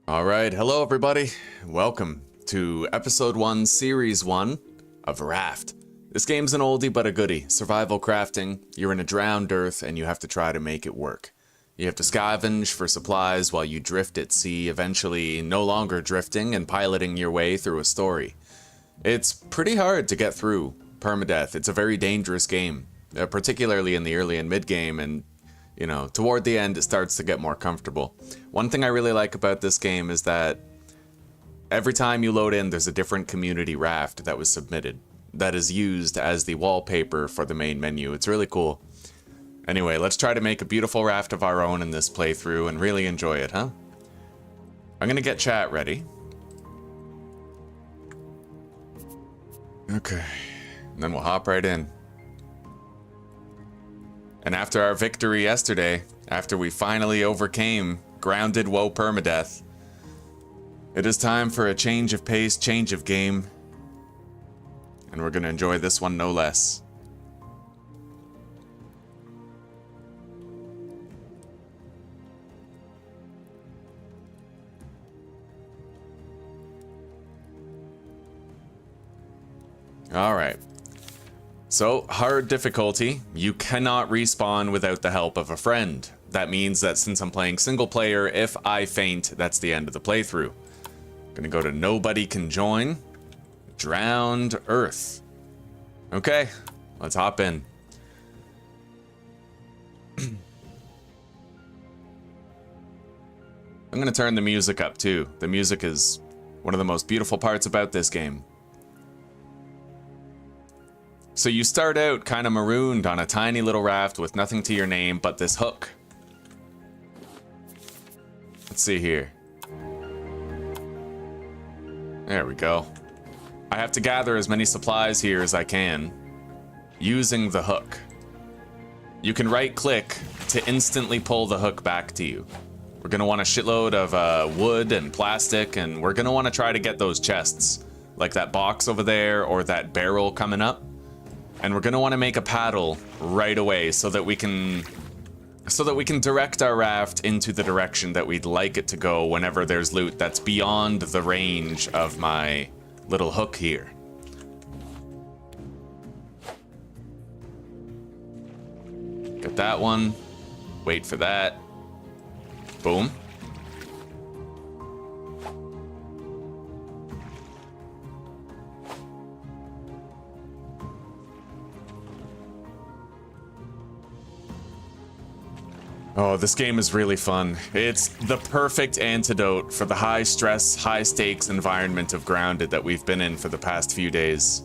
Alright, hello everybody. Welcome to episode 1, series 1 of Raft. This game's an oldie but a goodie. Survival crafting, you're in a drowned earth and you have to try to make it work. You have to scavenge for supplies while you drift at sea, eventually no longer drifting and piloting your way through a story. It's pretty hard to get through Permadeath. It's a very dangerous game, particularly in the early and mid-game, and you know, toward the end it starts to get more comfortable. One thing I really like about this game is that every time you load in, there's a different community raft that was submitted that is used as the wallpaper for the main menu. It's really cool. Anyway, let's try to make a beautiful raft of our own in this playthrough and really enjoy it, huh? I'm gonna get chat ready. Okay, and then we'll hop right in. And after our victory yesterday, after we finally overcame grounded woe permadeath, it is time for a change of pace, change of game, and we're gonna enjoy this one no less. All right. So, hard difficulty, you cannot respawn without the help of a friend. That means that since I'm playing single player, if I faint, that's the end of the playthrough. Gonna go to nobody can join. Drowned Earth. Okay, let's hop in. I'm gonna turn the music up too. The music is one of the most beautiful parts about this game. So you start out kind of marooned on a tiny little raft with nothing to your name but this hook. Let's see here. There we go. I have to gather as many supplies here as I can using the hook. You can right click to instantly pull the hook back to you. We're gonna want a shitload of wood and plastic, and we're gonna want to try to get those chests, like that box over there or that barrel coming up. And we're gonna want to make a paddle right away so that we can direct our raft into the direction that we'd like it to go whenever there's loot that's beyond the range of my little hook here. Get that one. Wait for that. Boom. Oh, this game is really fun. It's the perfect antidote for the high stress, high stakes environment of Grounded that we've been in for the past few days.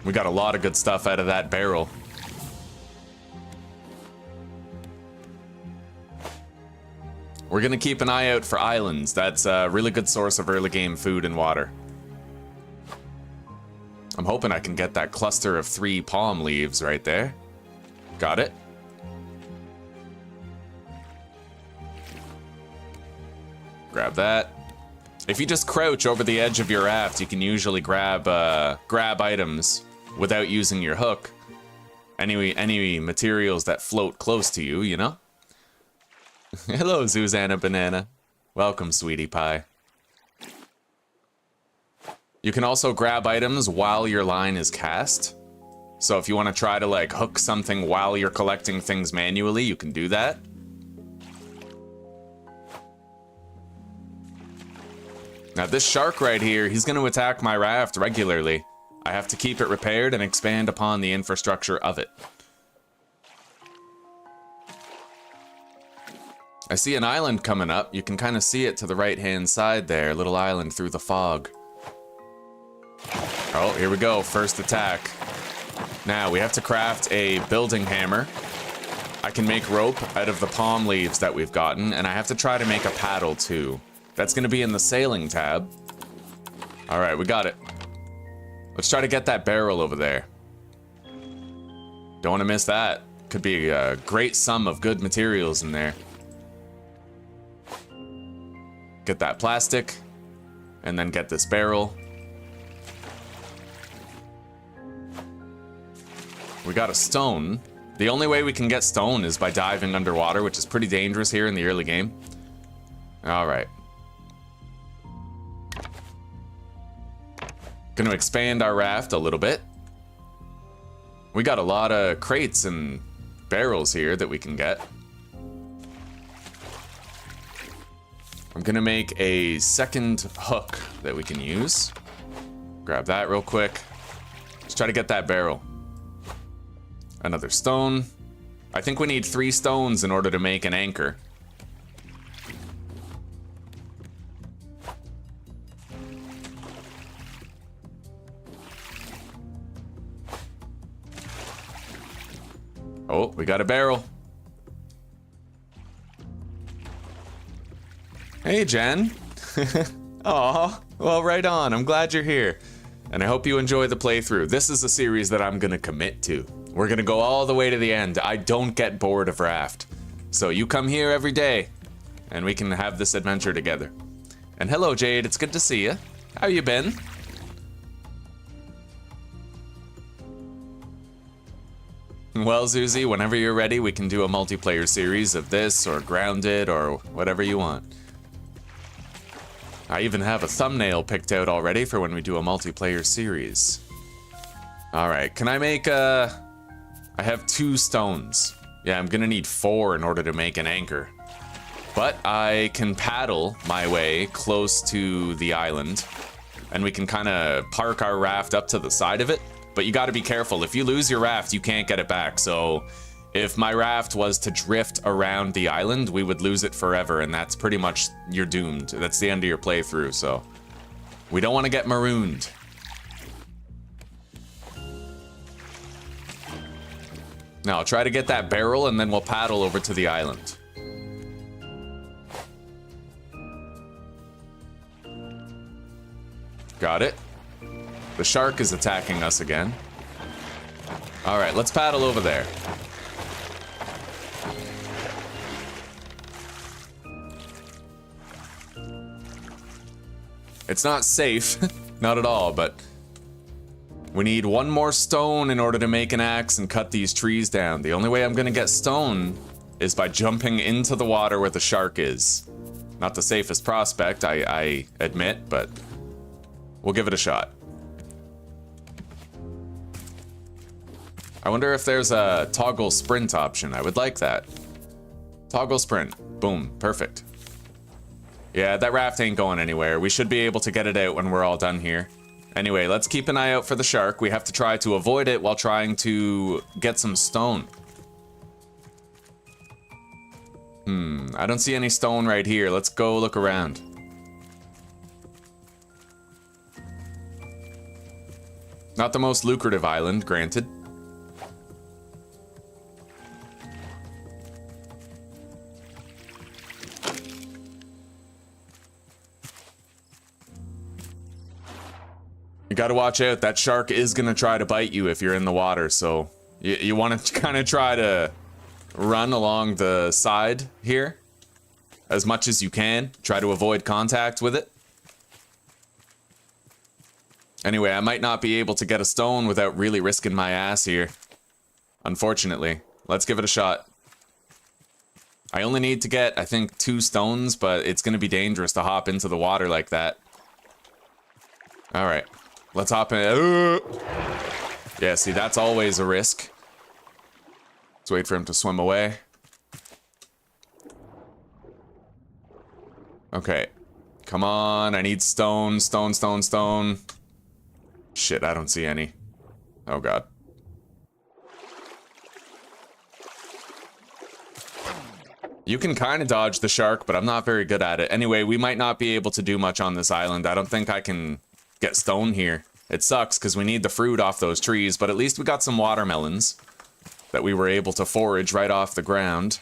We got a lot of good stuff out of that barrel. We're gonna keep an eye out for islands. That's a really good source of early game food and water. I'm hoping I can get that cluster of 3 palm leaves right there. Got it. Grab that. If you just crouch over the edge of your raft, you can usually grab items without using your hook. Any materials that float close to you, you know? Hello, Susanna Banana. Welcome, sweetie pie. You can also grab items while your line is cast. So if you want to try to like hook something while you're collecting things manually, you can do that. Now this shark right here, he's going to attack my raft regularly. I have to keep it repaired and expand upon the infrastructure of it. I see an island coming up. You can kind of see it to the right-hand side there, little island through the fog. Oh, here we go, first attack. Now we have to craft a building hammer. I can make rope out of the palm leaves that we've gotten, and I have to try to make a paddle too. That's gonna be in the sailing tab. All right, we got it. Let's try to get that barrel over there. Don't wanna miss that. Could be a great sum of good materials in there. Get that plastic, and then get this barrel. We got a stone. The only way we can get stone is by diving underwater, which is pretty dangerous here in the early game. All right. Gonna expand our raft a little bit. We got a lot of crates and barrels here that we can get. I'm gonna make a second hook that we can use. Grab that real quick. Let's try to get that barrel. Another stone. I think we need 3 stones in order to make an anchor. Oh, we got a barrel. Hey, Jen. Aw, well, right on. I'm glad you're here. And I hope you enjoy the playthrough. This is a series that I'm gonna commit to. We're gonna go all the way to the end. I don't get bored of Raft. So you come here every day, and we can have this adventure together. And hello, Jade. It's good to see you. How you been? Well, Zuzi, whenever you're ready, we can do a multiplayer series of this, or Grounded, or whatever you want. I even have a thumbnail picked out already for when we do a multiplayer series. Alright, can I make I have 2 stones. Yeah, I'm gonna need 4 in order to make an anchor. But I can paddle my way close to the island, and we can kind of park our raft up to the side of it. But you gotta be careful. If you lose your raft, you can't get it back. So if my raft was to drift around the island, we would lose it forever, and that's pretty much, you're doomed. That's the end of your playthrough, so we don't want to get marooned. Now I'll try to get that barrel, and then we'll paddle over to the island. Got it. The shark is attacking us again. All right, let's paddle over there. It's not safe, not at all, but we need 1 more stone in order to make an axe and cut these trees down. The only way I'm gonna get stone is by jumping into the water where the shark is. Not the safest prospect, I admit, but we'll give it a shot. I wonder if there's a toggle sprint option. I would like that. Toggle sprint. Boom. Perfect. Yeah, that raft ain't going anywhere. We should be able to get it out when we're all done here. Anyway, let's keep an eye out for the shark. We have to try to avoid it while trying to get some stone. I don't see any stone right here. Let's go look around. Not the most lucrative island, granted. You gotta watch out. That shark is gonna try to bite you if you're in the water, so you want to kind of try to run along the side here as much as you can. Try to avoid contact with it. Anyway, I might not be able to get a stone without really risking my ass here. Unfortunately. Let's give it a shot. I only need to get, I think, 2 stones, but it's gonna be dangerous to hop into the water like that. Alright. Let's hop in. Yeah, see, that's always a risk. Let's wait for him to swim away. Okay. Come on, I need stone, stone, stone, stone. Shit, I don't see any. Oh, God. You can kind of dodge the shark, but I'm not very good at it. Anyway, we might not be able to do much on this island. I don't think I can get stone here. It sucks because we need the fruit off those trees, but at least we got some watermelons that we were able to forage right off the ground.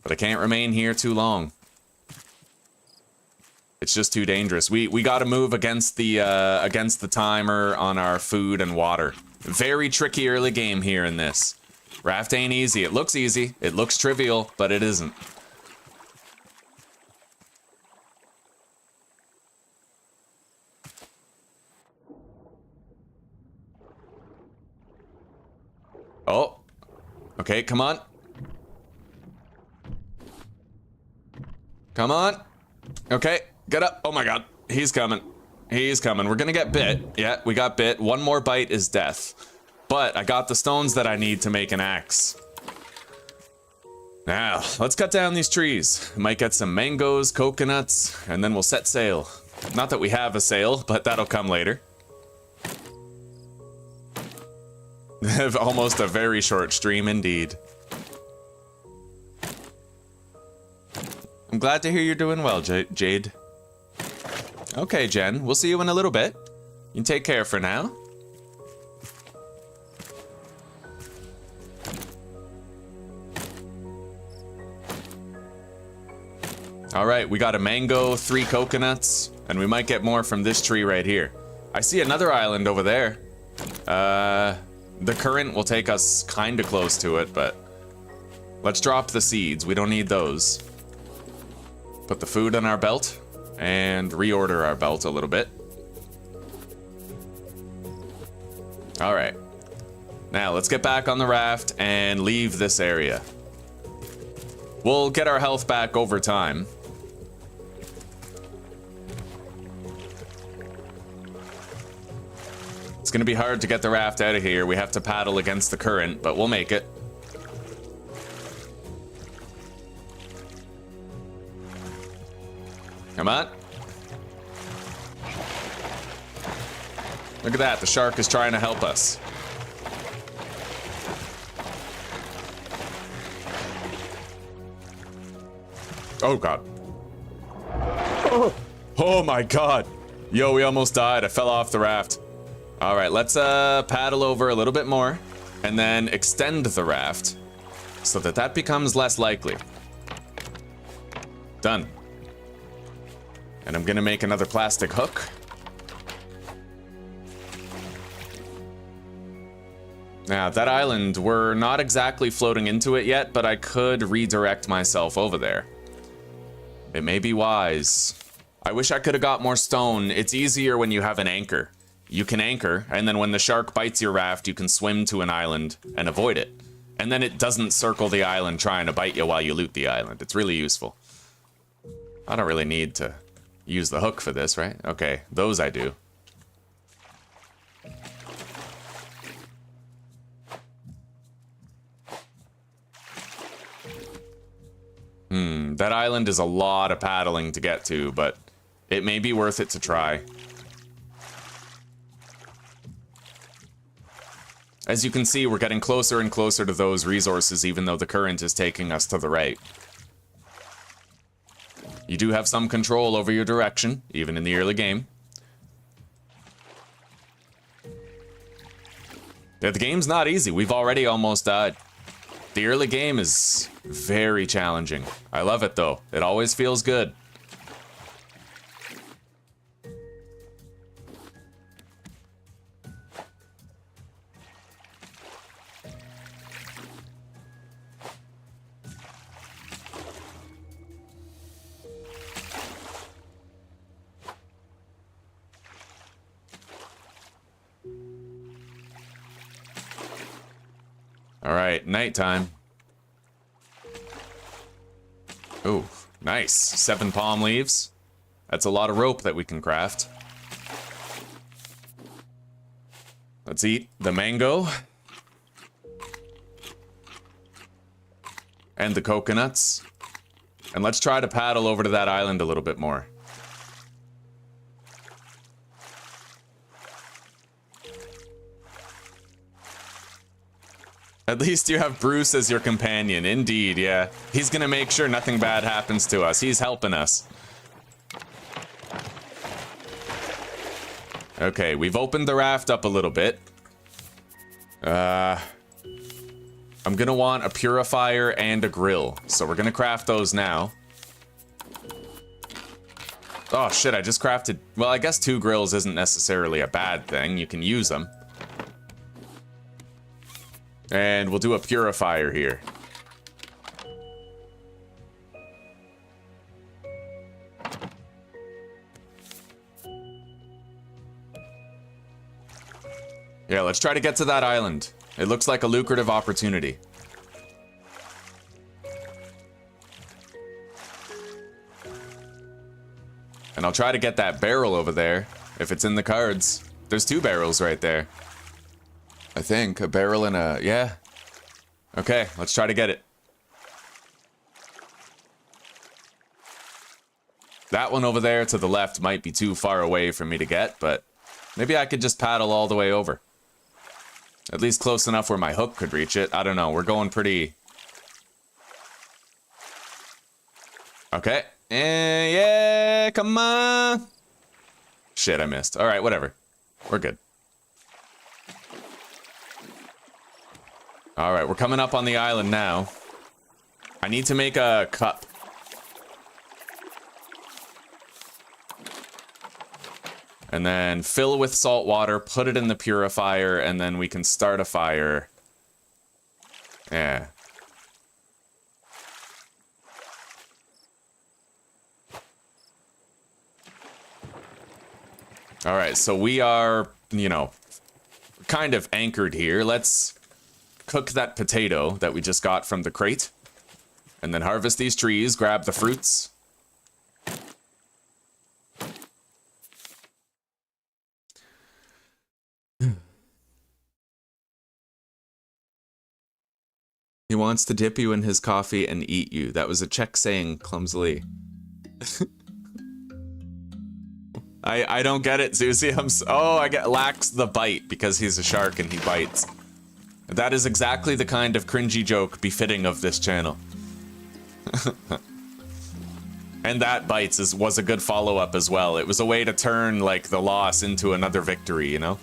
But I can't remain here too long. It's just too dangerous. We gotta move against the timer on our food and water. Very tricky early game here in this. Raft ain't easy. It looks easy. It looks trivial, but it isn't. Oh. Okay, come on. Come on. Okay, get up. Oh my god, he's coming. He's coming. We're gonna get bit. Yeah, we got bit. One more bite is death. But I got the stones that I need to make an axe. Now, let's cut down these trees. Might get some mangoes, coconuts, and then we'll set sail. Not that we have a sail, but that'll come later. Almost a very short stream indeed. I'm glad to hear you're doing well, Jade. Okay, Jen, we'll see you in a little bit. You take care for now. All right, we got a mango, 3 coconuts, and we might get more from this tree right here. I see another island over there. The current will take us kind of close to it, but let's drop the seeds. We don't need those. Put the food on our belt and reorder our belt a little bit. All right. Now let's get back on the raft and leave this area. We'll get our health back over time. It's gonna be hard to get the raft out of here. We have to paddle against the current, but we'll make it. Come on. Look at that, the shark is trying to help us. Oh god. Oh my god. Yo, we almost died. I fell off the raft. All right, let's paddle over a little bit more and then extend the raft so that that becomes less likely. Done. And I'm gonna make another plastic hook. Now, that island, we're not exactly floating into it yet, but I could redirect myself over there. It may be wise. I wish I could have got more stone. It's easier when you have an anchor. You can anchor, and then when the shark bites your raft, you can swim to an island and avoid it. And then it doesn't circle the island trying to bite you while you loot the island. It's really useful. I don't really need to use the hook for this, right? Okay, those I do. That island is a lot of paddling to get to, but it may be worth it to try. As you can see, we're getting closer and closer to those resources, even though the current is taking us to the right. You do have some control over your direction, even in the early game. Yeah, the game's not easy. We've already almost died. The early game is very challenging. I love it, though. It always feels good. All right, nighttime. Ooh, nice. 7 palm leaves. That's a lot of rope that we can craft. Let's eat the mango. And the coconuts. And let's try to paddle over to that island a little bit more. At least you have Bruce as your companion. Indeed, yeah. He's gonna make sure nothing bad happens to us. He's helping us. Okay, we've opened the raft up a little bit. I'm gonna want a purifier and a grill. So we're gonna craft those now. Oh shit, I just crafted... Well, I guess 2 grills isn't necessarily a bad thing. You can use them. And we'll do a purifier here. Yeah, let's try to get to that island. It looks like a lucrative opportunity. And I'll try to get that barrel over there, if it's in the cards. There's 2 barrels right there. I think, a barrel and a... yeah. Okay, let's try to get it. That one over there to the left might be too far away for me to get, but maybe I could just paddle all the way over. At least close enough where my hook could reach it. I don't know, we're going pretty... Okay. Yeah, come on. Shit, I missed. All right, whatever. We're good. All right, we're coming up on the island now. I need to make a cup. And then fill with salt water, put it in the purifier, and then we can start a fire. Yeah. All right, so we are, you know, kind of anchored here. Let's cook that potato that we just got from the crate. And then harvest these trees, grab the fruits. He wants to dip you in his coffee and eat you. That was a Czech saying clumsily. I don't get it, Zuzi. I get lacks the bite because he's a shark and he bites. That is exactly the kind of cringy joke befitting of this channel. And that bites was a good follow-up as well. It was a way to turn, like, the loss into another victory, you know?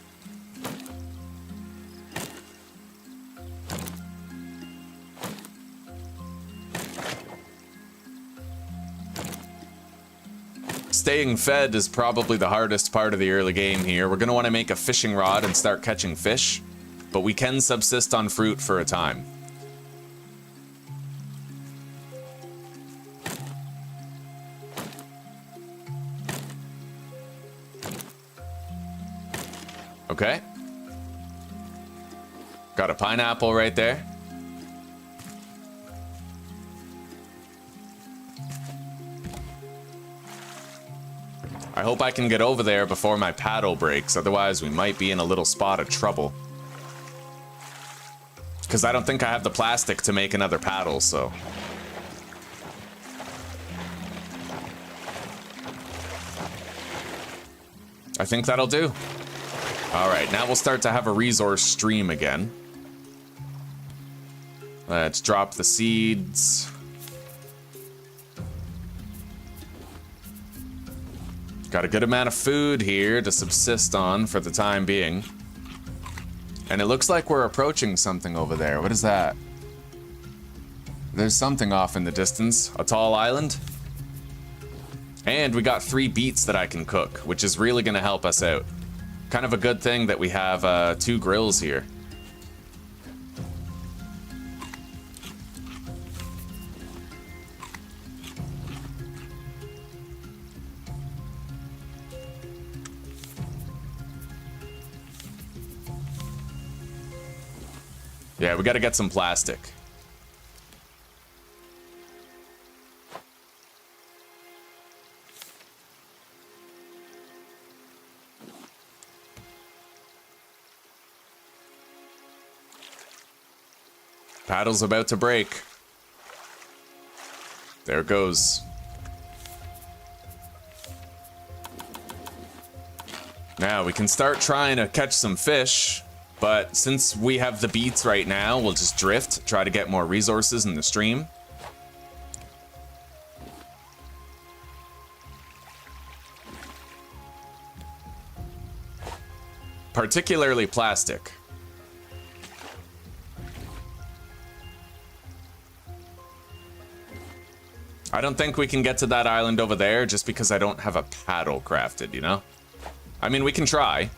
Staying fed is probably the hardest part of the early game here. We're gonna want to make a fishing rod and start catching fish, but we can subsist on fruit for a time. Okay. Got a pineapple right there. I hope I can get over there before my paddle breaks, otherwise we might be in a little spot of trouble. Because I don't think I have the plastic to make another paddle, so... I think that'll do. Alright, now we'll start to have a resource stream again. Let's drop the seeds. Got a good amount of food here to subsist on for the time being. And it looks like we're approaching something over there. What is that? There's something off in the distance. A tall island. And we got 3 beets that I can cook, which is really gonna help us out. Kind of a good thing that we have 2 grills here. Yeah, we gotta get some plastic. Paddle's about to break. There it goes. Now we can start trying to catch some fish. But since we have the beets right now, we'll just drift, try to get more resources in the stream. Particularly plastic. I don't think we can get to that island over there just because I don't have a paddle crafted, you know? I mean, we can try.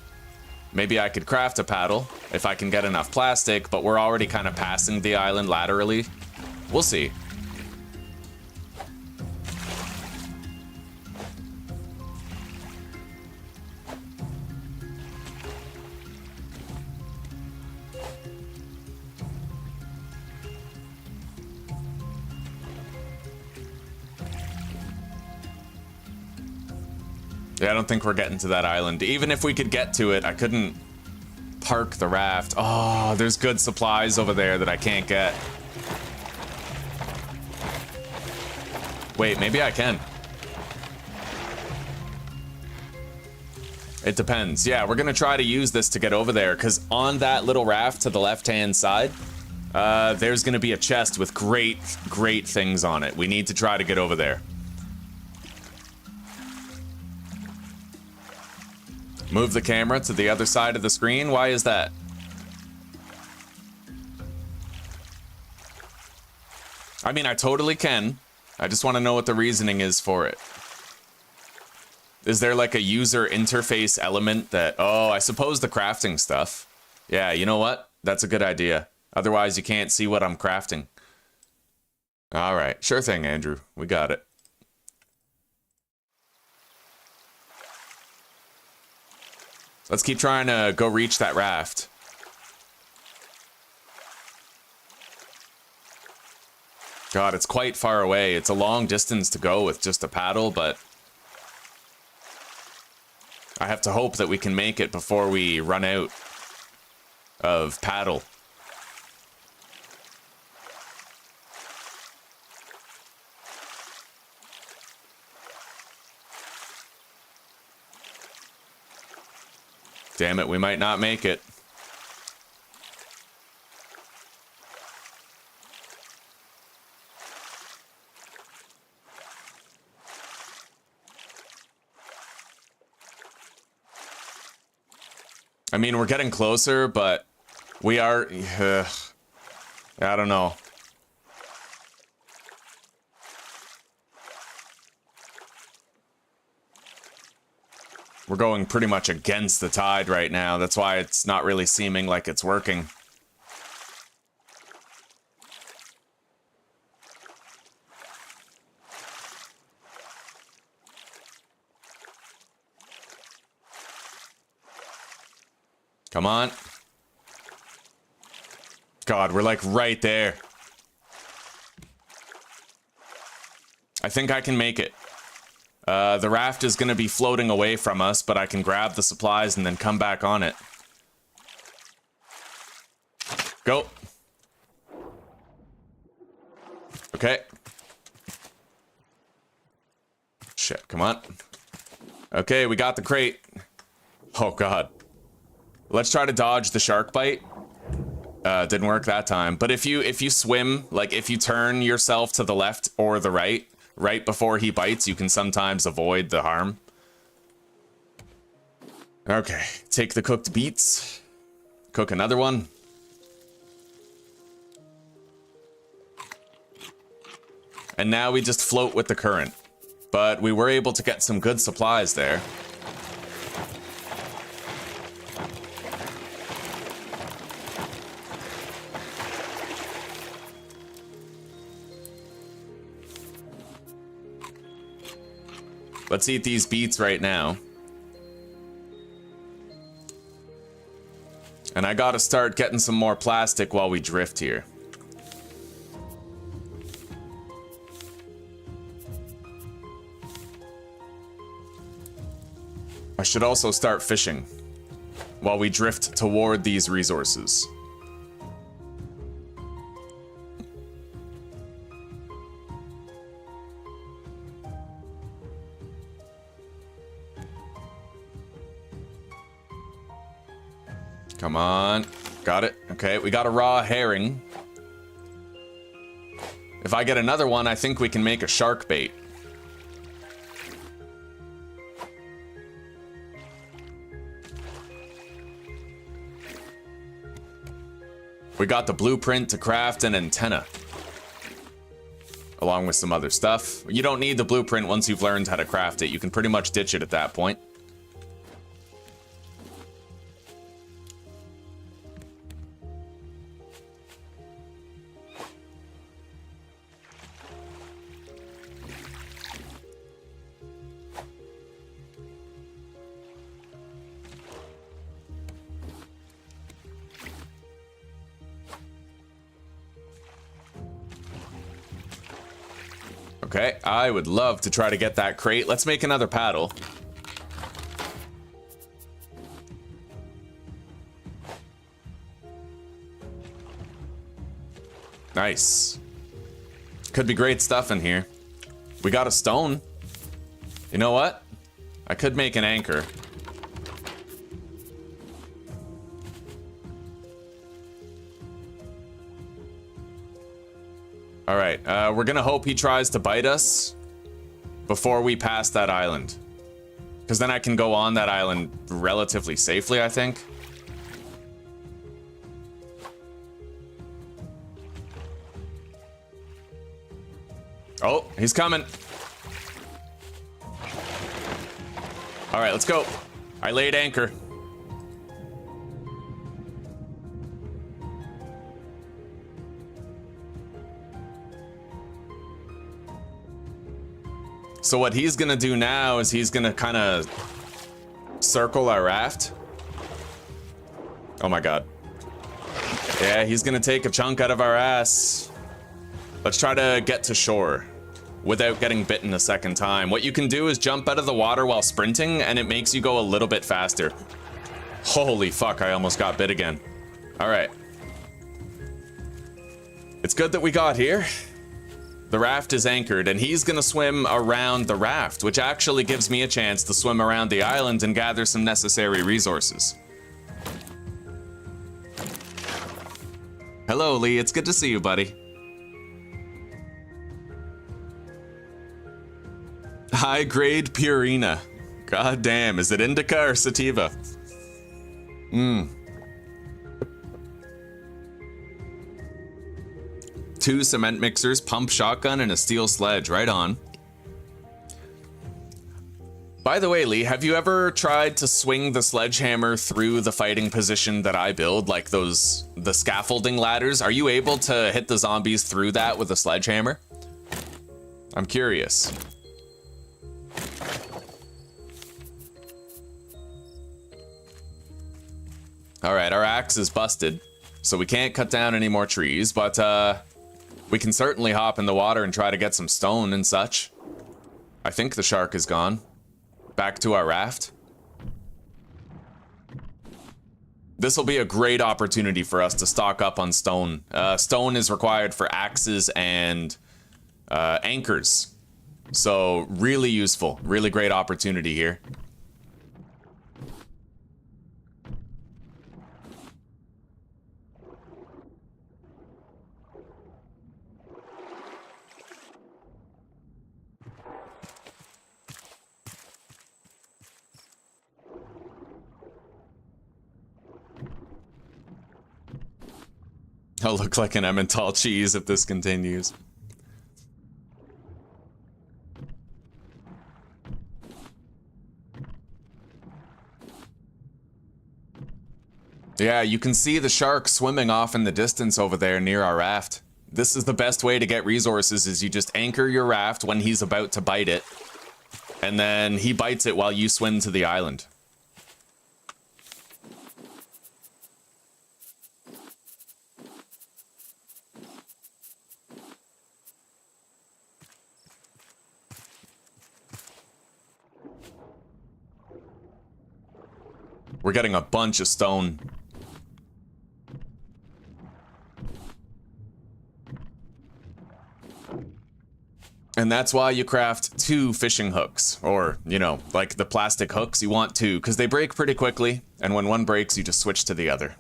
Maybe I could craft a paddle if I can get enough plastic, but we're already kind of passing the island laterally. We'll see. Yeah, I don't think we're getting to that island. Even if we could get to it, I couldn't park the raft. Oh, there's good supplies over there that I can't get. Wait, maybe I can. It depends. Yeah, we're gonna try to use this to get over there, because on that little raft to the left-hand side, there's gonna be a chest with great things on it. We need to try to get over there. Move the camera to the other side of the screen. Why is that? I mean, I totally can. I just want to know what the reasoning is for it. Is there like a user interface element that... Oh, I suppose the crafting stuff. Yeah, you know what? That's a good idea. Otherwise, you can't see what I'm crafting. All right. Sure thing, Andrew. We got it. Let's keep trying to go reach that raft. God, it's quite far away. It's a long distance to go with just a paddle, but I have to hope that we can make it before we run out of paddle. Damn it, we might not make it. I mean, we're getting closer, but we are... I don't know. We're going pretty much against the tide right now. That's why it's not really seeming like it's working. Come on. God, we're like right there. I think I can make it. The raft is going to be floating away from us, but I can grab the supplies and then come back on it. Go. Okay. Shit, come on. Okay, we got the crate. Oh, God. Let's try to dodge the shark bite. Didn't work that time. But if you swim, like if you turn yourself to the left or the right before he bites, you can sometimes avoid the harm. Okay, take the cooked beets. Cook another one. And now we just float with the current. But we were able to get some good supplies there. Let's eat these beets right now. And I gotta start getting some more plastic while we drift here. I should also start fishing while we drift toward these resources. Come on. Got it. Okay, we got a raw herring. If I get another one, I think we can make a shark bait. We got the blueprint to craft an antenna. Along with some other stuff. You don't need the blueprint once you've learned how to craft it. You can pretty much ditch it at that point. Okay, I would love to try to get that crate. Let's make another paddle. Nice. Could be great stuff in here. We got a stone. You know what? I could make an anchor. All right, we're gonna hope he tries to bite us before we pass that island. Because then I can go on that island relatively safely, I think. Oh, he's coming. All right, let's go. I laid anchor. So what he's gonna do now is he's gonna kind of circle our raft. Oh my god. Yeah, he's gonna take a chunk out of our ass. Let's try to get to shore without getting bitten a second time. What you can do is jump out of the water while sprinting, and it makes you go a little bit faster. Holy fuck, I almost got bit again. All right. It's good that we got here. The raft is anchored, and he's gonna swim around the raft, which actually gives me a chance to swim around the island and gather some necessary resources. Hello, Lee. It's good to see you, buddy. High-grade Purina. God damn, is it indica or sativa? Mmm. 2 cement mixers, pump shotgun, and a steel sledge. Right on. By the way, Lee, have you ever tried to swing the sledgehammer through the fighting position that I build, like the scaffolding ladders? Are you able to hit the zombies through that with a sledgehammer? I'm curious. All right, our axe is busted, so we can't cut down any more trees, but we can certainly hop in the water and try to get some stone and such. I think the shark is gone. Back to our raft. This will be a great opportunity for us to stock up on stone. Stone is required for axes and anchors. So really useful, really great opportunity here. I'll look like an Emmental cheese if this continues. Yeah, you can see the shark swimming off in the distance over there near our raft. This is the best way to get resources, is you just anchor your raft when he's about to bite it, and then he bites it while you swim to the island. We're getting a bunch of stone. And that's why you craft 2 fishing hooks, or, you know, like the plastic hooks, you want 2, because they break pretty quickly, and when one breaks, you just switch to the other.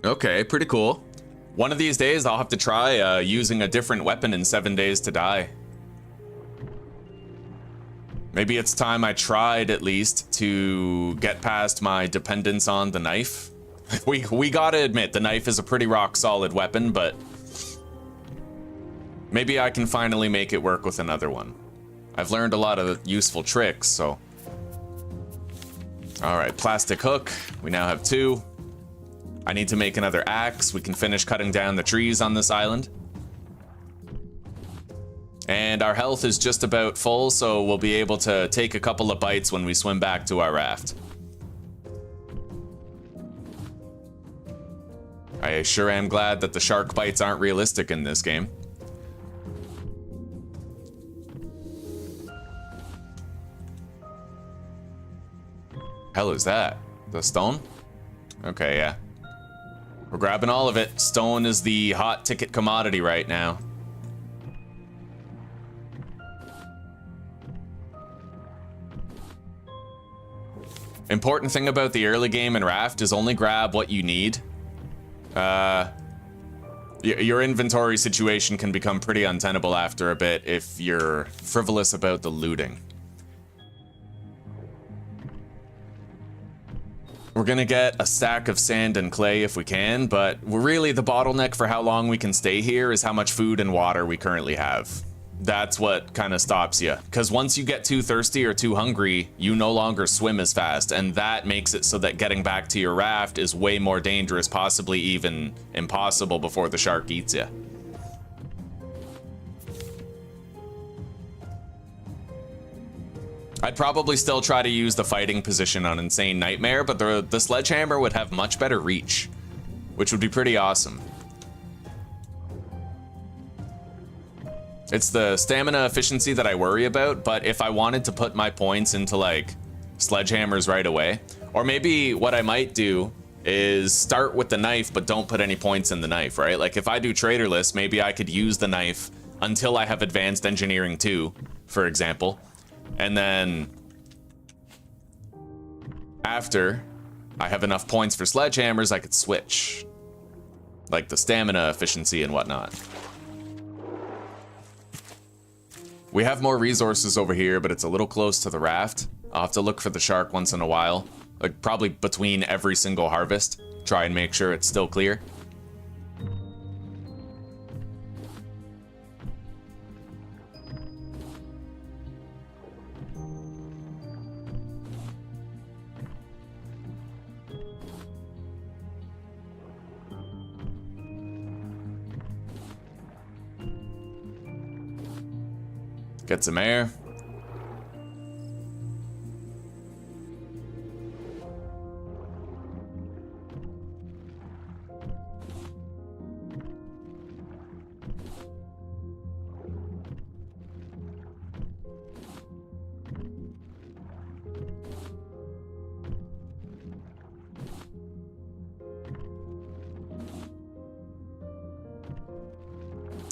Okay, pretty cool. One of these days, I'll have to try using a different weapon in 7 Days to Die. Maybe it's time I tried, at least, to get past my dependence on the knife. We gotta admit, the knife is a pretty rock-solid weapon, but maybe I can finally make it work with another one. I've learned a lot of useful tricks, so... Alright, plastic hook. We now have 2. I need to make another axe. We can finish cutting down the trees on this island. And our health is just about full, so we'll be able to take a couple of bites when we swim back to our raft. I sure am glad that the shark bites aren't realistic in this game. Hell is that? The stone? Okay, yeah. We're grabbing all of it. Stone is the hot ticket commodity right now. Important thing about the early game in Raft is only grab what you need. Your inventory situation can become pretty untenable after a bit if you're frivolous about the looting. We're gonna get a stack of sand and clay if we can, but really the bottleneck for how long we can stay here is how much food and water we currently have. That's what kind of stops you, because once you get too thirsty or too hungry, you no longer swim as fast, and that makes it so that getting back to your raft is way more dangerous, possibly even impossible before the shark eats you. I'd probably still try to use the fighting position on Insane Nightmare, but the sledgehammer would have much better reach, which would be pretty awesome. It's the stamina efficiency that I worry about, but if I wanted to put my points into like sledgehammers right away, or maybe what I might do is start with the knife but don't put any points in the knife, right? Like if I do traderless, maybe I could use the knife until I have advanced engineering 2, for example, and then after I have enough points for sledgehammers, I could switch, like the stamina efficiency and whatnot. We have more resources over here, but it's a little close to the raft. I'll have to look for the shark once in a while, like probably between every single harvest. Try and make sure it's still clear. Get some air.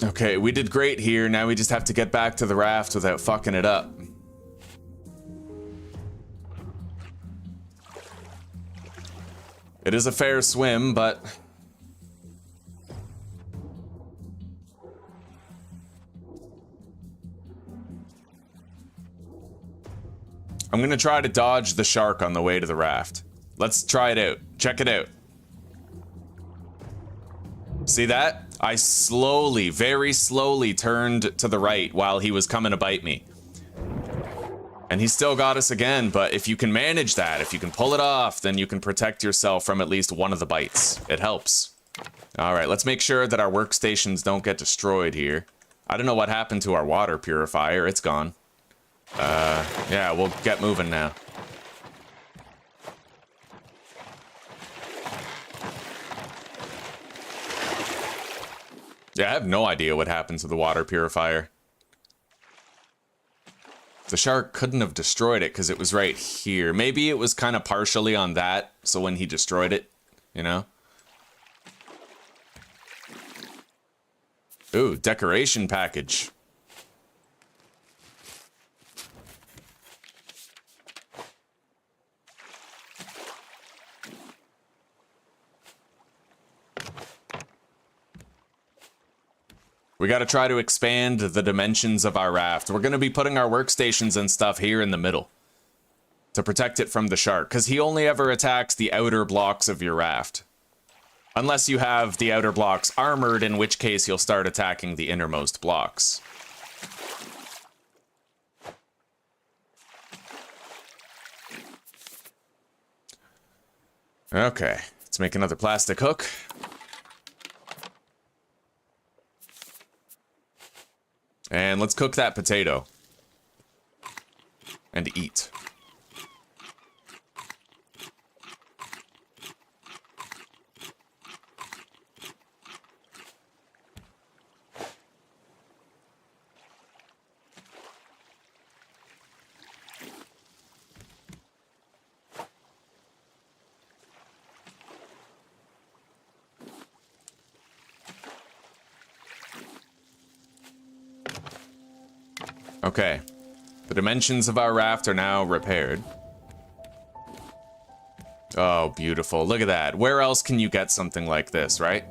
Okay, we did great here. Now we just have to get back to the raft without fucking it up. It is a fair swim, but... I'm gonna try to dodge the shark on the way to the raft. Let's try it out. Check it out. See that? I slowly, very slowly turned to the right while he was coming to bite me. And he still got us again, but if you can manage that, if you can pull it off, then you can protect yourself from at least one of the bites. It helps. All right, let's make sure that our workstations don't get destroyed here. I don't know what happened to our water purifier. It's gone. Yeah, we'll get moving now. Yeah, I have no idea what happened to the water purifier. The shark couldn't have destroyed it because it was right here. Maybe it was kind of partially on that, so when he destroyed it, you know? Ooh, decoration package. We gotta try to expand the dimensions of our raft. We're gonna be putting our workstations and stuff here in the middle to protect it from the shark, because he only ever attacks the outer blocks of your raft. Unless you have the outer blocks armored, in which case he'll start attacking the innermost blocks. Okay, let's make another plastic hook. And let's cook that potato. And eat. Okay. The dimensions of our raft are now repaired. Oh, beautiful. Look at that. Where else can you get something like this, right?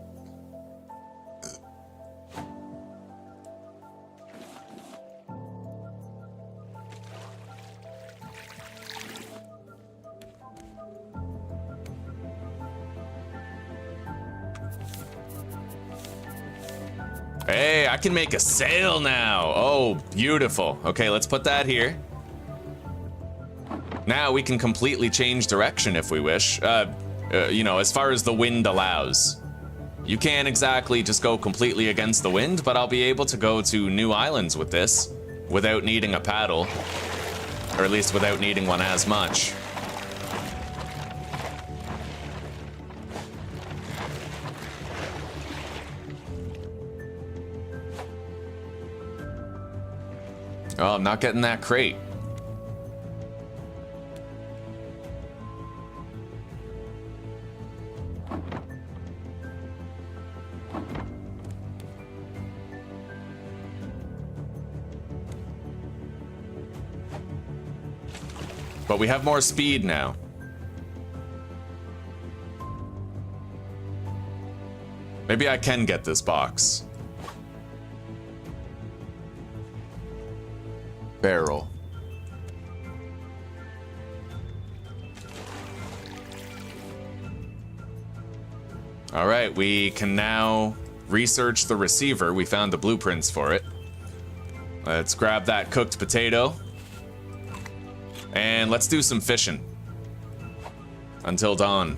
Hey, I can make a sail now. Oh, beautiful. Okay, let's put that here. Now we can completely change direction if we wish. You know, as far as the wind allows. You can't exactly just go completely against the wind, but I'll be able to go to new islands with this without needing a paddle, or at least without needing one as much. Oh, I'm not getting that crate. But we have more speed now. Maybe I can get this box. Barrel. All right, we can now research the receiver. We found the blueprints for it. Let's grab that cooked potato. And let's do some fishing. Until dawn.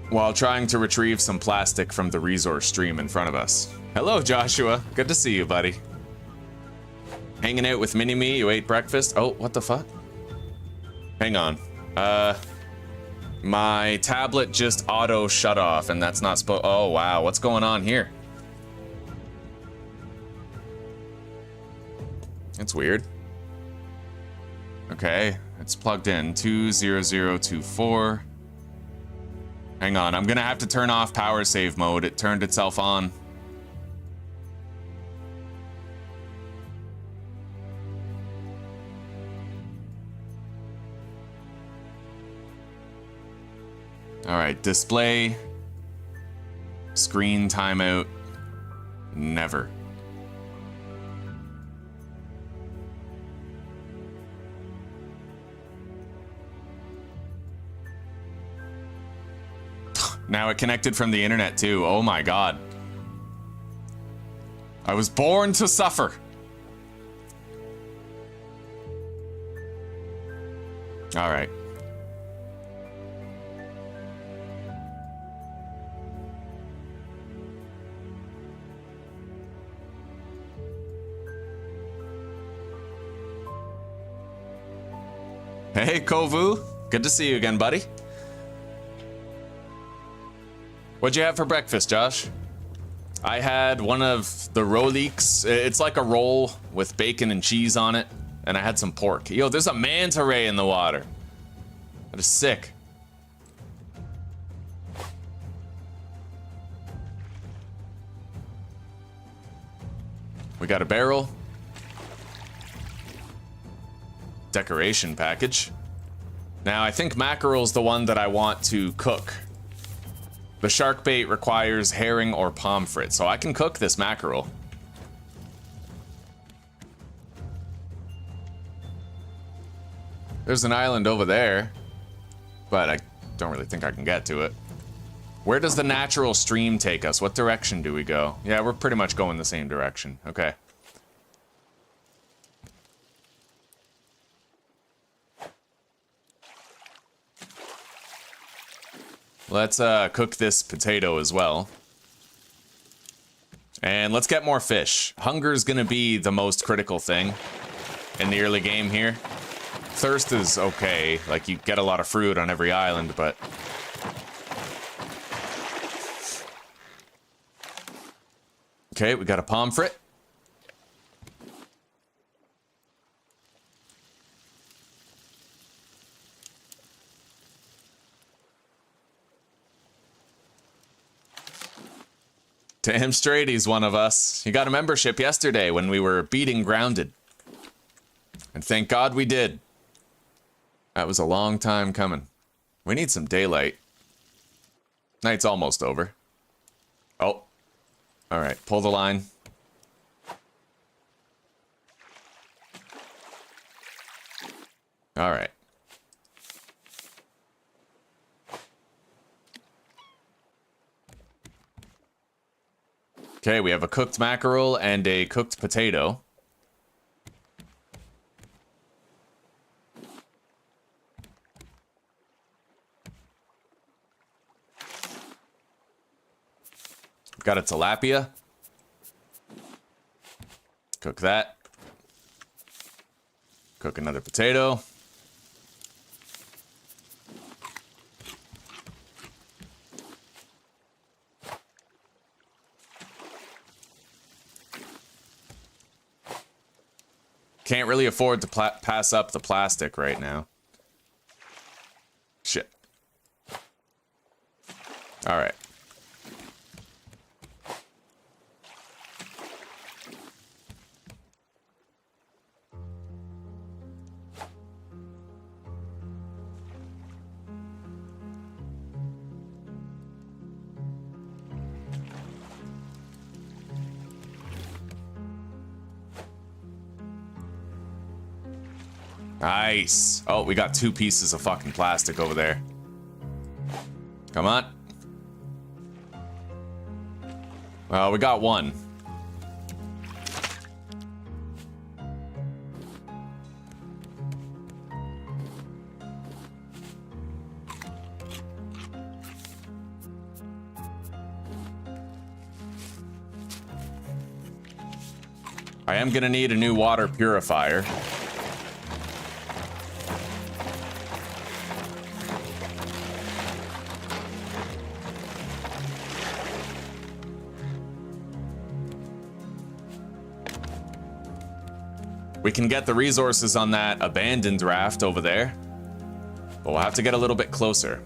While trying to retrieve some plastic from the resource stream in front of us. Hello, Joshua. Good to see you, buddy. Hanging out with Mini-Me, you ate breakfast? Oh, what the fuck? Hang on. My tablet just auto shut off, and that's not supposed. Oh, wow. What's going on here? It's weird. Okay, it's plugged in. 20024. Hang on, I'm gonna have to turn off power save mode. It turned itself on. All right, display, screen timeout, never. Now it connected from the internet too. Oh my god. I was born to suffer. All right. Hey, Kovu. Good to see you again, buddy. What'd you have for breakfast, Josh? I had one of the roleeks. It's like a roll with bacon and cheese on it. And I had some pork. Yo, there's a manta ray in the water. That is sick. We got a barrel. Decoration package. Now, I think mackerel's the one that I want to cook. The shark bait requires herring or pomfret, so I can cook this mackerel. There's an island over there, but I don't really think I can get to it. Where does the natural stream take us? What direction do we go? Yeah, we're pretty much going the same direction. Okay. Let's cook this potato as well. And let's get more fish. Hunger's gonna be the most critical thing in the early game here. Thirst is okay, like you get a lot of fruit on every island, but... Okay, we got a pomfret. Damn straight he's one of us. He got a membership yesterday when we were beating grounded. And thank God we did. That was a long time coming. We need some daylight. Night's almost over. Oh. Alright, pull the line. Alright. Okay, we have a cooked mackerel and a cooked potato. Got a tilapia. Cook that. Cook another potato. Can't really afford to pass up the plastic right now. Shit. All right. Nice. Oh, we got 2 pieces of fucking plastic over there. Come on. Well, we got 1. I am gonna need a new water purifier. We can get the resources on that abandoned raft over there, but we'll have to get a little bit closer.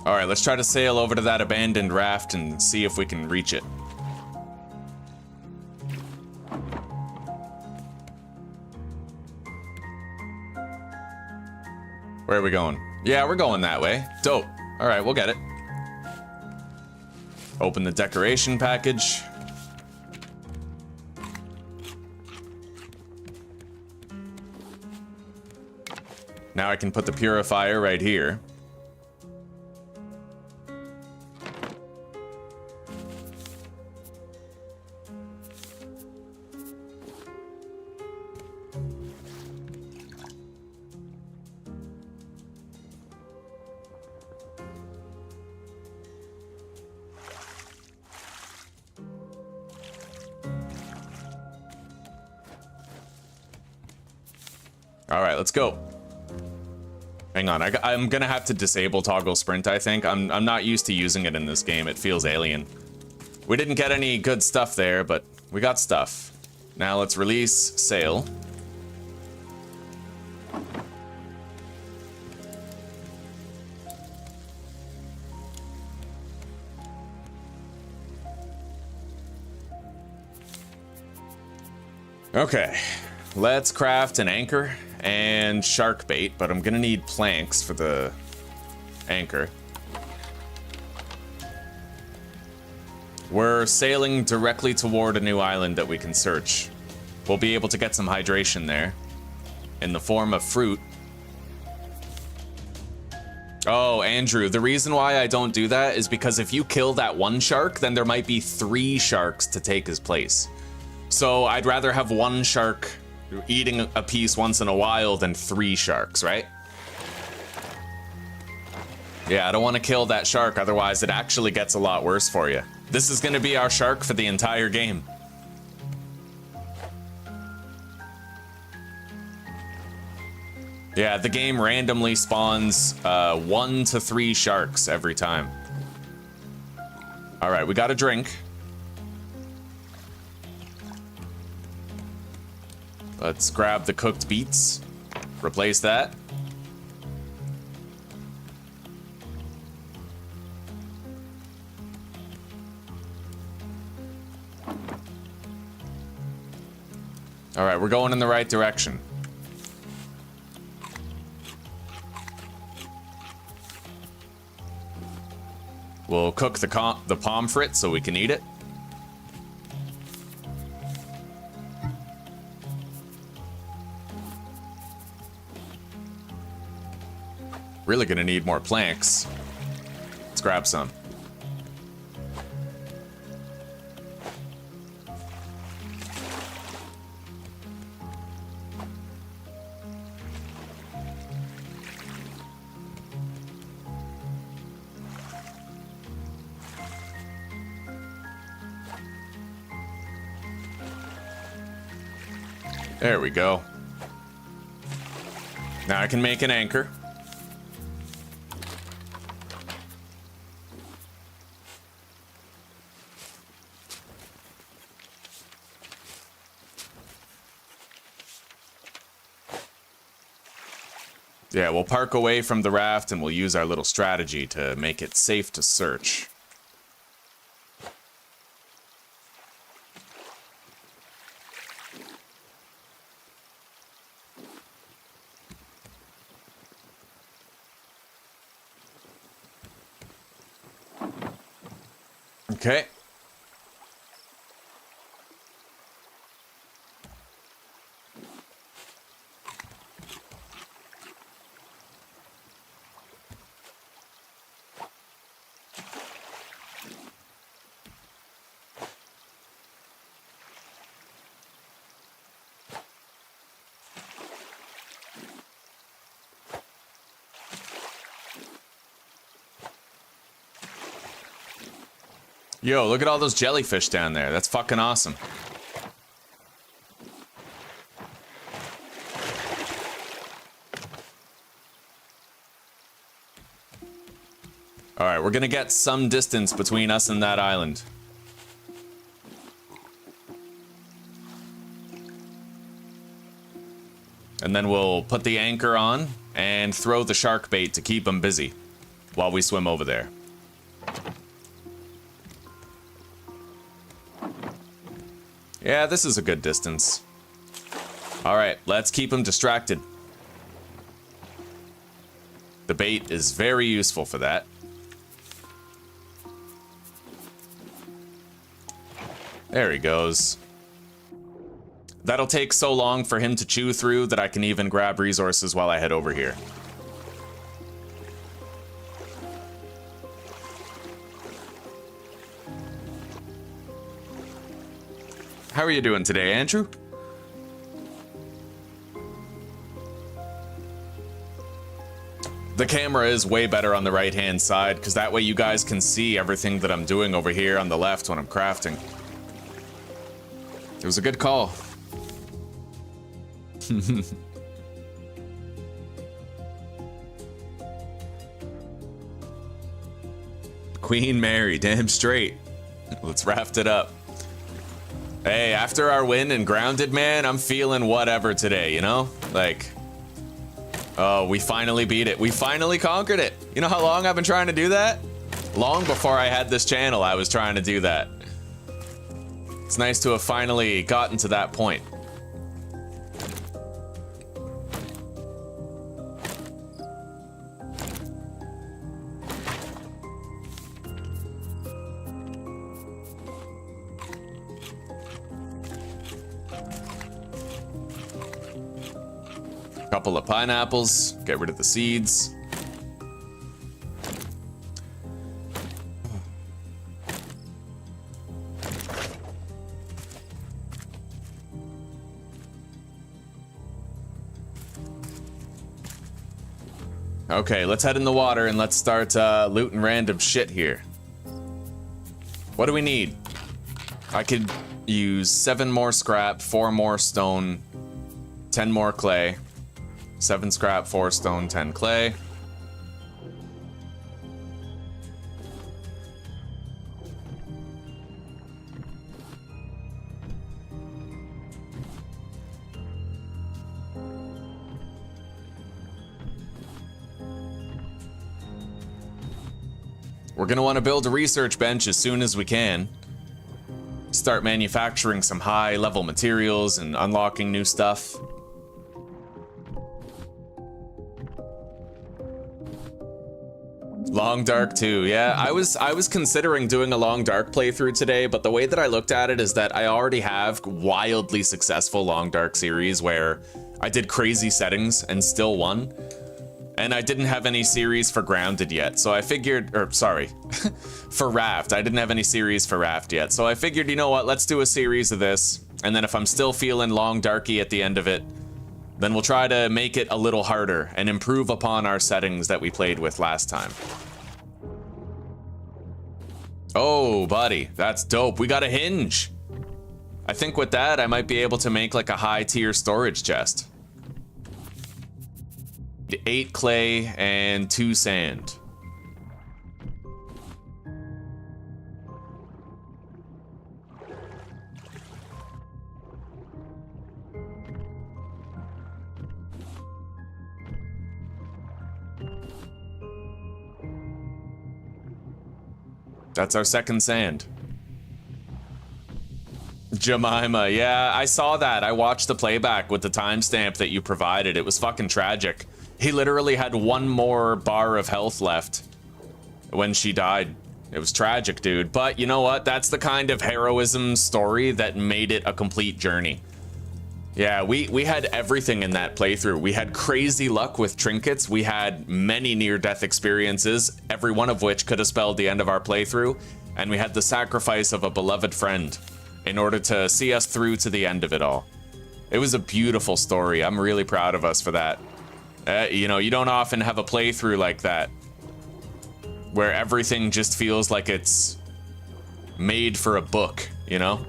Alright, let's try to sail over to that abandoned raft and see if we can reach it. Where are we going? Yeah, we're going that way. Dope. Alright, we'll get it. Open the decoration package. Now I can put the purifier right here. Alright, let's go. Hang on, I'm gonna have to disable toggle sprint, I think. I'm not used to using it in this game. It feels alien. We didn't get any good stuff there, but we got stuff. Now let's release sail. Okay, let's craft an anchor and shark bait, but I'm gonna need planks for the anchor. We're sailing directly toward a new island that we can search. We'll be able to get some hydration there in the form of fruit. Oh, Andrew, the reason why I don't do that is because if you kill that one shark, then there might be 3 sharks to take his place. So I'd rather have 1 shark eating a piece once in a while than 3 sharks, right? Yeah, I don't want to kill that shark, otherwise it actually gets a lot worse for you. This is going to be our shark for the entire game. Yeah, the game randomly spawns 1 to 3 sharks every time. All right, we got a drink. Let's grab the cooked beets. Replace that. All right, we're going in the right direction. We'll cook the pomfret so we can eat it. Really gonna need more planks. Let's grab some. There we go. Now I can make an anchor. Yeah, we'll park away from the raft and we'll use our little strategy to make it safe to search. Okay. Yo, look at all those jellyfish down there. That's fucking awesome. All right, we're gonna get some distance between us and that island. And then we'll put the anchor on and throw the shark bait to keep them busy while we swim over there. Yeah, this is a good distance. All right, let's keep them distracted. The bait is very useful for that. There he goes. That'll take so long for him to chew through that I can even grab resources while I head over here. How are you doing today, Andrew? The camera is way better on the right-hand side, because that way you guys can see everything that I'm doing over here on the left when I'm crafting. It was a good call. Queen Mary, damn straight. Let's raft it up. Hey, after our win in Grounded, man, I'm feeling whatever today, you know? Like, oh, we finally beat it. We finally conquered it. You know how long I've been trying to do that? Long before I had this channel, I was trying to do that. It's nice to have finally gotten to that point. Couple of pineapples, get rid of the seeds. Okay, let's head in the water and let's start looting random shit here. What do we need? I could use 7 more scrap, 4 more stone, 10 more clay. 7 scrap, 4 stone, 10 clay. We're gonna want to build a research bench as soon as we can. Start manufacturing some high-level materials and unlocking new stuff. Long Dark too, yeah. I was considering doing a Long Dark playthrough today, but the way that I looked at it is that I already have wildly successful Long Dark series where I did crazy settings and still won. And I didn't have any series for Grounded yet, so I figured, or sorry, for Raft. I didn't have any series for Raft yet, so I figured, you know what, let's do a series of this, and then if I'm still feeling Long Darky at the end of it, then we'll try to make it a little harder and improve upon our settings that we played with last time. Oh, buddy, that's dope. We got a hinge. I think with that, I might be able to make like a high-tier storage chest. 8 clay and 2 sand. That's our second sand. Jemima, yeah, I saw that. I watched the playback with the timestamp that you provided. It was fucking tragic. He literally had 1 more bar of health left when she died. It was tragic, dude. But you know what? That's the kind of heroism story that made it a complete journey. Yeah, we had everything in that playthrough. We had crazy luck with trinkets. We had many near-death experiences, every one of which could have spelled the end of our playthrough. And we had the sacrifice of a beloved friend in order to see us through to the end of it all. It was a beautiful story. I'm really proud of us for that. You know, you don't often have a playthrough like that, where everything just feels like it's made for a book, you know?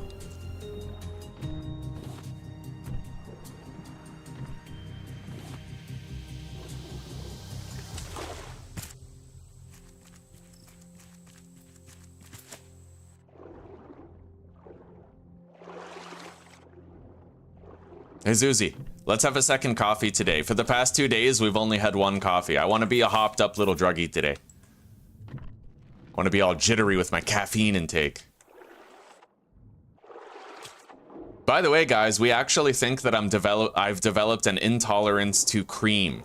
Hey, Zuzi, let's have a second coffee today. For the past 2 days, we've only had 1 coffee. I want to be a hopped up little druggie today. I want to be all jittery with my caffeine intake. By the way, guys, we actually think that I've developed an intolerance to cream.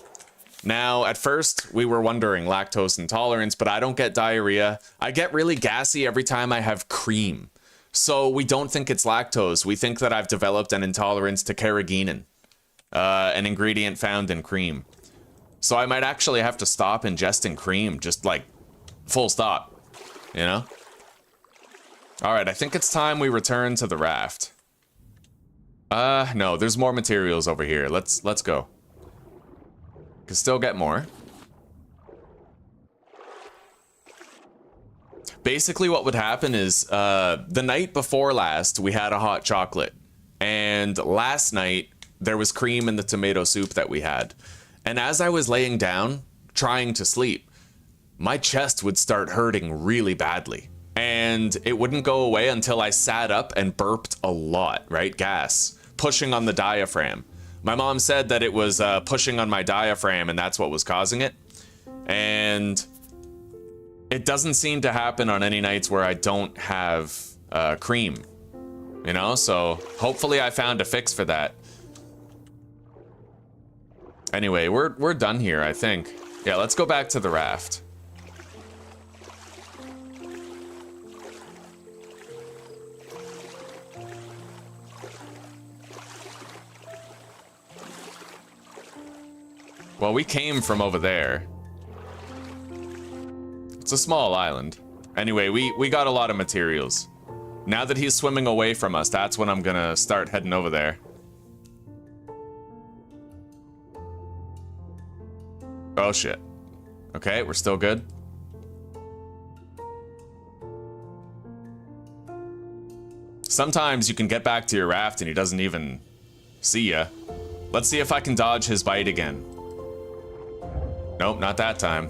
Now, at first, we were wondering lactose intolerance, but I don't get diarrhea. I get really gassy every time I have cream. So we don't think it's lactose. We think that I've developed an intolerance to carrageenan, an ingredient found in cream. So I might actually have to stop ingesting cream, just like full stop, you know? All right, I think it's time we return to the raft. No, there's more materials over here. Let's go. Can still get more. Basically what would happen is, the night before last, we had a hot chocolate. And last night, there was cream in the tomato soup that we had. And as I was laying down, trying to sleep, my chest would start hurting really badly. And it wouldn't go away until I sat up and burped a lot, right? Gas, pushing on the diaphragm. My mom said that it was pushing on my diaphragm and that's what was causing it. And it doesn't seem to happen on any nights where I don't have cream, you know? So hopefully I found a fix for that. Anyway, we're done here, I think. Yeah, let's go back to the raft. Well, we came from over there. It's a small island. Anyway, we got a lot of materials. Now that he's swimming away from us, that's when I'm gonna start heading over there. Oh shit. Okay, we're still good. Sometimes you can get back to your raft and he doesn't even see ya. Let's see if I can dodge his bite again. Nope, not that time.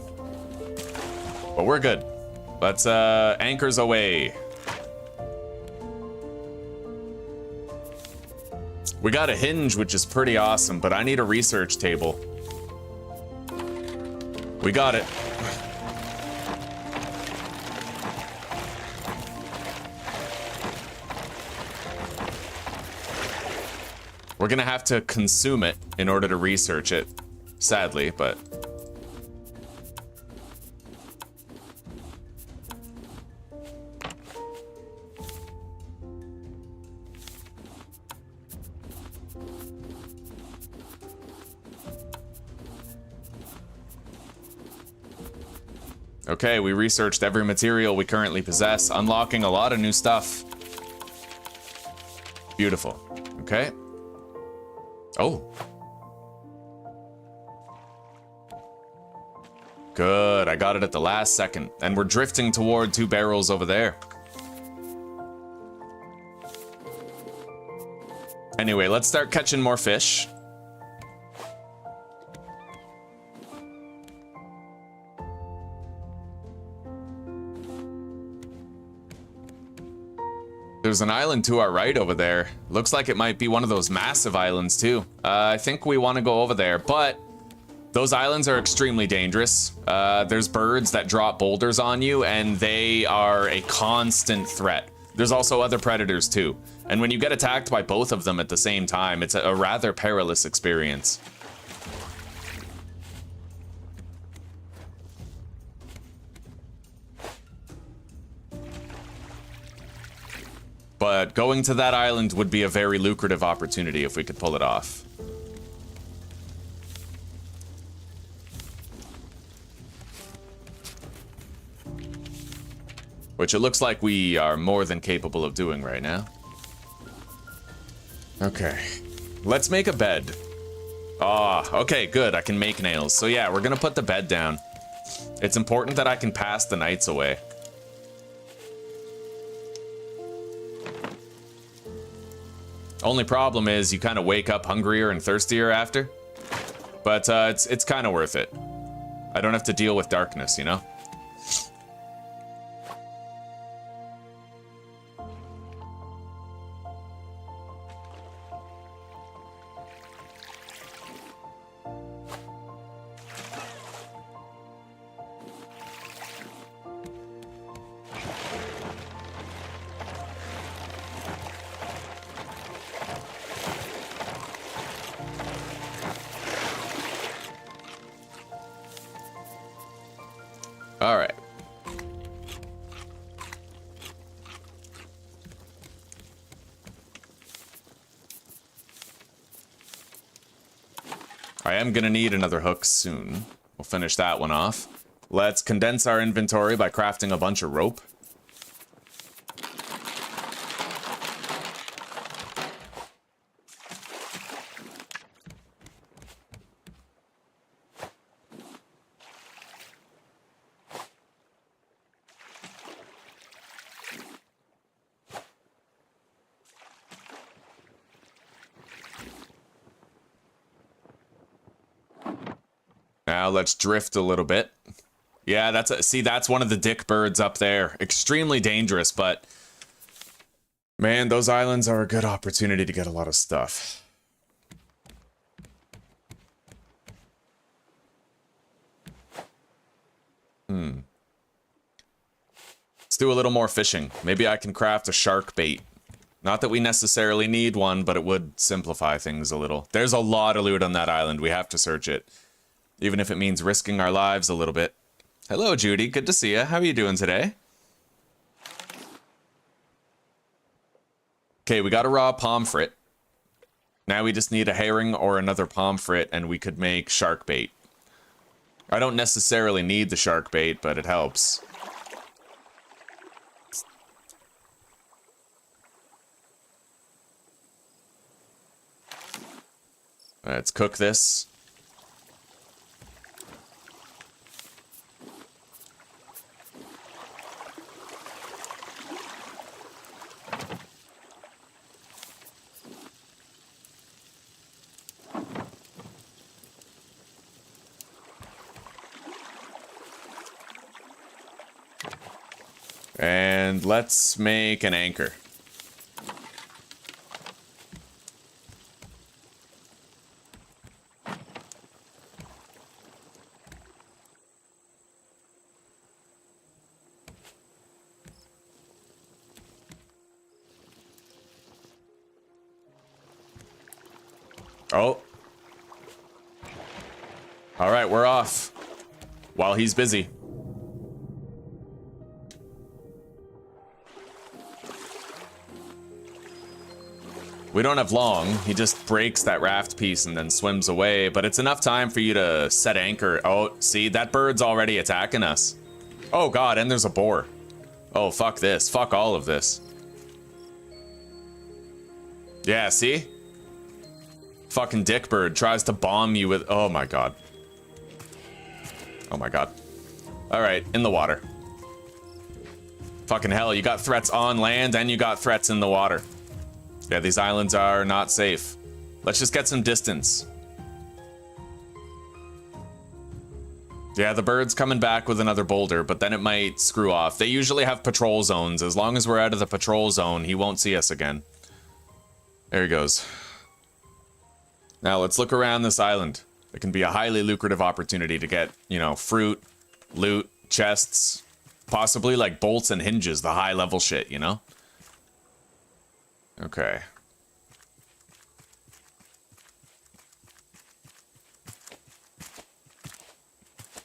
But we're good. Let's anchors away. We got a hinge, which is pretty awesome, but I need a research table. We got it. We're gonna have to consume it in order to research it, sadly, but... Okay, we researched every material we currently possess, unlocking a lot of new stuff. Beautiful. Okay. Oh. Good, I got it at the last second. And we're drifting toward 2 barrels over there. Anyway, let's start catching more fish. There's an island to our right over there. Looks like it might be one of those massive islands too. I think we want to go over there, but those islands are extremely dangerous. There's birds that drop boulders on you and they are a constant threat. There's also other predators too. And when you get attacked by both of them at the same time, it's a rather perilous experience. But going to that island would be a very lucrative opportunity if we could pull it off. Which it looks like we are more than capable of doing right now. Okay. Let's make a bed. Ah, okay, good. I can make nails. So yeah, we're gonna put the bed down. It's important that I can pass the nights away. Only problem is you kind of wake up hungrier and thirstier after. But it's kind of worth it. I don't have to deal with darkness, you know? All right. I am gonna need another hook soon. We'll finish that one off. Let's condense our inventory by crafting a bunch of rope. Now let's drift a little bit. Yeah, that's one of the dick birds up there. Extremely dangerous, but man, those islands are a good opportunity to get a lot of stuff. Let's do a little more fishing. Maybe I can craft a shark bait. Not that we necessarily need one, but it would simplify things a little. There's a lot of loot on that island. We have to search it. Even if it means risking our lives a little bit. Hello, Judy. Good to see you. How are you doing today? Okay, we got a raw pomfret. Now we just need a herring or another pomfret, and we could make shark bait. I don't necessarily need the shark bait, but it helps. Let's cook this. And let's make an anchor. Oh. All right, we're off. While he's busy. We don't have long. He just breaks that raft piece and then swims away, but it's enough time for you to set anchor. Oh, see, that bird's already attacking us. Oh god, and there's a boar. Oh, fuck this. Fuck all of this. Yeah, see? Fucking dickbird tries to bomb you with... Oh my god. Oh my god. Alright, in the water. Fucking hell, you got threats on land and you got threats in the water. Yeah, these islands are not safe. Let's just get some distance. Yeah, the bird's coming back with another boulder, but then it might screw off. They usually have patrol zones. As long as we're out of the patrol zone, he won't see us again. There he goes. Now let's look around this island. It can be a highly lucrative opportunity to get, you know, fruit, loot, chests, possibly like bolts and hinges, the high level shit, you know? Okay.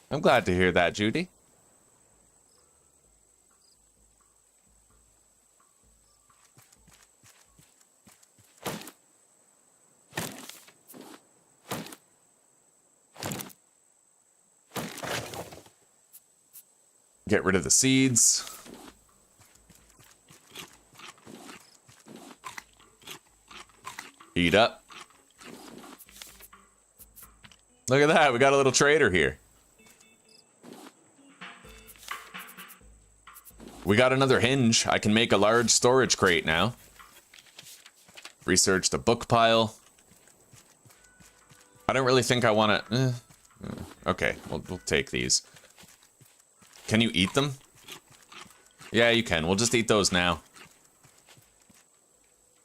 I'm glad to hear that, Judy. Get rid of the seeds. Eat up. Look at that, we got a little trader here. We got another hinge. I can make a large storage crate now. Research the book pile. I don't really think I want to... Okay, we'll take these. Can you eat them? Yeah, you can. We'll just eat those now.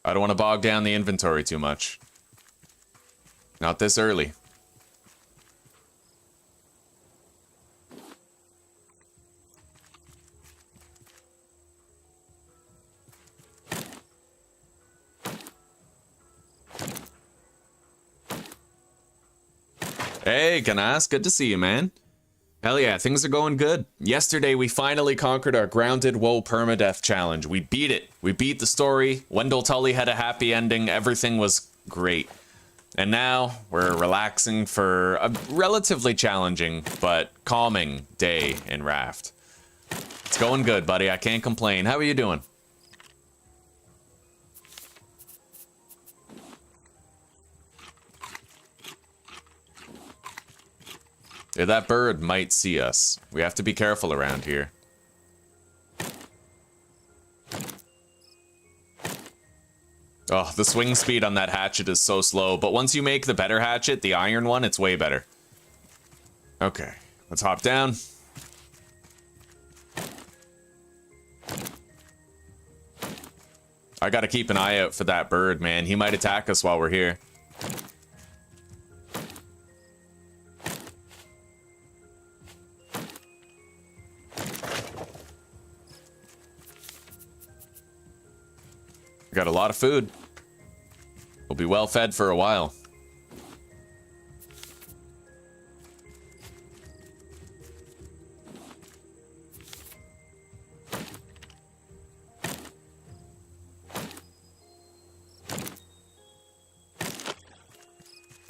I don't want to bog down the inventory too much. Not this early. Hey, Ganas, good to see you, man. Hell yeah, things are going good. Yesterday, we finally conquered our Grounded Woe Permadeath challenge. We beat it. We beat the story. Wendell Tully had a happy ending. Everything was great. And now, we're relaxing for a relatively challenging, but calming day in Raft. It's going good, buddy. I can't complain. How are you doing? Yeah, that bird might see us. We have to be careful around here. Oh, the swing speed on that hatchet is so slow, but once you make the better hatchet, the iron one, it's way better. Okay, let's hop down. I gotta keep an eye out for that bird, man. He might attack us while we're here. We got a lot of food. We'll be well fed for a while.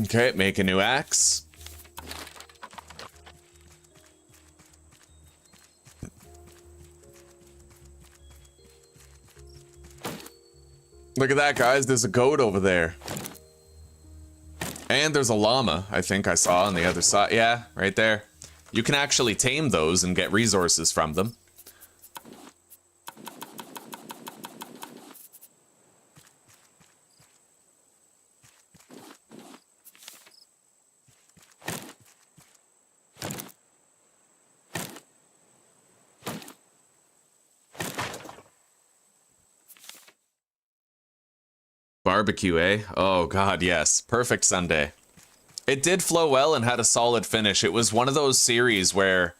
Okay, make a new axe. Look at that, guys. There's a goat over there. And there's a llama, I think I saw on the other side. Yeah, right there. You can actually tame those and get resources from them. Barbecue, eh? Oh god, yes. Perfect Sunday. It did flow well and had a solid finish. It was one of those series where,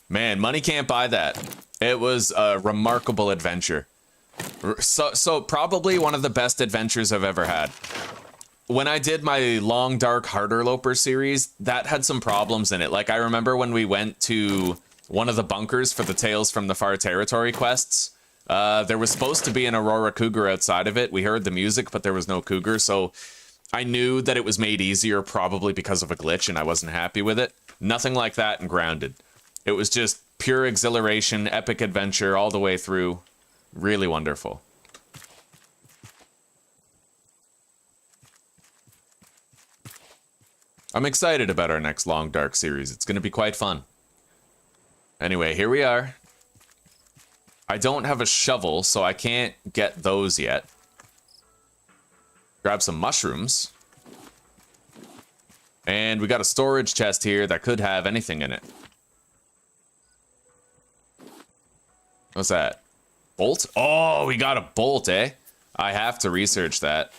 man, money can't buy that. It was a remarkable adventure. So probably one of the best adventures I've ever had. When I did my Long Dark Harder Loper series, that had some problems in it. Like, I remember when we went to one of the bunkers for the Tales from the Far Territory quests, there was supposed to be an Aurora Cougar outside of it. We heard the music, but there was no cougar, so I knew that it was made easier probably because of a glitch, and I wasn't happy with it. Nothing like that in Grounded. It was just pure exhilaration, epic adventure all the way through. Really wonderful. I'm excited about our next Long Dark series. It's going to be quite fun. Anyway, here we are. I don't have a shovel, so I can't get those yet. Grab some mushrooms. And we got a storage chest here that could have anything in it. What's that? Bolt? Oh, we got a bolt, eh? I have to research that.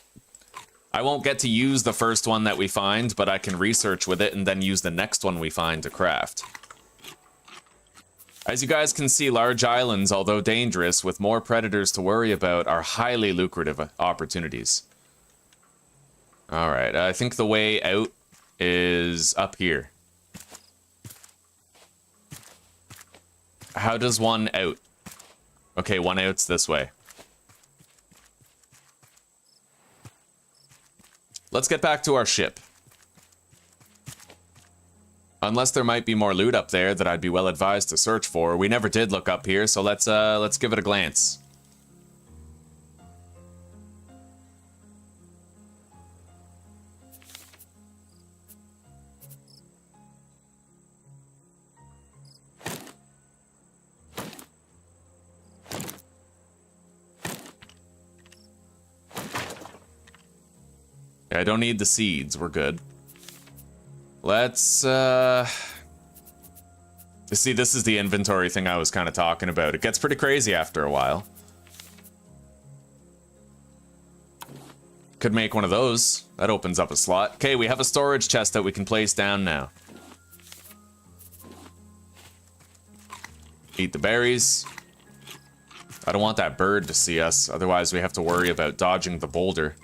I won't get to use the first one that we find, but I can research with it and then use the next one we find to craft. As you guys can see, large islands, although dangerous, with more predators to worry about, are highly lucrative opportunities. Alright, I think the way out is up here. How does one out? Okay, one out's this way. Let's get back to our ship. Unless there might be more loot up there that I'd be well advised to search for. We never did look up here, so let's give it a glance. I don't need the seeds, we're good. Let's, see, this is the inventory thing I was kind of talking about. It gets pretty crazy after a while. Could make one of those. That opens up a slot. Okay, we have a storage chest that we can place down now. Eat the berries. I don't want that bird to see us, otherwise we have to worry about dodging the boulder.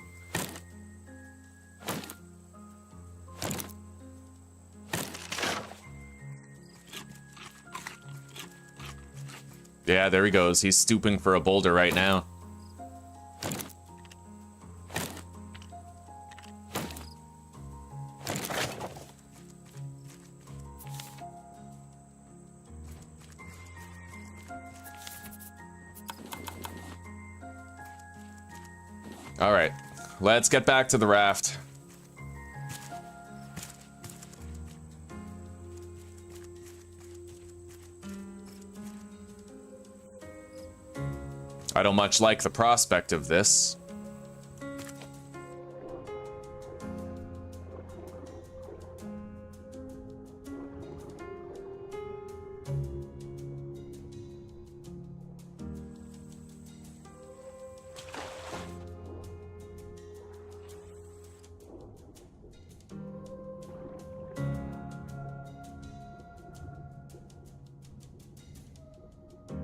Yeah, there he goes. He's stooping for a boulder right now. All right, let's get back to the raft. I don't much like the prospect of this.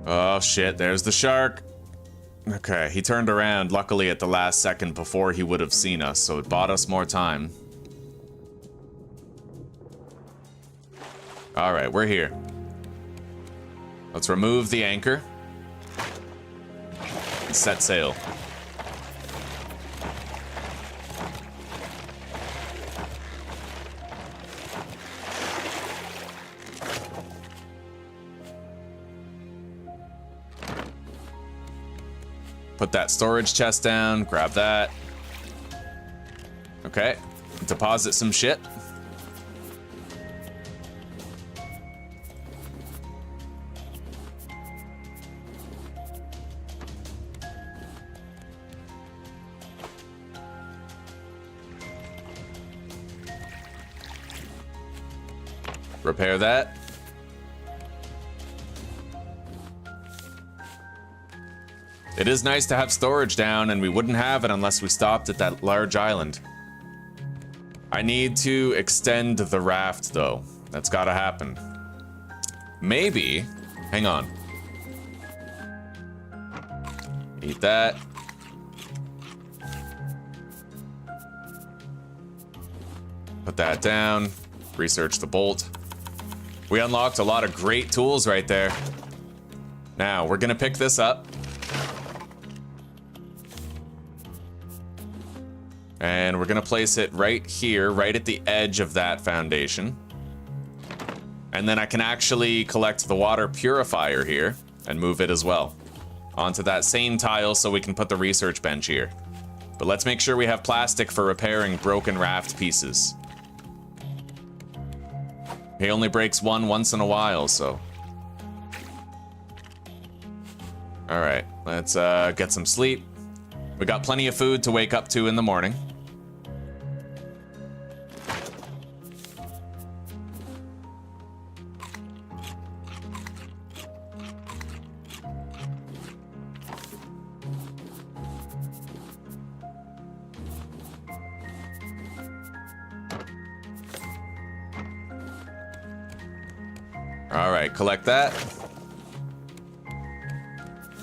Oh shit, there's the shark. Okay, he turned around, luckily at the last second before he would have seen us, so it bought us more time. Alright, we're here. Let's remove the anchor. And set sail. Put that storage chest down, grab that. Okay, deposit some shit. Repair that. It is nice to have storage down, and we wouldn't have it unless we stopped at that large island. I need to extend the raft, though. That's gotta happen. Maybe... Hang on. Eat that. Put that down. Research the bolt. We unlocked a lot of great tools right there. Now, we're gonna pick this up. And we're gonna place it right here, right at the edge of that foundation. And then I can actually collect the water purifier here and move it as well onto that same tile so we can put the research bench here. But let's make sure we have plastic for repairing broken raft pieces. He only breaks one once in a while, so. All right, let's get some sleep. We got plenty of food to wake up to in the morning. All right, collect that.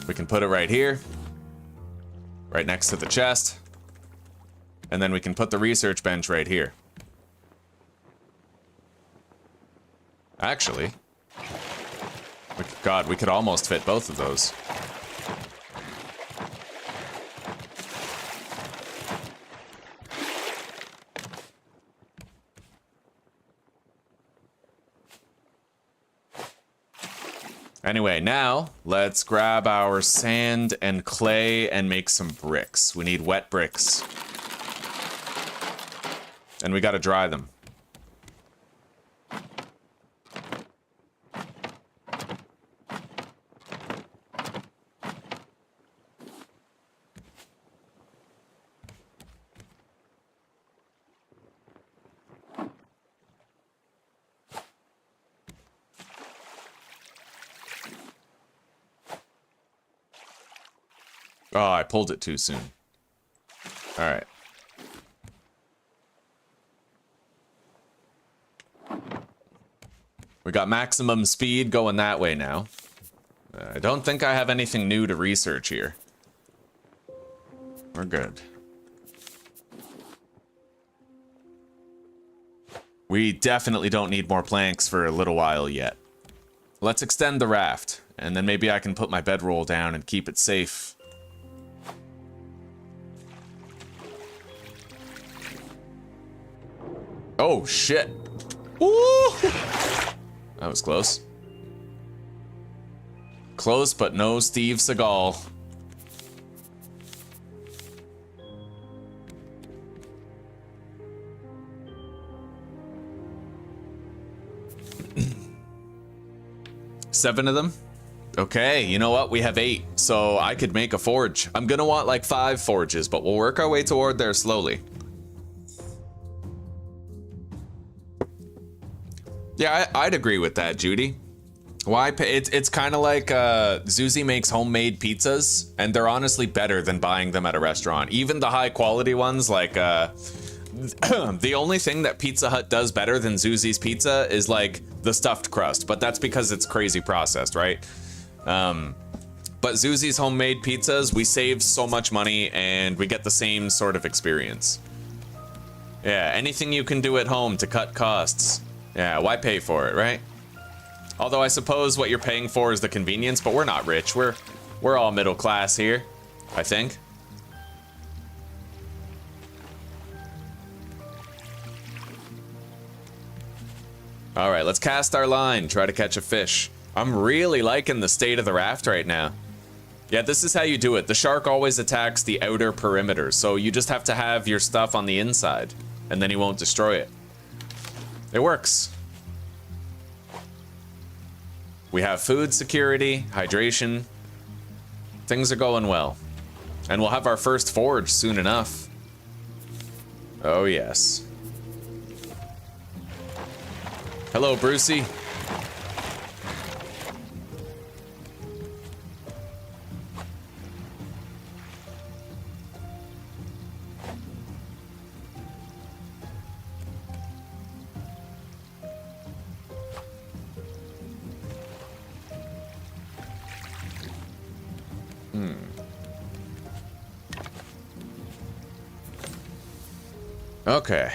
We can put it right here, right next to the chest. And then we can put the research bench right here. Actually, God, we could almost fit both of those. Anyway, now let's grab our sand and clay and make some bricks. We need wet bricks. And we gotta dry them. Oh, I pulled it too soon. All right. We got maximum speed going that way now. I don't think I have anything new to research here. We're good. We definitely don't need more planks for a little while yet. Let's extend the raft, and then maybe I can put my bedroll down and keep it safe. Oh, shit. Woo! That was close. Close, but no Steve Seagal. Seven of them? Okay, you know what? We have 8, so I could make a forge. I'm gonna want like 5 forges, but we'll work our way toward there slowly. Yeah, I'd agree with that, Judy. Why pay? It's kind of like Zuzi makes homemade pizzas, and they're honestly better than buying them at a restaurant. Even the high quality ones, like the only thing that Pizza Hut does better than Zuzi's pizza is like the stuffed crust, but that's because it's crazy processed, right? But Zuzi's homemade pizzas, we save so much money and we get the same sort of experience. Yeah, anything you can do at home to cut costs. Yeah, why pay for it, right? Although I suppose what you're paying for is the convenience, but we're not rich. We're all middle class here, I think. All right, let's cast our line, try to catch a fish. I'm really liking the state of the raft right now. Yeah, this is how you do it. The shark always attacks the outer perimeter, so you just have to have your stuff on the inside, and then he won't destroy it. It works. We have food security, hydration. Things are going well. And we'll have our first forge soon enough. Oh, yes. Hello, Brucey. Okay.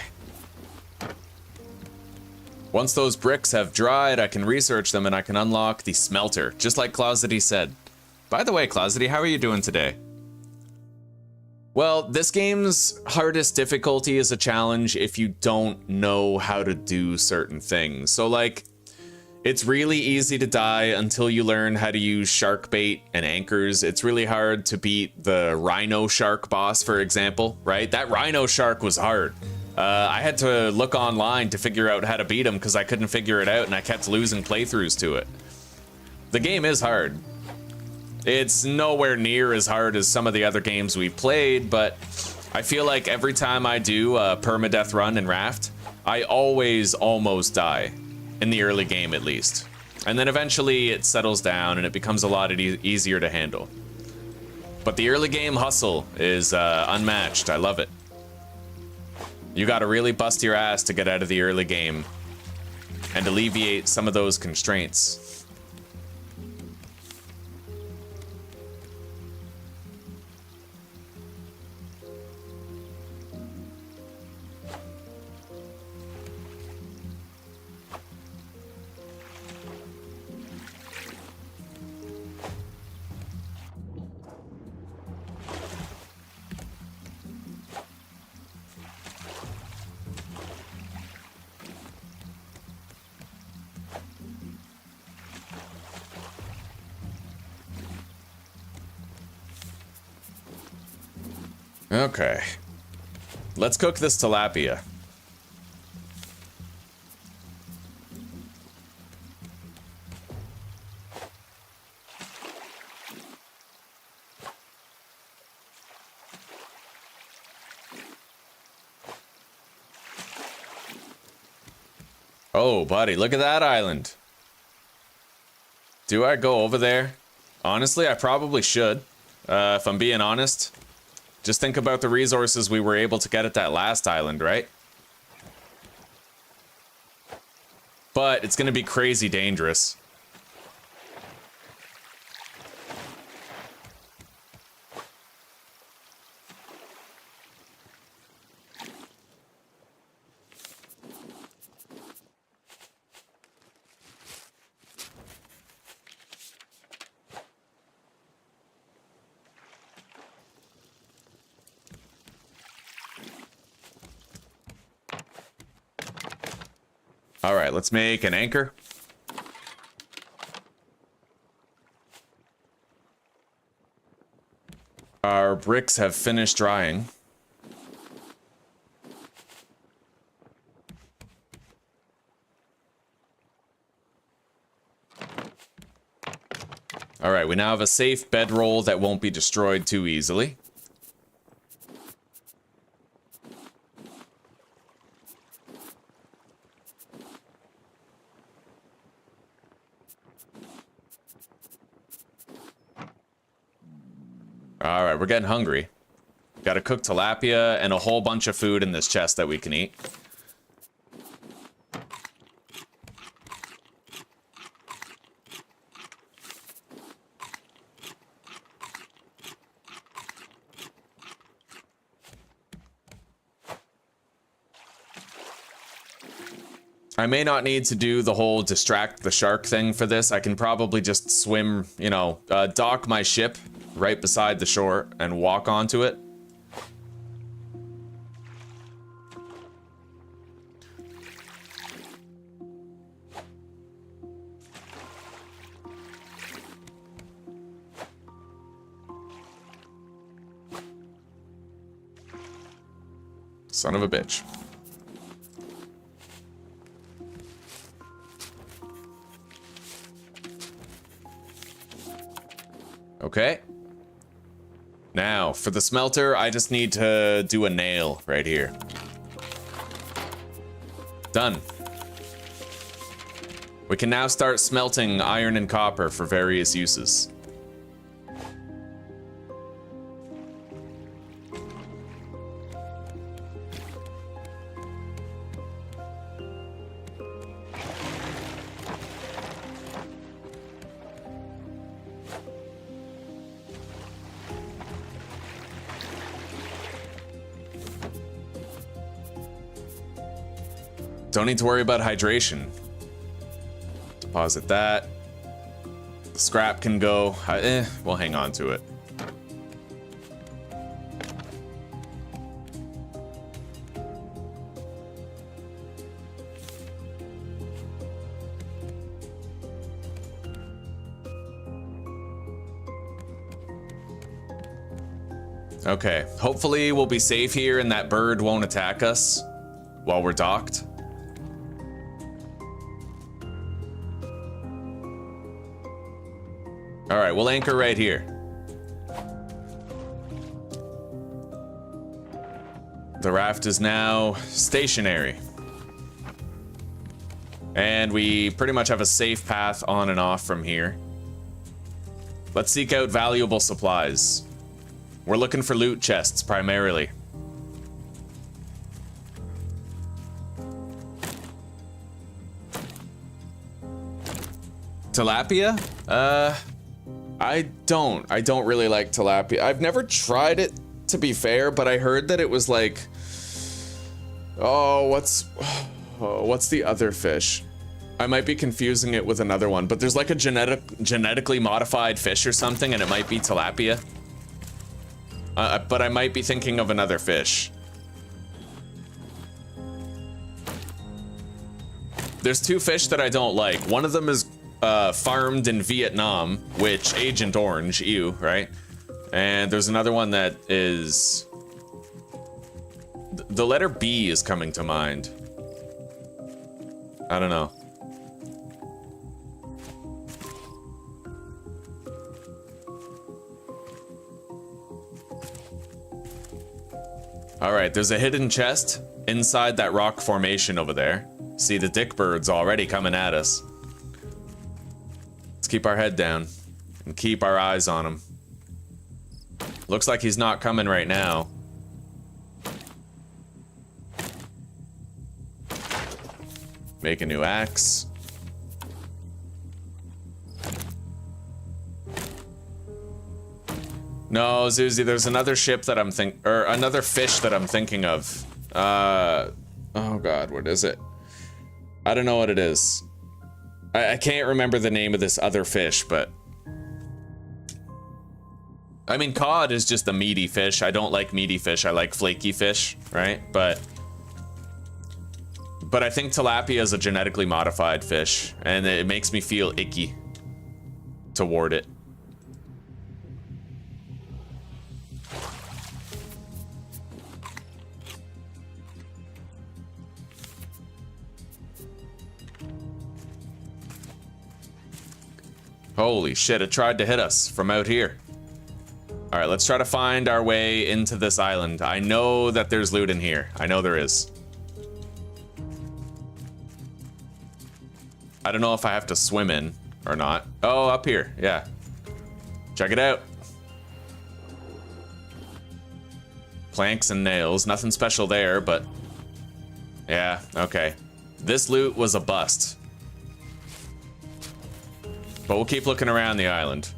Once those bricks have dried, I can research them and I can unlock the smelter, just like Clousety said. By the way, Clousety, how are you doing today? Well, this game's hardest difficulty is a challenge if you don't know how to do certain things. So, like, it's really easy to die until you learn how to use shark bait and anchors. It's really hard to beat the rhino shark boss, for example, right? That rhino shark was hard. I had to look online to figure out how to beat him because I couldn't figure it out and I kept losing playthroughs to it. The game is hard. It's nowhere near as hard as some of the other games we've played, but I feel like every time I do a permadeath run in Raft, I always almost die. In the early game, at least. And then eventually it settles down and it becomes a lot easier to handle. But the early game hustle is unmatched. I love it. You gotta really bust your ass to get out of the early game and alleviate some of those constraints. Okay. Let's cook this tilapia. Oh, buddy, look at that island. Do I go over there? Honestly, I probably should, if I'm being honest. Just think about the resources we were able to get at that last island, right? But it's gonna be crazy dangerous. All right, let's make an anchor. Our bricks have finished drying. All right, we now have a safe bedroll that won't be destroyed too easily. All right, we're getting hungry. Got to cook tilapia and a whole bunch of food in this chest that we can eat. I may not need to do the whole distract the shark thing for this. I can probably just swim, you know, dock my ship right beside the shore and walk onto it. Son of a bitch. Okay. Now, for the smelter, I just need to do a nail right here. Done. We can now start smelting iron and copper for various uses. Don't need to worry about hydration. Deposit that. The scrap can go. We'll hang on to it. Okay, hopefully we'll be safe here and that bird won't attack us while we're docked. All right, we'll anchor right here. The raft is now stationary. And we pretty much have a safe path on and off from here. Let's seek out valuable supplies. We're looking for loot chests, primarily. Tilapia? I don't really like tilapia. I've never tried it, to be fair, but I heard that it was like... what's the other fish? I might be confusing it with another one, but there's like a genetically modified fish or something, and it might be tilapia. But I might be thinking of another fish. There's two fish that I don't like. One of them is farmed in Vietnam, which Agent Orange, ew, right? And there's another one that is... The letter B is coming to mind. I don't know. All right, there's a hidden chest inside that rock formation over there. See the dick birds already coming at us. Let's keep our head down and keep our eyes on him. Looks like he's not coming right now. Make a new axe. No, Zuzi, there's another ship that I'm another fish that I'm thinking of. Oh god, what is it? I don't know what it is. I can't remember the name of this other fish, but... I mean, cod is just a meaty fish. I don't like meaty fish, I like flaky fish, right? But I think tilapia is a genetically modified fish, and it makes me feel icky toward it. Holy shit, it tried to hit us from out here. All right, let's try to find our way into this island. I know that there's loot in here. I know there is. I don't know if I have to swim in or not. Oh, up here, yeah. Check it out. Planks and nails, nothing special there, but... Yeah, okay. This loot was a bust. But we'll keep looking around the island.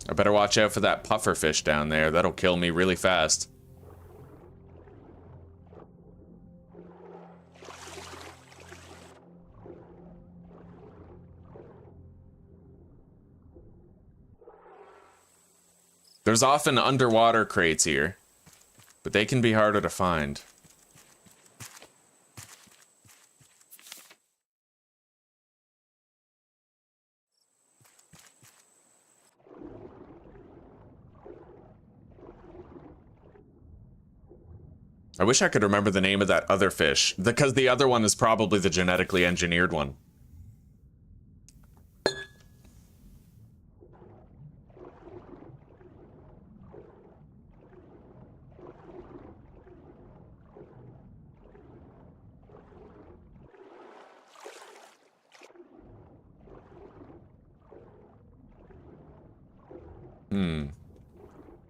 I better watch out for that puffer fish down there. That'll kill me really fast. There's often underwater crates here, but they can be harder to find. I wish I could remember the name of that other fish, because the other one is probably the genetically engineered one.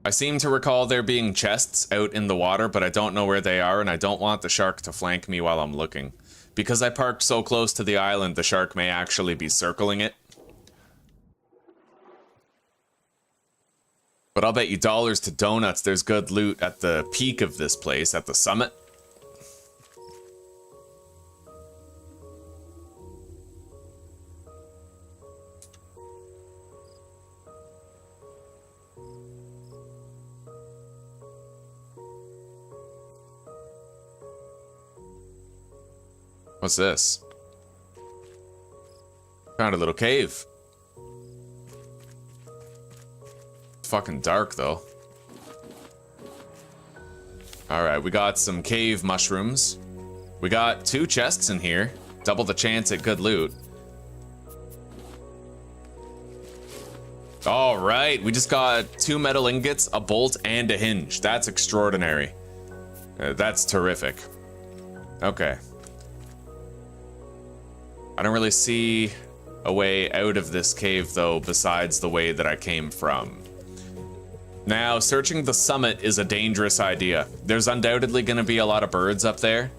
I seem to recall there being chests out in the water, but I don't know where they are, and I don't want the shark to flank me while I'm looking. Because I parked so close to the island, the shark may actually be circling it. But I'll bet you dollars to donuts there's good loot at the peak of this place, at the summit. What's this? Found a little cave. It's fucking dark though. Alright, we got some cave mushrooms. We got 2 chests in here. Double the chance at good loot. Alright, we just got 2 metal ingots, a bolt, and a hinge. That's extraordinary. That's terrific. Okay. I don't really see a way out of this cave, though, besides the way that I came from. Now, searching the summit is a dangerous idea. There's undoubtedly going to be a lot of birds up there.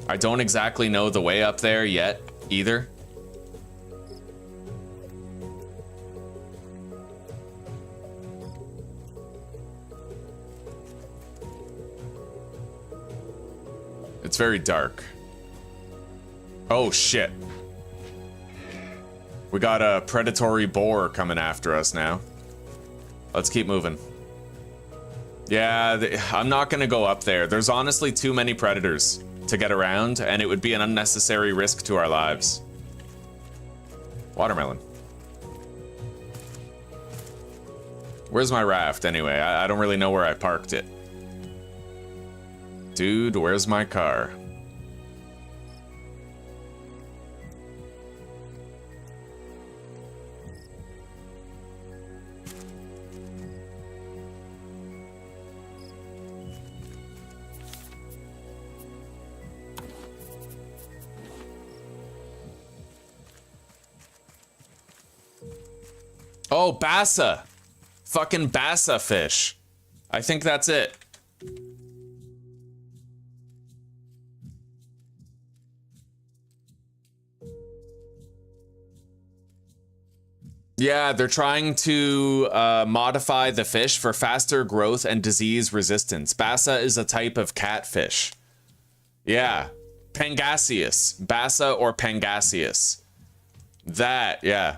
I don't exactly know the way up there yet, either. It's very dark. Oh, shit. We got a predatory boar coming after us now. Let's keep moving. Yeah, I'm not gonna go up there. There's honestly too many predators to get around, and it would be an unnecessary risk to our lives. Watermelon. Where's my raft, anyway? I don't really know where I parked it. Dude, where's my car? Oh, bassa. Fucking bassa fish. I think that's it. Yeah, they're trying to modify the fish for faster growth and disease resistance. Bassa is a type of catfish. Yeah. Pangasius. Bassa or Pangasius. That, yeah.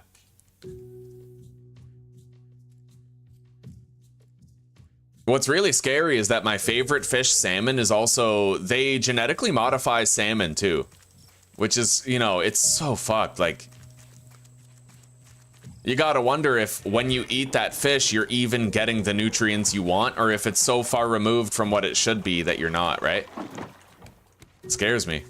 What's really scary is that my favorite fish, salmon, is also... They genetically modify salmon, too. Which is, you know, it's so fucked. Like... You gotta wonder if when you eat that fish, you're even getting the nutrients you want, or if it's so far removed from what it should be that you're not, right? It scares me.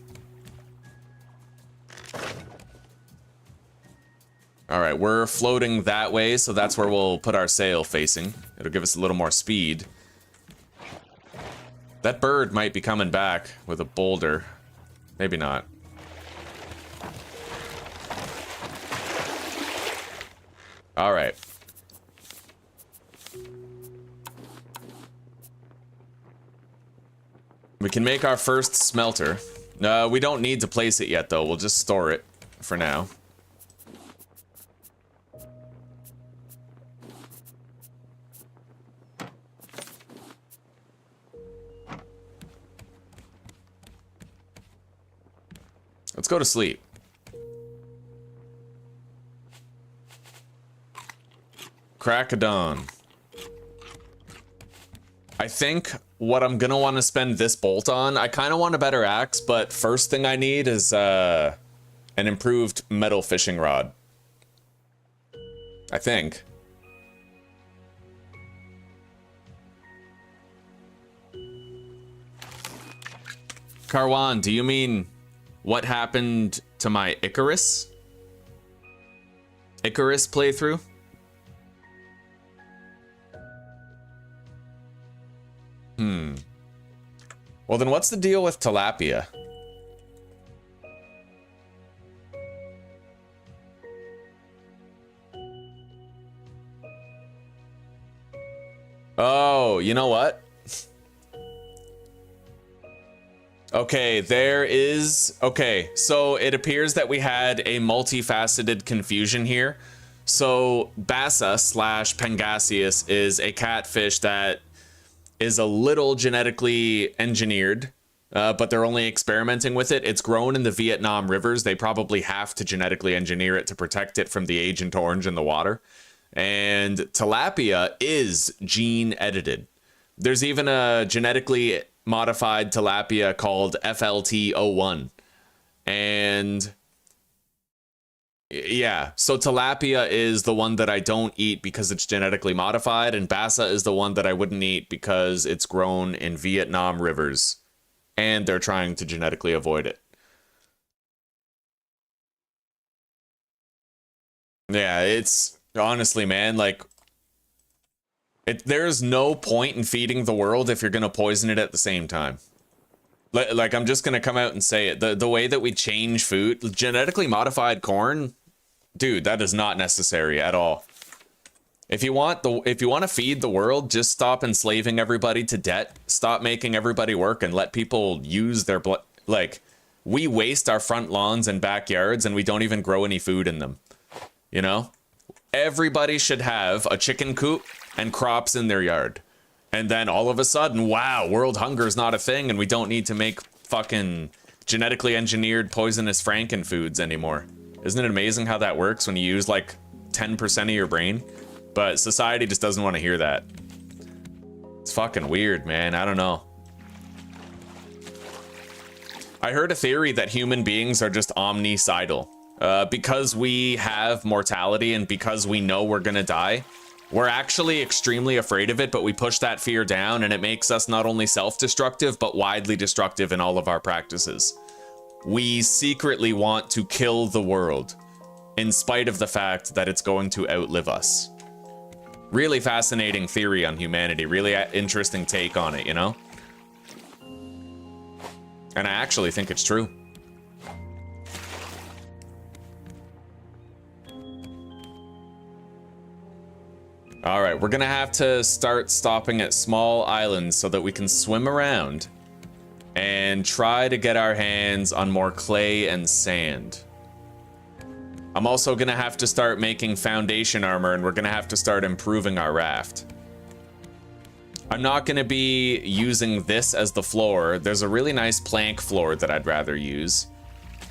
Alright, we're floating that way, so that's where we'll put our sail facing. It'll give us a little more speed. That bird might be coming back with a boulder. Maybe not. Alright. We can make our first smelter. We don't need to place it yet, though. We'll just store it for now. Let's go to sleep. Crack of dawn. I think what I'm gonna want to spend this bolt on, I kind of want a better axe, but first thing I need is an improved metal fishing rod. I think. Karwan, do you mean what happened to my Icarus playthrough? Well, then what's the deal with tilapia? Oh, you know what? Okay, there is... Okay, so it appears that we had a multifaceted confusion here. So Bassa slash Pangasius is a catfish that is a little genetically engineered, but they're only experimenting with it. It's grown in the Vietnam rivers. They probably have to genetically engineer it to protect it from the Agent Orange in the water. And tilapia is gene edited. There's even a genetically modified tilapia called FLT01. And yeah, so tilapia is the one that I don't eat because it's genetically modified, and Bassa is the one that I wouldn't eat because it's grown in Vietnam rivers, and they're trying to genetically avoid it. Yeah, it's honestly, man, like, there's no point in feeding the world if you're gonna poison it at the same time. Like, I'm just gonna come out and say it. The way that we change food, genetically modified corn, dude, that is not necessary at all. If you want to feed the world, just stop enslaving everybody to debt. Stop making everybody work and let people use their blood. Like, we waste our front lawns and backyards and we don't even grow any food in them. You know? Everybody should have a chicken coop and crops in their yard. And then all of a sudden, wow, world hunger is not a thing and we don't need to make fucking genetically engineered poisonous frankenfoods anymore. Isn't it amazing how that works when you use like 10% of your brain? But society just doesn't want to hear that. It's fucking weird, man. I don't know. I heard a theory that human beings are just omnicidal. Because we have mortality and because we know we're gonna die, we're actually extremely afraid of it, but we push that fear down and it makes us not only self-destructive, but widely destructive in all of our practices. We secretly want to kill the world, in spite of the fact that it's going to outlive us. Really fascinating theory on humanity, really interesting take on it, you know? And I actually think it's true. All right, we're gonna have to start stopping at small islands so that we can swim around and try to get our hands on more clay and sand. I'm also gonna have to start making foundation armor, and we're gonna have to start improving our raft. I'm not gonna be using this as the floor. There's a really nice plank floor that I'd rather use,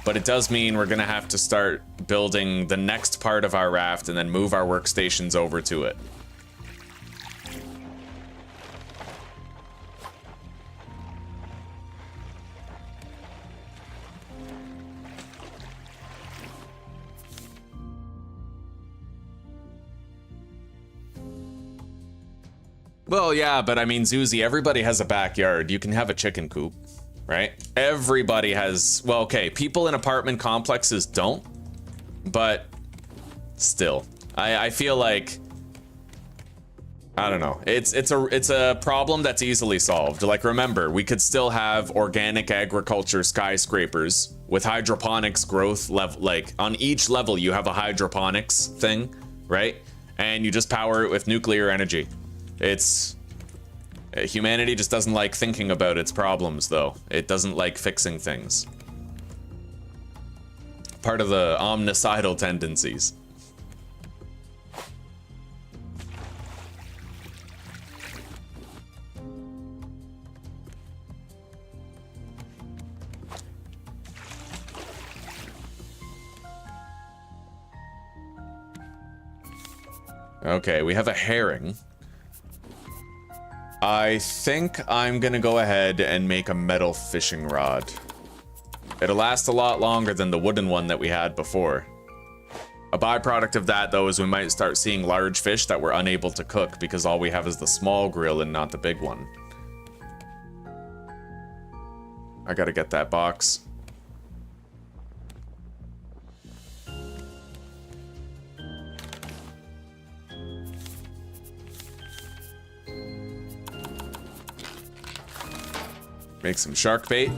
but it does mean we're gonna have to start building the next part of our raft and then move our workstations over to it. Well, yeah, but I mean, Zuzi, everybody has a backyard. You can have a chicken coop, right? Everybody has, well, okay, people in apartment complexes don't, but still, I feel like, I don't know. It's a problem that's easily solved. Like, remember, we could still have organic agriculture skyscrapers with hydroponics growth level. Like, on each level, you have a hydroponics thing, right? And you just power it with nuclear energy. It's humanity just doesn't like thinking about its problems, though. It doesn't like fixing things. Part of the omnicidal tendencies. Okay, we have a herring. I think I'm gonna go ahead and make a metal fishing rod. It'll last a lot longer than the wooden one that we had before. A byproduct of that, though, is we might start seeing large fish that we're unable to cook because all we have is the small grill and not the big one. I gotta get that box. Make some shark bait.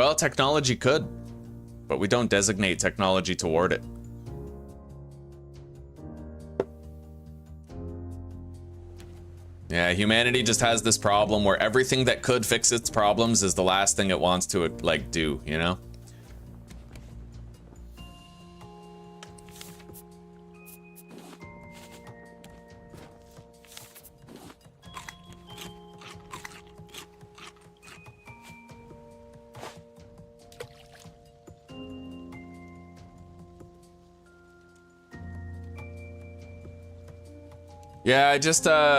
Well, technology could, but we don't designate technology toward it. Yeah, humanity just has this problem where everything that could fix its problems is the last thing it wants to, like, do, you know? Yeah,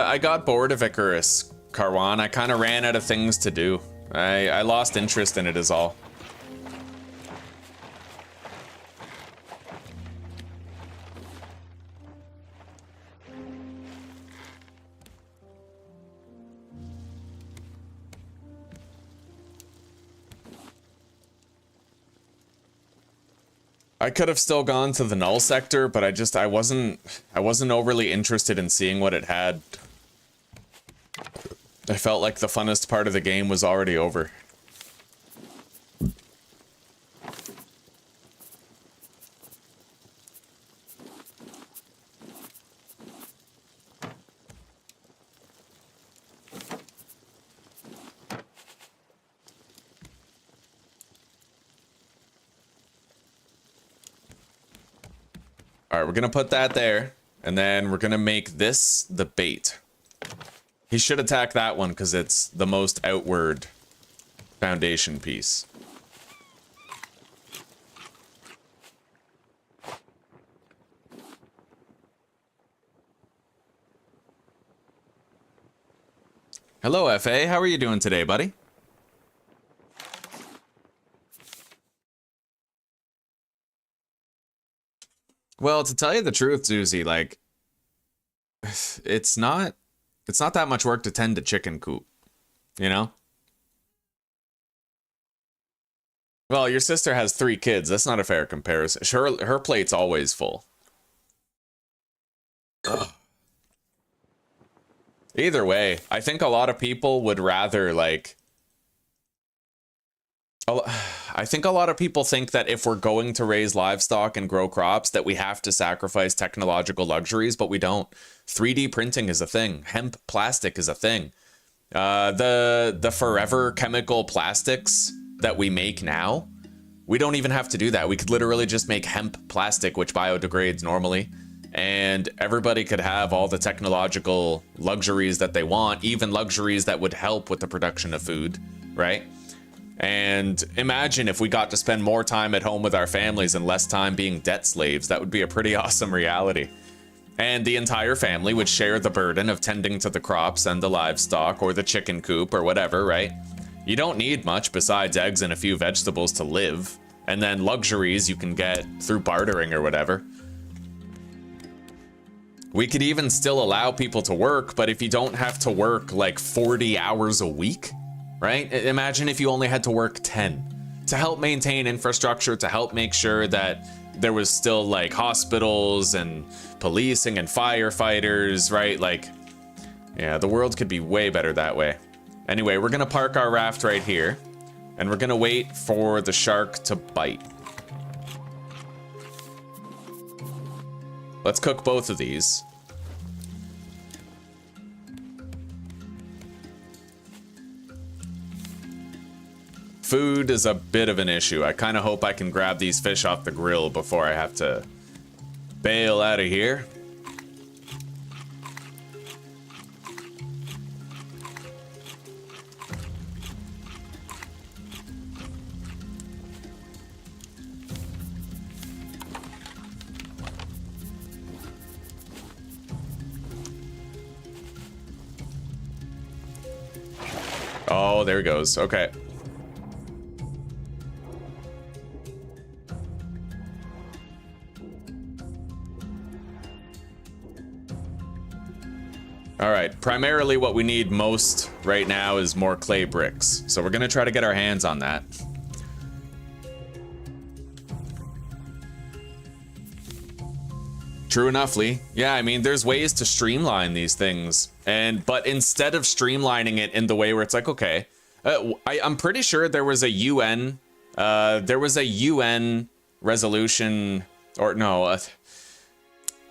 I got bored of Icarus, Karwan. I kind of ran out of things to do. I lost interest in it is all. I could have still gone to the null sector, but I wasn't overly interested in seeing what it had. I felt like the funnest part of the game was already over. All right, we're gonna put that there, and then we're gonna make this the bait. He should attack that one because it's the most outward foundation piece. Hello, FA. How are you doing today, buddy? Well, to tell you the truth, Zuzi, like, it's not that much work to tend a chicken coop, you know? Well, your sister has 3 kids. That's not a fair comparison. Her plate's always full. Ugh. Either way, I think a lot of people would rather, like... I think a lot of people think that if we're going to raise livestock and grow crops that we have to sacrifice technological luxuries, but we don't. 3D printing is a thing. Hemp plastic is a thing. The forever chemical plastics that we make now, we don't even have to do that. We could literally just make hemp plastic, which biodegrades normally, and everybody could have all the technological luxuries that they want, even luxuries that would help with the production of food, right? And imagine if we got to spend more time at home with our families and less time being debt slaves. That would be a pretty awesome reality. And the entire family would share the burden of tending to the crops and the livestock or the chicken coop or whatever, right? You don't need much besides eggs and a few vegetables to live. And then luxuries you can get through bartering or whatever. We could even still allow people to work, but if you don't have to work like 40 hours a week, right? Imagine if you only had to work 10 to help maintain infrastructure, to help make sure that there was still like hospitals and policing and firefighters, right? Like, yeah, the world could be way better that way. Anyway, we're gonna park our raft right here and we're gonna wait for the shark to bite. Let's cook both of these. Food is a bit of an issue. I kind of hope I can grab these fish off the grill before I have to bail out of here. Oh, there he goes. Okay. All right, primarily what we need most right now is more clay bricks. So we're gonna try to get our hands on that. True enough, Lee. Yeah, I mean, there's ways to streamline these things. But instead of streamlining it in the way where it's like, okay, I'm pretty sure there was a UN There was a UN resolution, or no,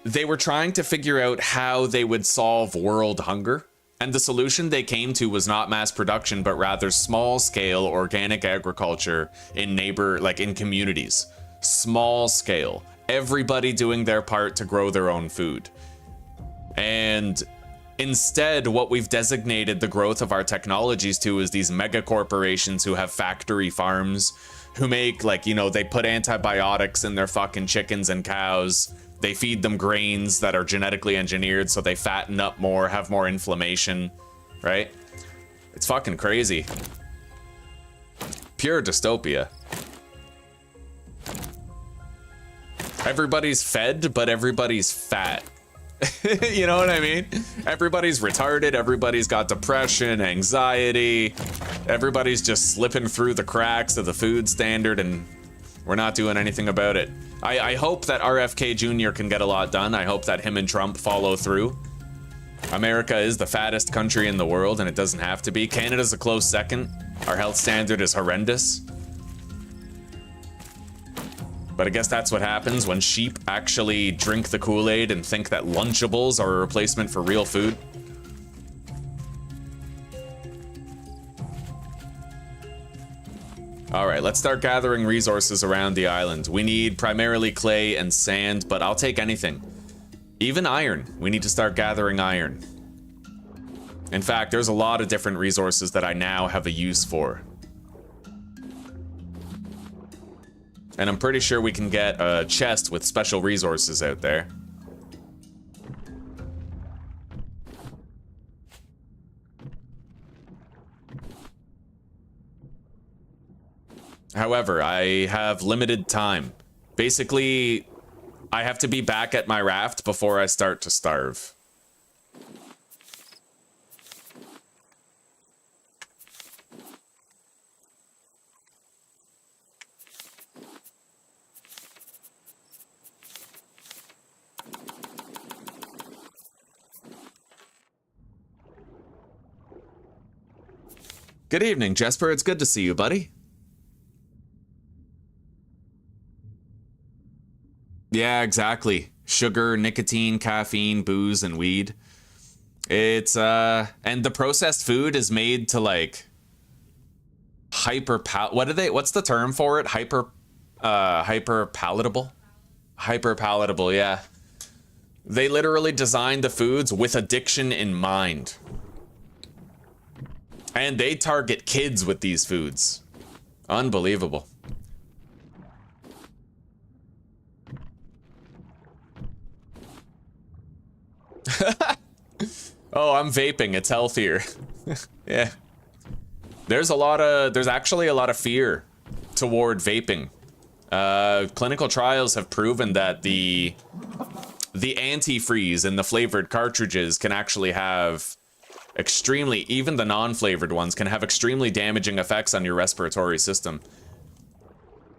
they were trying to figure out how they would solve world hunger. And the solution they came to was not mass production, but rather small scale organic agriculture in in communities. Small scale. Everybody doing their part to grow their own food. And instead, what we've designated the growth of our technologies to is these mega corporations who have factory farms, who make, they put antibiotics in their fucking chickens and cows. They feed them grains that are genetically engineered so they fatten up more, have more inflammation, right? It's fucking crazy. Pure dystopia. Everybody's fed, but everybody's fat. You know what I mean? Everybody's retarded, everybody's got depression, anxiety, everybody's just slipping through the cracks of the food standard, and we're not doing anything about it. I hope that RFK Jr. can get a lot done. I hope that him and Trump follow through. America is the fattest country in the world, and it doesn't have to be. Canada's a close second. Our health standard is horrendous. But I guess that's what happens when sheep actually drink the Kool-Aid and think that Lunchables are a replacement for real food. All right, let's start gathering resources around the island. We need primarily clay and sand, but I'll take anything. Even iron. We need to start gathering iron. In fact, there's a lot of different resources that I now have a use for. And I'm pretty sure we can get a chest with special resources out there. However, I have limited time. Basically, I have to be back at my raft before I start to starve. Good evening, Jesper. It's good to see you, buddy. Yeah, exactly. Sugar, nicotine, caffeine, booze, and weed. It's, and the processed food is made to, what's the term for it? Hyper palatable? Hyper palatable, yeah. They literally designed the foods with addiction in mind. And they target kids with these foods. Unbelievable. Oh, I'm vaping. It's healthier. Yeah. There's actually a lot of fear toward vaping. Clinical trials have proven that the antifreeze in the flavored cartridges can actually have even the non-flavored ones can have extremely damaging effects on your respiratory system.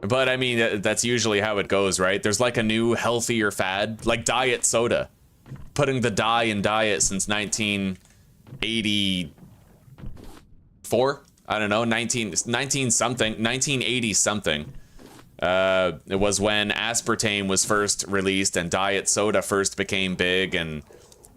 But I mean, that's usually how it goes, right? There's like a new healthier fad, like diet soda. Putting the dye in diet since 1984? I don't know, 1980 something. It was when aspartame was first released and diet soda first became big, and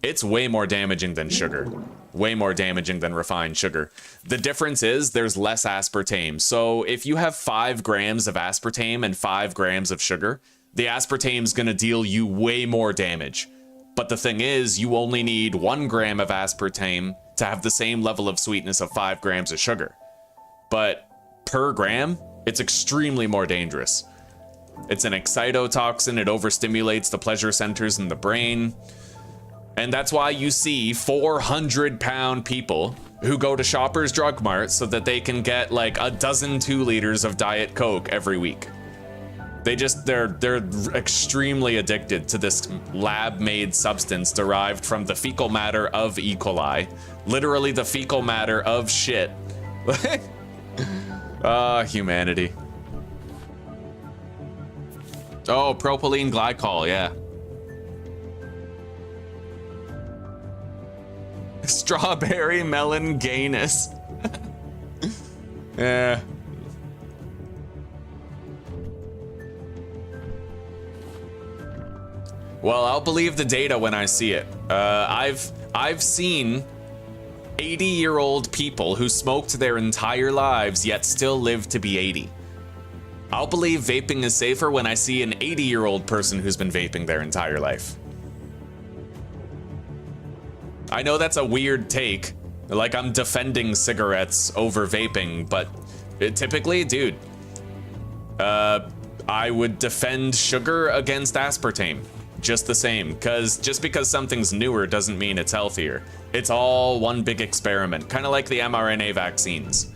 it's way more damaging than sugar. Way more damaging than refined sugar. The difference is there's less aspartame. So if you have 5 grams of aspartame and 5 grams of sugar, the aspartame's gonna deal you way more damage. But the thing is, you only need 1 gram of aspartame to have the same level of sweetness of 5 grams of sugar. But per gram, it's extremely more dangerous. It's an excitotoxin, it overstimulates the pleasure centers in the brain. And that's why you see 400-pound people who go to Shoppers Drug Mart so that they can get like a dozen 2 liters of Diet Coke every week. They're extremely addicted to this lab-made substance derived from the fecal matter of Ecoli. Literally the fecal matter of shit. Humanity. Oh, propylene glycol, yeah. Strawberry melon gayness. Yeah. Well, I'll believe the data when I see it. I've seen 80-year-old people who smoked their entire lives yet still live to be 80. I'll believe vaping is safer when I see an 80-year-old person who's been vaping their entire life. I know that's a weird take, like I'm defending cigarettes over vaping, but typically, dude, I would defend sugar against aspartame. Just the same, just because something's newer doesn't mean it's healthier. It's all one big experiment, kind of like the mRNA vaccines.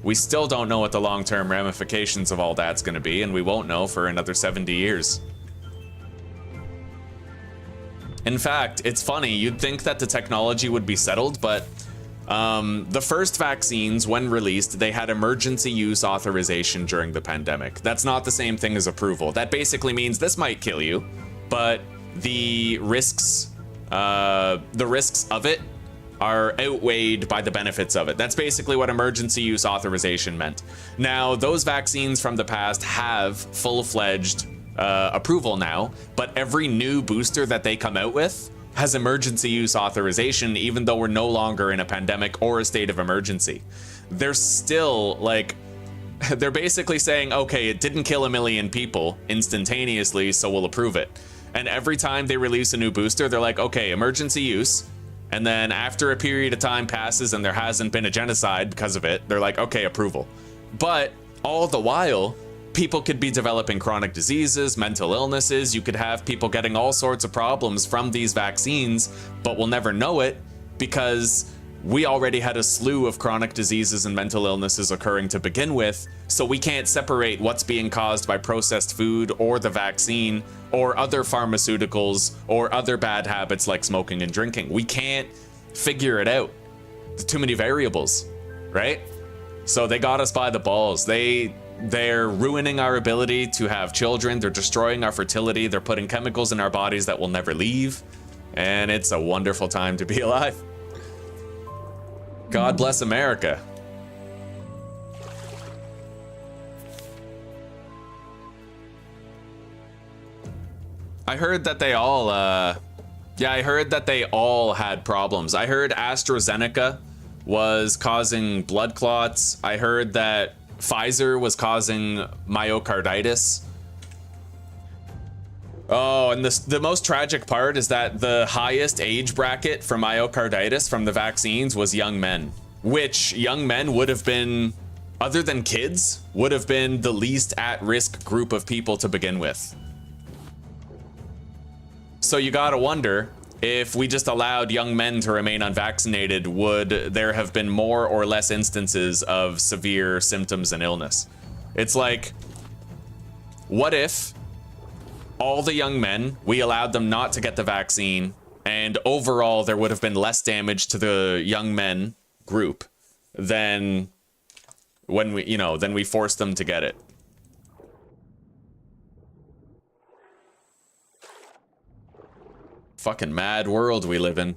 We still don't know what the long-term ramifications of all that's going to be, and we won't know for another 70 years. In fact, it's funny, you'd think that the technology would be settled, but the first vaccines, when released, they had emergency use authorization during the pandemic. That's not the same thing as approval. That basically means this might kill you, but the risks of it are outweighed by the benefits of it. That's basically what emergency use authorization meant. Now, those vaccines from the past have full-fledged approval now, but every new booster that they come out with has emergency use authorization, even though we're no longer in a pandemic or a state of emergency. They're still like, they're basically saying, okay, it didn't kill 1 million people instantaneously, so we'll approve it. And every time they release a new booster, they're like, okay, emergency use. And then after a period of time passes and there hasn't been a genocide because of it, they're like, okay, approval. But all the while, people could be developing chronic diseases, mental illnesses. You could have people getting all sorts of problems from these vaccines, but we'll never know it because we already had a slew of chronic diseases and mental illnesses occurring to begin with, so we can't separate what's being caused by processed food or the vaccine or other pharmaceuticals or other bad habits like smoking and drinking. We can't figure it out. There's too many variables, right? So they got us by the balls. They're ruining our ability to have children. They're destroying our fertility. They're putting chemicals in our bodies that will never leave. And it's a wonderful time to be alive. God bless America. I heard that they all, I heard that they all had problems. I heard AstraZeneca was causing blood clots. I heard that Pfizer was causing myocarditis. Oh, and the most tragic part is that the highest age bracket for myocarditis from the vaccines was young men, which young men would have been, other than kids, would have been the least at-risk group of people to begin with. So you gotta wonder, if we just allowed young men to remain unvaccinated, would there have been more or less instances of severe symptoms and illness? It's like, what if all the young men, we allowed them not to get the vaccine, and overall there would have been less damage to the young men group than when we forced them to get it? Fucking mad world we live in.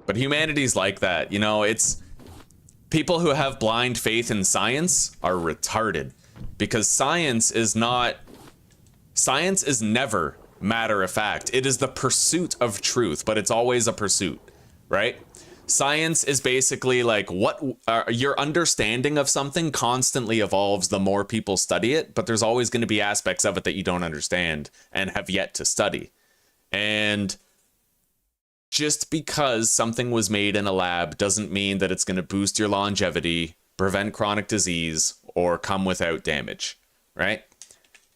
But humanity's like that, you know, it's people who have blind faith in science are retarded, because science is never matter of fact. It is the pursuit of truth, but it's always a pursuit, right? Science is basically like your understanding of something constantly evolves the more people study it, but there's always going to be aspects of it that you don't understand and have yet to study. And just because something was made in a lab doesn't mean that it's going to boost your longevity, prevent chronic disease, or come without damage, right?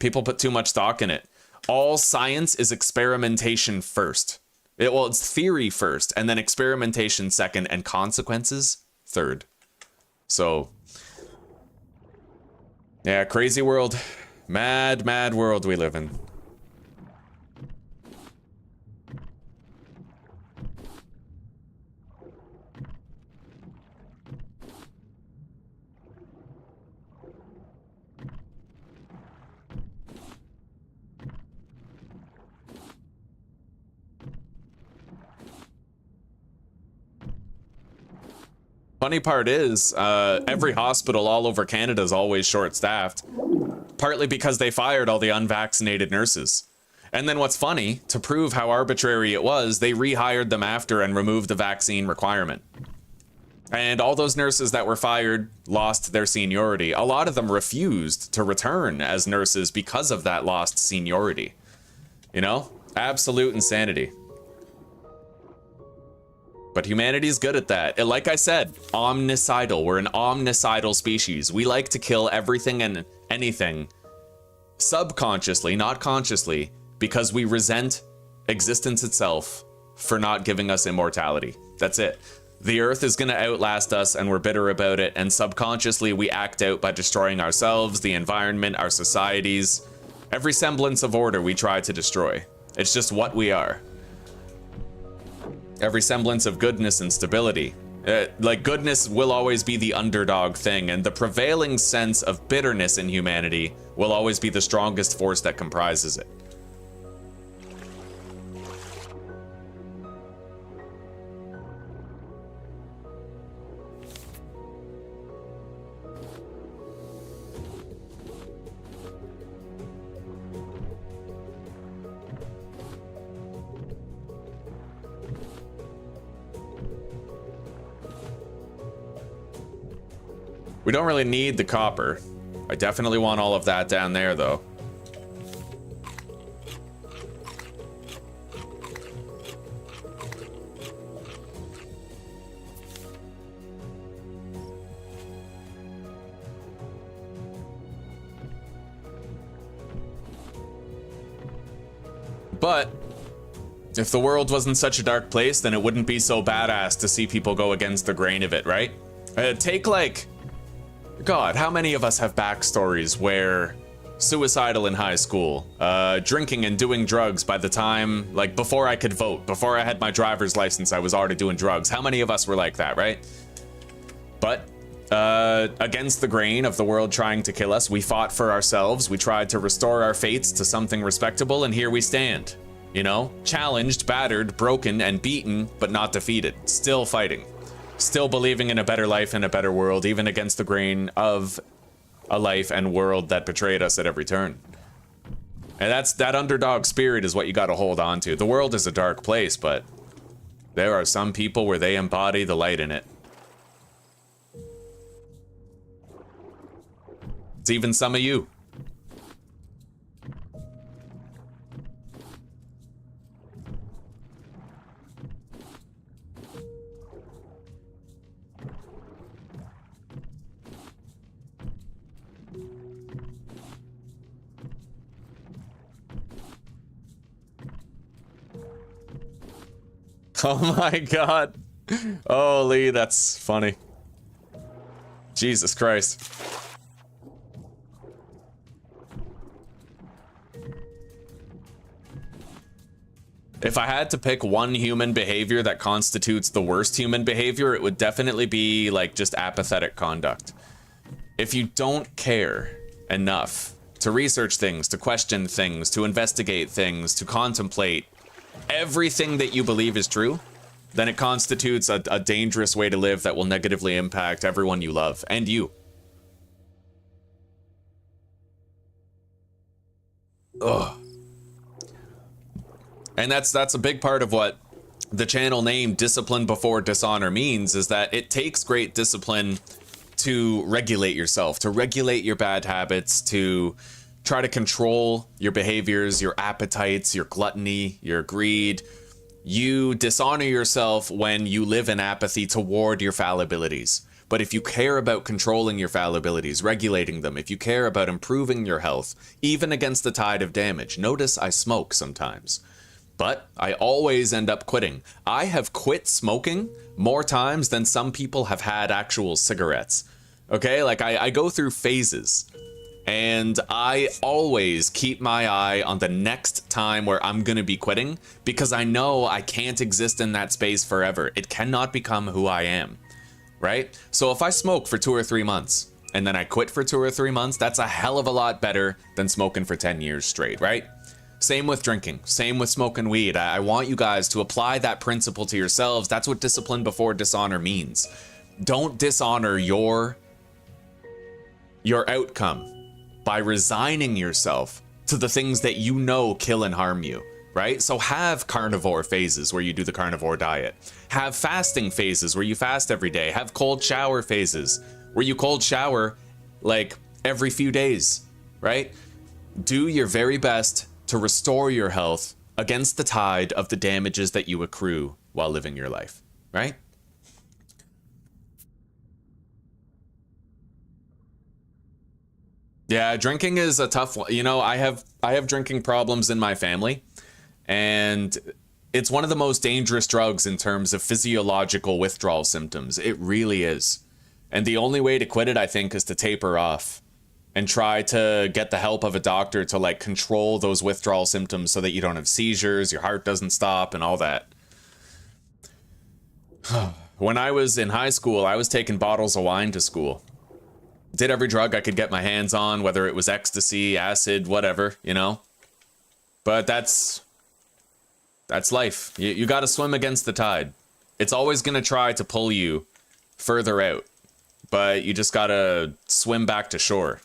People put too much stock in it. All science is experimentation first. It's theory first, and then experimentation second, and consequences third. So, yeah, crazy world. Mad, mad world we live in. Funny part is, every hospital all over Canada is always short-staffed. partly because they fired all the unvaccinated nurses. And then what's funny, to prove how arbitrary it was, they rehired them after and removed the vaccine requirement. And all those nurses that were fired lost their seniority. A lot of them refused to return as nurses because of that lost seniority. You know? Absolute insanity. But humanity's good at that. And like I said, omnicidal. We're an omnicidal species. We like to kill everything and anything subconsciously, not consciously, because we resent existence itself for not giving us immortality. That's it. The Earth is going to outlast us and we're bitter about it, and subconsciously we act out by destroying ourselves, the environment, our societies. Every semblance of order we try to destroy. It's just what we are. Every semblance of goodness and stability. Like, goodness will always be the underdog thing, and the prevailing sense of bitterness in humanity will always be the strongest force that comprises it. We don't really need the copper. I definitely want all of that down there, though. But if the world wasn't such a dark place, then it wouldn't be so badass to see people go against the grain of it, right? Take, like... God, how many of us have backstories where suicidal in high school, drinking and doing drugs by the time, like, before I could vote, before I had my driver's license, I was already doing drugs. How many of us were like that, right? But against the grain of the world trying to kill us, we fought for ourselves, we tried to restore our fates to something respectable, and here we stand. You know, challenged, battered, broken, and beaten, but not defeated. Still fighting. Still believing in a better life and a better world, even against the grain of a life and world that betrayed us at every turn. And that underdog spirit is what you gotta hold on to. The world is a dark place, but there are some people where they embody the light in it. It's even some of you. Oh my god. Holy, that's funny. Jesus Christ. If I had to pick one human behavior that constitutes the worst human behavior, it would definitely be like just apathetic conduct. If you don't care enough to research things, to question things, to investigate things, to contemplate everything that you believe is true, then it constitutes a dangerous way to live that will negatively impact everyone you love, and you. Ugh. And that's a big part of what the channel name Discipline Before Dishonor means, is that it takes great discipline to regulate yourself, to regulate your bad habits, to try to control your behaviors, your appetites, your gluttony, your greed. You dishonor yourself when you live in apathy toward your fallibilities. But if you care about controlling your fallibilities, regulating them, if you care about improving your health, even against the tide of damage, notice I smoke sometimes, but I always end up quitting. I have quit smoking more times than some people have had actual cigarettes. Okay, like I go through phases. And I always keep my eye on the next time where I'm gonna be quitting, because I know I can't exist in that space forever. It cannot become who I am, right? So if I smoke for 2 or 3 months, and then I quit for 2 or 3 months, that's a hell of a lot better than smoking for 10 years straight, right? Same with drinking, same with smoking weed. I want you guys to apply that principle to yourselves. That's what discipline before dishonor means. Don't dishonor your outcome by resigning yourself to the things that you know kill and harm you, right? So have carnivore phases where you do the carnivore diet. Have fasting phases where you fast every day. Have cold shower phases where you cold shower like every few days, right? Do your very best to restore your health against the tide of the damages that you accrue while living your life, right? Yeah, drinking is a tough one. You know, I have drinking problems in my family, and it's one of the most dangerous drugs in terms of physiological withdrawal symptoms. It really is. And the only way to quit it, I think, is to taper off and try to get the help of a doctor to like control those withdrawal symptoms so that you don't have seizures, your heart doesn't stop, and all that. When I was in high school, I was taking bottles of wine to school. Did every drug I could get my hands on, whether it was ecstasy, acid, whatever, you know? But that's life. You got to swim against the tide. It's always going to try to pull you further out, but you just got to swim back to shore,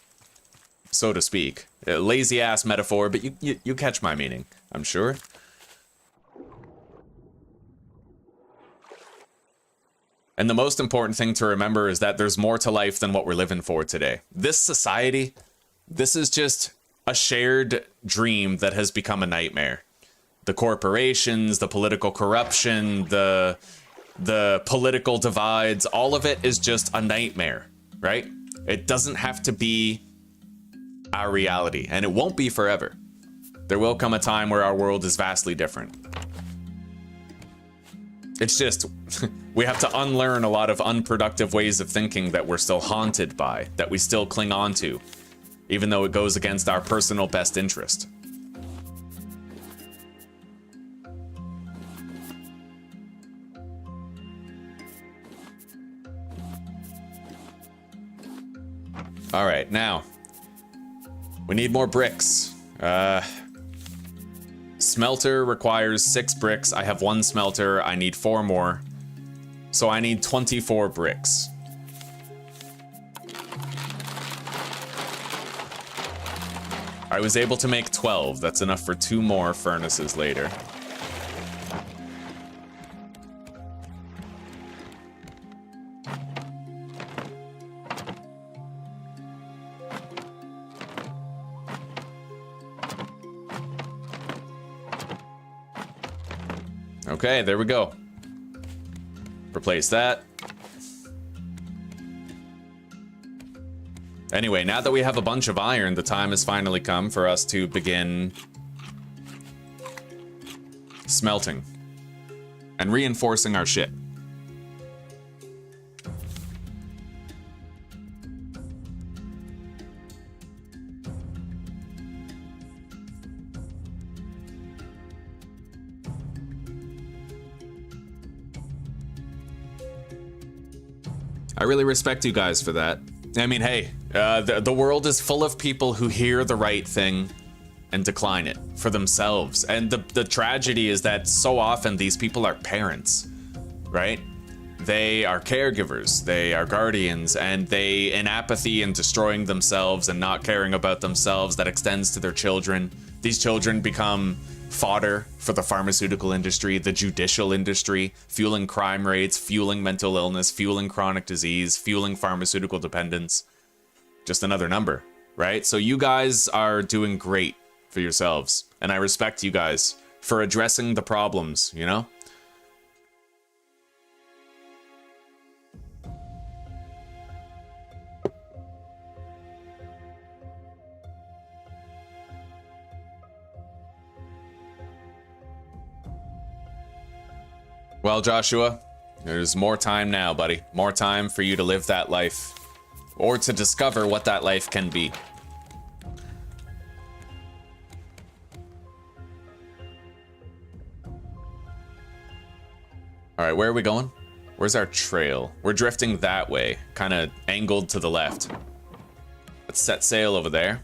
so to speak. A lazy ass metaphor, but you catch my meaning, I'm sure. And the most important thing to remember is that there's more to life than what we're living for today. This society, this is just a shared dream that has become a nightmare. The corporations, the political corruption, the political divides, all of it is just a nightmare, right? It doesn't have to be our reality, and it won't be forever. There will come a time where our world is vastly different. It's just, we have to unlearn a lot of unproductive ways of thinking that we're still haunted by, that we still cling on to, even though it goes against our personal best interest. All right, now, we need more bricks. Smelter requires 6 bricks. I have 1 smelter. I need 4 more. So I need 24 bricks. I was able to make 12. That's enough for 2 more furnaces later. Okay, there we go. Replace that. Anyway, now that we have a bunch of iron, the time has finally come for us to begin smelting and reinforcing our ship. I really respect you guys for that. I mean, hey, the world is full of people who hear the right thing and decline it for themselves. And the tragedy is that so often these people are parents, right? They are caregivers, they are guardians, and they, in apathy and destroying themselves and not caring about themselves, that extends to their children. These children become fodder for the pharmaceutical industry, the judicial industry, fueling crime rates, fueling mental illness, fueling chronic disease, fueling pharmaceutical dependence. Just another number, right? So you guys are doing great for yourselves, and I respect you guys for addressing the problems, you know? Well, Joshua, there's more time now, buddy. More time for you to live that life, or to discover what that life can be. All right, where are we going? Where's our trail? We're drifting that way, kind of angled to the left. Let's set sail over there.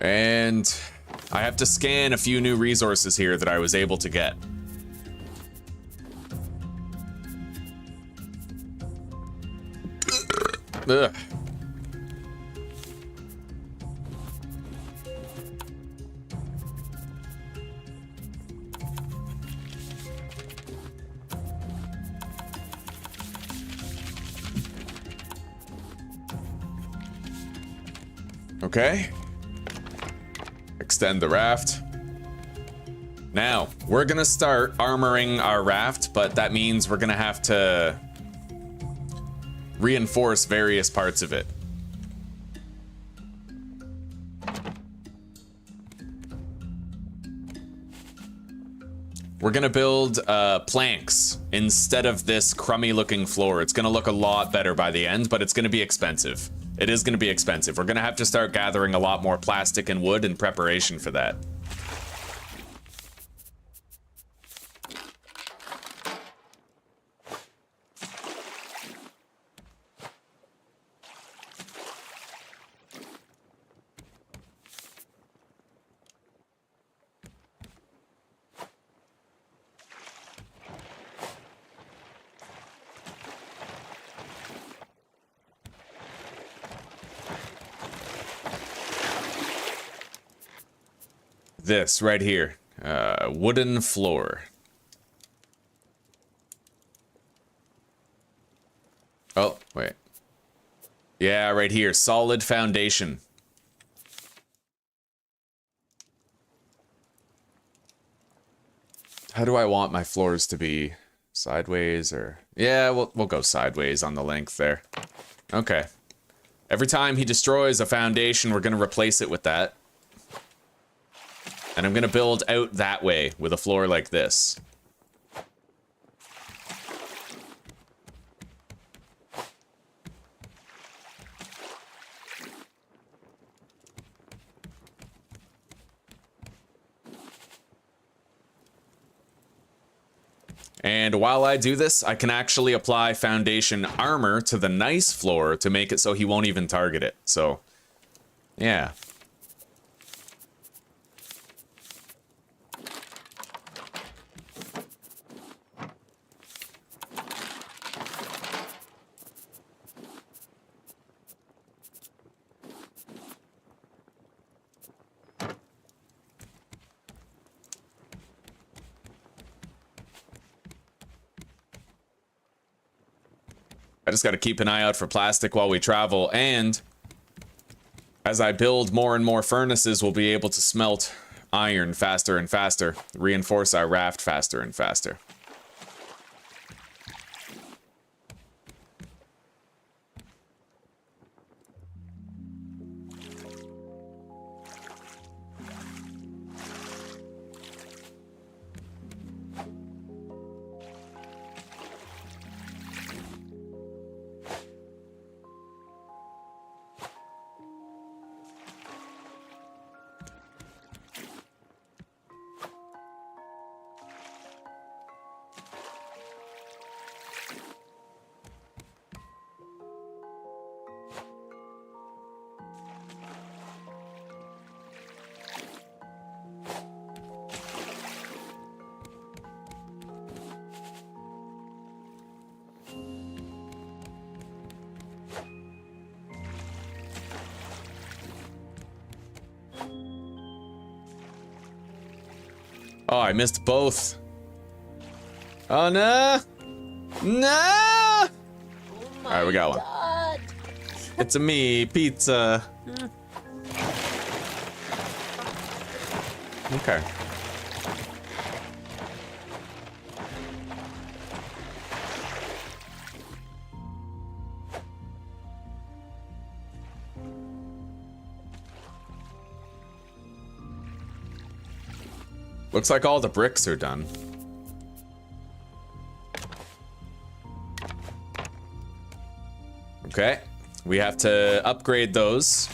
And I have to scan a few new resources here that I was able to get. Ugh. Okay. Extend the raft. Now, we're gonna start armoring our raft, but that means we're gonna have to reinforce various parts of it. We're gonna build planks instead of this crummy looking floor. It's gonna look a lot better by the end, but it's gonna be expensive. It is gonna be expensive. We're gonna have to start gathering a lot more plastic and wood in preparation for that. This right here, wooden floor. Oh, wait. Yeah, right here, solid foundation. How do I want my floors to be? Sideways or... Yeah, we'll go sideways on the length there. Okay. Every time he destroys a foundation, we're gonna replace it with that. And I'm gonna build out that way with a floor like this. And while I do this, I can actually apply foundation armor to the nice floor to make it so he won't even target it. So, yeah. I just got to keep an eye out for plastic while we travel, and as I build more and more furnaces, we'll be able to smelt iron faster and faster, reinforce our raft faster and faster. Oh, I missed both. Oh, no. No! Oh All right, we got one. God. It's a me, pizza. Okay. Looks like all the bricks are done. Okay, we have to upgrade those.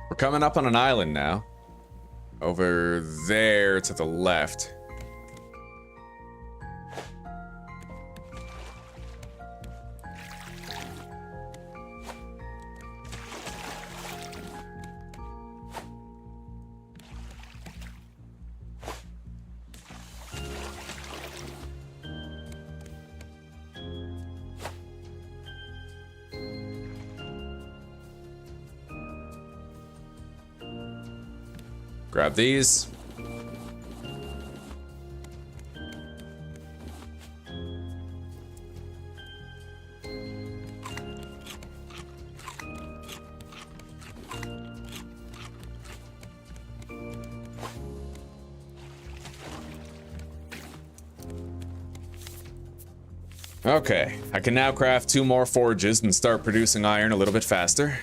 We're coming up on an island now. Over there to the left. Grab these. Okay, I can now craft 2 more forges and start producing iron a little bit faster.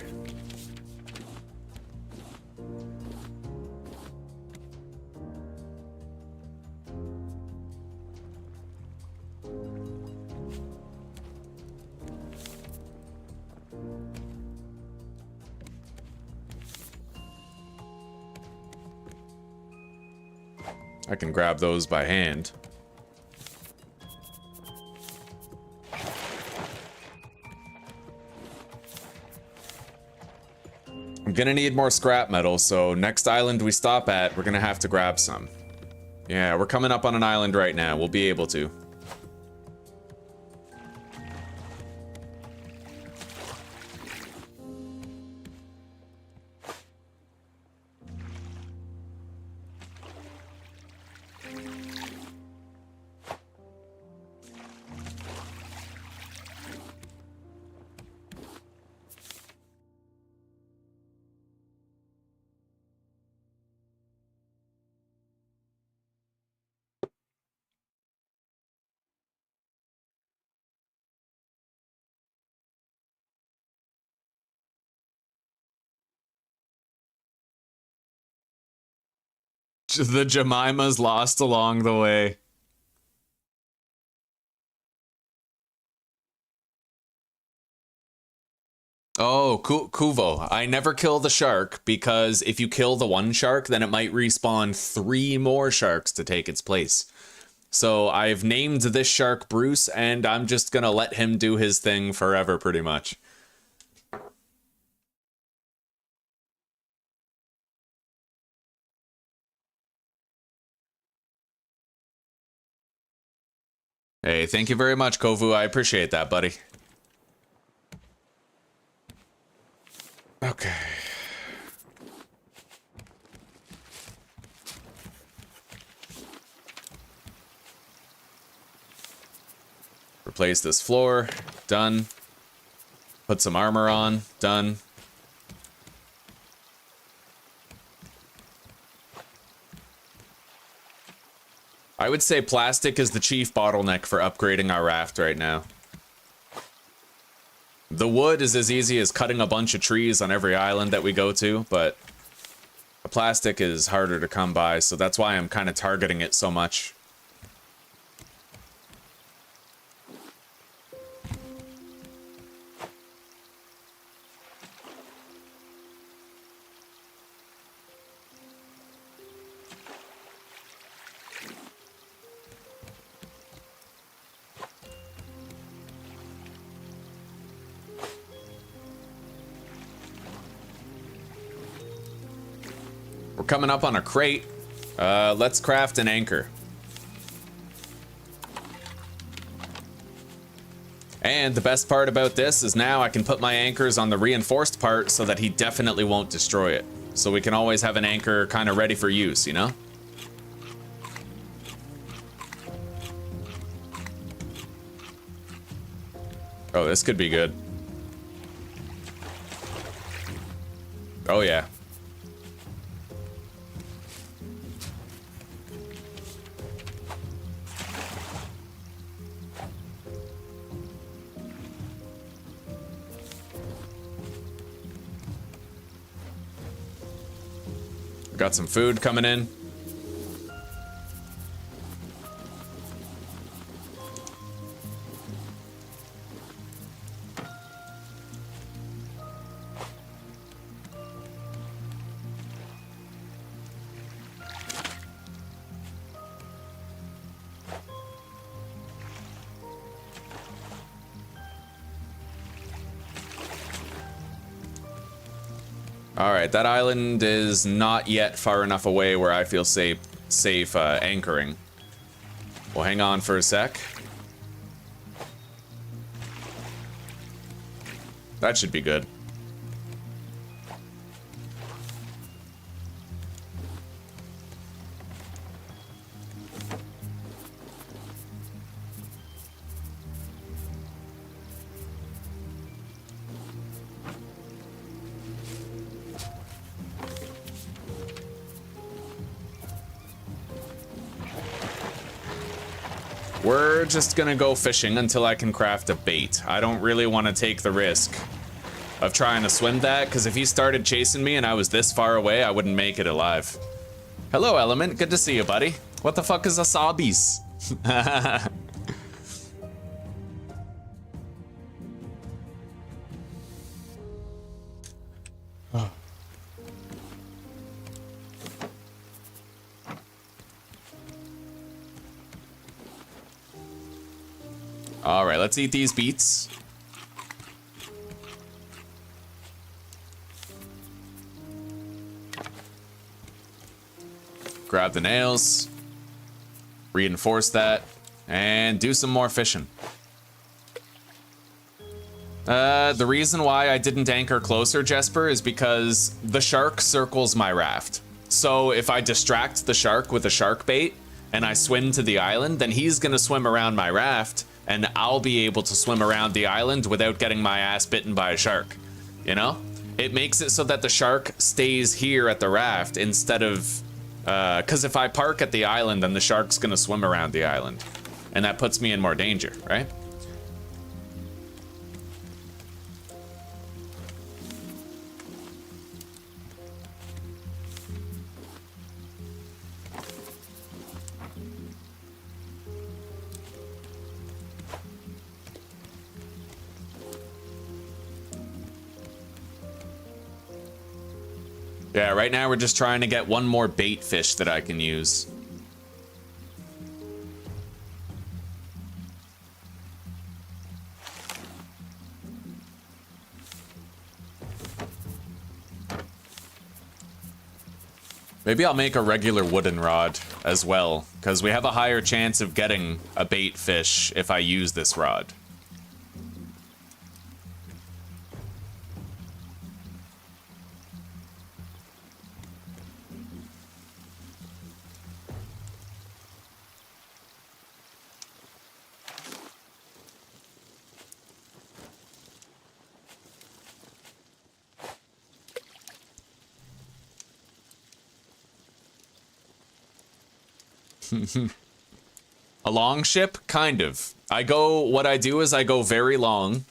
I can grab those by hand. I'm gonna need more scrap metal, so next island we stop at, we're gonna have to grab some. Yeah, we're coming up on an island right now. We'll be able to. The Jemima's lost along the way. Oh, Kuvo. I never kill the shark because if you kill the one shark, then it might respawn 3 more sharks to take its place. So I've named this shark Bruce, and I'm just gonna let him do his thing forever, pretty much. Hey, thank you very much, Kovu. I appreciate that, buddy. Okay. Replace this floor. Done. Put some armor on. Done. I would say plastic is the chief bottleneck for upgrading our raft right now. The wood is as easy as cutting a bunch of trees on every island that we go to, but the plastic is harder to come by, so that's why I'm kind of targeting it so much. We're coming up on a crate. Let's craft an anchor. And the best part about this is now I can put my anchors on the reinforced part so that he definitely won't destroy it. So we can always have an anchor kind of ready for use, you know? Oh, this could be good. Oh, yeah. Got some food coming in. Alright, that island is not yet far enough away where I feel safe anchoring. We'll hang on for a sec. That should be good. We're just gonna go fishing until I can craft a bait. I don't really want to take the risk of trying to swim that, because if he started chasing me and I was this far away, I wouldn't make it alive. Hello, Element. Good to see you, buddy. What the fuck is Asabis? All right, let's eat these beets. Grab the nails, reinforce that, and do some more fishing. The reason why I didn't anchor closer, Jesper, is because the shark circles my raft. So if I distract the shark with a shark bait and I swim to the island, then he's gonna swim around my raft and I'll be able to swim around the island without getting my ass bitten by a shark, you know? It makes it so that the shark stays here at the raft instead of, because if I park at the island, then the shark's gonna swim around the island. And that puts me in more danger, right? Yeah, right now we're just trying to get one more bait fish that I can use. Maybe I'll make a regular wooden rod as well, because we have a higher chance of getting a bait fish if I use this rod. A long ship? Kind of. What I do is I go very long.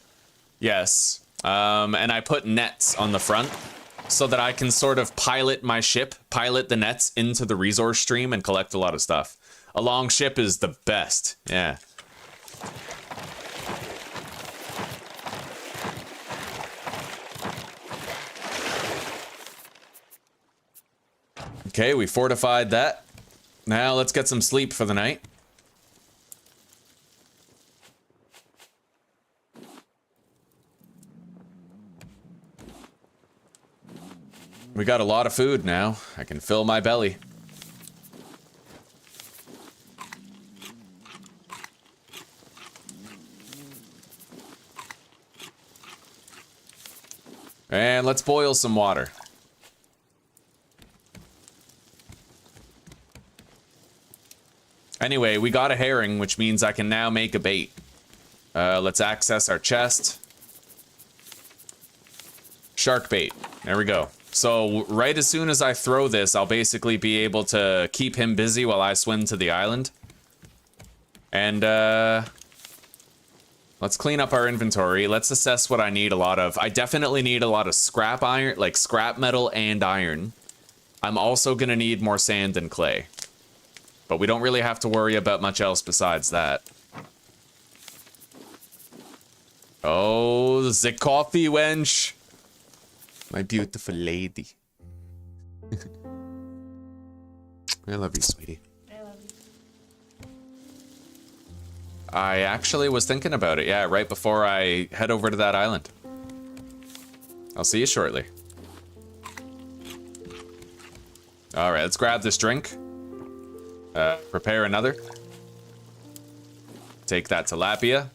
Yes. And I put nets on the front so that I can sort of pilot my ship, pilot the nets into the resource stream and collect a lot of stuff. A long ship is the best. Yeah. Okay, we fortified that. Now let's get some sleep for the night. We got a lot of food now. I can fill my belly. And let's boil some water. Anyway, we got a herring, which means I can now make a bait. Let's access our chest. Shark bait. There we go. So right as soon as I throw this, I'll basically be able to keep him busy while I swim to the island. And let's clean up our inventory. Let's assess what I need a lot of. I definitely need a lot of scrap iron, like scrap metal and iron. I'm also gonna need more sand and clay. But we don't really have to worry about much else besides that. Oh, the coffee wench. My beautiful lady. I love you, sweetie. I love you. I actually was thinking about it, yeah, right before I head over to that island. I'll see you shortly. All right, let's grab this drink. Prepare another. Take that tilapia.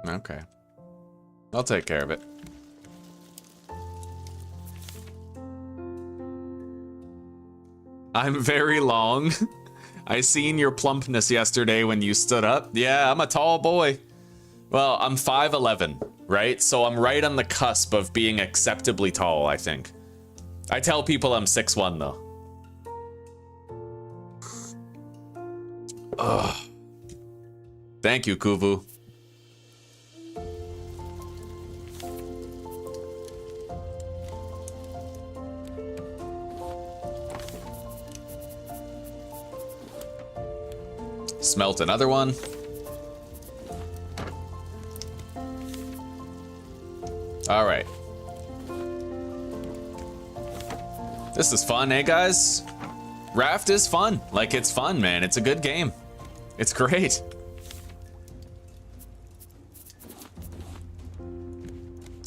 Okay. I'll take care of it. I'm very long. I seen your plumpness yesterday when you stood up. Yeah, I'm a tall boy. Well, I'm 5'11", right? So I'm right on the cusp of being acceptably tall, I think. I tell people I'm 6'1", though. Ugh. Thank you, Kuvu. Smelt another one. All right. This is fun, eh, guys? Raft is fun. Like, it's fun, man. It's a good game. It's great.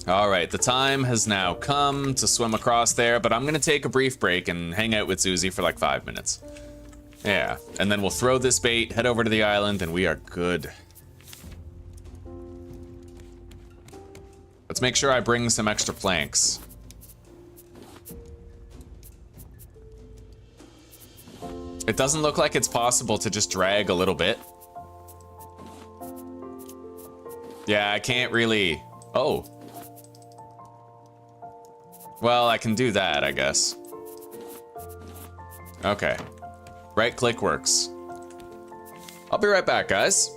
All right, the time has now come to swim across there, but I'm gonna take a brief break and hang out with Susie for like 5 minutes. Yeah, and then we'll throw this bait, head over to the island, and we are good. Let's make sure I bring some extra planks. It doesn't look like it's possible to just drag a little bit. Yeah, I can't really... Oh. Well, I can do that, I guess. Okay. Right click works. I'll be right back, guys.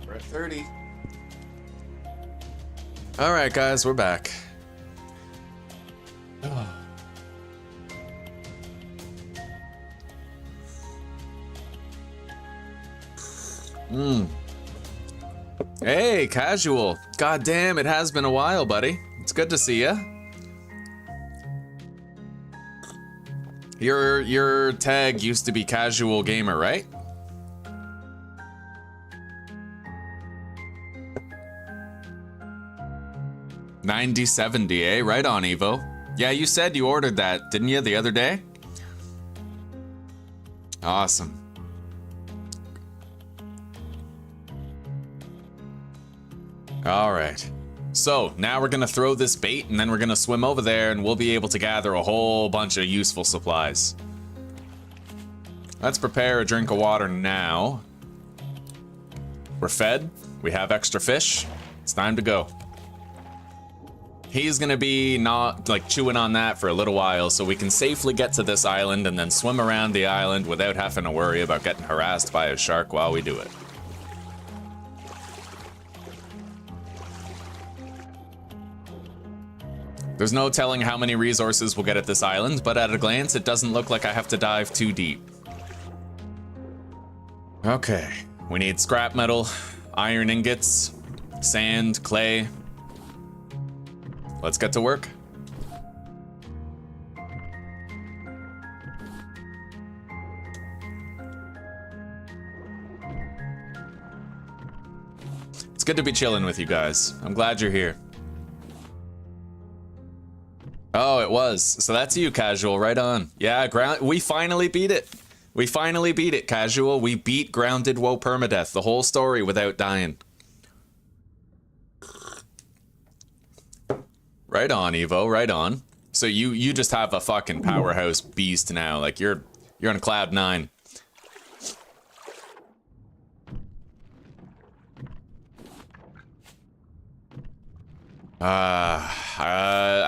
We're at 30. All right, guys, we're back. Hey, Casual. God damn, it has been a while, buddy. It's good to see ya. Your tag used to be Casual Gamer, right? $90.70, eh? Right on, Evo. Yeah, you said you ordered that, didn't you, the other day? Awesome. All right. So, now we're gonna throw this bait, and then we're gonna swim over there, and we'll be able to gather a whole bunch of useful supplies. Let's prepare a drink of water now. We're fed. We have extra fish. It's time to go. He's gonna be not like chewing on that for a little while so we can safely get to this island and then swim around the island without having to worry about getting harassed by a shark while we do it. There's no telling how many resources we'll get at this island, but at a glance it doesn't look like I have to dive too deep. Okay, we need scrap metal, iron ingots, sand, clay. Let's get to work. It's good to be chilling with you guys. I'm glad you're here. Oh, it was. So that's you, Casual. Right on. Yeah, we finally beat it. We finally beat it, Casual. We beat Grounded Woe Permadeath, the whole story without dying. Right on, Evo, right on. So you just have a fucking powerhouse beast now. Like you're on cloud 9.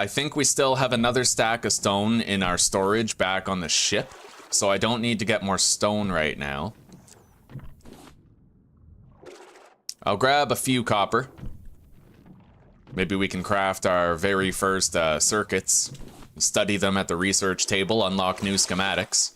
I think we still have another stack of stone in our storage back on the ship, so I don't need to get more stone right now. I'll grab a few copper. Maybe we can craft our very first circuits, study them at the research table, unlock new schematics.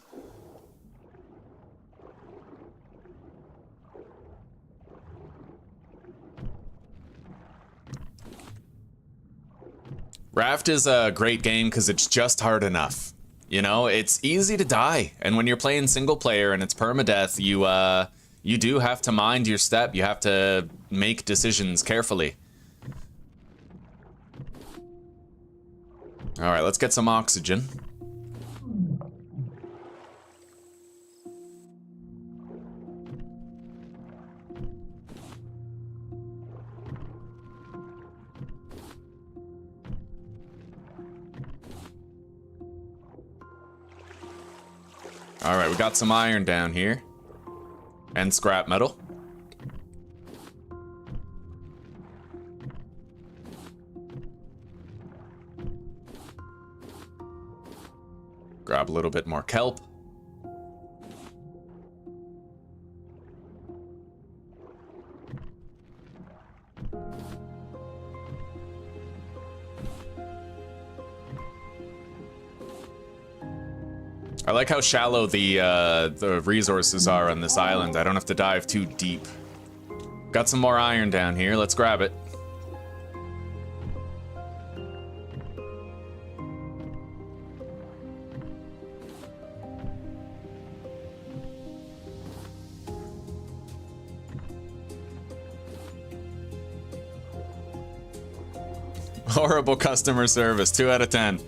Raft is a great game because it's just hard enough. You know, it's easy to die, and when you're playing single player and it's permadeath, you do have to mind your step. You have to make decisions carefully. All right, let's get some oxygen. All right, we got some iron down here. And scrap metal. Grab a little bit more kelp. I like how shallow the resources are on this island. I don't have to dive too deep. Got some more iron down here. Let's grab it. Horrible customer service. 2 out of 10.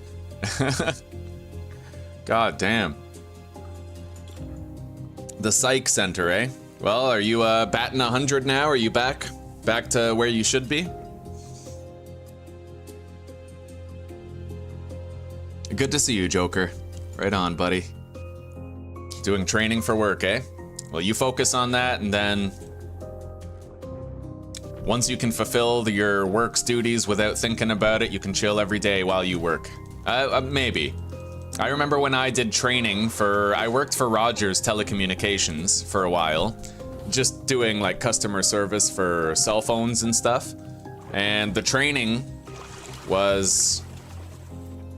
God damn. The psych center, eh? Well, are you batting 100 now? Are you back to where you should be? Good to see you, Joker. Right on, buddy. Doing training for work, eh? Well, you focus on that, and then once you can fulfill your work's duties without thinking about it, you can chill every day while you work. Maybe. I remember when I did training I worked for Rogers Telecommunications for a while, just doing like customer service for cell phones and stuff. And the training was,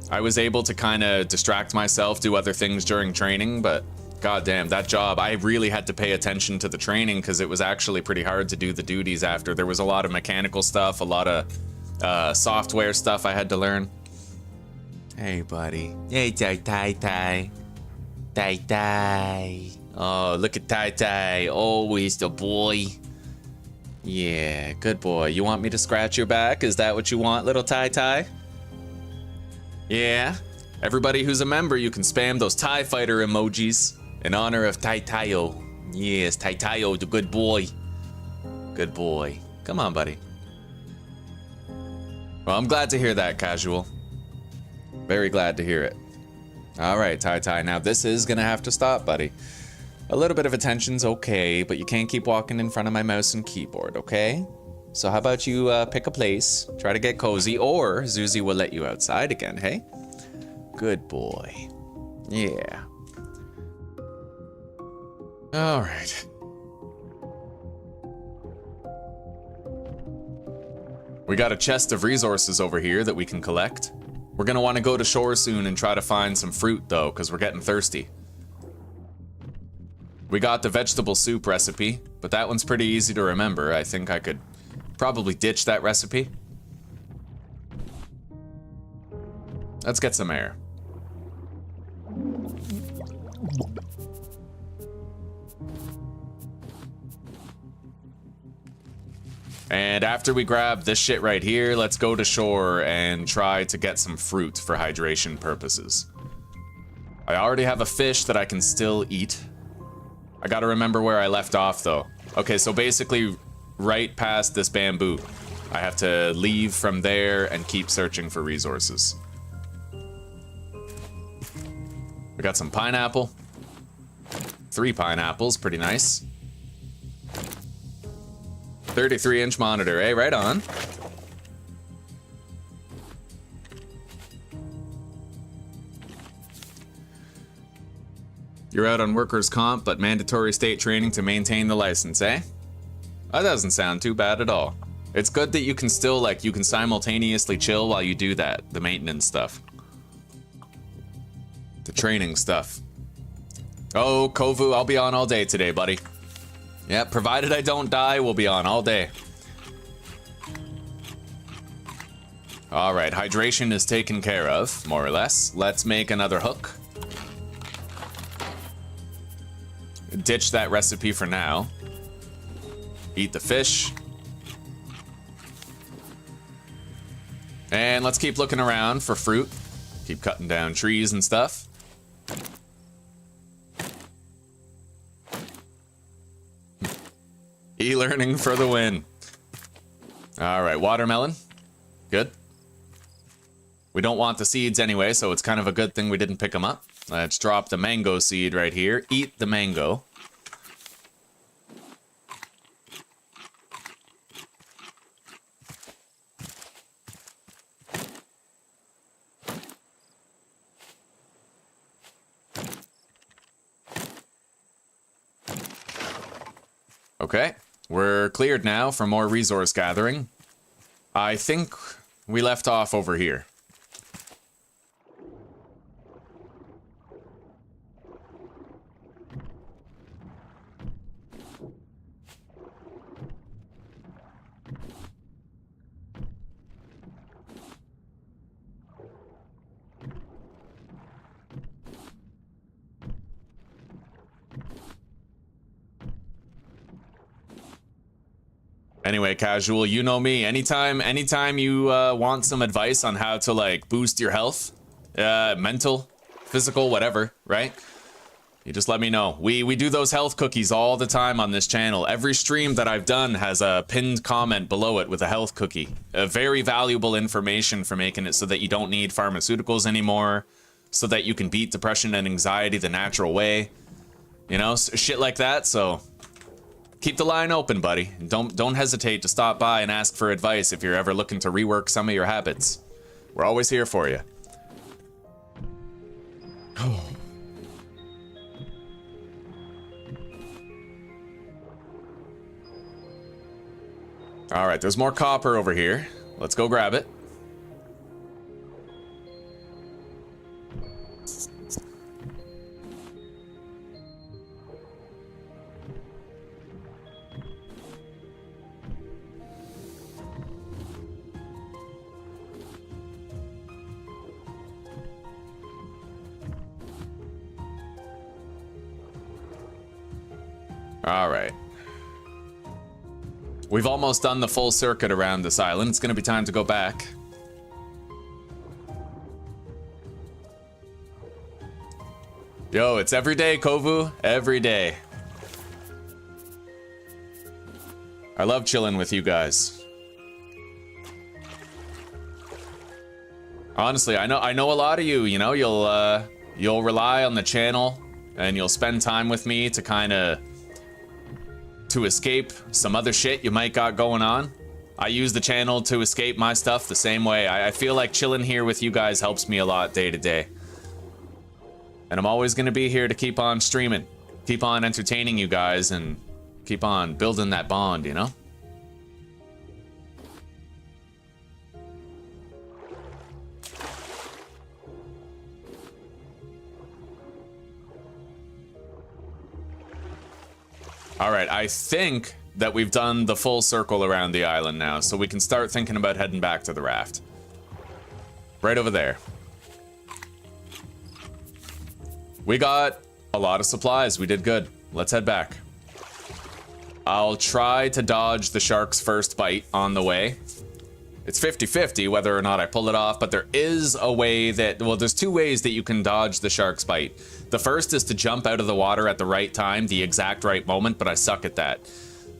I was able to kind of distract myself, do other things during training, but goddamn, that job, I really had to pay attention to the training because it was actually pretty hard to do the duties after. There was a lot of mechanical stuff, a lot of software stuff I had to learn. Hey, buddy. Hey, Tai. Oh, look at Tai. Always the boy. Yeah, good boy. You want me to scratch your back? Is that what you want, little Tai? Yeah. Everybody who's a member, you can spam those TIE fighter emojis in honor of Tai-Tayo. Yes, Tai-Tayo, the good boy. Good boy. Come on, buddy. Well, I'm glad to hear that, Casual. Very glad to hear it. All right, Tai. Now, this is going to have to stop, buddy. A little bit of attention's okay, but you can't keep walking in front of my mouse and keyboard, okay? So how about you pick a place, try to get cozy, or Zuzi will let you outside again, hey? Good boy. Yeah. All right. We got a chest of resources over here that we can collect. We're gonna want to go to shore soon and try to find some fruit, though, because we're getting thirsty. We got the vegetable soup recipe, but that one's pretty easy to remember. I think I could probably ditch that recipe. Let's get some air. And after we grab this shit right here, let's go to shore and try to get some fruit for hydration purposes. I already have a fish that I can still eat. I gotta remember where I left off though. Okay, so basically right past this bamboo. I have to leave from there and keep searching for resources. We got some pineapple. 3 pineapples, pretty nice. 33-inch monitor, eh? Right on. You're out on workers' comp, but mandatory state training to maintain the license, eh? That doesn't sound too bad at all. It's good that you can still, like, you can simultaneously chill while you do that, the maintenance stuff. The training stuff. Oh, Kovu, I'll be on all day today, buddy. Yeah, provided I don't die, we'll be on all day. All right, hydration is taken care of, more or less. Let's make another hook. Ditch that recipe for now. Eat the fish. And let's keep looking around for fruit. Keep cutting down trees and stuff. E-learning for the win. All right, watermelon. Good. We don't want the seeds anyway, so it's kind of a good thing we didn't pick them up. Let's drop the mango seed right here. Eat the mango. Okay, we're cleared now for more resource gathering. I think we left off over here. Anyway, Casual, you know me. Anytime you want some advice on how to, like, boost your health, mental, physical, whatever, right? You just let me know. We do those health cookies all the time on this channel. Every stream that I've done has a pinned comment below it with a health cookie. Very valuable information for making it so that you don't need pharmaceuticals anymore, so that you can beat depression and anxiety the natural way. You know, shit like that, so... Keep the line open, buddy. Don't hesitate to stop by and ask for advice if you're ever looking to rework some of your habits. We're always here for you. All right, there's more copper over here. Let's go grab it. All right. We've almost done the full circuit around this island. It's going to be time to go back. Yo, it's every day, Kovu. Every day. I love chilling with you guys. Honestly, I know a lot of you, you know, you'll rely on the channel and you'll spend time with me to kind of to escape some other shit you might got going on. I use the channel to escape my stuff the same way. I feel like chilling here with you guys helps me a lot day to day. And I'm always going to be here to keep on streaming, keep on entertaining you guys, and keep on building that bond, you know? All right, I think that we've done the full circle around the island now, so we can start thinking about heading back to the raft. Right over there. We got a lot of supplies. We did good. Let's head back. I'll try to dodge the shark's first bite on the way. It's 50-50 whether or not I pull it off, but there is a way that, well, there's two ways that you can dodge the shark's bite. The first is to jump out of the water at the right time, the exact right moment, but I suck at that.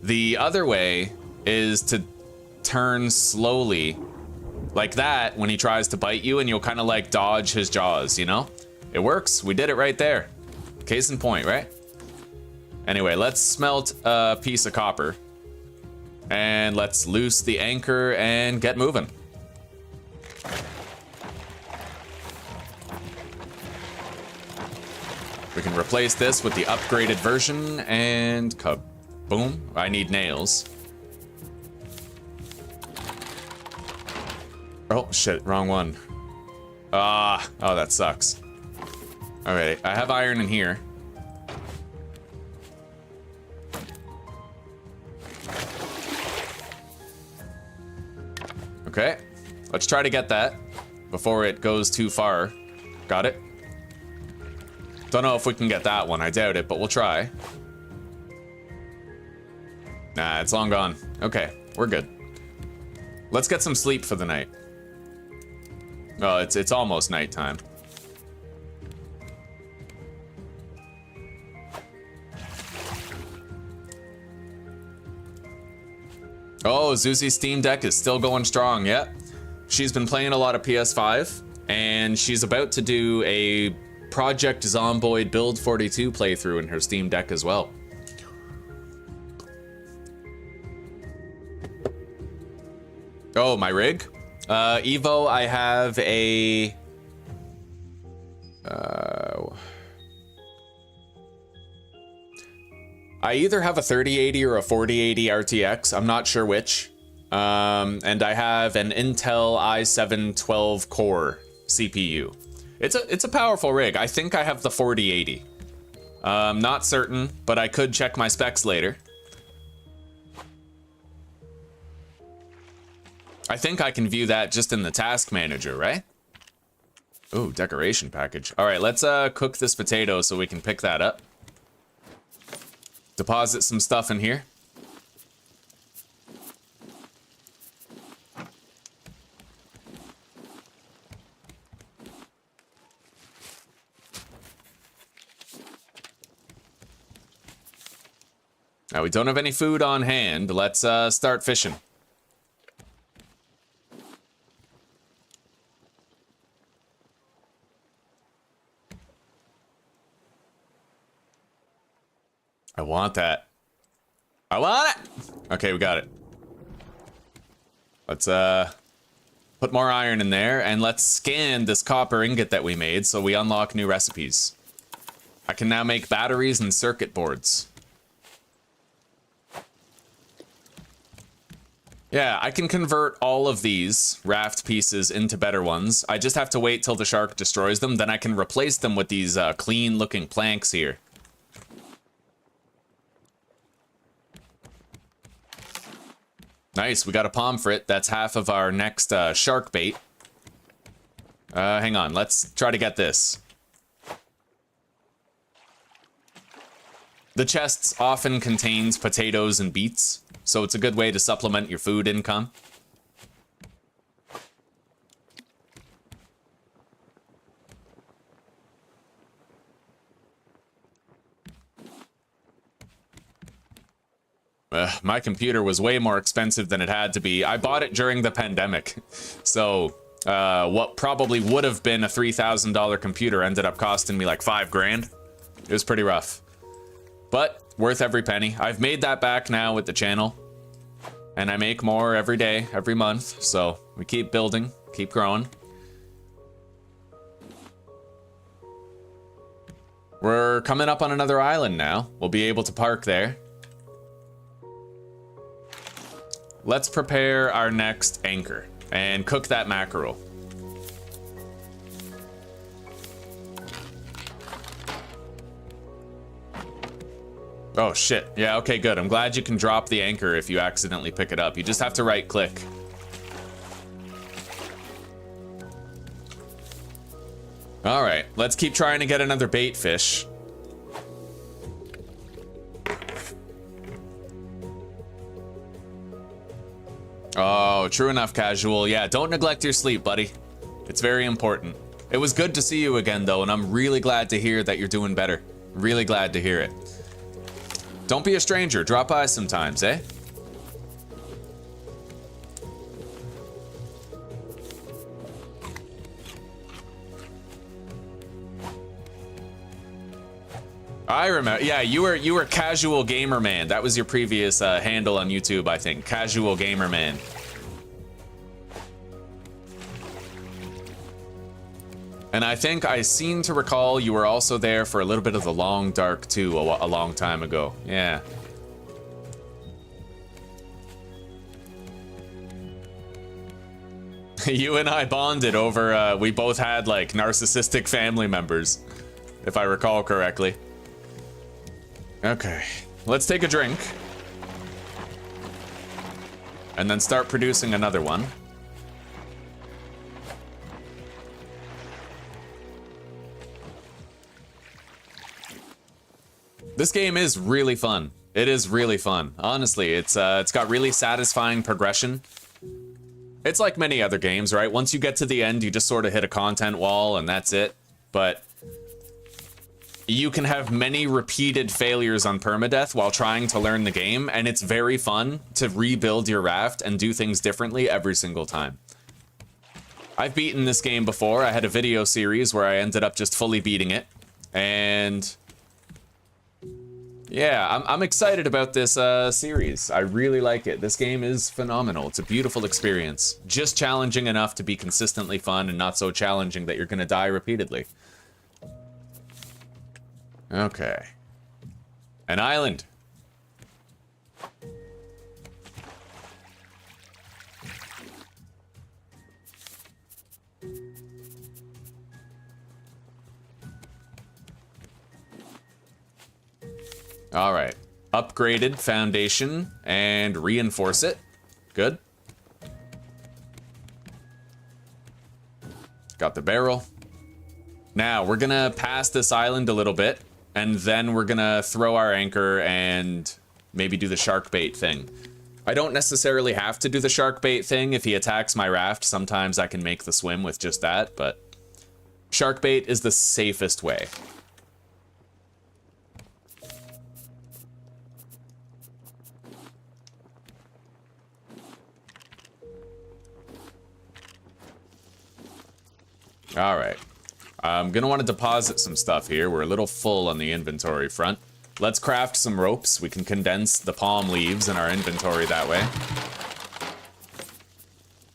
The other way is to turn slowly like that when he tries to bite you, and you'll kind of like dodge his jaws, you know? It works. We did it right there. Case in point, right? Anyway, let's smelt a piece of copper. And let's loose the anchor and get moving. We can replace this with the upgraded version and kaboom. I need nails. Oh, shit, wrong one. Oh, that sucks. Okay, I have iron in here. Okay, let's try to get that before it goes too far. Got it? Don't know if we can get that one. I doubt it, but we'll try. Nah, it's long gone. Okay, we're good. Let's get some sleep for the night. Oh, it's almost nighttime. Oh, Zuzi's Steam Deck is still going strong, yeah. She's been playing a lot of PS5, and she's about to do a Project Zomboid Build 42 playthrough in her Steam Deck as well. Oh, my rig? Evo, I have a... I either have a 3080 or a 4080 RTX. I'm not sure which. And I have an Intel i7 12 core CPU. It's a powerful rig. I think I have the 4080. Not certain, but I could check my specs later. I think I can view that just in the task manager, right? Ooh, decoration package. All right, let's cook this potato so we can pick that up. Deposit some stuff in here. Now, we don't have any food on hand. Let's start fishing. I want that. I want it! Okay, we got it. Let's put more iron in there, and let's scan this copper ingot that we made so we unlock new recipes. I can now make batteries and circuit boards. Yeah, I can convert all of these raft pieces into better ones. I just have to wait till the shark destroys them, then I can replace them with these clean-looking planks here. Nice, we got a pomfret. That's half of our next shark bait. Hang on, let's try to get this. The chests often contains potatoes and beets, so it's a good way to supplement your food income. My computer was way more expensive than it had to be. I bought it during the pandemic, so what probably would have been a $3,000 computer ended up costing me like $5 grand. It was pretty rough. But worth every penny. I've made that back now with the channel. And I make more every day, every month. So we keep building, keep growing. We're coming up on another island now. We'll be able to park there. Let's prepare our next anchor and cook that mackerel. Oh shit, yeah, okay, good. I'm glad you can drop the anchor if you accidentally pick it up. You just have to right click. All right, let's keep trying to get another bait fish. Oh, true enough, Casual. Yeah, don't neglect your sleep, buddy. It's very important. It was good to see you again, though, and I'm really glad to hear that you're doing better. Really glad to hear it. Don't be a stranger. Drop by sometimes, eh? I remember. Yeah, you were Casual Gamer Man. That was your previous handle on YouTube, I think. Casual Gamer Man. And I think I seem to recall you were also there for a little bit of the Long Dark too, a long time ago. Yeah. You and I bonded over, we both had like narcissistic family members, if I recall correctly. Okay, let's take a drink. And then start producing another one. This game is really fun. It is really fun. Honestly, it's got really satisfying progression. It's like many other games, right? Once you get to the end, you just sort of hit a content wall and that's it. But you can have many repeated failures on permadeath while trying to learn the game, and it's very fun to rebuild your raft and do things differently every single time. I've beaten this game before. I had a video series where I ended up just fully beating it, and yeah, I'm excited about this series. I really like it. This game is phenomenal. It's a beautiful experience. Just challenging enough to be consistently fun and not so challenging that you're gonna die repeatedly. Okay. An island. All right. Upgraded foundation and reinforce it. Good. Got the barrel. Now we're gonna pass this island a little bit, and then we're gonna throw our anchor and maybe do the shark bait thing. I don't necessarily have to do the shark bait thing. If he attacks my raft, sometimes I can make the swim with just that, but shark bait is the safest way. All right. I'm gonna want to deposit some stuff here. We're a little full on the inventory front. Let's craft some ropes. We can condense the palm leaves in our inventory that way.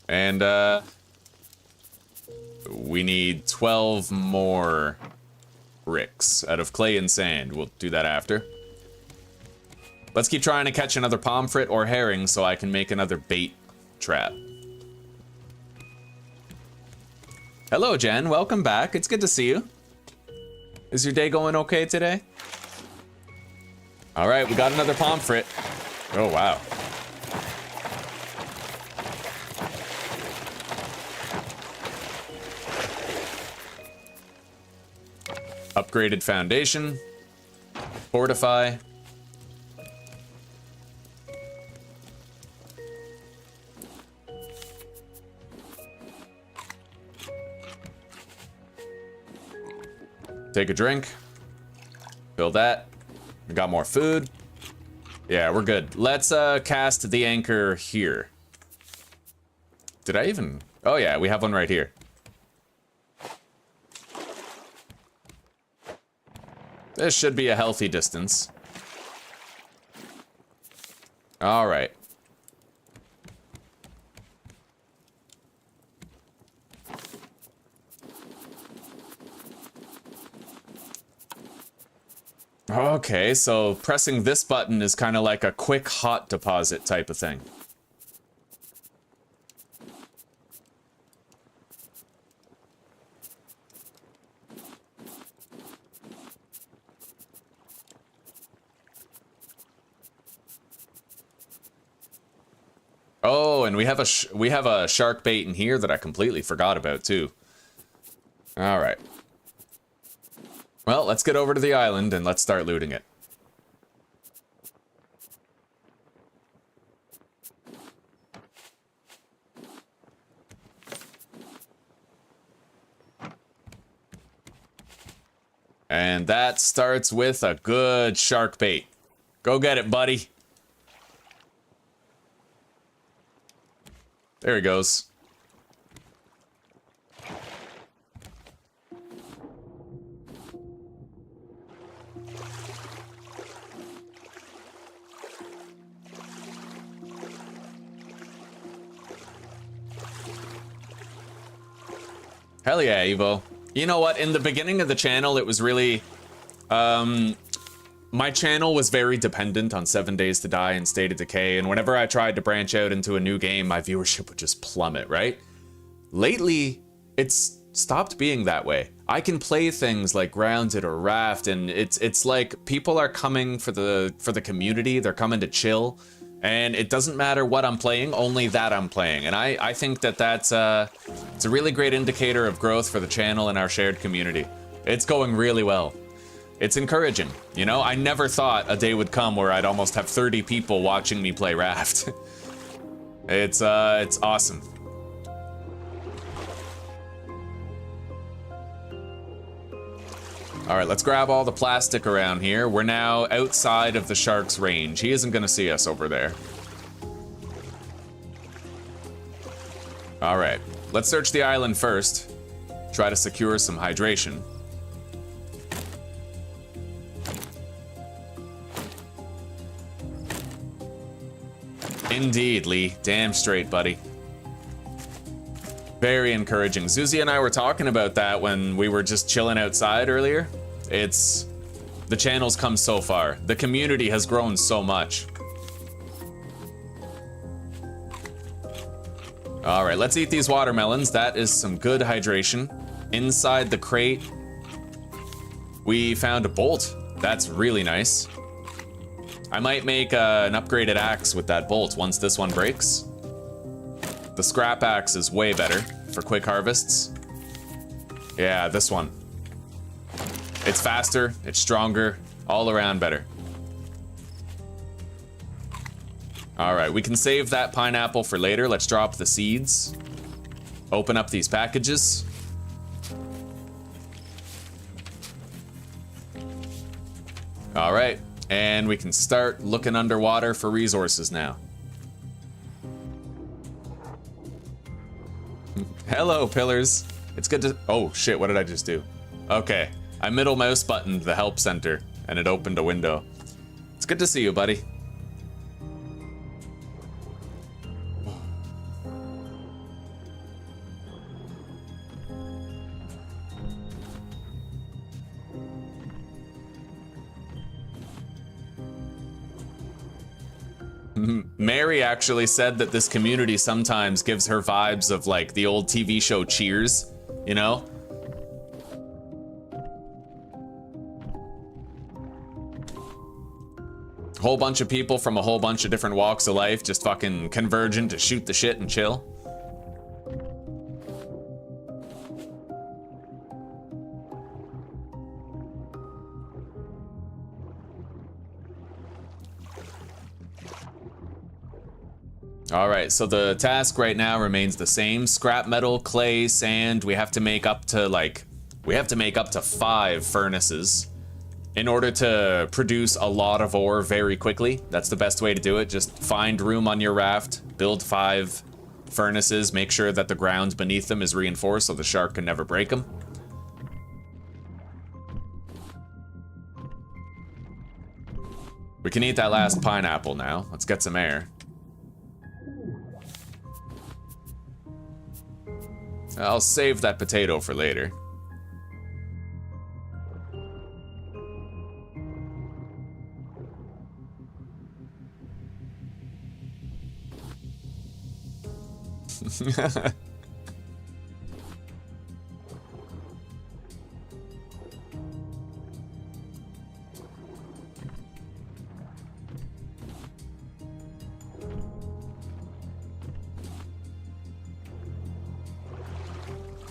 And we need 12 more bricks out of clay and sand. We'll do that after. Let's keep trying to catch another pomfret or herring so I can make another bait trap. Hello, Jen. Welcome back. It's good to see you. Is your day going okay today? All right, we got another pomfret. Oh, wow. Upgraded foundation. Fortify. Take a drink. Fill that. We got more food. Yeah, we're good. Let's cast the anchor here. Did I even? Oh yeah, we have one right here. This should be a healthy distance. All right. Okay, so pressing this button is kind of like a quick hot deposit type of thing. Oh, and we have a shark bait in here that I completely forgot about too. All right. Well, let's get over to the island and let's start looting it. And that starts with a good shark bait. Go get it, buddy. There he goes. Hell yeah, Evo. You know what? In the beginning of the channel, it was really... my channel was very dependent on 7 Days to Die and State of Decay, and whenever I tried to branch out into a new game, my viewership would just plummet, right? Lately, it's stopped being that way. I can play things like Grounded or Raft, and it's like people are coming for the community, they're coming to chill, and it doesn't matter what I'm playing, only that I'm playing. And I think that it's a really great indicator of growth for the channel and our shared community. It's going really well. It's encouraging, you know? I never thought a day would come where I'd almost have 30 people watching me play Raft. It's awesome. All right, let's grab all the plastic around here. We're now outside of the shark's range. He isn't gonna see us over there. All right, let's search the island first. Try to secure some hydration. Indeed, Lee. Damn straight, buddy. Very encouraging. Zuzi and I were talking about that when we were just chilling outside earlier. The channel's come so far. The community has grown so much. All right, let's eat these watermelons. That is some good hydration. Inside the crate, we found a bolt. That's really nice. I might make an upgraded axe with that bolt once this one breaks. The scrap axe is way better for quick harvests. Yeah, this one. It's faster, it's stronger, all around better. All right, we can save that pineapple for later. Let's drop the seeds. Open up these packages. All right, and we can start looking underwater for resources now. Hello, pillars. It's good to... Oh, shit, what did I just do? Okay, I middle mouse buttoned the help center, and it opened a window. It's good to see you, buddy. Mary actually said that this community sometimes gives her vibes of like the old TV show Cheers, you know? Whole bunch of people from a whole bunch of different walks of life just fucking converging to shoot the shit and chill. All right, so the task right now remains the same. Scrap metal, clay, sand. We have to make up to 5 furnaces in order to produce a lot of ore very quickly. That's the best way to do it. Just find room on your raft, build 5 furnaces, make sure that the ground beneath them is reinforced so the shark can never break them. We can eat that last pineapple now. Let's get some air. I'll save that potato for later.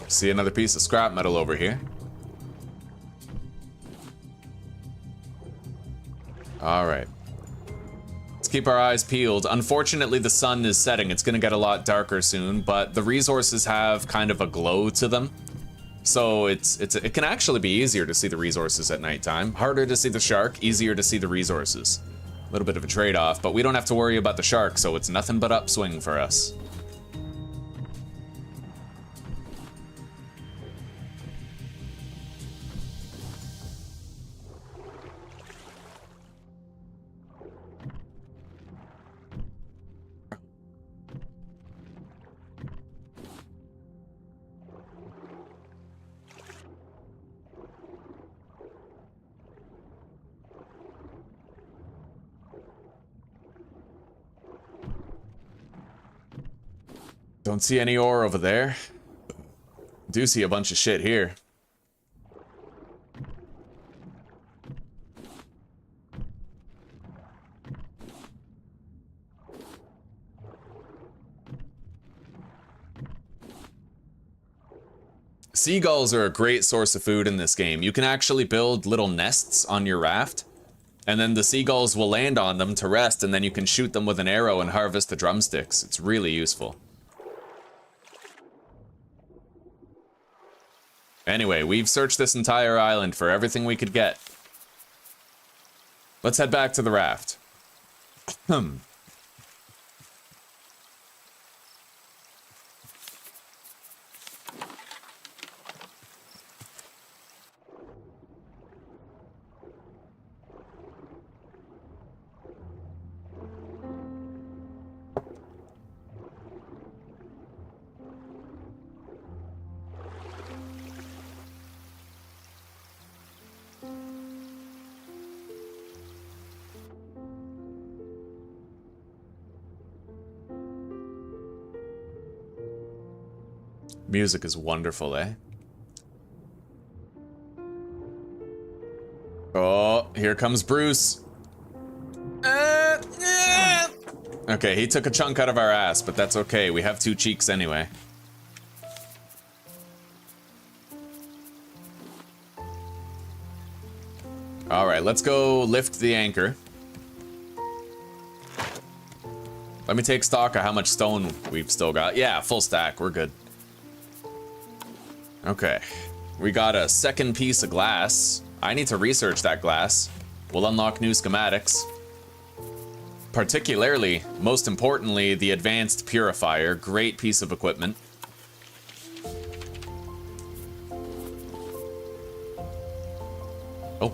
See another piece of scrap metal over here. All right. Let's keep our eyes peeled. Unfortunately, the sun is setting. It's gonna get a lot darker soon, but the resources have kind of a glow to them. So it can actually be easier to see the resources at nighttime. Harder to see the shark, easier to see the resources. A little bit of a trade-off, but we don't have to worry about the shark, so it's nothing but upswing for us. Don't see any ore over there. Do see a bunch of shit here. Seagulls are a great source of food in this game. You can actually build little nests on your raft, and then the seagulls will land on them to rest, and then you can shoot them with an arrow and harvest the drumsticks. It's really useful. Anyway, we've searched this entire island for everything we could get. Let's head back to the raft. Music is wonderful, eh? Oh, here comes Bruce. Okay, he took a chunk out of our ass, but that's okay. We have 2 cheeks anyway. All right, let's go lift the anchor. Let me take stock of how much stone we've still got. Yeah, full stack, we're good. Okay, we got a second piece of glass. I need to research that glass. We'll unlock new schematics. Particularly, most importantly, the advanced purifier. Great piece of equipment. Oh.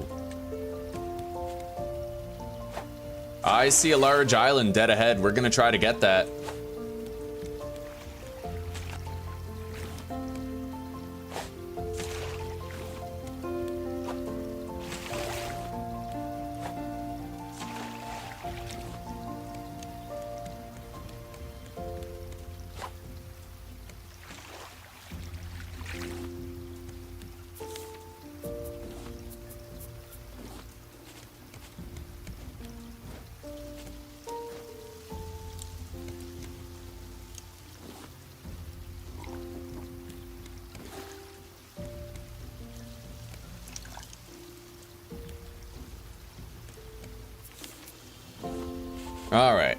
I see a large island dead ahead. We're gonna try to get that. All right.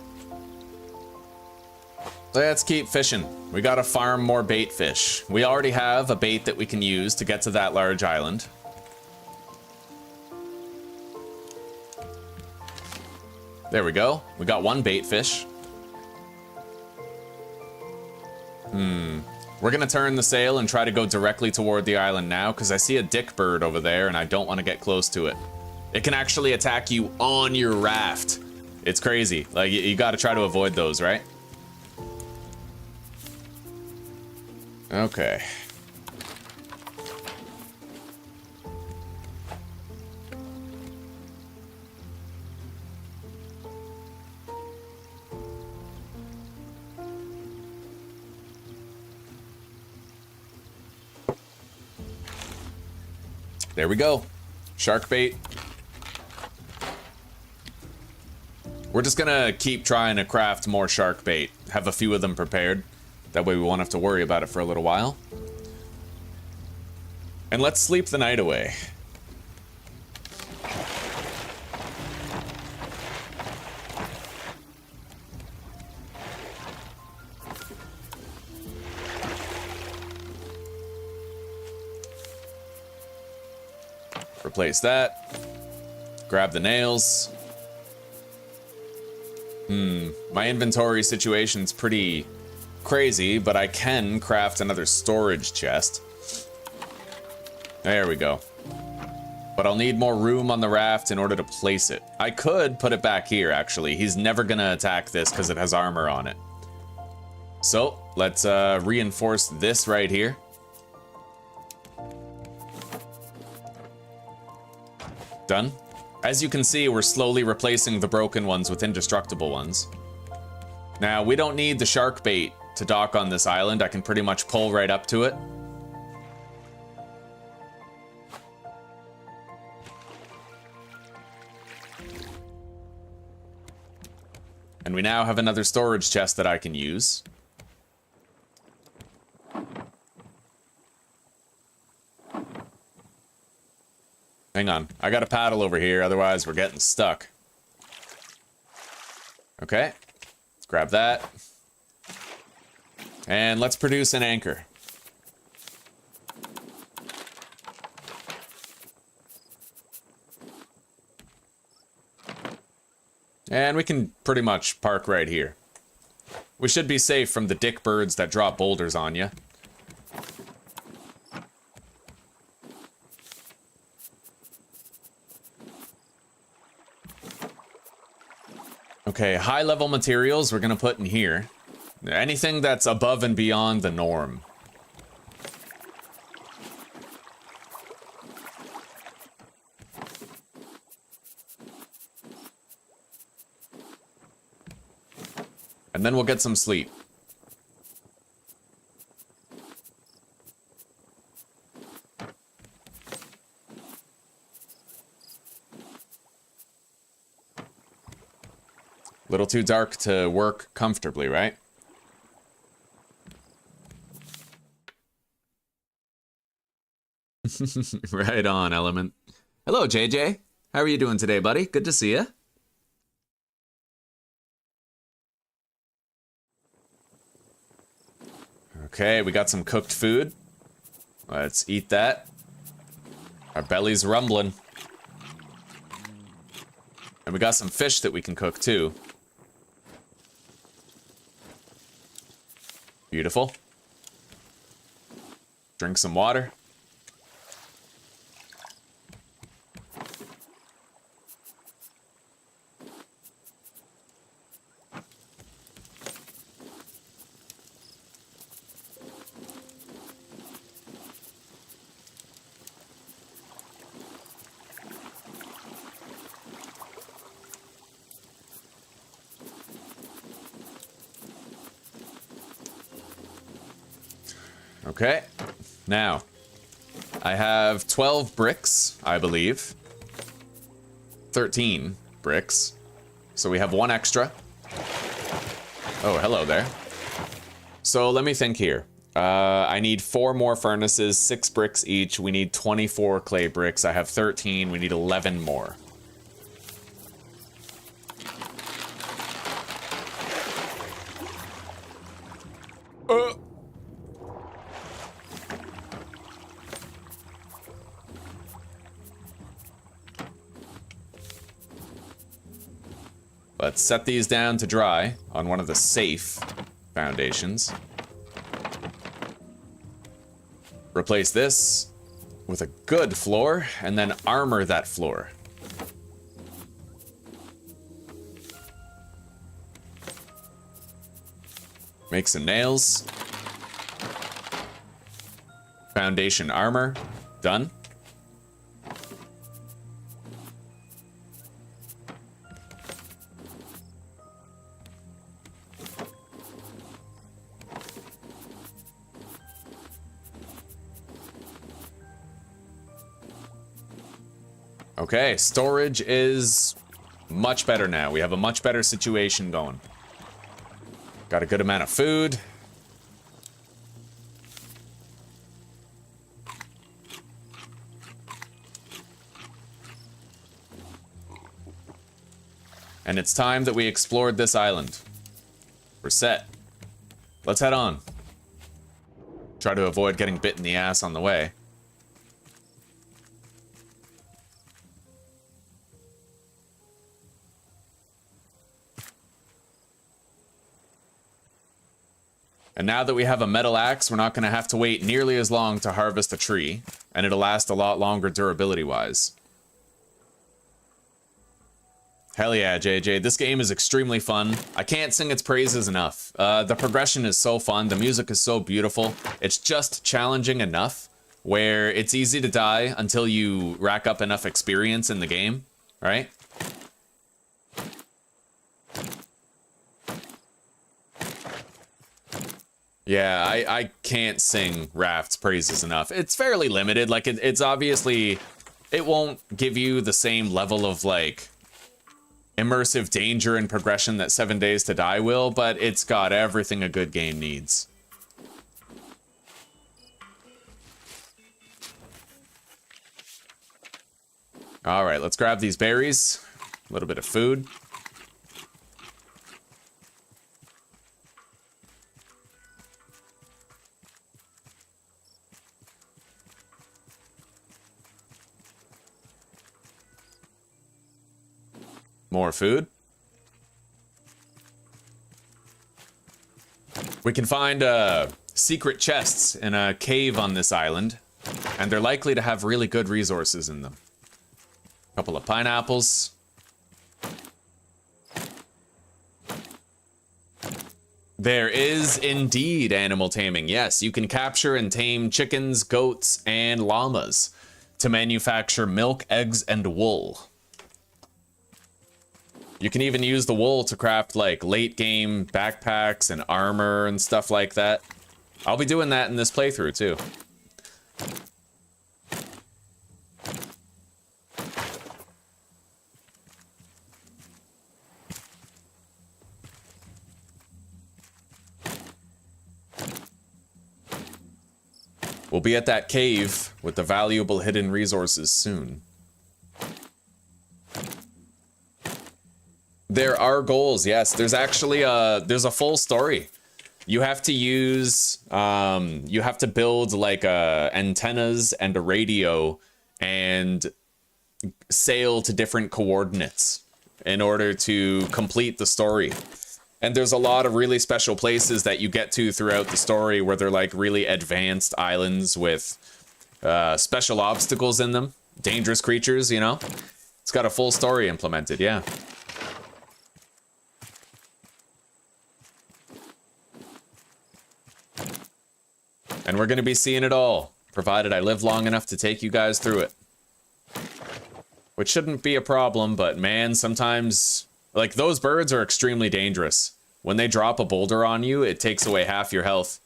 Let's keep fishing. We gotta farm more bait fish. We already have a bait that we can use to get to that large island. There we go. We got one bait fish. We're gonna turn the sail and try to go directly toward the island now, because I see a dick bird over there and I don't want to get close to it. It can actually attack you on your raft. It's crazy. Like, you gotta try to avoid those, right? Okay. There we go. Shark bait. We're just gonna keep trying to craft more shark bait. Have a few of them prepared. That way we won't have to worry about it for a little while. And let's sleep the night away. Replace that. Grab the nails. My inventory situation's pretty crazy, but I can craft another storage chest. There we go. But I'll need more room on the raft in order to place it. I could put it back here, actually. He's never gonna attack this because it has armor on it. So, let's reinforce this right here. Done. As you can see, we're slowly replacing the broken ones with indestructible ones. Now, we don't need the shark bait to dock on this island. I can pretty much pull right up to it. And we now have another storage chest that I can use. Hang on, I got a paddle over here, otherwise we're getting stuck. Okay, let's grab that. And let's produce an anchor. And we can pretty much park right here. We should be safe from the dick birds that drop boulders on you. Okay, high-level materials we're gonna put in here. Anything that's above and beyond the norm. And then we'll get some sleep. Little too dark to work comfortably, right? Right on, Element. Hello, JJ. How are you doing today, buddy? Good to see you. Okay, we got some cooked food. Let's eat that. Our belly's rumbling. And we got some fish that we can cook, too. Beautiful. Drink some water. Okay, now, I have 12 bricks, I believe. 13 bricks. So we have one extra. Oh, hello there. So let me think here. I need 4 more furnaces, 6 bricks each. We need 24 clay bricks. I have 13, we need 11 more. Let's set these down to dry on one of the safe foundations. Replace this with a good floor, and then armor that floor. Make some nails. Foundation armor. Done. Okay, storage is much better now. We have a much better situation going. Got a good amount of food. And it's time that we explored this island. We're set. Let's head on. Try to avoid getting bit in the ass on the way. And now that we have a metal axe, we're not going to have to wait nearly as long to harvest a tree, and it'll last a lot longer durability-wise. Hell yeah, JJ. This game is extremely fun. I can't sing its praises enough. The progression is so fun. The music is so beautiful. It's just challenging enough where it's easy to die until you rack up enough experience in the game, right? Yeah, I can't sing Raft's praises enough. It's fairly limited. Like, it's obviously... It won't give you the same level of, like, immersive danger and progression that 7 Days to Die will, but it's got everything a good game needs. Alright, let's grab these berries. A little bit of food. More food. We can find secret chests in a cave on this island, and they're likely to have really good resources in them. A couple of pineapples. There is indeed animal taming. Yes, you can capture and tame chickens, goats, and llamas to manufacture milk, eggs, and wool. You can even use the wool to craft, like, late-game backpacks and armor and stuff like that. I'll be doing that in this playthrough, too. We'll be at that cave with the valuable hidden resources soon. There are goals, yes. There's actually there's a full story. You have to use, you have to build like antennas and a radio and sail to different coordinates in order to complete the story. And there's a lot of really special places that you get to throughout the story where they're like really advanced islands with special obstacles in them. Dangerous creatures, you know? It's got a full story implemented, yeah. And we're going to be seeing it all, provided I live long enough to take you guys through it. Which shouldn't be a problem, but man, sometimes... Like, those birds are extremely dangerous. When they drop a boulder on you, it takes away half your health.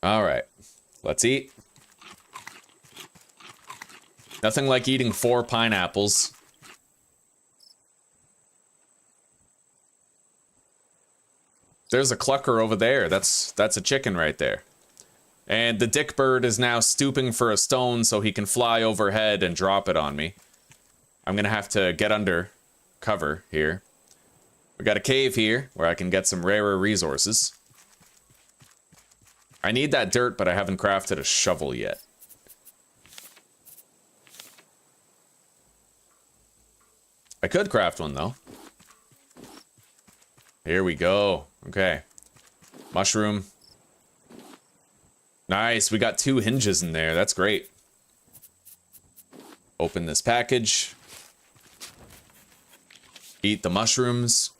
All right, let's eat. Nothing like eating 4 pineapples. There's a clucker over there. That's a chicken right there. And the dick bird is now stooping for a stone so he can fly overhead and drop it on me. I'm gonna have to get under cover here. We got a cave here where I can get some rarer resources. I need that dirt, but I haven't crafted a shovel yet. I could craft one, though. Here we go. Okay. Mushroom. Nice, we got 2 hinges in there. That's great. Open this package. Eat the mushrooms.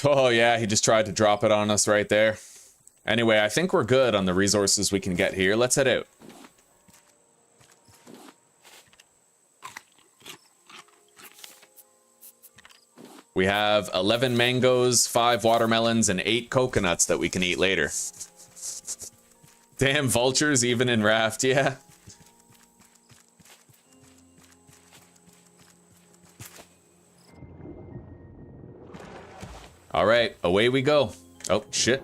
Oh yeah, he just tried to drop it on us right there. Anyway, I think we're good on the resources we can get here. Let's head out. We have 11 mangoes, 5 watermelons, and 8 coconuts that we can eat later. Damn vultures, even in Raft, yeah. Alright, away we go. Oh, shit.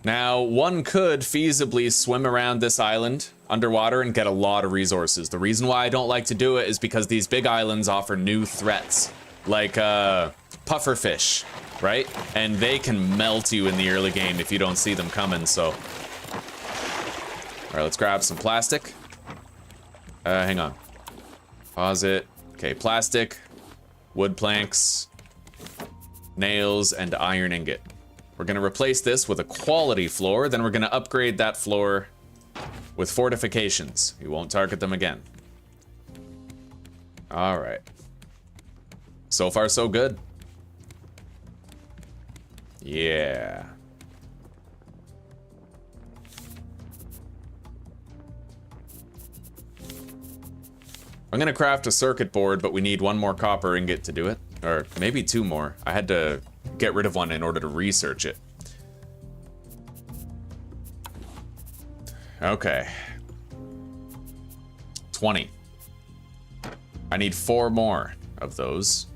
Now, one could feasibly swim around this island underwater and get a lot of resources. The reason why I don't like to do it is because these big islands offer new threats, like pufferfish, right? And they can melt you in the early game if you don't see them coming, so... Alright, let's grab some plastic. Hang on. Pause it. Okay, plastic, wood planks, nails, and iron ingot. We're gonna replace this with a quality floor, then we're gonna upgrade that floor with fortifications. We won't target them again. Alright. So far, so good. Yeah. I'm gonna craft a circuit board, but we need 1 more copper ingot to do it. Or maybe 2 more. I had to get rid of one in order to research it. Okay. 20. I need 4 more of those.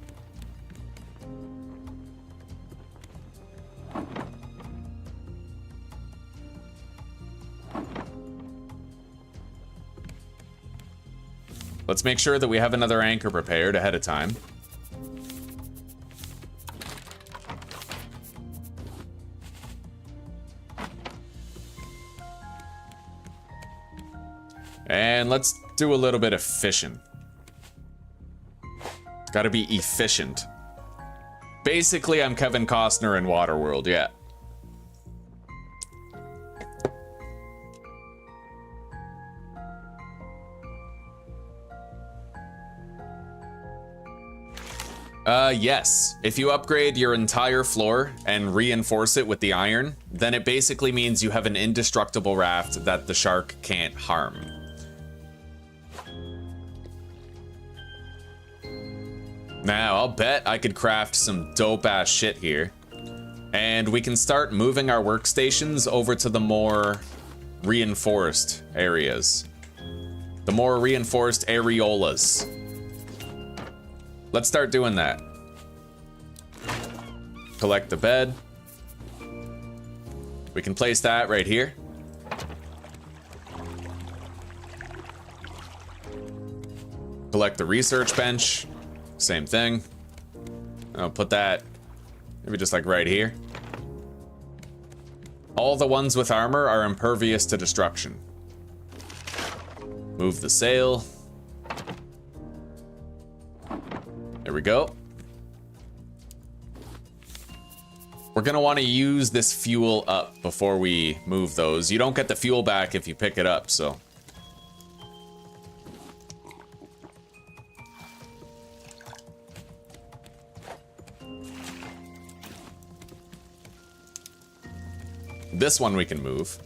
Let's make sure that we have another anchor prepared ahead of time. And let's do a little bit of fishing. Gotta be efficient. Basically, I'm Kevin Costner in Waterworld, yeah. Yes. If you upgrade your entire floor and reinforce it with the iron, then it basically means you have an indestructible raft that the shark can't harm. Now, I'll bet I could craft some dope-ass shit here. And we can start moving our workstations over to the more reinforced areas. The more reinforced areolas. Let's start doing that. Collect the bed. We can place that right here. Collect the research bench. Same thing. I'll put that maybe just like right here. All the ones with armor are impervious to destruction. Move the sail. There we go. We're gonna want to use this fuel up before we move those. You don't get the fuel back if you pick it up, so. This one we can move.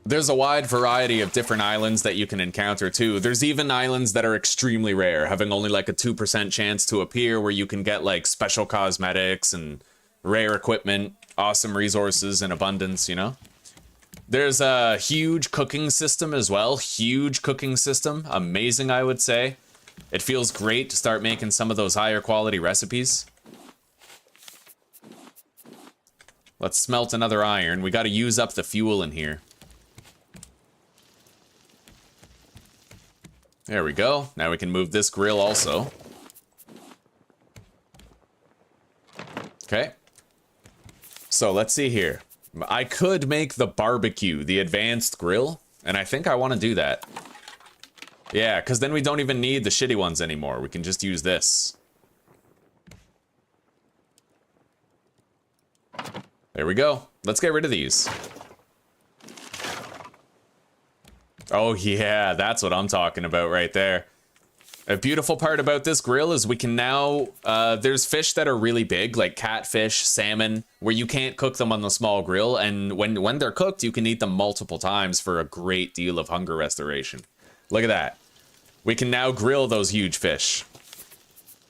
There's a wide variety of different islands that you can encounter too. There's even islands that are extremely rare, having only like a 2% chance to appear, where you can get like special cosmetics and rare equipment, awesome resources in abundance, you know? There's a huge cooking system as well. Huge cooking system. Amazing, I would say. It feels great to start making some of those higher quality recipes. Let's smelt another iron. We gotta use up the fuel in here. There we go. Now we can move this grill also. Okay. So let's see here. I could make the barbecue, the advanced grill, and I think I want to do that. Yeah, because then we don't even need the shitty ones anymore. We can just use this. There we go. Let's get rid of these. Oh yeah, that's what I'm talking about right there. A beautiful part about this grill is we can now, there's fish that are really big, like catfish, salmon, where you can't cook them on the small grill, and when they're cooked, you can eat them multiple times for a great deal of hunger restoration. Look at that. We can now grill those huge fish.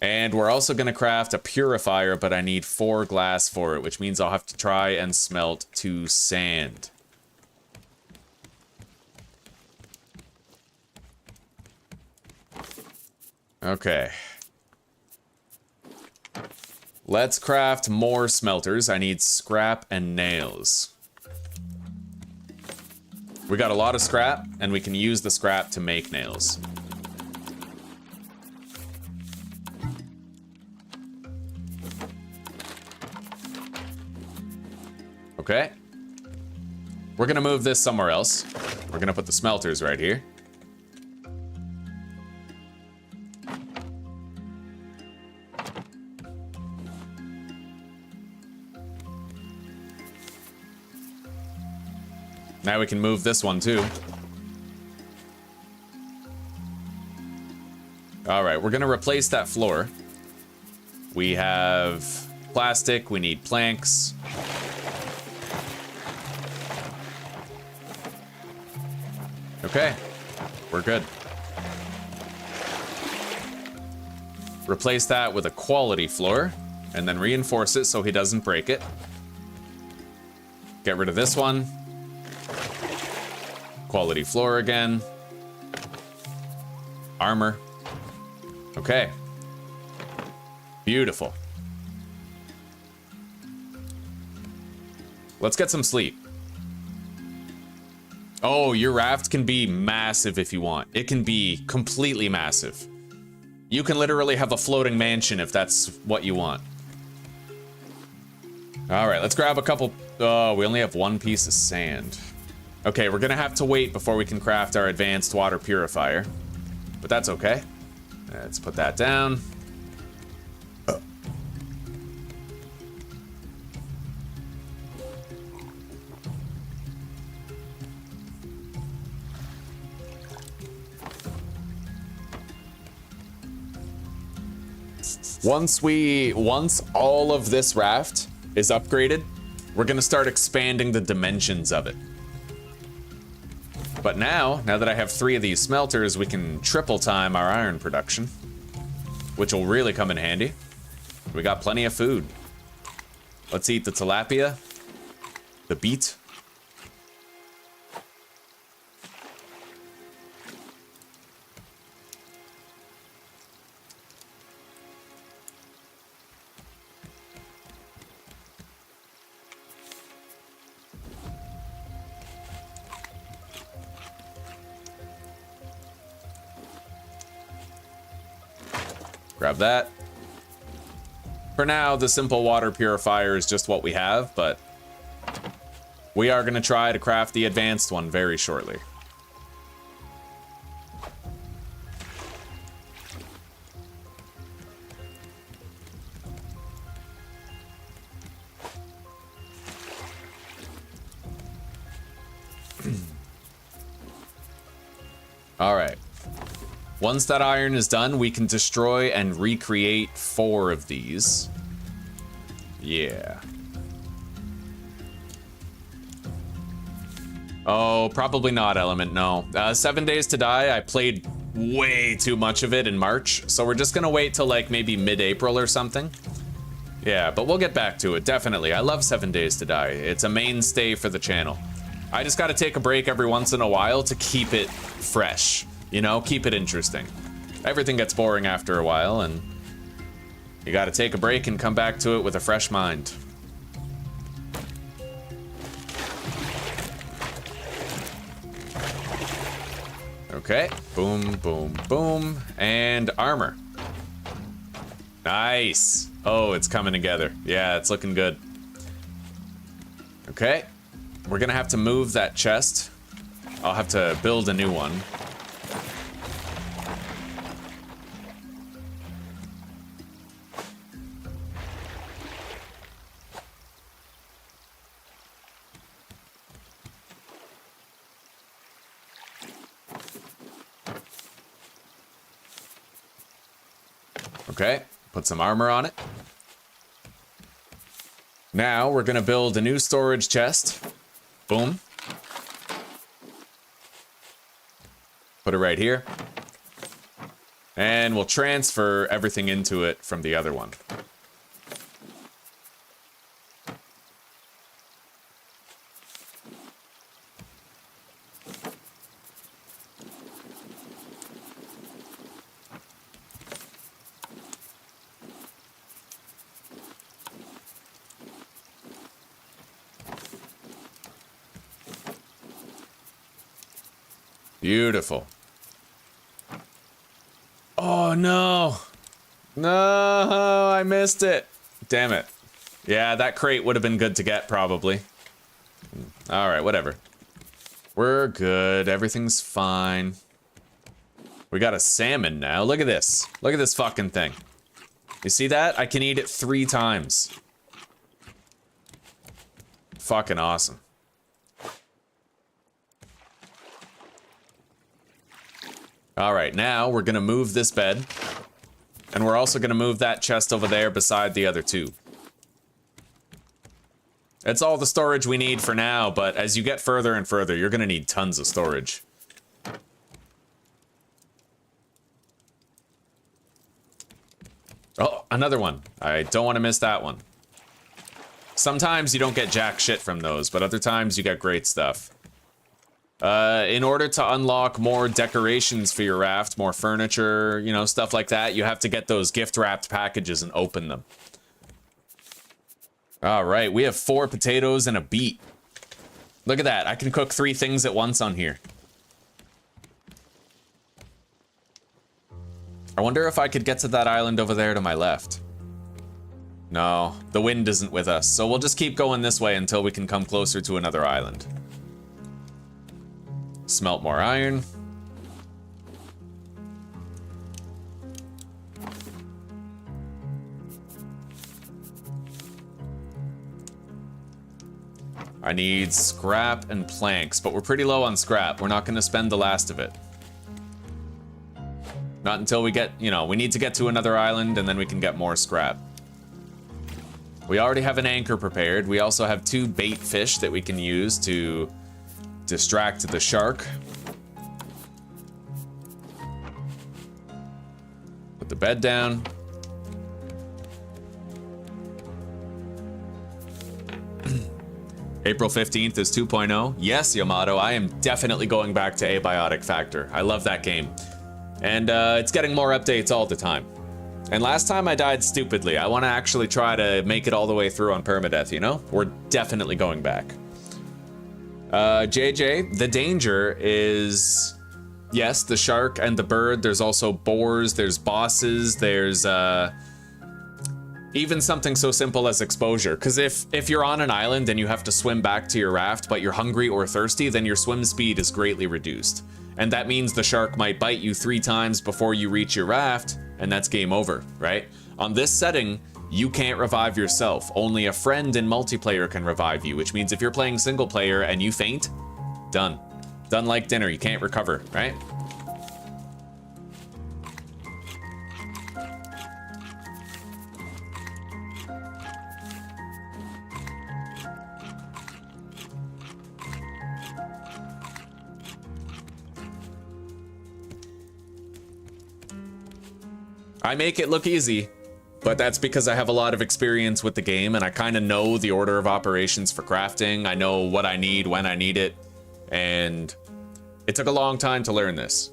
And we're also going to craft a purifier, but I need 4 glass for it, which means I'll have to try and smelt 2 sand. Okay. Let's craft more smelters. I need scrap and nails. We got a lot of scrap, and we can use the scrap to make nails. Okay. We're gonna move this somewhere else. We're gonna put the smelters right here. Now we can move this one too. All right, we're gonna replace that floor. We have plastic, we need planks. Okay, we're good. Replace that with a quality floor, and then reinforce it so he doesn't break it. Get rid of this one. Quality floor again. Armor. Okay. Beautiful. Let's get some sleep. Oh, your raft can be massive if you want. It can be completely massive. You can literally have a floating mansion if that's what you want. All right, let's grab a couple. Oh, we only have 1 piece of sand. Okay, we're gonna have to wait before we can craft our advanced water purifier. But that's okay. Let's put that down. Once all of this raft is upgraded, we're gonna start expanding the dimensions of it. But now that I have 3 of these smelters, we can triple time our iron production, which will really come in handy. We got plenty of food. Let's eat the tilapia, the beet. Grab that. For now, the simple water purifier is just what we have, but we are going to try to craft the advanced one very shortly. All right. Once that iron is done, we can destroy and recreate 4 of these. Yeah. Oh, probably not Element, no. 7 Days to Die, I played way too much of it in March, so we're just gonna wait till like maybe mid-April or something. Yeah, but we'll get back to it, definitely. I love 7 Days to Die. It's a mainstay for the channel. I just gotta take a break every once in a while to keep it fresh, you know, keep it interesting. Everything gets boring after a while, and you gotta take a break and come back to it with a fresh mind. Okay, boom, boom, boom, and armor. Nice. Oh, it's coming together. Yeah, it's looking good. Okay, we're gonna have to move that chest. I'll have to build a new one. Okay, put some armor on it. Now we're gonna build a new storage chest. Boom. Put it right here. And we'll transfer everything into it from the other one. Beautiful. Oh no. No, I missed it. Damn it. Yeah, that crate would have been good to get probably. All right, whatever. We're good. Everything's fine. We got a salmon now. Look at this. Look at this fucking thing. You see that? I can eat it 3 times. Fucking awesome. All right, now we're gonna move this bed, and we're also gonna move that chest over there beside the other 2. It's all the storage we need for now, but as you get further and further, you're gonna need tons of storage. Oh, another one. I don't want to miss that one. Sometimes you don't get jack shit from those, but other times you get great stuff. In order to unlock more decorations for your raft, more furniture, you know, stuff like that, you have to get those gift-wrapped packages and open them. All right, we have 4 potatoes and a beet. Look at that, I can cook 3 things at once on here. I wonder if I could get to that island over there to my left. No, the wind isn't with us, so we'll just keep going this way until we can come closer to another island. Smelt more iron. I need scrap and planks, but we're pretty low on scrap. We're not going to spend the last of it. Not until we get, you know, we need to get to another island and then we can get more scrap. We already have an anchor prepared. We also have 2 bait fish that we can use to distract the shark. Put the bed down. April 15th is 2.0. Yes, Yamato, I am definitely going back to Abiotic Factor. I love that game. And it's getting more updates all the time. And last time I died stupidly. I want to actually try to make it all the way through on Permadeath, you know? We're definitely going back. JJ, the danger is, yes, the shark and the bird. There's also boars, there's bosses, there's even something so simple as exposure. Because if you're on an island and you have to swim back to your raft, but you're hungry or thirsty, then your swim speed is greatly reduced. And that means the shark might bite you 3 times before you reach your raft, and that's game over, right? On this setting, you can't revive yourself. Only a friend in multiplayer can revive you, which means if you're playing single player and you faint, done. Done like dinner, you can't recover, right? I make it look easy, but that's because I have a lot of experience with the game and I kind of know the order of operations for crafting. I know what I need when I need it, and it took a long time to learn this.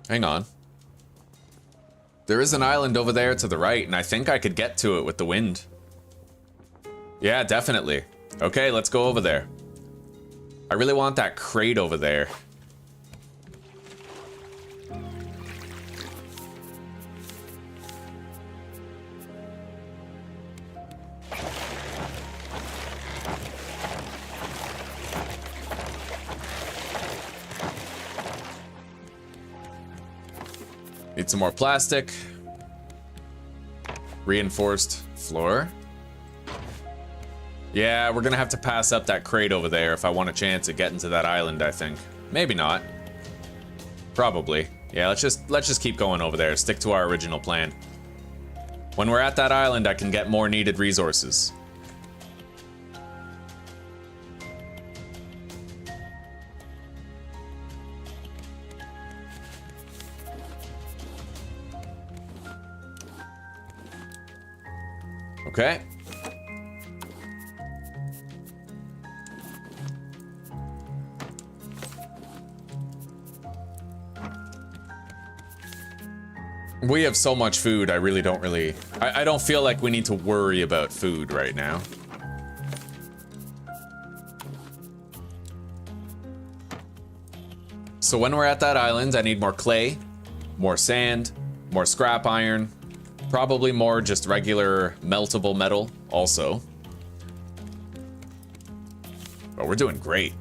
Hang on. There is an island over there to the right, and I think I could get to it with the wind. Yeah, definitely. Okay, let's go over there. I really want that crate over there. Need some more plastic. Reinforced floor. Yeah, we're gonna have to pass up that crate over there if I want a chance at getting to that island, I think. Maybe not. Probably. Yeah, let's just keep going over there. Stick to our original plan. When we're at that island, I can get more needed resources. Okay. We have so much food, I don't feel like we need to worry about food right now. So when we're at that island, I need more clay, more sand, more scrap iron, probably more just regular meltable metal also. But we're doing great.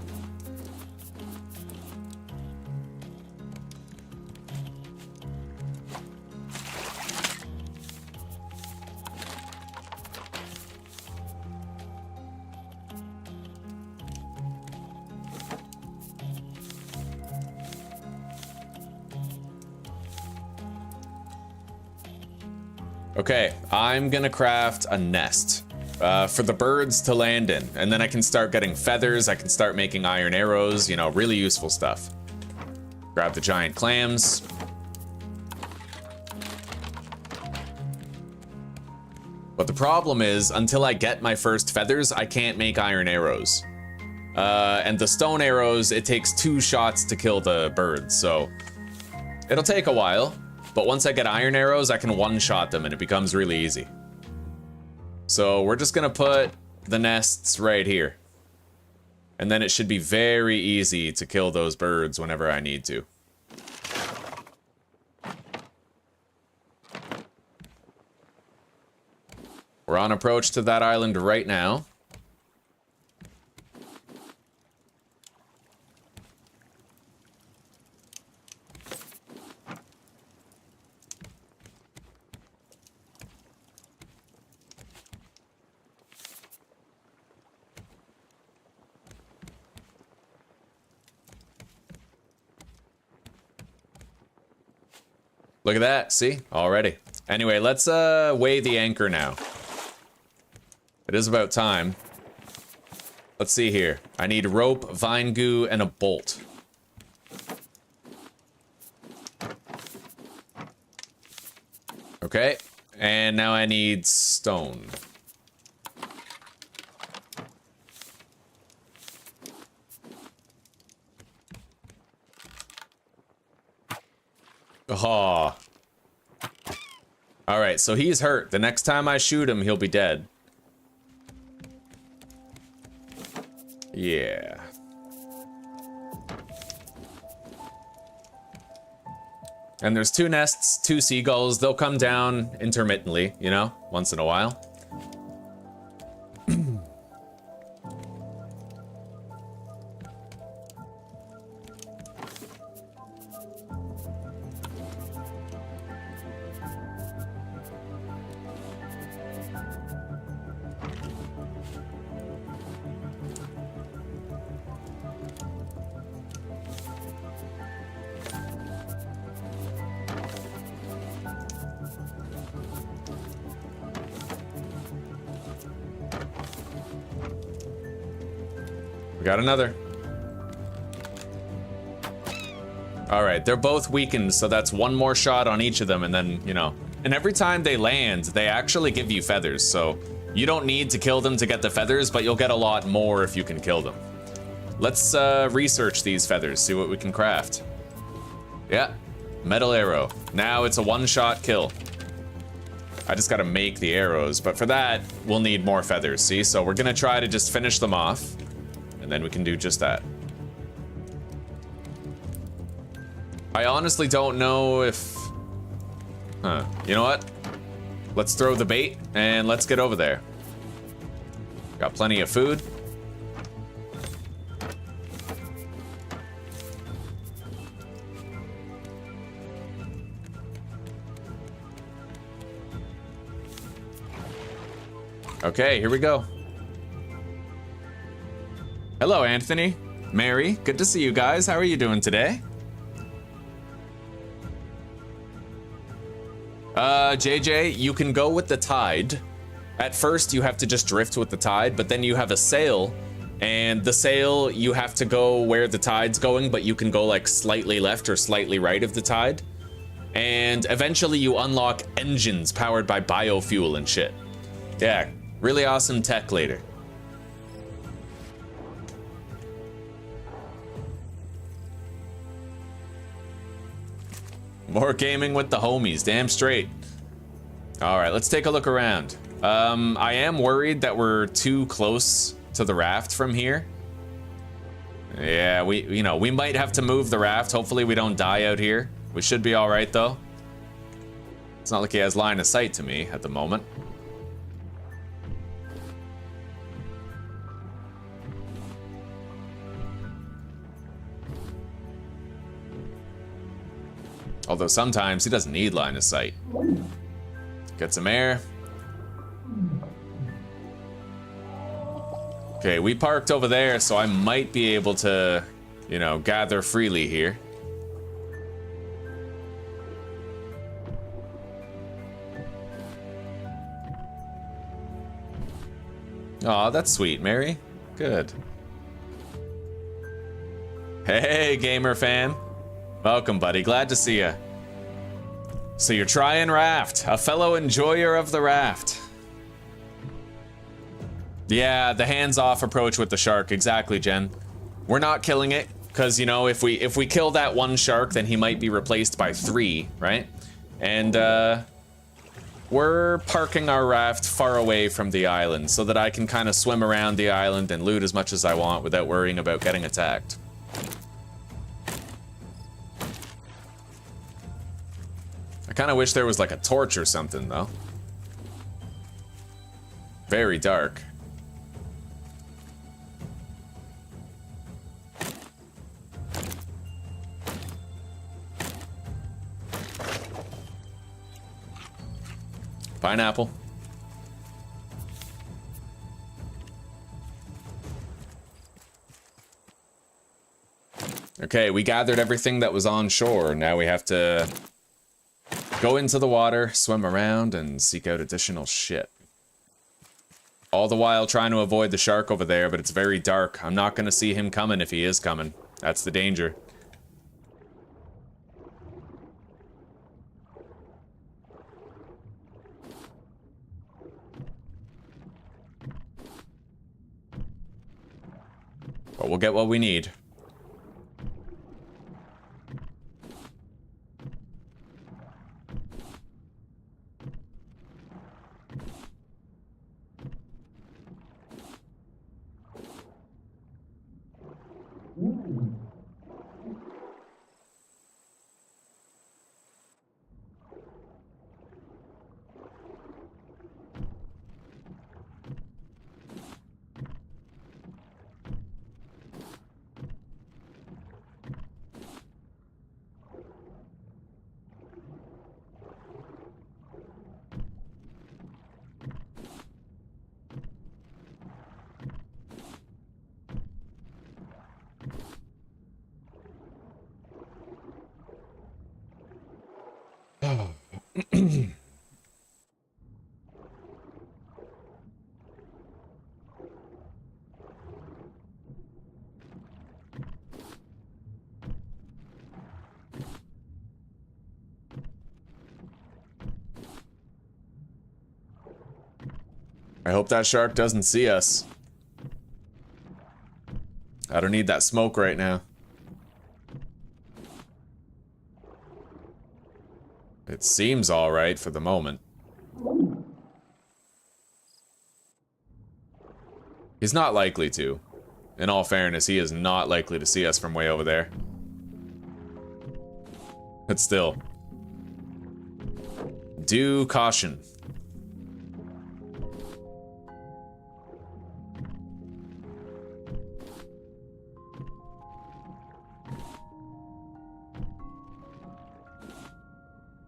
Okay, I'm gonna craft a nest for the birds to land in, and then I can start getting feathers, I can start making iron arrows, you know, really useful stuff. Grab the giant clams. But the problem is, until I get my first feathers, I can't make iron arrows. And the stone arrows, it takes 2 shots to kill the birds, so it'll take a while. But once I get iron arrows, I can one-shot them and it becomes really easy. So we're just gonna put the nests right here. And then it should be very easy to kill those birds whenever I need to. We're on approach to that island right now. Look at that, see? Already. Anyway, let's weigh the anchor now. It is about time. Let's see here. I need rope, vine goo, and a bolt. Okay, and now I need stone. Oh. Alright, so he's hurt. The next time I shoot him, he'll be dead. Yeah. And there's 2 nests, 2 seagulls. They'll come down intermittently, you know, once in a while. We got another. All right, they're both weakened, so that's one more shot on each of them, and then, you know. And every time they land, they actually give you feathers, so you don't need to kill them to get the feathers, but you'll get a lot more if you can kill them. Let's research these feathers, see what we can craft. Yeah, metal arrow. Now it's a one-shot kill. I just gotta make the arrows, but for that, we'll need more feathers, see? So we're gonna try to just finish them off, and then we can do just that. I honestly don't know if... Huh, you know what? Let's throw the bait, and let's get over there. Got plenty of food. Okay, here we go. Hello, Anthony. Mary, good to see you guys. How are you doing today? JJ, you can go with the tide. At first, you have to just drift with the tide, but then you have a sail, and the sail, you have to go where the tide's going, but you can go like slightly left or slightly right of the tide. And eventually you unlock engines powered by biofuel and shit. Yeah, really awesome tech later. More gaming with the homies, damn straight. All right, let's take a look around. I am worried that we're too close to the raft from here. Yeah, we might have to move the raft. Hopefully we don't die out here. We should be all right though. It's not like he has line of sight to me at the moment. Although sometimes he doesn't need line of sight. Get some air. Okay, we parked over there, so I might be able to, you know, gather freely here. Aw, that's sweet, Mary. Good. Hey, gamer fan. Welcome, buddy. Glad to see ya. So you're trying Raft, a fellow enjoyer of the raft. Yeah, the hands-off approach with the shark, exactly, Jen. We're not killing it, because, you know, if we kill that one shark, then he might be replaced by 3, right? And, we're parking our raft far away from the island so that I can kind of swim around the island and loot as much as I want without worrying about getting attacked. I kind of wish there was like a torch or something, though. Very dark. Pineapple. Okay, we gathered everything that was on shore. Now we have to go into the water, swim around, and seek out additional shit. All the while trying to avoid the shark over there, but it's very dark. I'm not gonna see him coming if he is coming. That's the danger. But we'll get what we need. I hope that shark doesn't see us. I don't need that smoke right now. It seems alright for the moment. He's not likely to. In all fairness, he is not likely to see us from way over there. But still. Due caution.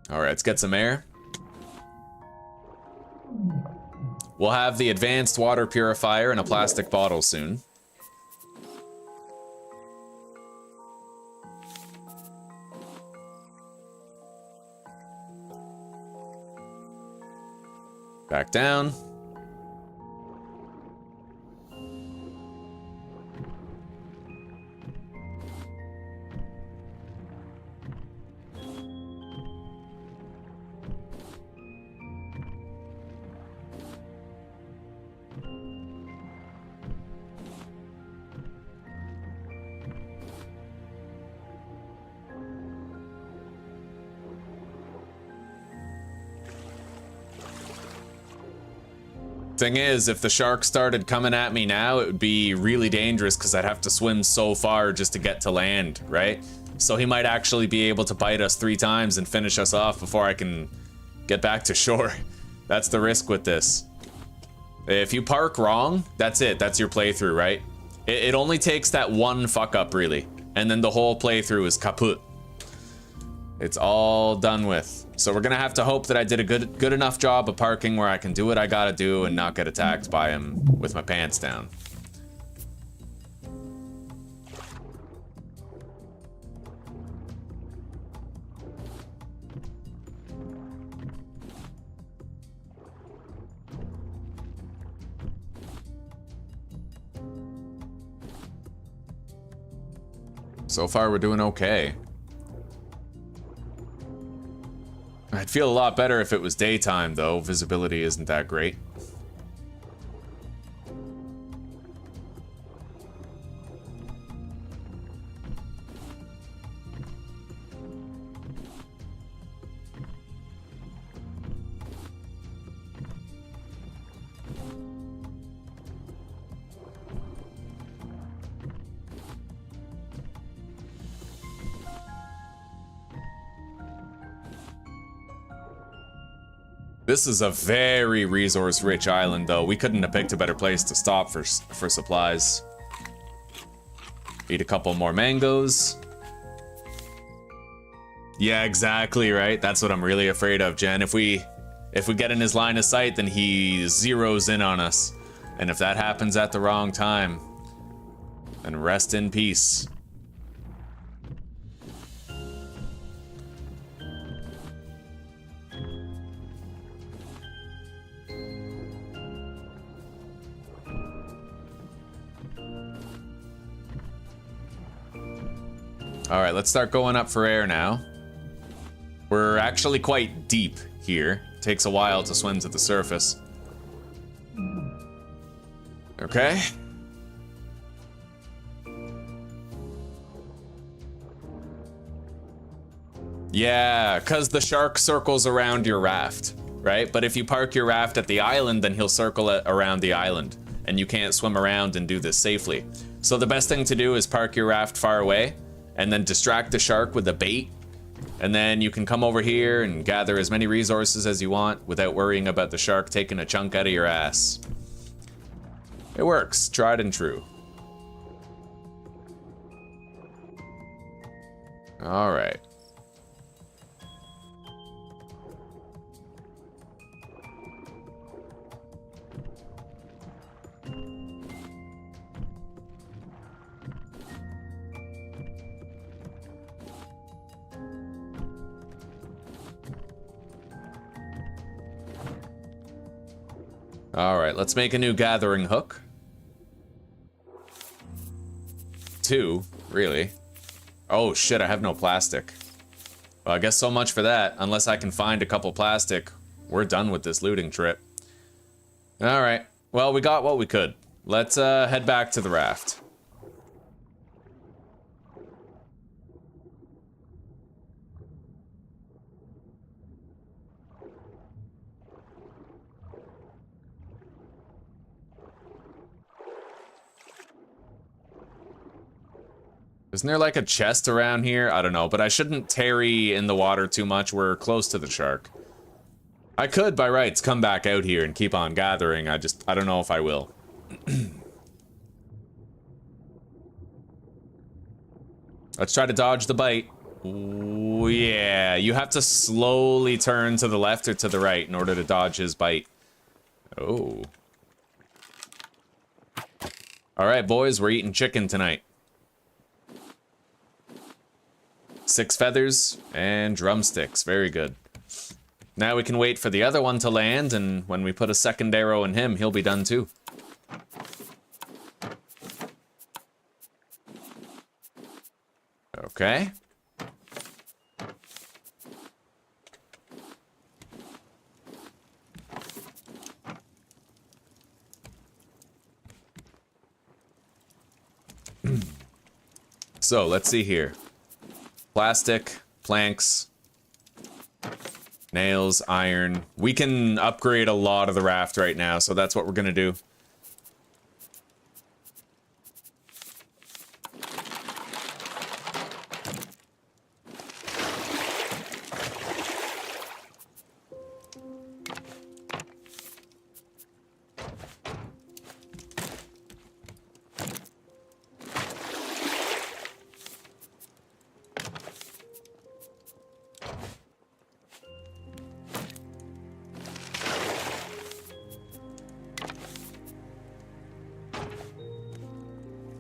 Alright, let's get some air. We'll have the advanced water purifier in a plastic bottle soon. Back down. Thing is, if the shark started coming at me now, it would be really dangerous because I'd have to swim so far just to get to land, right? So he might actually be able to bite us 3 times and finish us off before I can get back to shore. That's the risk with this. If you park wrong, that's it. That's your playthrough, right? It only takes that one fuck up, really. And then the whole playthrough is kaput. It's all done with. So we're gonna have to hope that I did a good enough job of parking where I can do what I gotta do and not get attacked by him with my pants down. So far we're doing okay. I'd feel a lot better if it was daytime, though. Visibility isn't that great. This is a very resource-rich island, though. We couldn't have picked a better place to stop for supplies. Eat a couple more mangoes. Yeah, exactly, right? That's what I'm really afraid of, Jen. If we get in his line of sight, then he zeroes in on us. And if that happens at the wrong time, then rest in peace. All right, let's start going up for air now. We're actually quite deep here. Takes a while to swim to the surface. Okay. Yeah, because the shark circles around your raft, right? But if you park your raft at the island, then he'll circle it around the island, and you can't swim around and do this safely. So the best thing to do is park your raft far away, and then distract the shark with a bait, and then you can come over here and gather as many resources as you want without worrying about the shark taking a chunk out of your ass. It works, tried and true. All right. All right, let's make a new gathering hook. 2, really. Oh shit, I have no plastic. Well, I guess so much for that. Unless I can find a couple plastic, we're done with this looting trip. Alright. Well, we got what we could. Let's head back to the raft. Isn't there like a chest around here? I don't know, but I shouldn't tarry in the water too much. We're close to the shark. I could, by rights, come back out here and keep on gathering. I don't know if I will. Let's try to dodge the bite. Ooh, yeah, you have to slowly turn to the left or to the right in order to dodge his bite. Oh. All right, boys, we're eating chicken tonight. 6 feathers and drumsticks. Very good. Now we can wait for the other one to land, and when we put a second arrow in him, he'll be done too. Okay. So, let's see here. Plastic, planks, nails, iron. We can upgrade a lot of the raft right now, so that's what we're gonna do.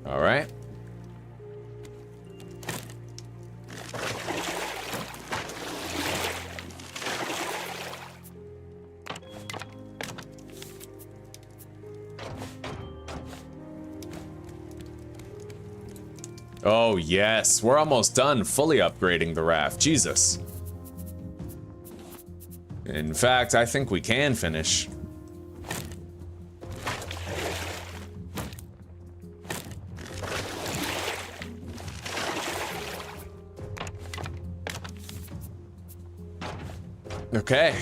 All right. Oh, yes. We're almost done fully upgrading the raft. Jesus. In fact, I think we can finish. Okay,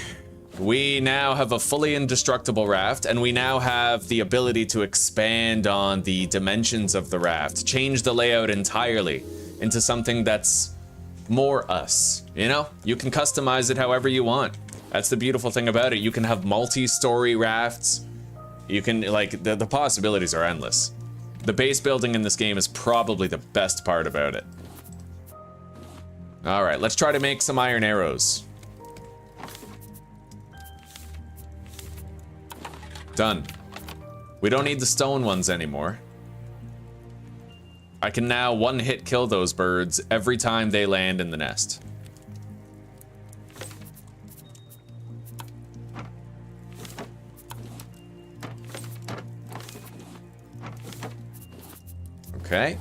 we now have a fully indestructible raft, and we now have the ability to expand on the dimensions of the raft, change the layout entirely into something that's more us, you know? You can customize it however you want. That's the beautiful thing about it. You can have multi-story rafts. You can, like, the possibilities are endless. The base building in this game is probably the best part about it. All right, let's try to make some iron arrows. Done. We don't need the stone ones anymore. I can now one-hit kill those birds every time they land in the nest. Okay.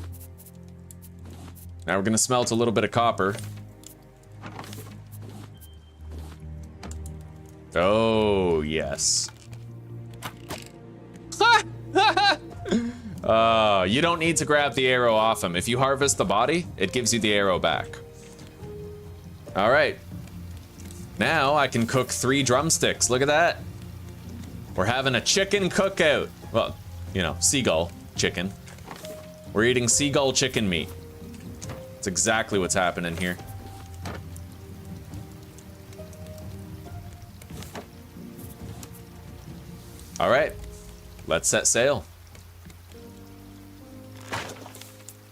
Now we're gonna smelt a little bit of copper. Oh, yes. You don't need to grab the arrow off him. If you harvest the body, it gives you the arrow back. All right. Now I can cook 3 drumsticks. Look at that. We're having a chicken cookout. Well, you know, seagull chicken. We're eating seagull chicken meat. That's exactly what's happening here. All right. Let's set sail.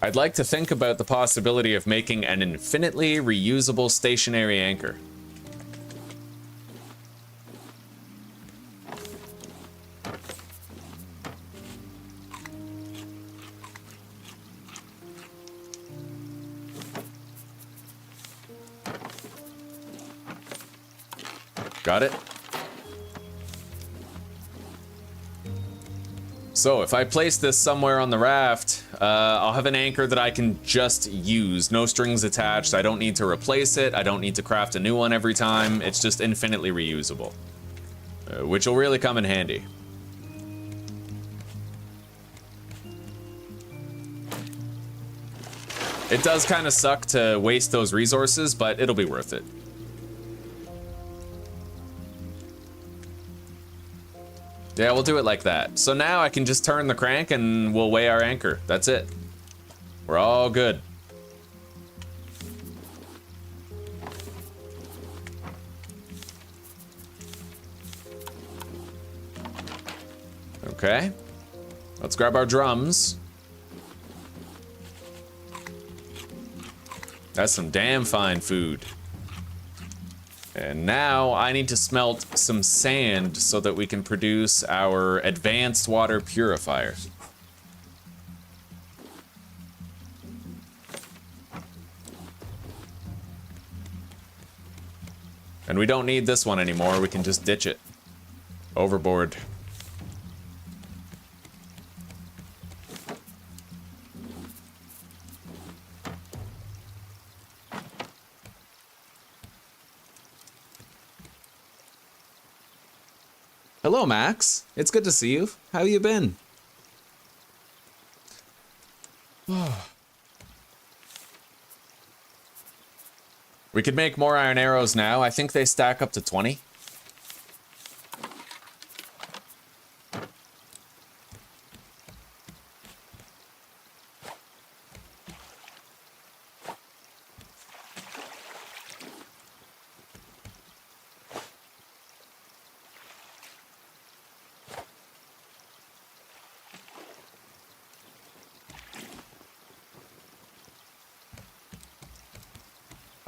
I'd like to think about the possibility of making an infinitely reusable stationary anchor. Got it? So if I place this somewhere on the raft, I'll have an anchor that I can just use. No strings attached. I don't need to replace it. I don't need to craft a new one every time. It's just infinitely reusable, which will really come in handy. It does kind of suck to waste those resources, but it'll be worth it. Yeah, we'll do it like that. So now I can just turn the crank and we'll weigh our anchor. That's it. We're all good. Okay. Let's grab our drums. That's some damn fine food. And now I need to smelt some sand so that we can produce our advanced water purifier. And we don't need this one anymore, we can just ditch it. Overboard. Hello, Max. It's good to see you. How you been? We could make more iron arrows now. I think they stack up to 20.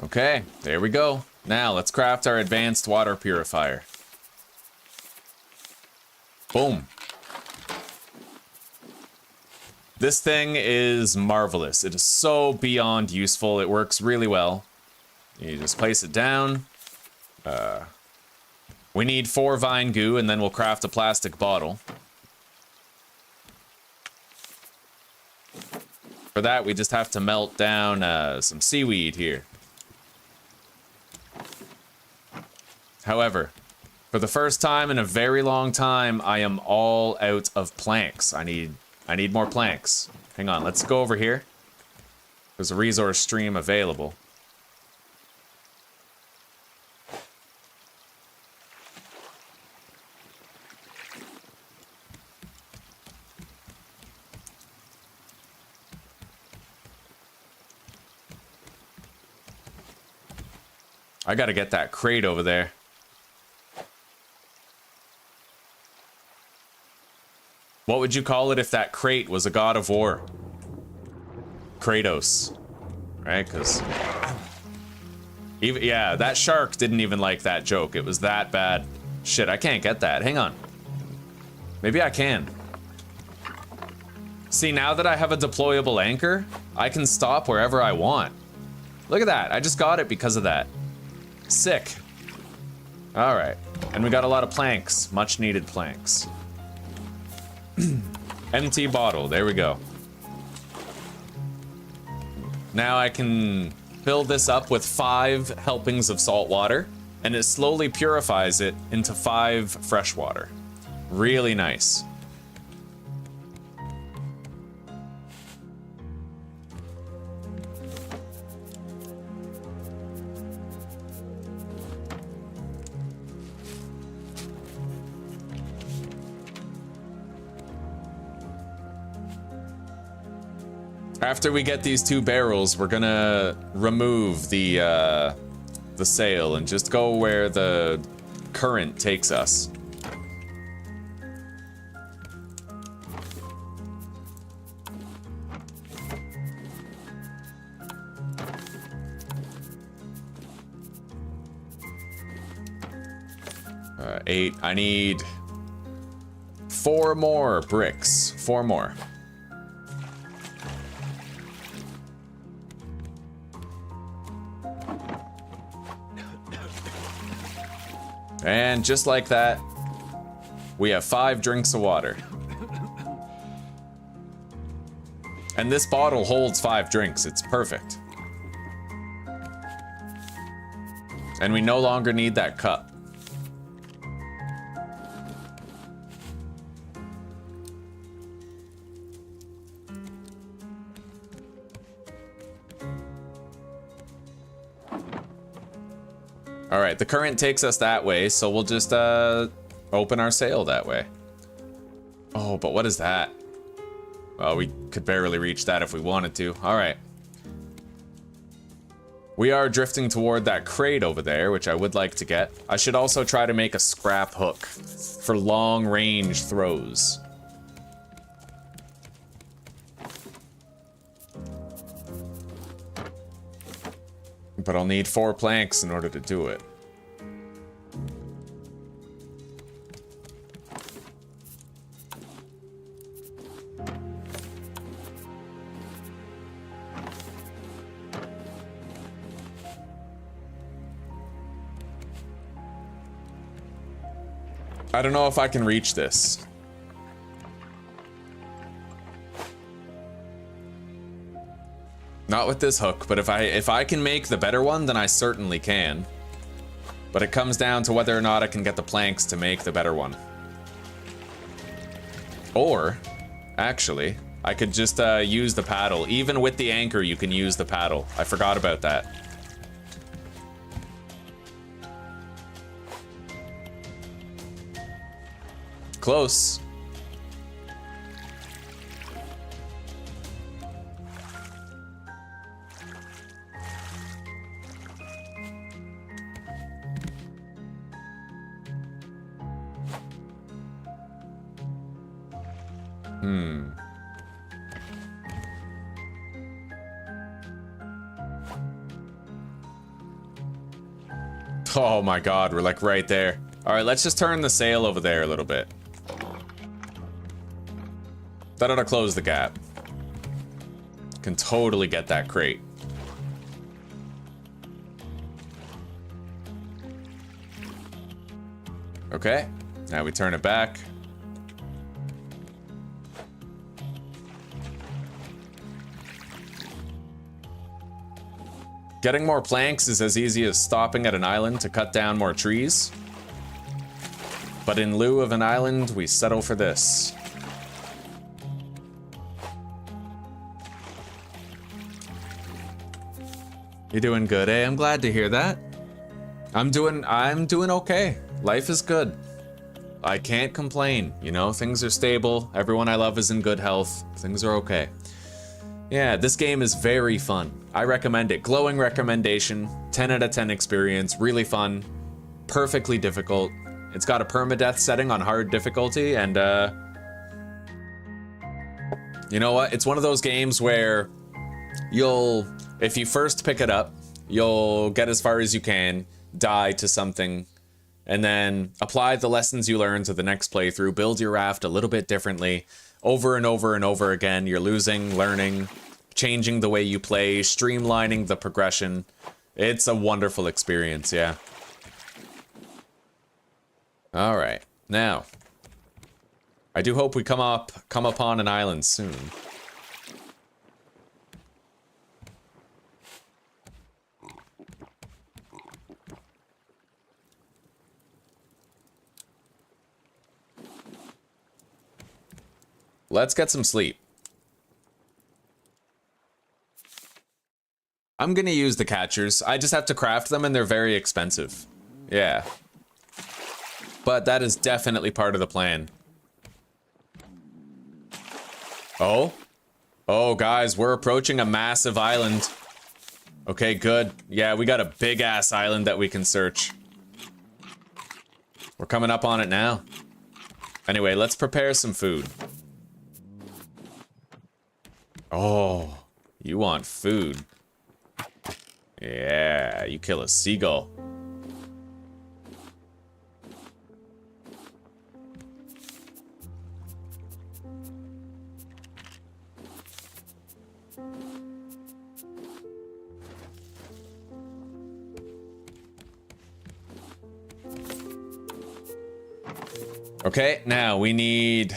Okay, there we go. Now let's craft our advanced water purifier. Boom. This thing is marvelous. It is so beyond useful. It works really well. You just place it down. We need 4 vine goo, and then we'll craft a plastic bottle. For that, we just have to melt down some seaweed here. However, for the first time in a very long time, I am all out of planks. I need more planks. Hang on, let's go over here. There's a resource stream available. I gotta get that crate over there. What would you call it if that crate was a god of war? Kratos. Right? Because... yeah, that shark didn't even like that joke. It was that bad. Shit, I can't get that. Hang on. Maybe I can. See, now that I have a deployable anchor, I can stop wherever I want. Look at that. I just got it because of that. Sick. Alright. And we got a lot of planks. Much needed planks. Empty bottle, there we go. Now I can fill this up with 5 helpings of salt water, and it slowly purifies it into 5 fresh water. Really nice. After we get these 2 barrels, we're gonna remove the sail and just go where the current takes us. Eight. I need 4 more bricks. 4 more. And just like that, we have 5 drinks of water. And this bottle holds 5 drinks. It's perfect. And we no longer need that cup. All right, the current takes us that way, so we'll just open our sail that way. Oh, but what is that? Well, we could barely reach that if we wanted to. All right. We are drifting toward that crate over there, which I would like to get. I should also try to make a scrap hook for long range throws. But I'll need 4 planks in order to do it. I don't know if I can reach this. Not with this hook, but if I can make the better one, then I certainly can. But it comes down to whether or not I can get the planks to make the better one. Or, actually, I could just use the paddle. Even with the anchor, you can use the paddle. I forgot about that. Close. Oh my god, we're like right there. All right, let's just turn the sail over there a little bit. That ought to close the gap. Can totally get that crate. Okay, now we turn it back. Getting more planks is as easy as stopping at an island to cut down more trees. But in lieu of an island, we settle for this. You're doing good, eh? I'm glad to hear that. I'm doing okay. Life is good. I can't complain, you know, things are stable. Everyone I love is in good health. Things are okay. Yeah, this game is very fun. I recommend it. Glowing recommendation. 10 out of 10 experience. Really fun. Perfectly difficult. It's got a permadeath setting on hard difficulty, and you know what? It's one of those games where if you first pick it up, you'll get as far as you can, die to something, and then apply the lessons you learn to the next playthrough, build your raft a little bit differently, over and over and over again. You're losing, learning, changing the way you play, streamlining the progression. It's a wonderful experience, yeah. All right, now, I do hope we come upon an island soon. Let's get some sleep. I'm gonna use the catchers. I just have to craft them and they're very expensive. Yeah. But that is definitely part of the plan. Oh? Oh, guys, we're approaching a massive island. Okay, good. Yeah, we got a big-ass island that we can search. We're coming up on it now. Anyway, let's prepare some food. Oh, you want food. Yeah, you kill a seagull. Okay, now we need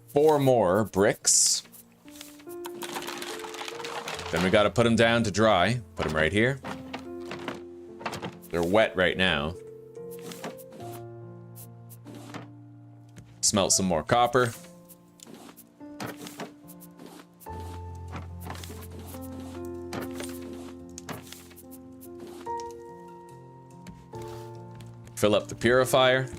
4 more bricks. Then we gotta put them down to dry. Put them right here. They're wet right now. Smelt some more copper. Fill up the purifier.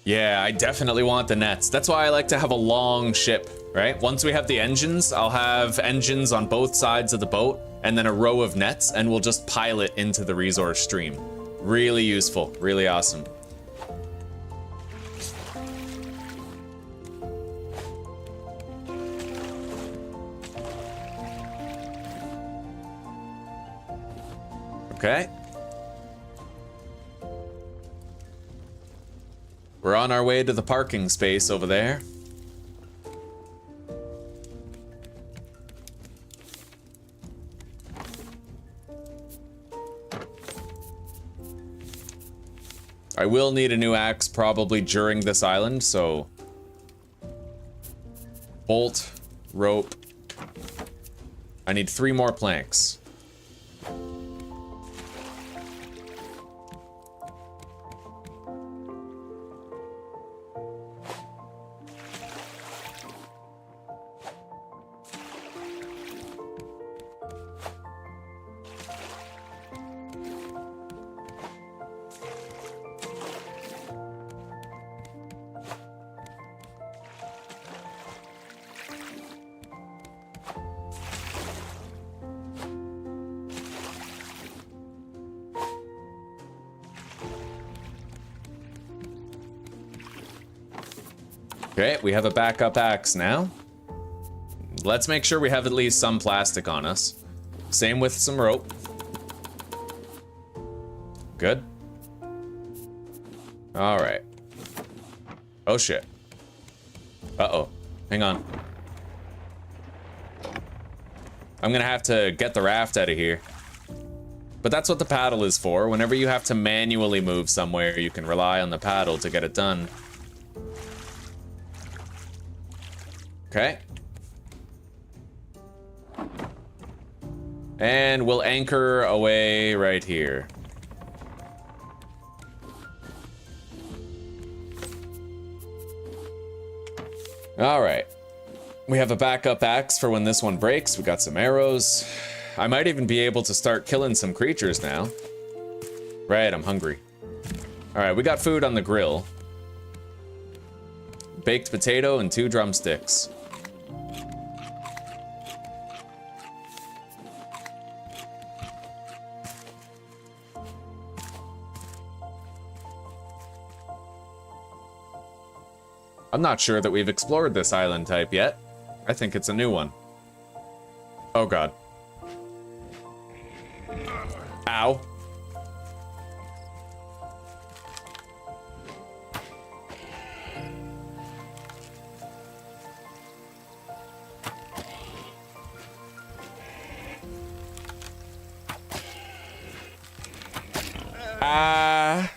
Yeah, I definitely want the nets. That's why I like to have a long ship, right? Once we have the engines, I'll have engines on both sides of the boat and then a row of nets, and we'll just pilot into the resource stream. Really useful, really awesome. Okay. We're on our way to the parking space over there. I will need a new axe probably during this island, so bolt, rope. I need 3 more planks. Okay, we have a backup axe now. Let's make sure we have at least some plastic on us. Same with some rope. Good. All right. Oh shit. Uh-oh. Hang on. I'm gonna have to get the raft out of here. But that's what the paddle is for. Whenever you have to manually move somewhere, you can rely on the paddle to get it done. Okay. And we'll anchor away right here. All right. We have a backup axe for when this one breaks. We got some arrows. I might even be able to start killing some creatures now. Right, I'm hungry. All right, we got food on the grill. Baked potato and 2 drumsticks. I'm not sure that we've explored this island type yet. I think it's a new one. Oh god. Ow. Ah.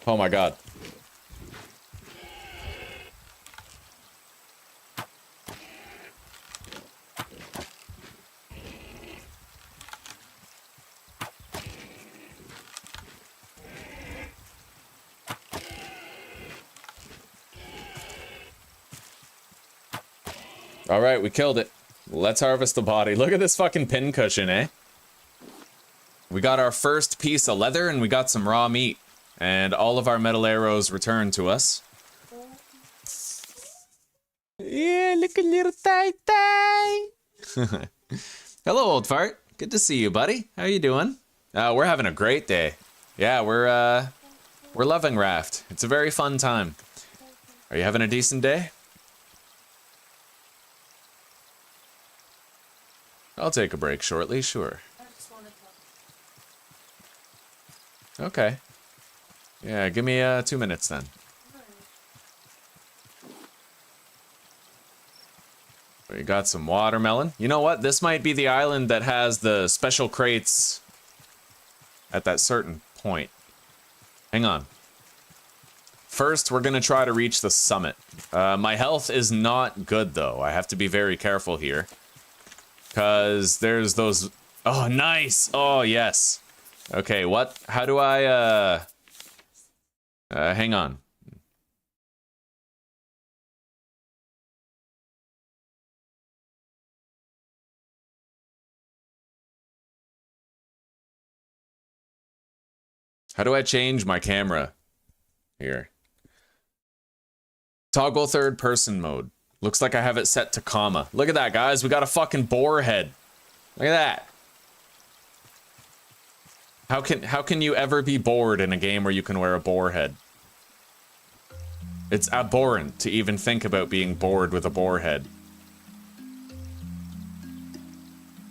Oh my god. All right, we killed it. Let's harvest the body. Look at this fucking pin cushion, eh? We got our first piece of leather and we got some raw meat. And all of our metal arrows returned to us. Yeah, look a little tie-tie. Hello, old fart. Good to see you, buddy. How you doing? We're having a great day. Yeah, we're loving Raft. It's a very fun time. Are you having a decent day? I'll take a break shortly, sure. Okay. Yeah, give me 2 minutes then. We got some watermelon. You know what? This might be the island that has the special crates at that certain point. Hang on. First, we're gonna try to reach the summit. My health is not good though. I have to be very careful here. Because there's those... Oh, nice! Oh, yes. Okay, what? How do I, hang on. How do I change my camera? Here. Toggle third person mode. Looks like I have it set to comma. Look at that, guys. We got a fucking boar head. Look at that. How can you ever be bored in a game where you can wear a boar head? It's abhorrent to even think about being bored with a boar head.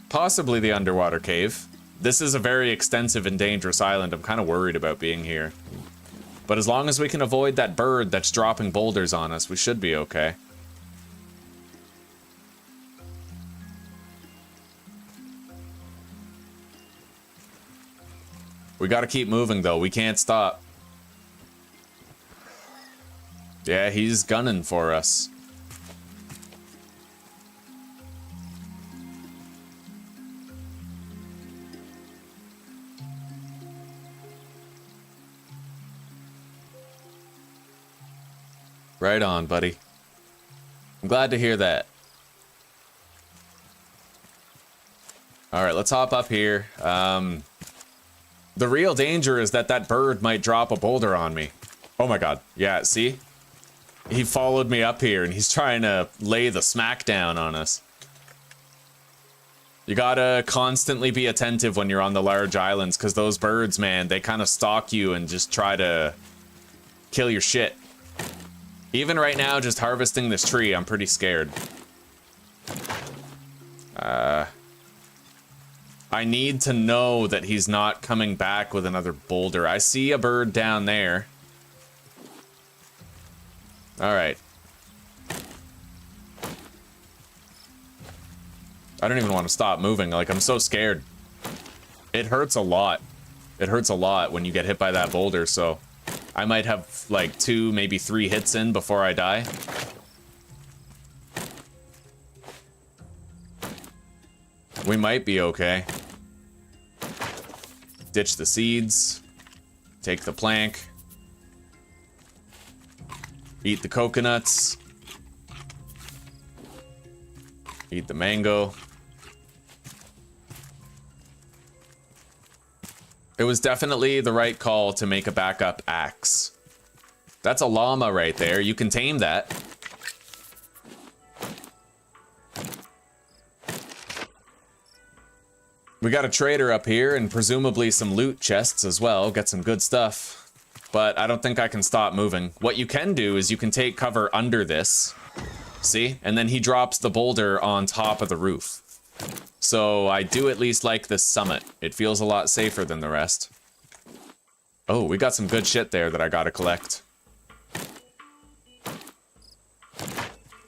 Possibly the underwater cave. This is a very extensive and dangerous island. I'm kind of worried about being here. But as long as we can avoid that bird that's dropping boulders on us, we should be okay. We gotta keep moving, though. We can't stop. Yeah, he's gunning for us. Right on, buddy. I'm glad to hear that. Alright, let's hop up here. The real danger is that that bird might drop a boulder on me. Oh my god. Yeah, see? He followed me up here and he's trying to lay the smack down on us. You gotta constantly be attentive when you're on the large islands, because those birds, man, they kind of stalk you and just try to kill your shit. Even right now, just harvesting this tree, I'm pretty scared. I need to know that he's not coming back with another boulder. I see a bird down there. Alright. I don't even want to stop moving. Like, I'm so scared. It hurts a lot. It hurts a lot when you get hit by that boulder, so I might have, like, 2, maybe 3 hits in before I die. We might be okay. Ditch the seeds. Take the plank. Eat the coconuts. Eat the mango. It was definitely the right call to make a backup axe. That's a llama right there. You can tame that. We got a trader up here and presumably some loot chests as well. Get some good stuff. But I don't think I can stop moving. What you can do is you can take cover under this. See? And then he drops the boulder on top of the roof. So I do at least like this summit. It feels a lot safer than the rest. Oh, we got some good shit there that I gotta collect.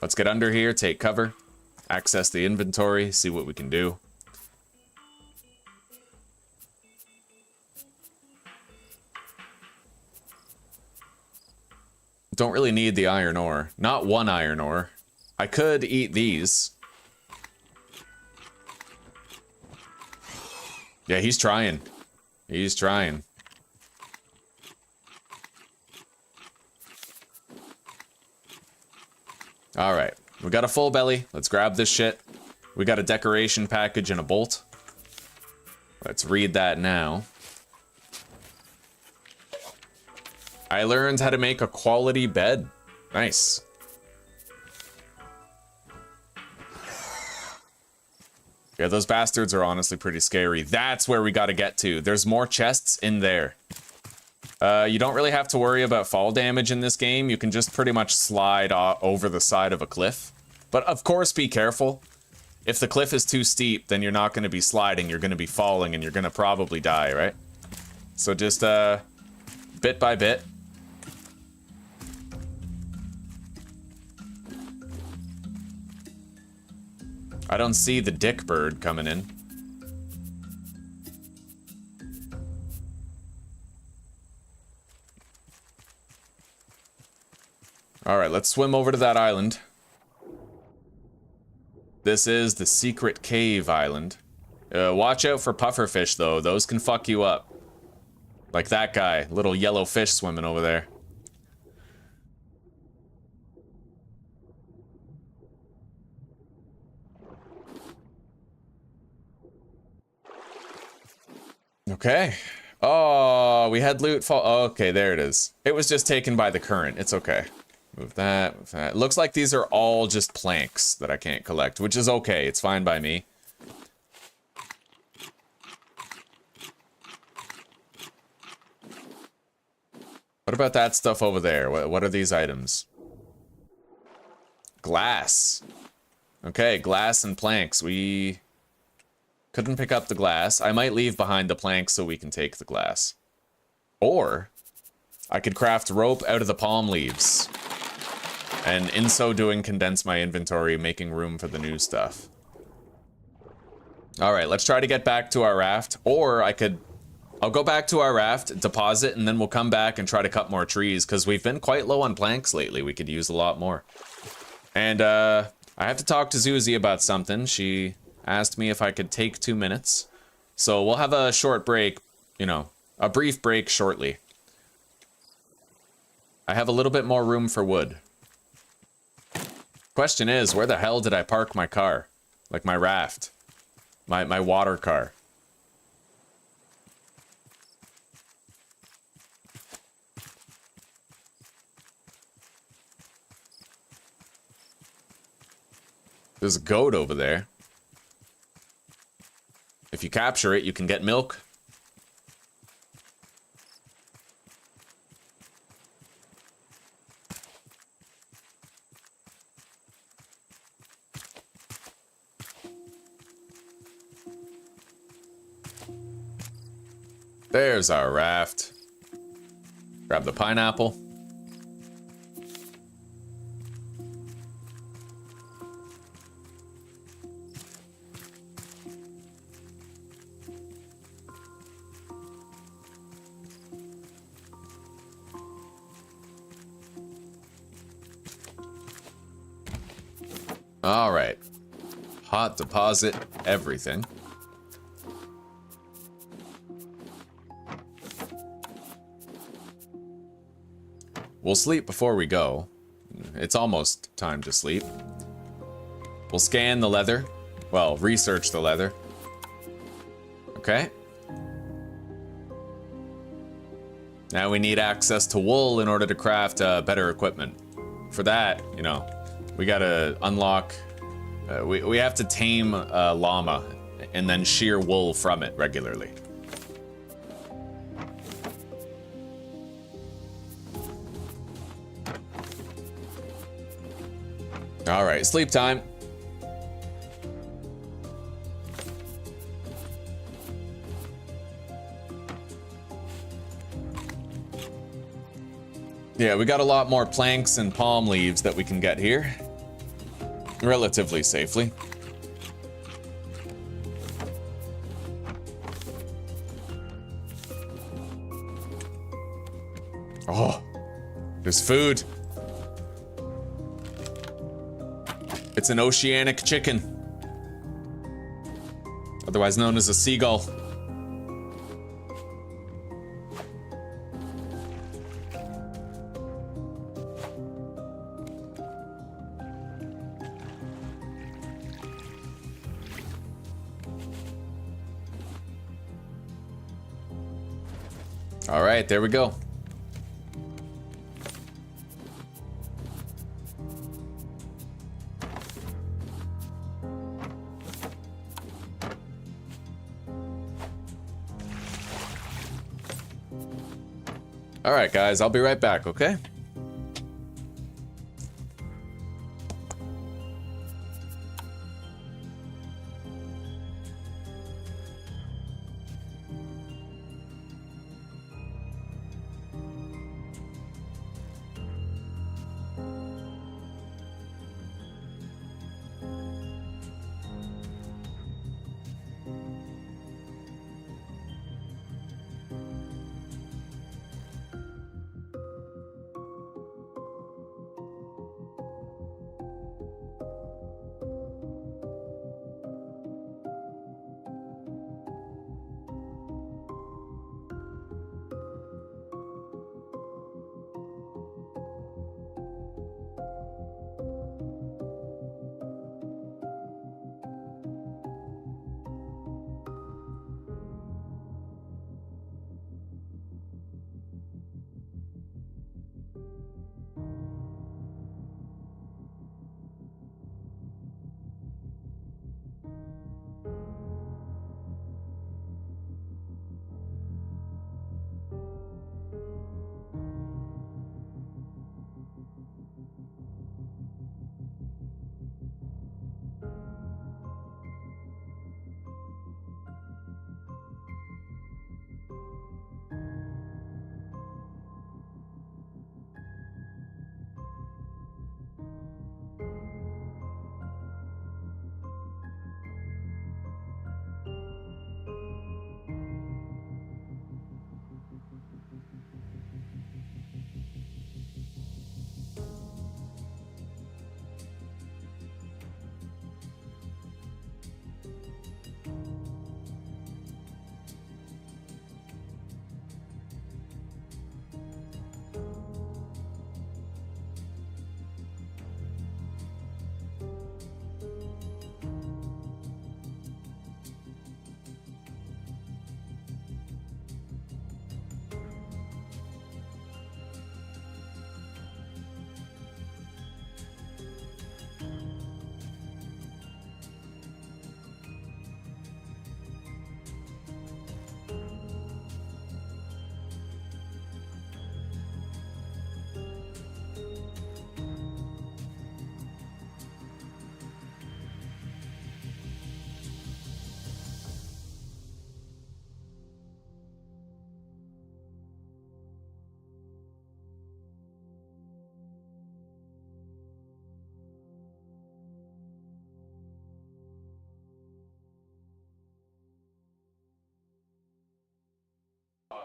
Let's get under here, take cover, access the inventory, see what we can do. Don't really need the iron ore. Not one iron ore. I could eat these. Yeah, he's trying. He's trying. Alright, we got a full belly. Let's grab this shit. We got a decoration package and a bolt. Let's read that now. I learned how to make a quality bed. Nice. Yeah, those bastards are honestly pretty scary. That's where we gotta get to. There's more chests in there. You don't really have to worry about fall damage in this game. You can just pretty much slide over the side of a cliff. But of course, be careful. If the cliff is too steep, then you're not gonna be sliding. You're gonna be falling and you're gonna probably die, right? So just, bit by bit. I don't see the dick bird coming in. Alright, let's swim over to that island. This is the secret cave island. Watch out for pufferfish, though. Those can fuck you up. Like that guy, little yellow fish swimming over there. Okay. Oh, we had loot fall. Oh, okay, there it is. It was just taken by the current. It's okay. Move that, move that. It looks like these are all just planks that I can't collect, which is okay. It's fine by me. What about that stuff over there? What are these items? Glass. Okay, glass and planks. We couldn't pick up the glass. I might leave behind the planks so we can take the glass. Or I could craft rope out of the palm leaves. And in so doing, condense my inventory, making room for the new stuff. Alright, let's try to get back to our raft. Or I'll go back to our raft, deposit, and then we'll come back and try to cut more trees, because we've been quite low on planks lately. We could use a lot more. And, I have to talk to Zuzi about something. She asked me if I could take 2 minutes. So we'll have a short break, you know, a brief break shortly. I have a little bit more room for wood. Question is, where the hell did I park my car? Like my raft. My water car. There's a goat over there. If you capture it, you can get milk. There's our raft. Grab the pineapple. All right. Hot deposit everything. We'll sleep before we go. It's almost time to sleep. We'll scan the leather. Well, research the leather. Okay. Now we need access to wool in order to craft better equipment. For that, you know, we gotta unlock... we have to tame a llama and then shear wool from it regularly. All right, sleep time. Yeah, we got a lot more planks and palm leaves that we can get here. Relatively safely. Oh, there's food. It's an oceanic chicken, otherwise known as a seagull. All right, there we go. All right, guys, I'll be right back, okay?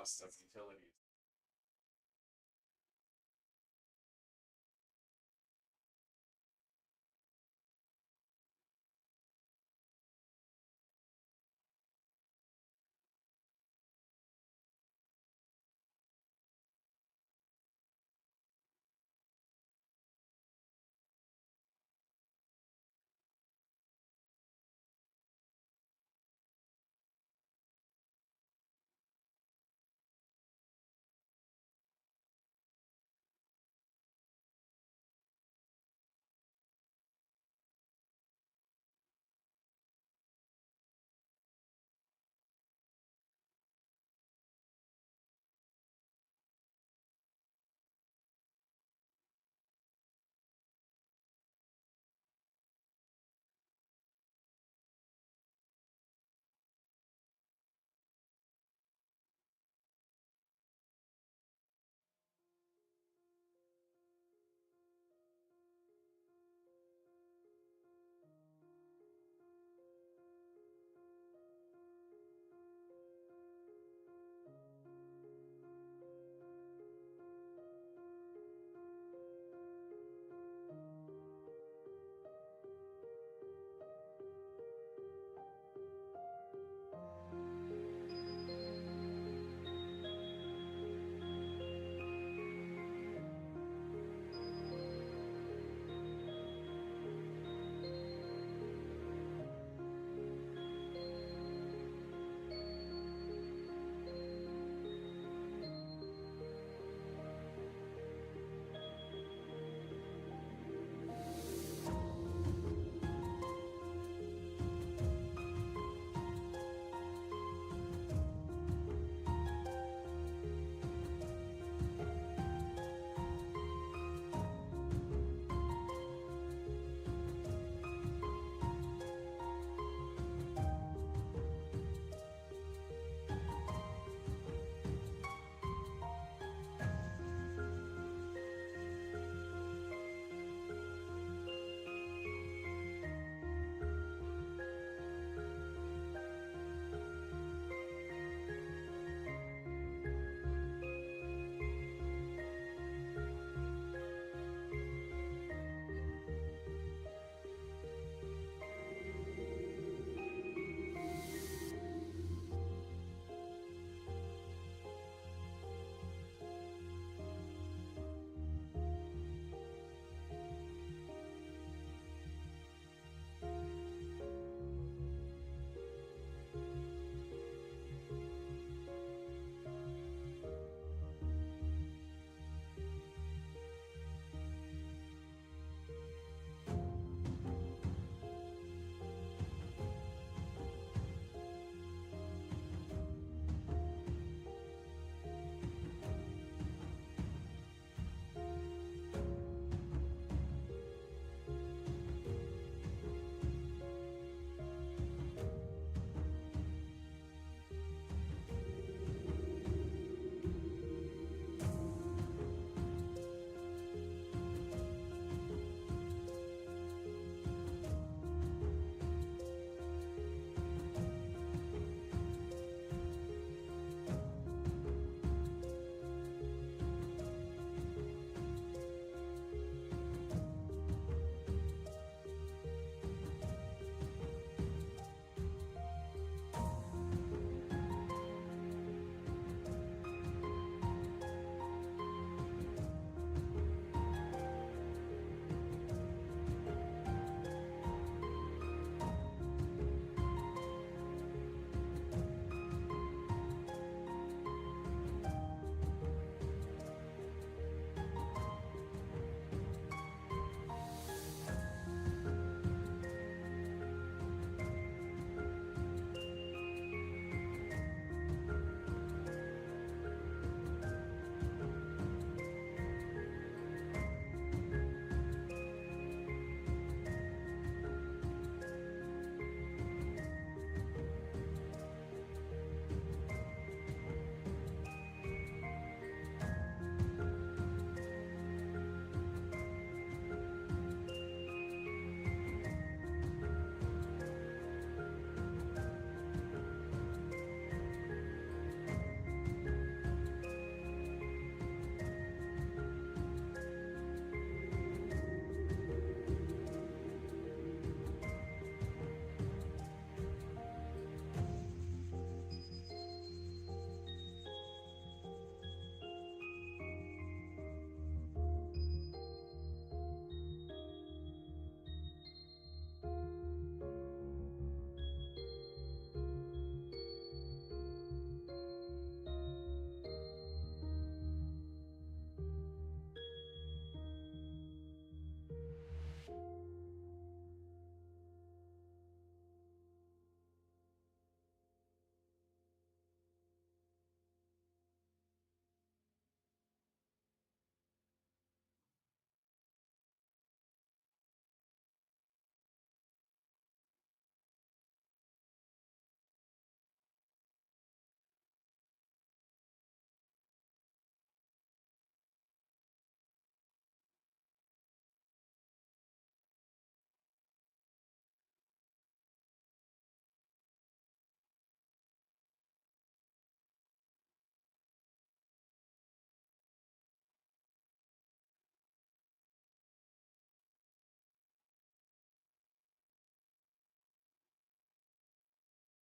cost of utilities.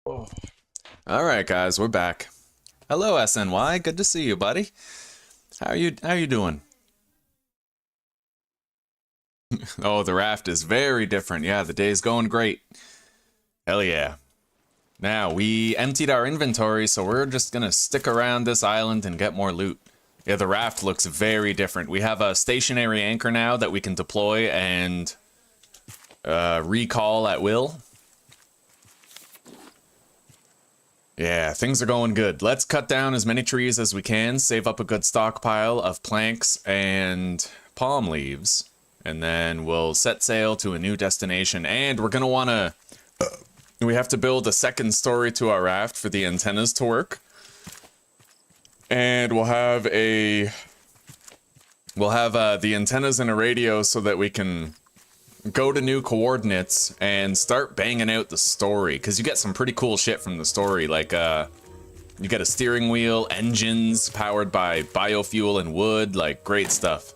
All right, guys, we're back. Hello, SNY. Good to see you, buddy. How you doing? Oh, the raft is very different. Yeah, the day's going great. Hell yeah. Now, we emptied our inventory, so we're just gonna stick around this island and get more loot. Yeah, the raft looks very different. We have a stationary anchor now that we can deploy and recall at will. Yeah, things are going good. Let's cut down as many trees as we can, save up a good stockpile of planks and palm leaves, and then we'll set sail to a new destination. And we're gonna wanna... we have to build a second story to our raft for the antennas to work. And we'll have the antennas and a radio so that we can go to new coordinates and start banging out the story, because you get some pretty cool shit from the story, like you get a steering wheel, engines powered by biofuel and wood, like great stuff.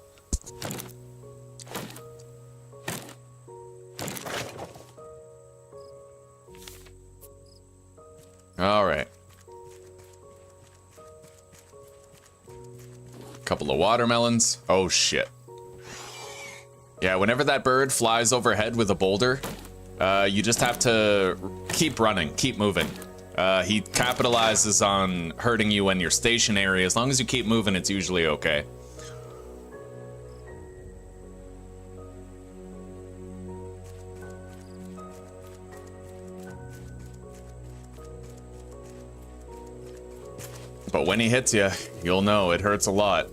All right. Couple of watermelons. Oh shit. Yeah, whenever that bird flies overhead with a boulder, you just have to keep running, keep moving. He capitalizes on hurting you when you're stationary. As long as you keep moving, it's usually okay. But when he hits you, you'll know it hurts a lot.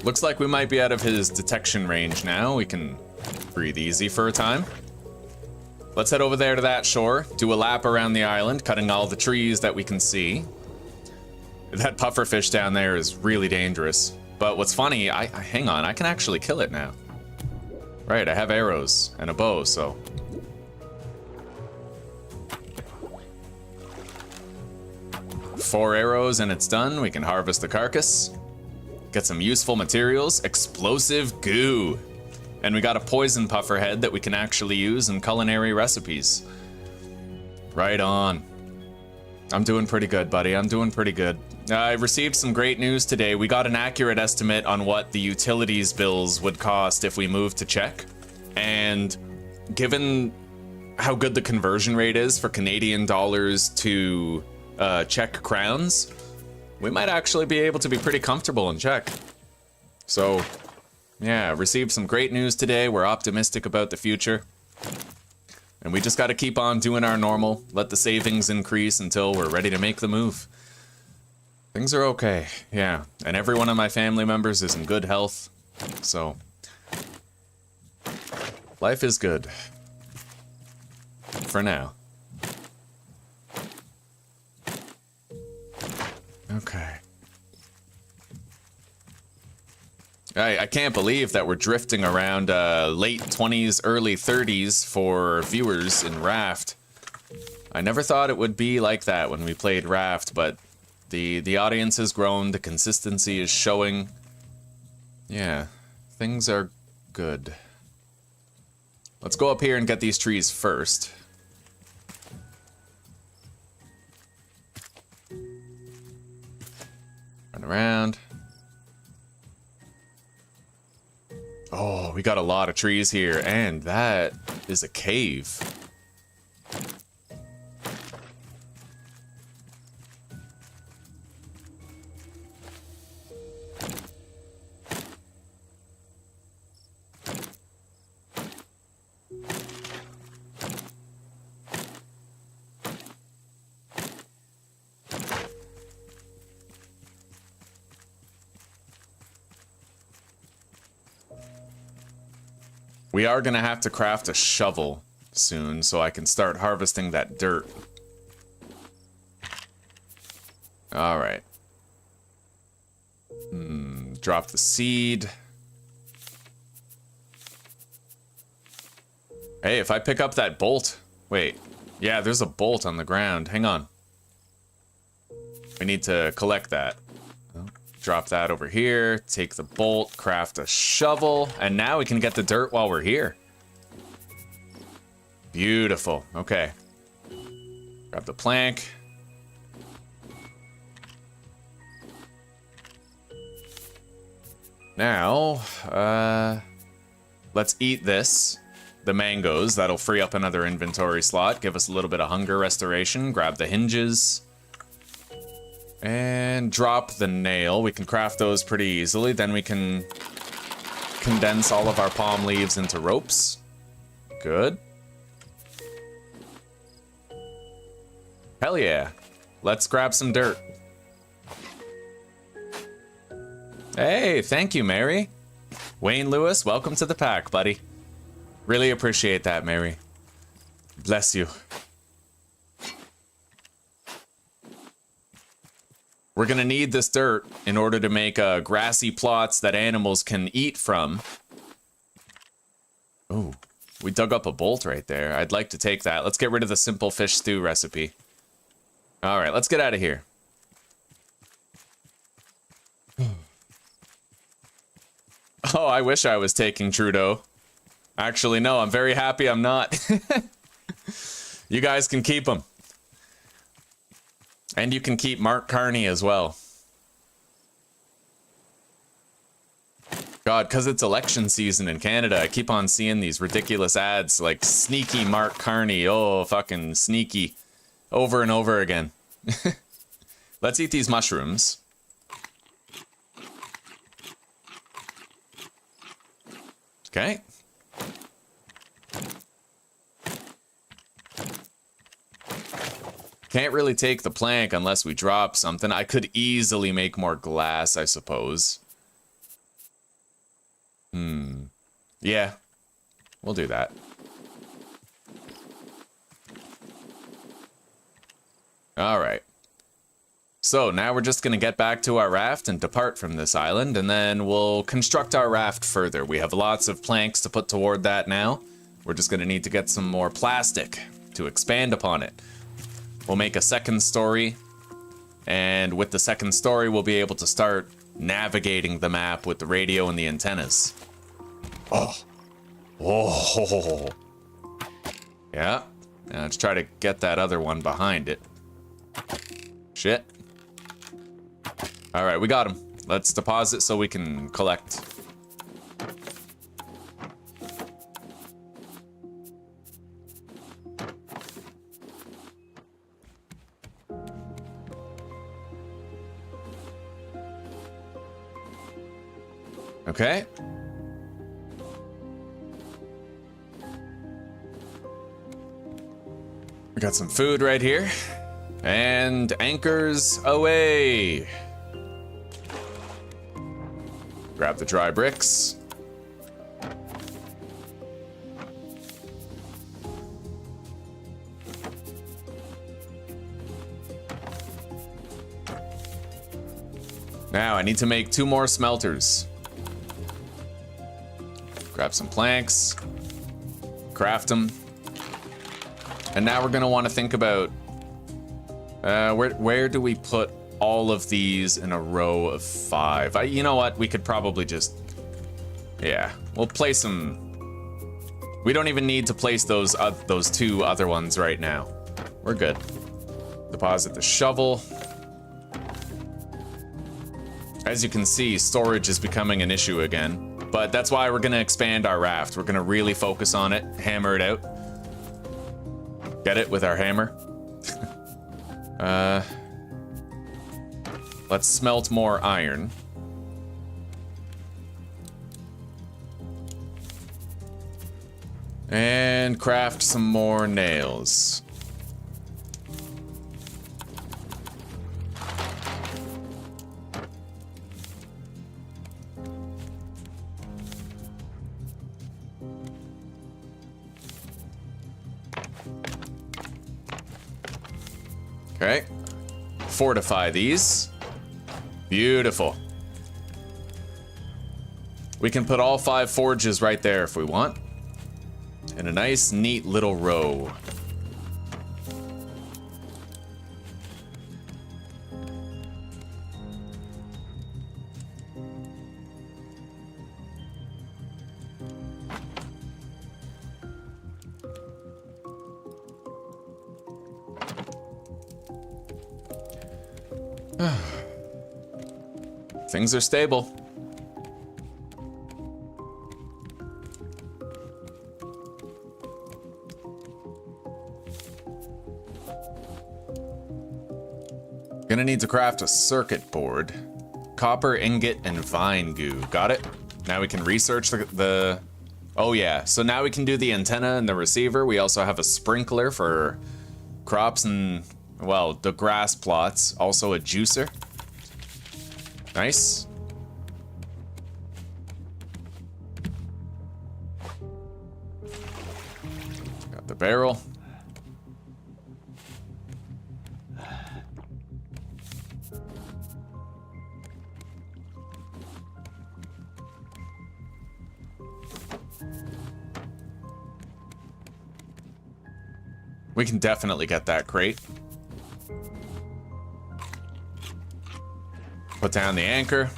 Looks like we might be out of his detection range now. We can breathe easy for a time. Let's head over there to that shore, do a lap around the island, cutting all the trees that we can see. That pufferfish down there is really dangerous. But what's funny, hang on, I can actually kill it now. Right, I have arrows and a bow, so. 4 arrows and it's done. We can harvest the carcass. Get some useful materials, explosive goo. And we got a poison puffer head that we can actually use in culinary recipes. Right on. I'm doing pretty good, buddy. I'm doing pretty good. I received some great news today. We got an accurate estimate on what the utilities bills would cost if we moved to Czech. And given how good the conversion rate is for Canadian dollars to Czech crowns, we might actually be able to be pretty comfortable in Czech. So, yeah, received some great news today. We're optimistic about the future. And we just got to keep on doing our normal, let the savings increase until we're ready to make the move. Things are okay, yeah. And every one of my family members is in good health. So, life is good. For now. Okay. I can't believe that we're drifting around late 20s, early 30s for viewers in Raft. I never thought it would be like that when we played Raft, but the audience has grown, the consistency is showing. Yeah, things are good. Let's go up here and get these trees first. Run around. Oh, we got a lot of trees here, and that is a cave. We are gonna have to craft a shovel soon so I can start harvesting that dirt. All right. Drop the seed. Hey, if I pick up that bolt. Wait. Yeah, there's a bolt on the ground. Hang on. We need to collect that. Drop that over here, take the bolt, craft a shovel, and now we can get the dirt while we're here. Beautiful. Okay. Grab the plank. Now, let's eat this. The mangoes, that'll free up another inventory slot, give us a little bit of hunger restoration. Grab the hinges. And drop the nail. We can craft those pretty easily. Then we can condense all of our palm leaves into ropes. Good. Hell yeah. Let's grab some dirt. Hey, thank you, Mary. Wayne Lewis, welcome to the pack, buddy. Really appreciate that, Mary. Bless you. We're gonna need this dirt in order to make grassy plots that animals can eat from. Oh, we dug up a bolt right there. I'd like to take that. Let's get rid of the simple fish stew recipe. All right, let's get out of here. Oh, I wish I was taking Trudeau. Actually, no, I'm very happy I'm not. You guys can keep him. And you can keep Mark Carney as well. God, because it's election season in Canada, I keep on seeing these ridiculous ads like sneaky Mark Carney. Oh, fucking sneaky. Over and over again. Let's eat these mushrooms. Okay. Can't really take the plank unless we drop something. I could easily make more glass, I suppose. Yeah. We'll do that. Alright. So now we're just gonna get back to our raft and depart from this island, and then we'll construct our raft further. We have lots of planks to put toward that now. We're just gonna need to get some more plastic to expand upon it. We'll make a second story, and with the second story, we'll be able to start navigating the map with the radio and the antennas. Oh. Oh. Yeah. Now let's try to get that other one behind it. Shit. All right, we got him. Let's deposit so we can collect. Okay. We got some food right here. And anchors away. Grab the dry bricks. Now I need to make 2 more smelters. Grab some planks, craft them, and now we're gonna want to think about where do we put all of these in a row of 5? You know what? We could probably just, yeah, we'll place them. We don't even need to place those 2 other ones right now. We're good. Deposit the shovel. As you can see, storage is becoming an issue again. But that's why we're gonna expand our raft. We're gonna really focus on it, hammer it out. Get it with our hammer. Let's smelt more iron. And craft some more nails. Okay. Fortify these. Beautiful. We can put all 5 forges right there if we want. In a nice, neat little row. Things are stable. Gonna need to craft a circuit board. Copper ingot and vine goo. Got it? Now we can research the... Oh yeah, so now we can do the antenna and the receiver. We also have a sprinkler for crops and, well, the grass plots. Also a juicer. Nice. Got the barrel. We can definitely get that crate. Put down the anchor.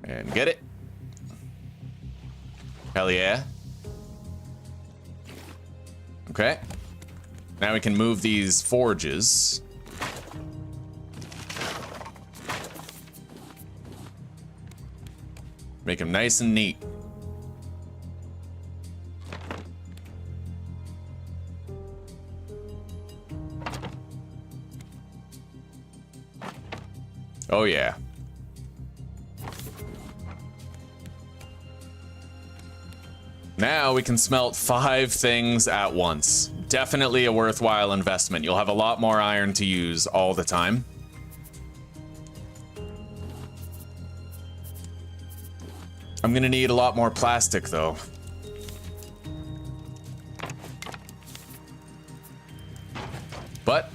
And get it. Hell yeah. Okay. Now we can move these forges. Make them nice and neat. Oh yeah. Now we can smelt 5 things at once. Definitely a worthwhile investment. You'll have a lot more iron to use all the time. I'm gonna need a lot more plastic though. But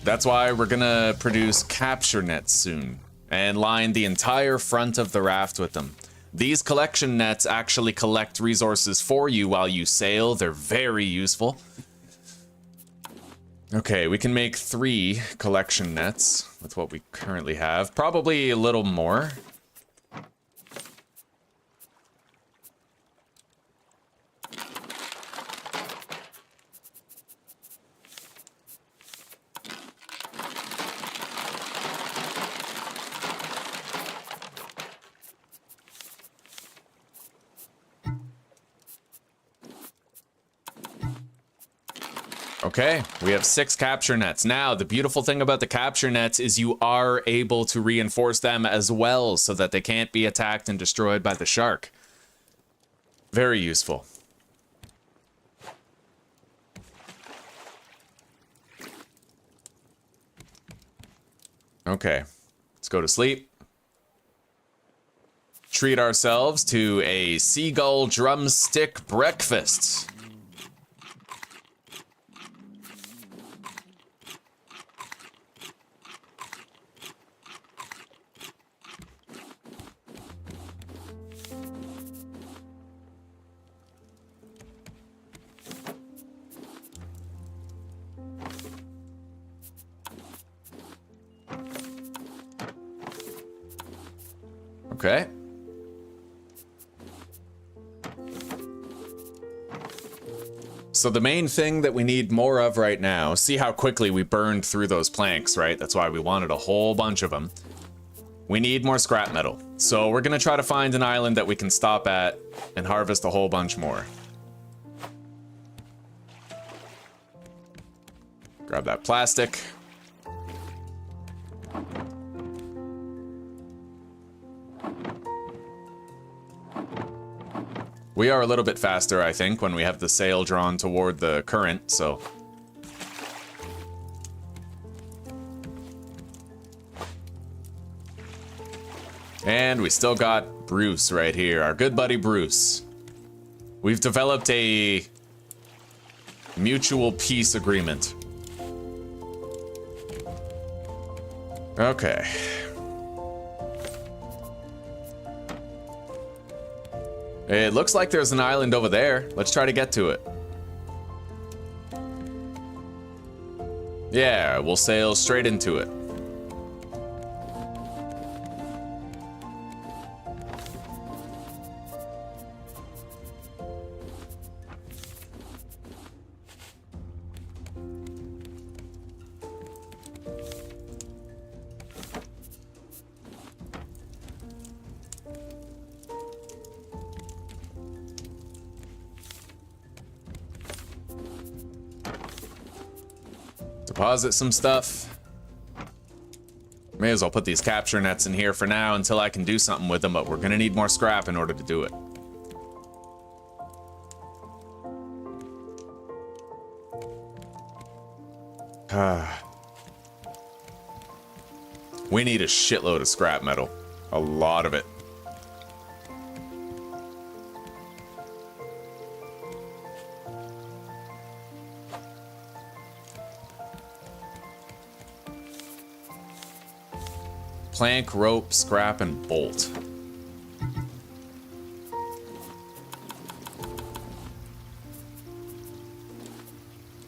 that's why we're gonna produce capture nets soon and line the entire front of the raft with them. These collection nets actually collect resources for you while you sail. They're very useful. Okay, we can make 3 collection nets with what we currently have. Probably a little more. Okay, we have 6 capture nets. Now, the beautiful thing about the capture nets is you are able to reinforce them as well so that they can't be attacked and destroyed by the shark. Very useful. Okay, let's go to sleep. Treat ourselves to a seagull drumstick breakfast. Okay. So the main thing that we need more of right now, see how quickly we burned through those planks, right? That's why we wanted a whole bunch of them. We need more scrap metal. So we're gonna try to find an island that we can stop at and harvest a whole bunch more. Grab that plastic. We are a little bit faster, I think, when we have the sail drawn toward the current, so... And we still got Bruce right here, our good buddy Bruce. We've developed a mutual peace agreement. Okay. It looks like there's an island over there. Let's try to get to it. Yeah, we'll sail straight into it. Deposit some stuff. May as well put these capture nets in here for now until I can do something with them, but we're gonna need more scrap in order to do it. We need a shitload of scrap metal. A lot of it. Plank, rope, scrap, and bolt.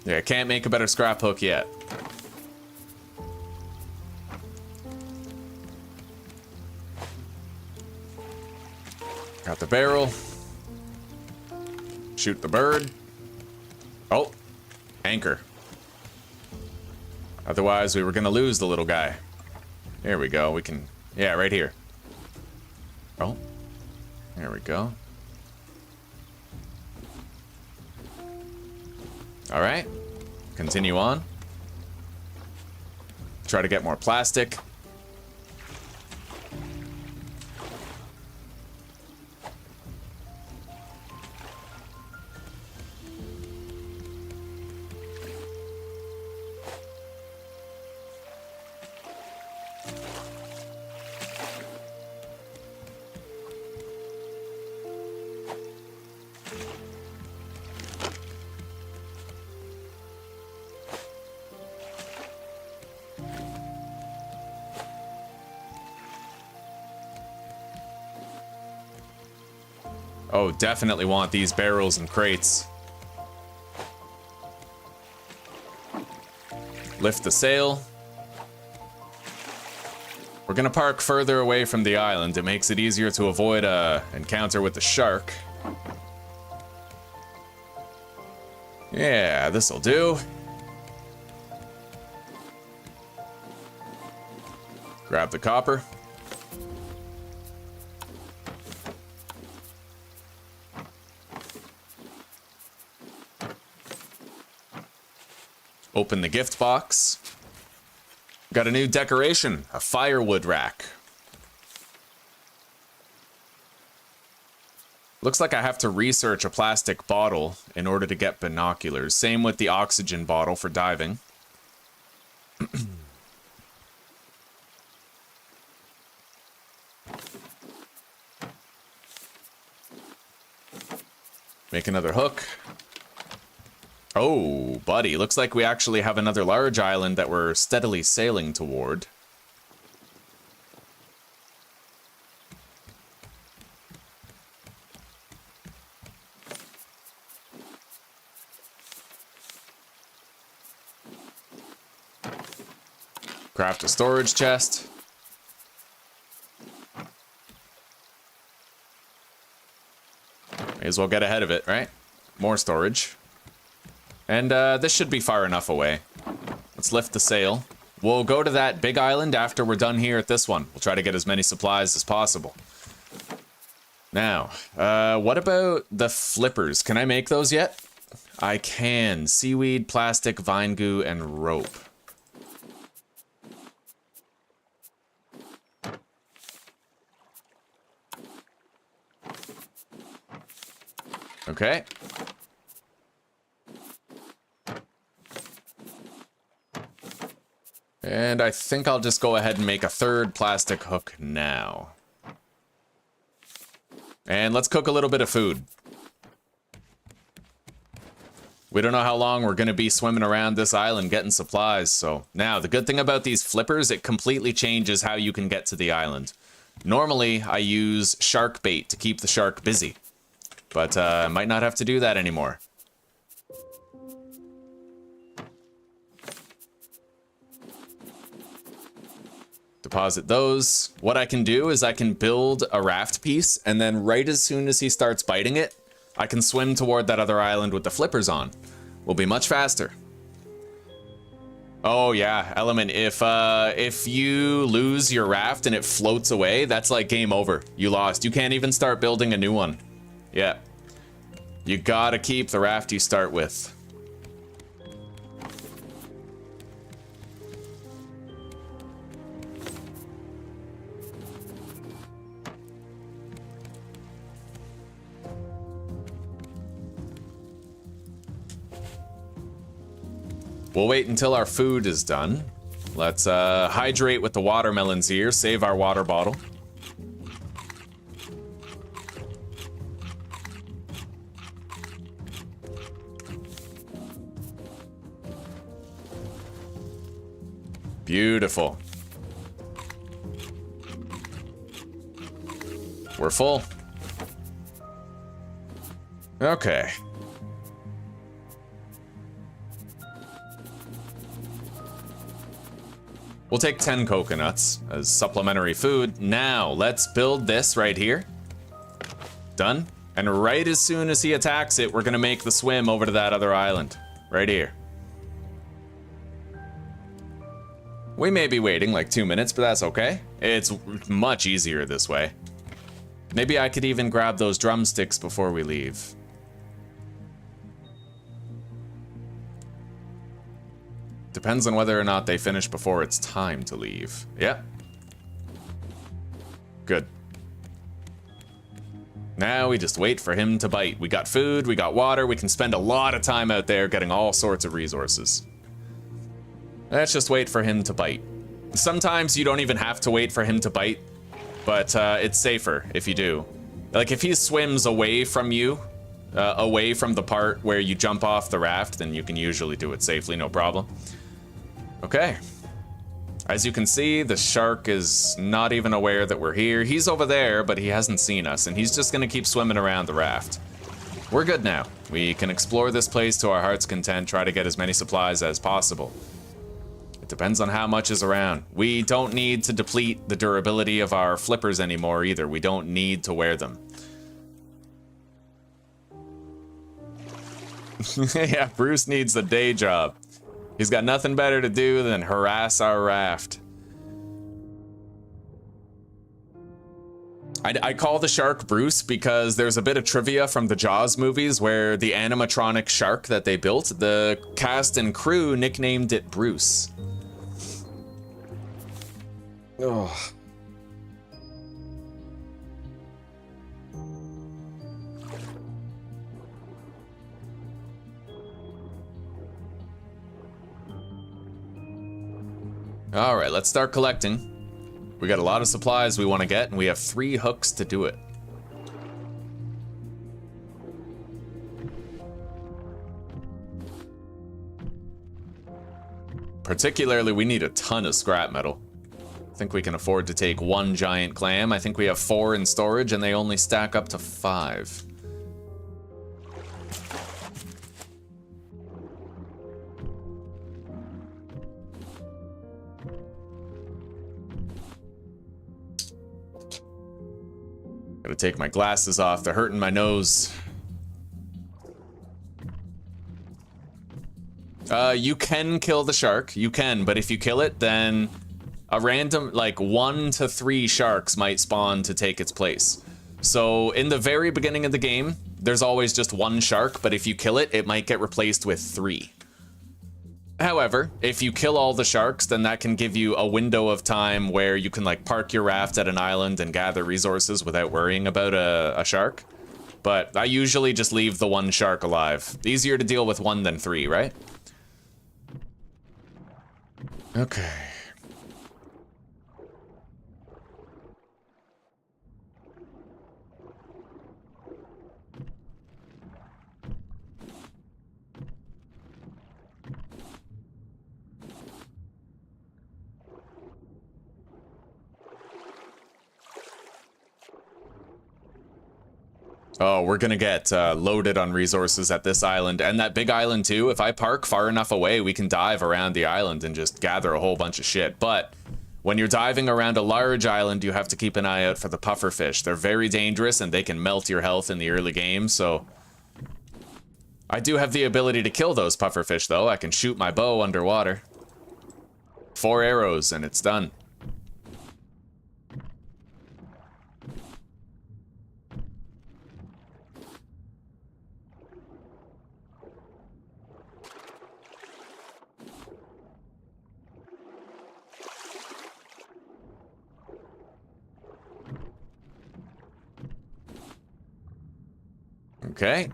Yeah, I can't make a better scrap hook yet. Got the barrel. Shoot the bird. Oh, anchor. Otherwise, we were gonna lose the little guy. There we go, we can, yeah, right here. Oh, there we go. All right, continue on. Try to get more plastic. Oh, definitely want these barrels and crates. Lift the sail. We're gonna park further away from the island. It makes it easier to avoid a encounter with the shark. Yeah, this'll do. Grab the copper. Open the gift box. Got a new decoration, a firewood rack. Looks like I have to research a plastic bottle in order to get binoculars. Same with the oxygen bottle for diving. Make another hook. Oh, buddy, looks like we actually have another large island that we're steadily sailing toward. Craft a storage chest. May as well get ahead of it, right? More storage. And this should be far enough away. Let's lift the sail. We'll go to that big island after we're done here at this one. We'll try to get as many supplies as possible. Now, what about the flippers? Can I make those yet? I can. Seaweed, plastic, vine goo, and rope. Okay. And I think I'll just go ahead and make a third plastic hook now. And let's cook a little bit of food. We don't know how long we're going to be swimming around this island getting supplies, so... Now, the good thing about these flippers, it completely changes how you can get to the island. Normally, I use shark bait to keep the shark busy. But I might not have to do that anymore. Deposit those. What I can do is I can build a raft piece, and then right as soon as he starts biting it, I can swim toward that other island with the flippers on. We'll be much faster. Oh yeah, Element, if you lose your raft and it floats away, that's like game over. You lost. You can't even start building a new one. Yeah. You gotta keep the raft you start with. We'll wait until our food is done. Let's hydrate with the watermelons here, save our water bottle. Beautiful. We're full. Okay. We'll take 10 coconuts as supplementary food. Now, let's build this right here. Done. And right as soon as he attacks it, we're gonna make the swim over to that other island. Right here. We may be waiting like 2 minutes, but that's okay. It's much easier this way. Maybe I could even grab those drumsticks before we leave. Depends on whether or not they finish before it's time to leave. Yep. Good. Now we just wait for him to bite. We got food, we got water, we can spend a lot of time out there getting all sorts of resources. Let's just wait for him to bite. Sometimes you don't even have to wait for him to bite, but it's safer if you do. Like if he swims away from you, away from the part where you jump off the raft, then you can usually do it safely, no problem. Okay. As you can see, the shark is not even aware that we're here. He's over there, but he hasn't seen us, and he's just gonna keep swimming around the raft. We're good now. We can explore this place to our heart's content, try to get as many supplies as possible. It depends on how much is around. We don't need to deplete the durability of our flippers anymore either. We don't need to wear them. Yeah, Bruce needs a day job. He's got nothing better to do than harass our raft. I call the shark Bruce because there's a bit of trivia from the Jaws movies where the animatronic shark that they built, the cast and crew nicknamed it Bruce. Oh. All right, let's start collecting. We got a lot of supplies we want to get, and we have 3 hooks to do it. Particularly, we need a ton of scrap metal. I think we can afford to take 1 giant clam. I think we have 4 in storage, and they only stack up to 5. Gotta take my glasses off, they're hurting my nose. You can kill the shark, you can, but if you kill it, then a random, like 1 to 3 sharks might spawn to take its place. So in the very beginning of the game, there's always just 1 shark, but if you kill it, it might get replaced with 3. However, if you kill all the sharks, then that can give you a window of time where you can like park your raft at an island and gather resources without worrying about a shark. But I usually just leave the 1 shark alive. Easier to deal with 1 than 3, right? Okay. Oh, we're gonna get loaded on resources at this island, and that big island too. If I park far enough away, we can dive around the island and just gather a whole bunch of shit. But when you're diving around a large island, you have to keep an eye out for the pufferfish. They're very dangerous, and they can melt your health in the early game, so... I do have the ability to kill those pufferfish, though. I can shoot my bow underwater. 4 arrows, and it's done. Okay.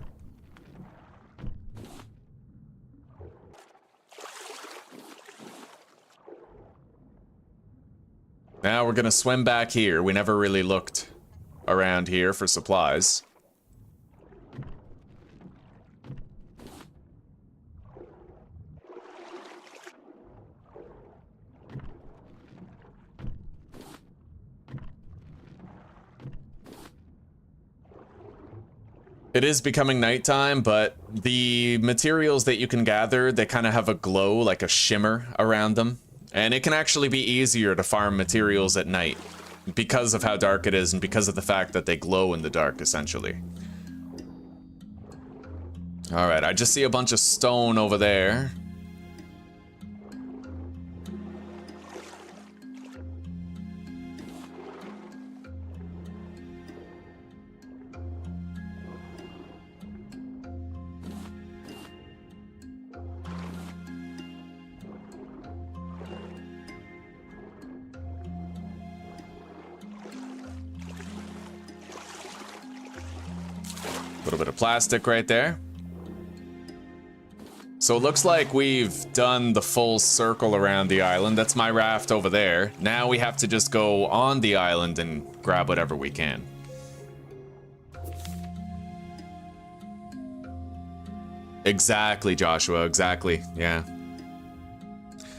Now we're gonna swim back here. We never really looked around here for supplies. It is becoming nighttime, but the materials that you can gather, they kind of have a glow, like a shimmer around them. And it can actually be easier to farm materials at night because of how dark it is and because of the fact that they glow in the dark, essentially. All right, I just see a bunch of stone over there. A little bit of plastic right there. So it looks like we've done the full circle around the island. That's my raft over there. Now we have to just go on the island and grab whatever we can. Exactly, Joshua, exactly, yeah.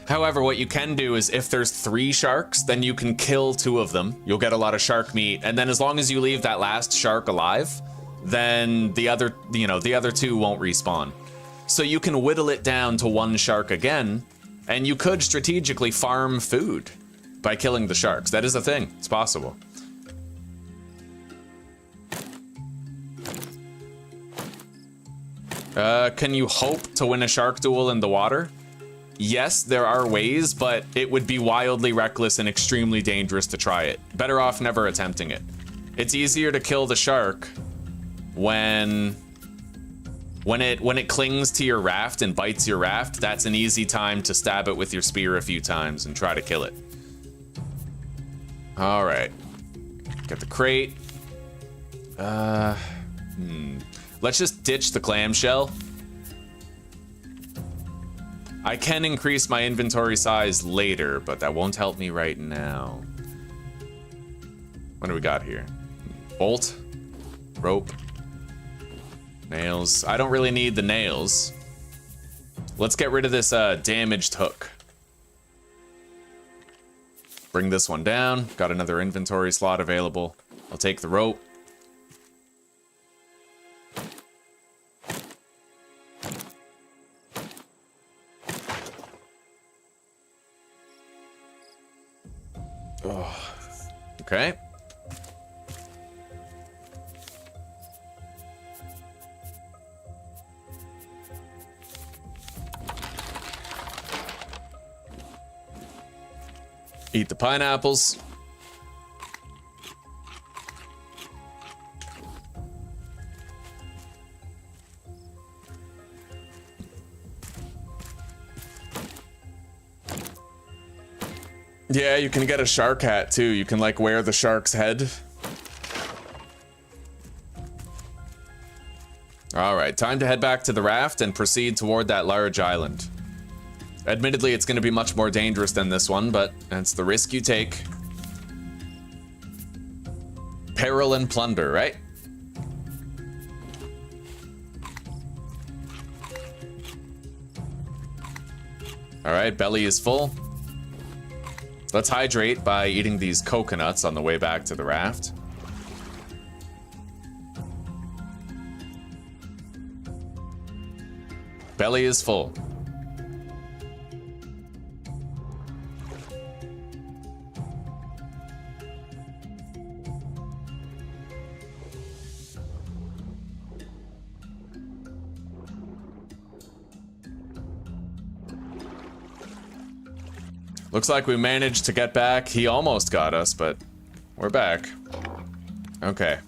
However, what you can do is if there's 3 sharks, then you can kill 2 of them. You'll get a lot of shark meat, and then as long as you leave that last shark alive, then the other, the other 2 won't respawn. So you can whittle it down to 1 shark again, and you could strategically farm food by killing the sharks. That is a thing. It's possible. Can you hope to win a shark duel in the water? Yes, there are ways, but it would be wildly reckless and extremely dangerous to try it. Better off never attempting it. It's easier to kill the shark when it clings to your raft and bites your raft. That's an easy time to stab it with your spear a few times and try to kill it. All right, get the crate. Let's just ditch the clamshell. I can increase my inventory size later, but that won't help me right now. What do we got here? Bolt, rope, nails. I don't really need the nails. Let's get rid of this damaged hook. Bring this one down. Got another inventory slot available. I'll take the rope. Oh, okay. Eat the pineapples. Yeah, you can get a shark hat too. You can like wear the shark's head. All right, time to head back to the raft and proceed toward that large island. Admittedly, it's going to be much more dangerous than this one, but that's the risk you take. Peril and plunder, right? All right, belly is full. Let's hydrate by eating these coconuts on the way back to the raft. Belly is full. Looks like we managed to get back. He almost got us, but we're back. Okay.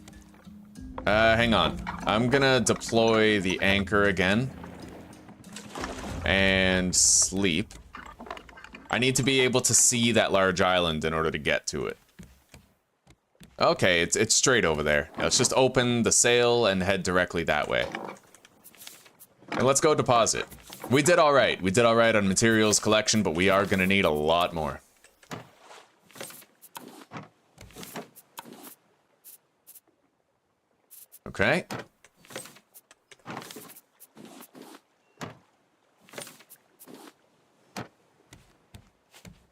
Hang on. I'm gonna deploy the anchor again. And sleep. I need to be able to see that large island in order to get to it. Okay, it's straight over there. Let's just open the sail and head directly that way. And let's go deposit. We did all right. We did all right on materials collection, but we are gonna need a lot more. Okay.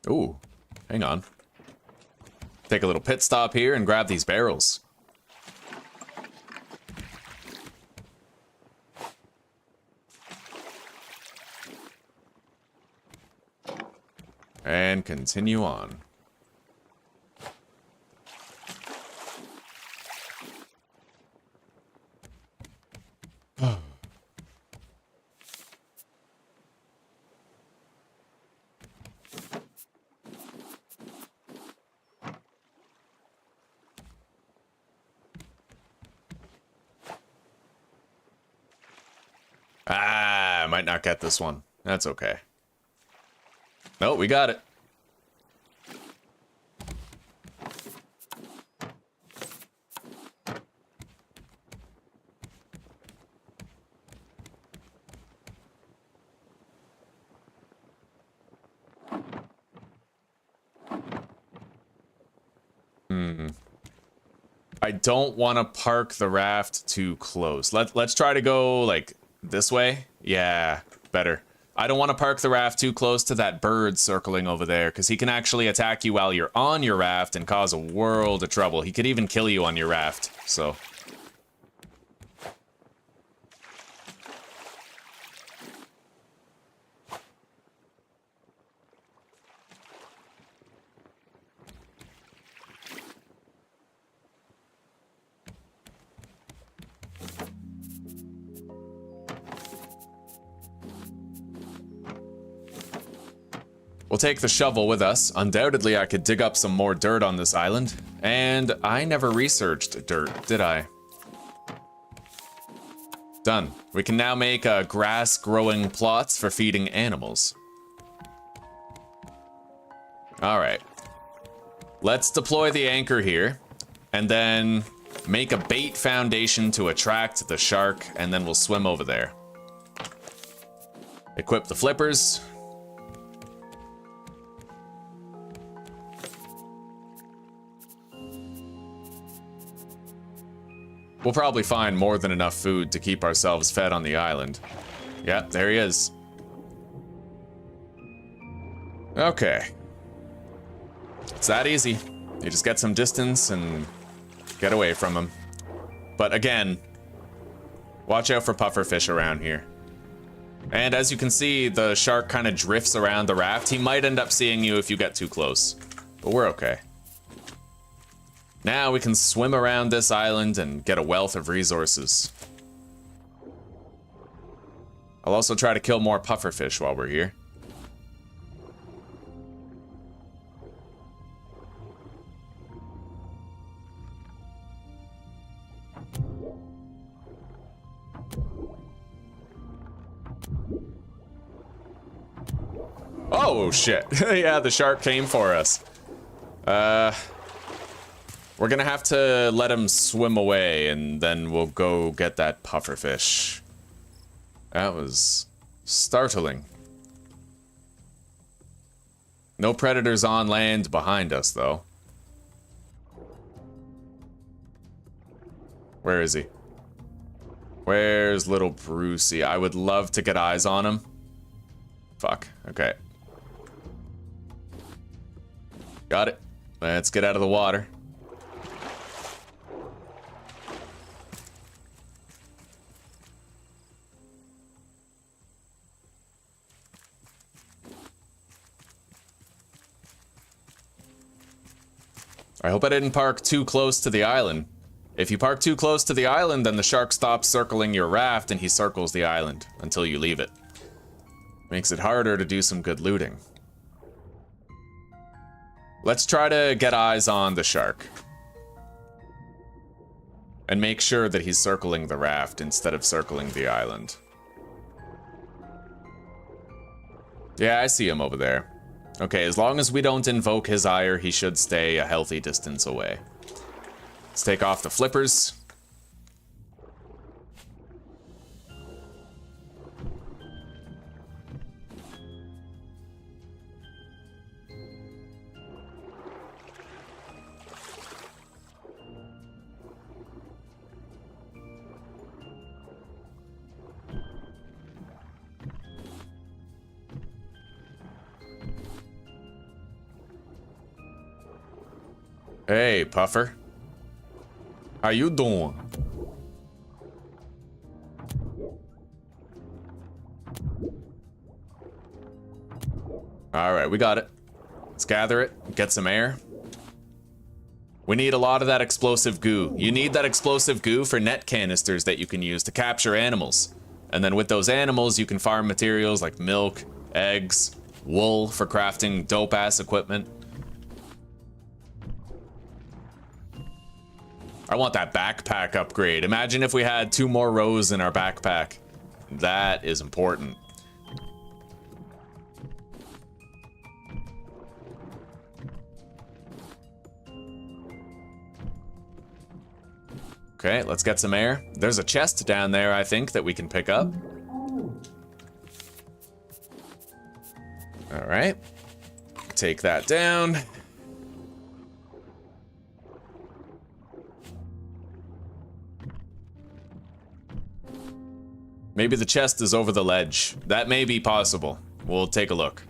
Ooh, hang on. Take a little pit stop here and grab these barrels. And continue on. Ah, I might not get this one. That's okay. No, we got it. I don't want to park the raft too close. Let's try to go, like, this way. Yeah, better. I don't want to park the raft too close to that bird circling over there, because he can actually attack you while you're on your raft and cause a world of trouble. He could even kill you on your raft, so... We'll take the shovel with us. Undoubtedly, I could dig up some more dirt on this island. And I never researched dirt, did I? Done. We can now make grass-growing plots for feeding animals. Alright. Let's deploy the anchor here. And then make a bait foundation to attract the shark. And then we'll swim over there. Equip the flippers. We'll probably find more than enough food to keep ourselves fed on the island. Yep, there he is. Okay. It's that easy. You just get some distance and get away from him. But again, watch out for pufferfish around here. And as you can see, the shark kind of drifts around the raft. He might end up seeing you if you get too close. But we're okay. Now we can swim around this island and get a wealth of resources. I'll also try to kill more pufferfish while we're here. Oh shit. Yeah, the shark came for us. We're gonna have to let him swim away, and then we'll go get that pufferfish. That was startling. No predators on land behind us, though. Where is he? Where's little Brucey? I would love to get eyes on him. Fuck, okay. Got it. Let's get out of the water. I hope I didn't park too close to the island. If you park too close to the island, then the shark stops circling your raft and he circles the island until you leave it. Makes it harder to do some good looting. Let's try to get eyes on the shark. And make sure that he's circling the raft instead of circling the island. Yeah, I see him over there. Okay, as long as we don't invoke his ire, he should stay a healthy distance away. Let's take off the flippers. Hey, Puffer. How you doing? All right, we got it. Let's gather it, get some air. We need a lot of that explosive goo. You need that explosive goo for net canisters that you can use to capture animals. And then with those animals, you can farm materials like milk, eggs, wool for crafting dope-ass equipment. I want that backpack upgrade. Imagine if we had 2 more rows in our backpack. That is important. Okay, let's get some air. There's a chest down there, I think, that we can pick up. All right. Take that down. Maybe the chest is over the ledge. That may be possible. We'll take a look.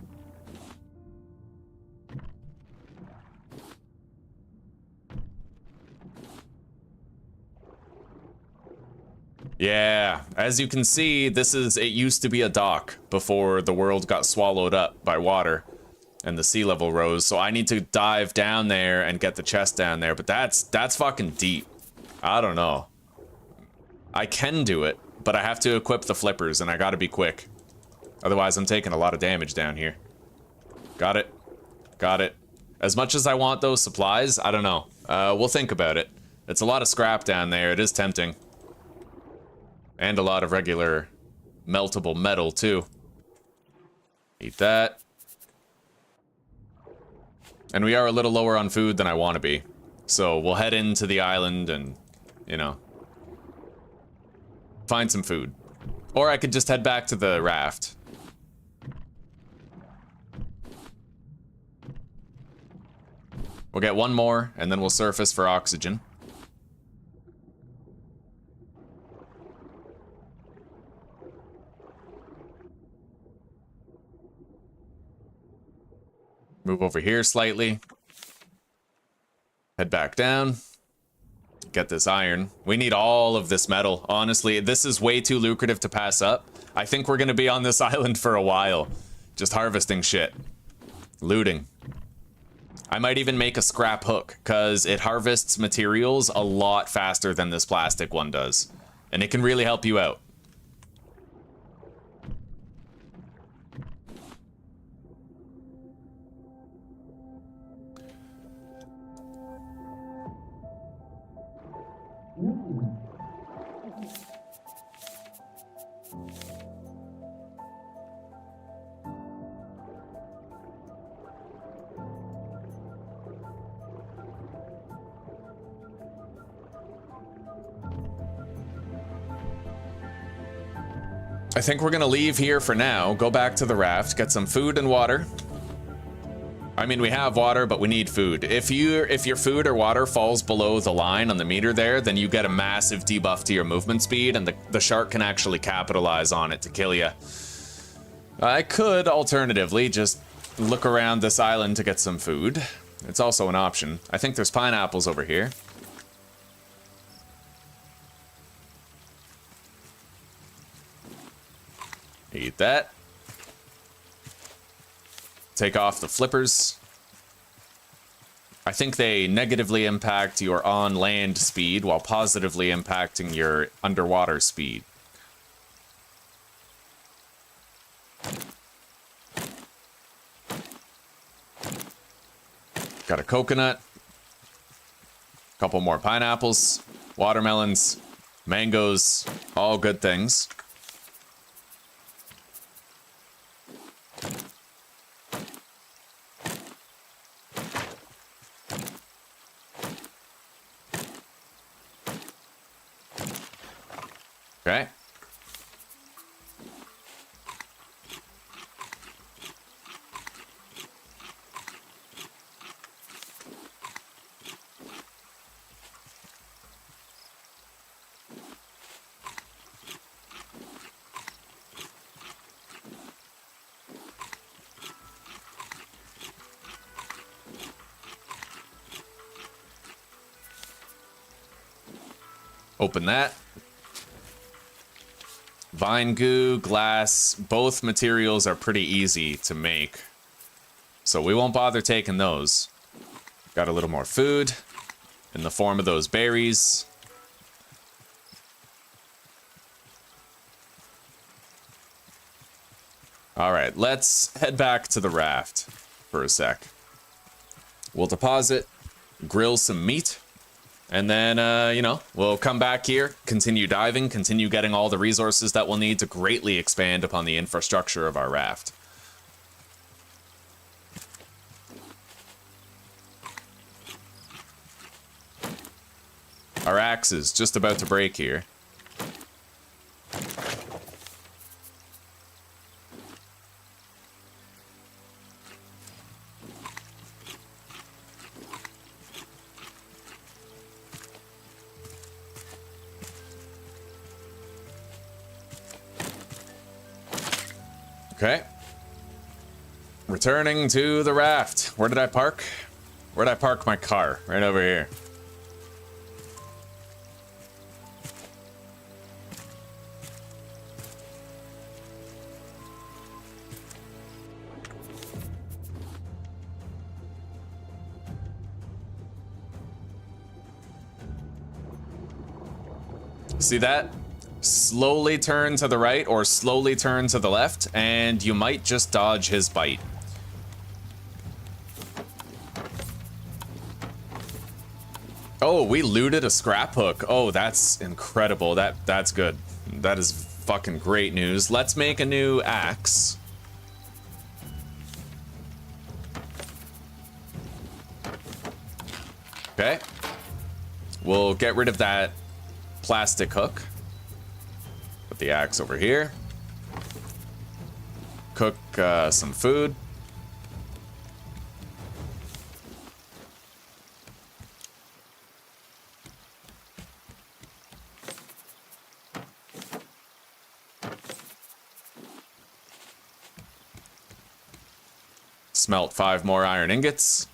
Yeah, as you can see, it used to be a dock before the world got swallowed up by water and the sea level rose. So I need to dive down there and get the chest down there, but that's fucking deep. I don't know. I can do it, but I have to equip the flippers and I gotta be quick. Otherwise I'm taking a lot of damage down here. Got it. Got it. As much as I want those supplies, I don't know. We'll think about it. It's a lot of scrap down there. It is tempting. And a lot of regular meltable metal, too. Eat that. And we are a little lower on food than I want to be. So we'll head into the island and, you know, find some food. Or I could just head back to the raft. We'll get 1 more, and then we'll surface for oxygen. Move over here slightly. Head back down. Get this iron. We need all of this metal. Honestly, this is way too lucrative to pass up. I think we're gonna be on this island for a while. Just harvesting shit. Looting. I might even make a scrap hook, because it harvests materials a lot faster than this plastic one does. And it can really help you out. I think we're gonna leave here for now, go back to the raft, get some food and water. I mean, we have water, but we need food. If your food or water falls below the line on the meter there, then you get a massive debuff to your movement speed, and the shark can actually capitalize on it to kill you. I could, alternatively, just look around this island to get some food. It's also an option. I think there's pineapples over here. Eat that. Take off the flippers. I think they negatively impact your on-land speed while positively impacting your underwater speed. Got a coconut. Couple more pineapples. Watermelons. Mangoes. All good things. Okay. Open that. Vine goo, glass, both materials are pretty easy to make. So we won't bother taking those. Got a little more food in the form of those berries. All right, let's head back to the raft for a sec. We'll deposit, grill some meat. And then, you know, we'll come back here, continue diving, continue getting all the resources that we'll need to greatly expand upon the infrastructure of our raft. Our axe is just about to break here. Okay. Returning to the raft. Where did I park? Where did I park my car? Right over here. See that? Slowly turn to the right or slowly turn to the left, and you might just dodge his bite. Oh, we looted a scrap hook. Oh, that's incredible. That's good. That is fucking great news. Let's make a new axe. Okay. We'll get rid of that plastic hook. Put the axe over here. Cook some food. Smelt 5 more iron ingots.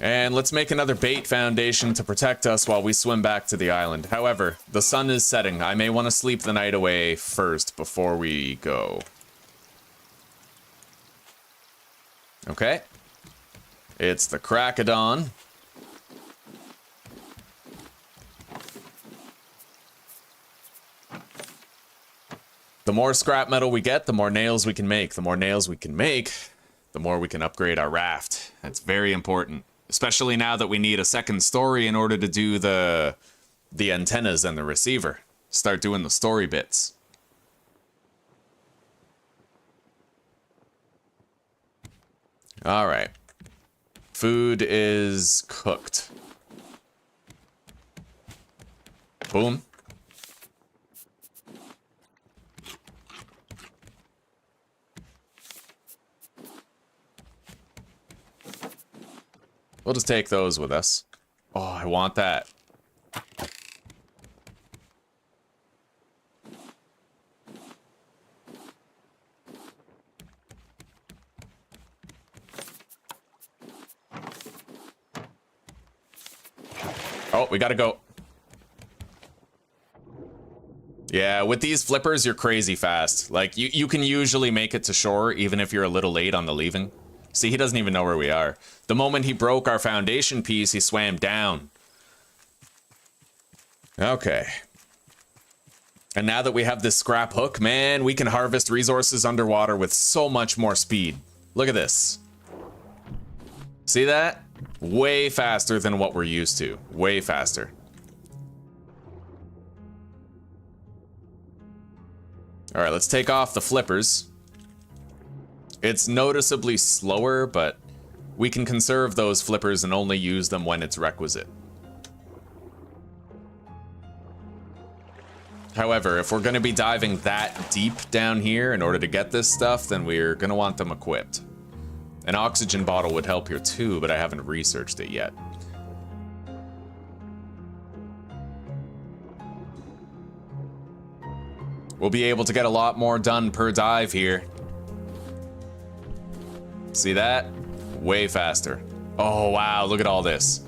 And let's make another bait foundation to protect us while we swim back to the island. However, the sun is setting. I may want to sleep the night away first before we go. Okay. It's the crack of dawn. The more scrap metal we get, the more nails we can make. The more nails we can make, the more we can upgrade our raft. That's very important. Especially now that we need a second story in order to do the antennas and the receiver. Start doing the story bits. All right. Food is cooked. Boom. We'll just take those with us. Oh, I want that. Oh, we gotta go. Yeah, with these flippers, you're crazy fast. Like, you can usually make it to shore, even if you're a little late on the leaving. See, he doesn't even know where we are. The moment he broke our foundation piece, he swam down. Okay. And now that we have this scrap hook, man, we can harvest resources underwater with so much more speed. Look at this. See that? Way faster than what we're used to. Way faster. All right, let's take off the flippers. It's noticeably slower, but we can conserve those flippers and only use them when it's requisite. However, if we're going to be diving that deep down here in order to get this stuff, then we're going to want them equipped. An oxygen bottle would help here too, but I haven't researched it yet. We'll be able to get a lot more done per dive here. See that? Way faster. Oh, wow, look at all this.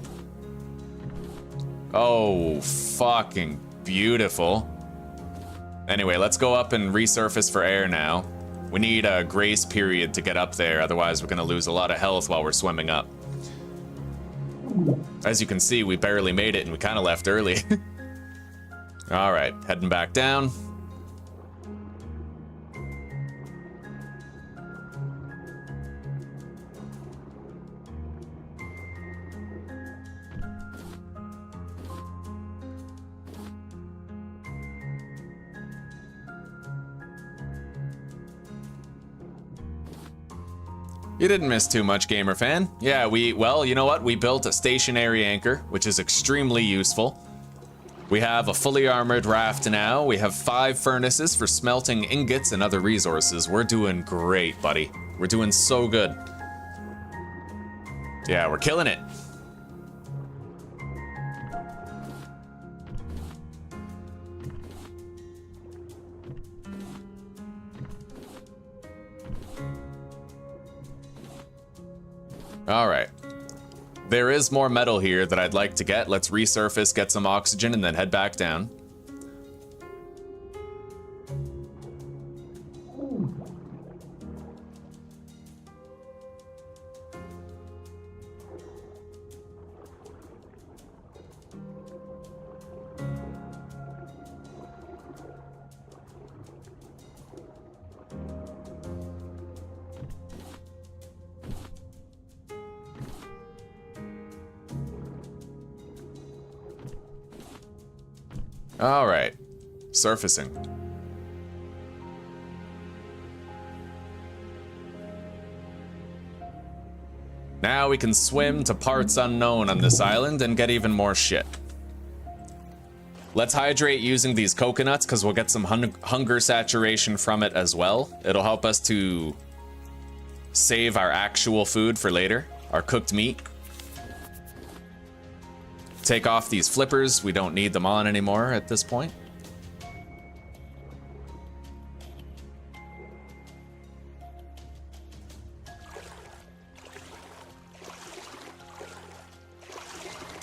Oh, fucking beautiful. Anyway, let's go up and resurface for air now. We need a grace period to get up there, otherwise we're gonna lose a lot of health while we're swimming up. As you can see, we barely made it and we kind of left early. All right, heading back down. You didn't miss too much, gamer fan. Yeah, well, you know what? We built a stationary anchor, which is extremely useful. We have a fully armored raft now. We have 5 furnaces for smelting ingots and other resources. We're doing great, buddy. We're doing so good. Yeah, we're killing it. All right. There is more metal here that I'd like to get. Let's resurface, get some oxygen, and then head back down. All right, surfacing. Now we can swim to parts unknown on this island and get even more shit. Let's hydrate using these coconuts because we'll get some hunger saturation from it as well. It'll help us to save our actual food for later, our cooked meat. Take off these flippers. We don't need them on anymore at this point.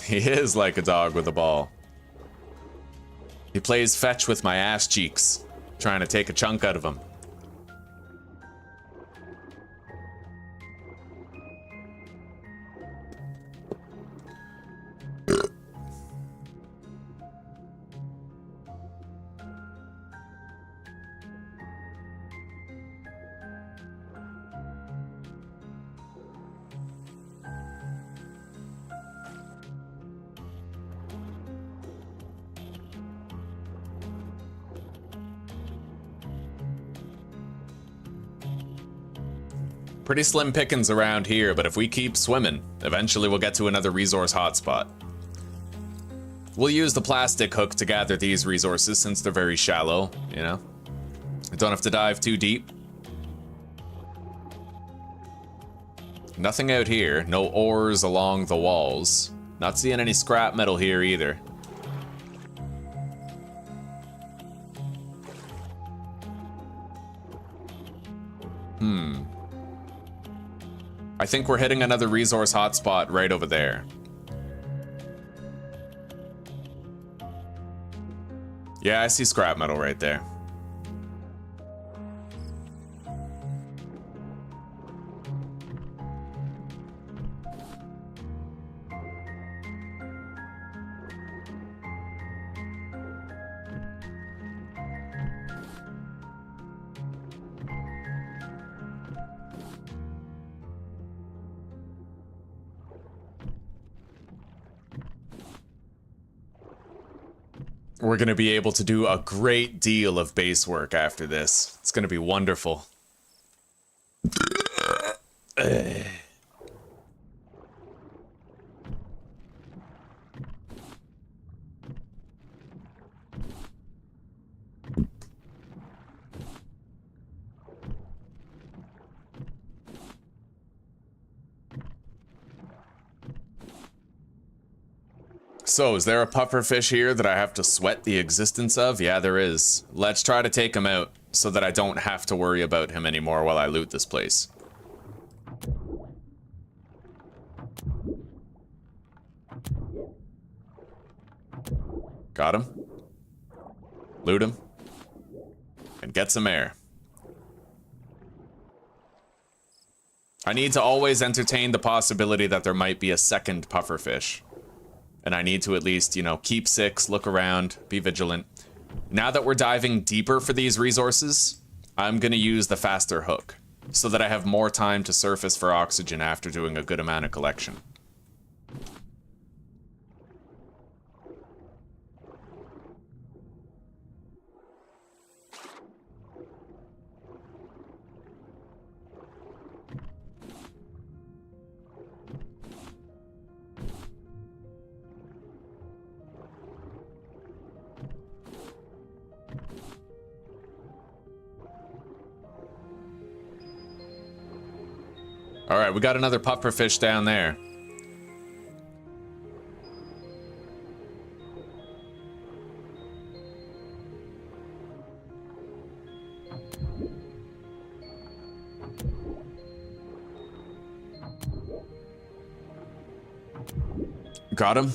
He is like a dog with a ball. He plays fetch with my ass cheeks, trying to take a chunk out of him. Pretty slim pickings around here, but if we keep swimming, eventually we'll get to another resource hotspot. We'll use the plastic hook to gather these resources since they're very shallow, you know? We don't have to dive too deep. Nothing out here, no ores along the walls. Not seeing any scrap metal here either. I think we're hitting another resource hotspot right over there. Yeah, I see scrap metal right there. We're going to be able to do a great deal of base work after this. It's going to be wonderful. So, is there a pufferfish here that I have to sweat the existence of? Yeah, there is. Let's try to take him out so that I don't have to worry about him anymore while I loot this place. Got him. Loot him. And get some air. I need to always entertain the possibility that there might be a second pufferfish. And I need to at least, you know, keep 6, look around, be vigilant. Now that we're diving deeper for these resources, I'm gonna use the faster hook, so that I have more time to surface for oxygen after doing a good amount of collection. Alright, we got another pufferfish down there. Got him.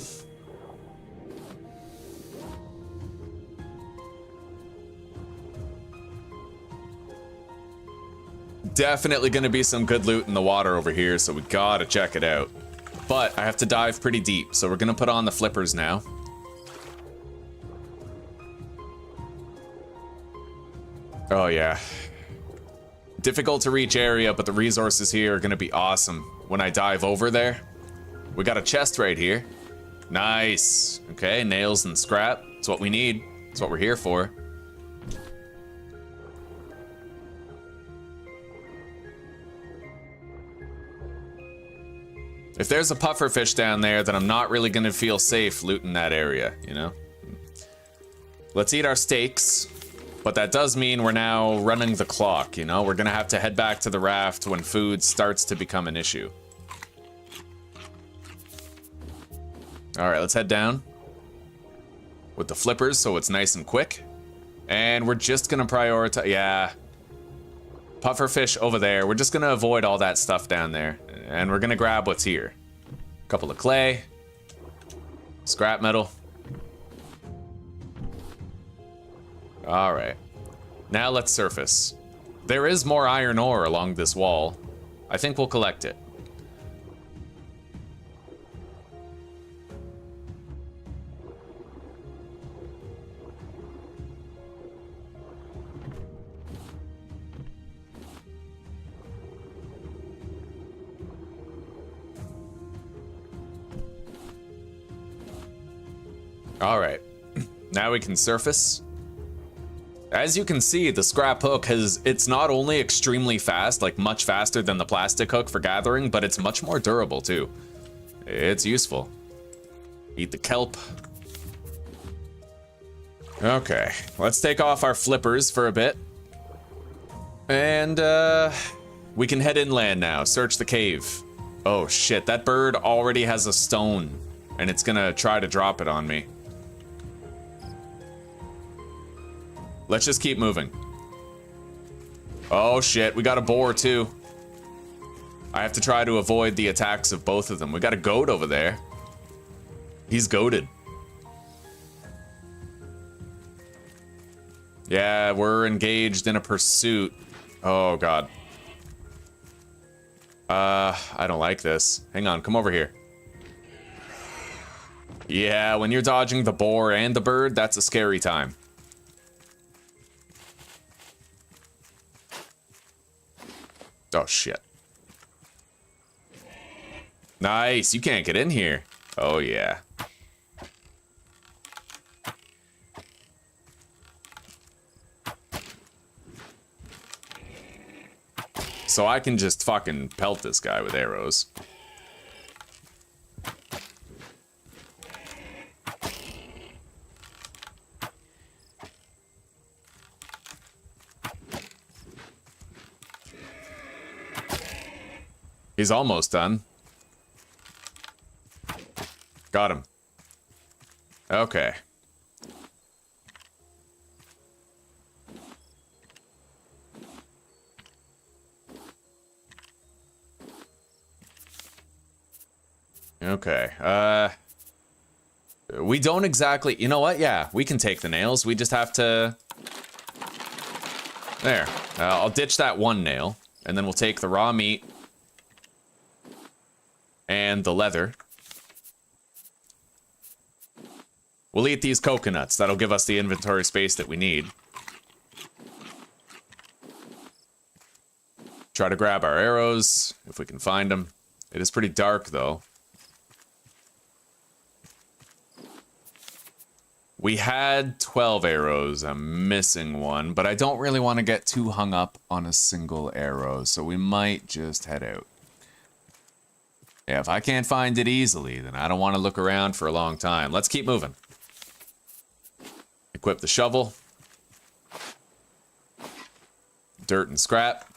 Definitely gonna be some good loot in the water over here, so we gotta check it out. But I have to dive pretty deep, so we're gonna put on the flippers now. Oh yeah. Difficult to reach area, but the resources here are gonna be awesome when I dive over there. We got a chest right here. Nice. Okay, nails and scrap. That's what we need. That's what we're here for. If there's a pufferfish down there, then I'm not really gonna feel safe looting that area, you know? Let's eat our steaks, but that does mean we're now running the clock, you know? We're gonna have to head back to the raft when food starts to become an issue. Alright, let's head down with the flippers so it's nice and quick. And we're just gonna prioritize, yeah. Pufferfish over there. We're just gonna avoid all that stuff down there. And we're gonna grab what's here. A couple of clay. Scrap metal. Alright. Now let's surface. There is more iron ore along this wall. I think we'll collect it. Alright, now we can surface. As you can see, the scrap hook it's not only extremely fast, like much faster than the plastic hook for gathering, but it's much more durable too. It's useful. Eat the kelp. Okay, let's take off our flippers for a bit. And we can head inland now, search the cave. Oh shit, that bird already has a stone, and it's gonna try to drop it on me. Let's just keep moving. Oh shit, we got a boar too. I have to try to avoid the attacks of both of them. We got a goat over there. He's goated. Yeah, we're engaged in a pursuit. Oh god. I don't like this. Hang on, come over here. Yeah, when you're dodging the boar and the bird, that's a scary time. Oh, shit. Nice, you can't get in here. Oh, yeah. So I can just fucking pelt this guy with arrows. He's almost done. Got him. Okay. Okay, we don't exactly... You know what? Yeah, we can take the nails. We just have to... There. I'll ditch that one nail, and then we'll take the raw meat and the leather. We'll eat these coconuts. That'll give us the inventory space that we need. Try to grab our arrows, if we can find them. It is pretty dark, though. We had 12 arrows. I'm missing one, but I don't really want to get too hung up on a single arrow, so we might just head out. Yeah, if I can't find it easily, then I don't want to look around for a long time. Let's keep moving. Equip the shovel. Dirt and scrap.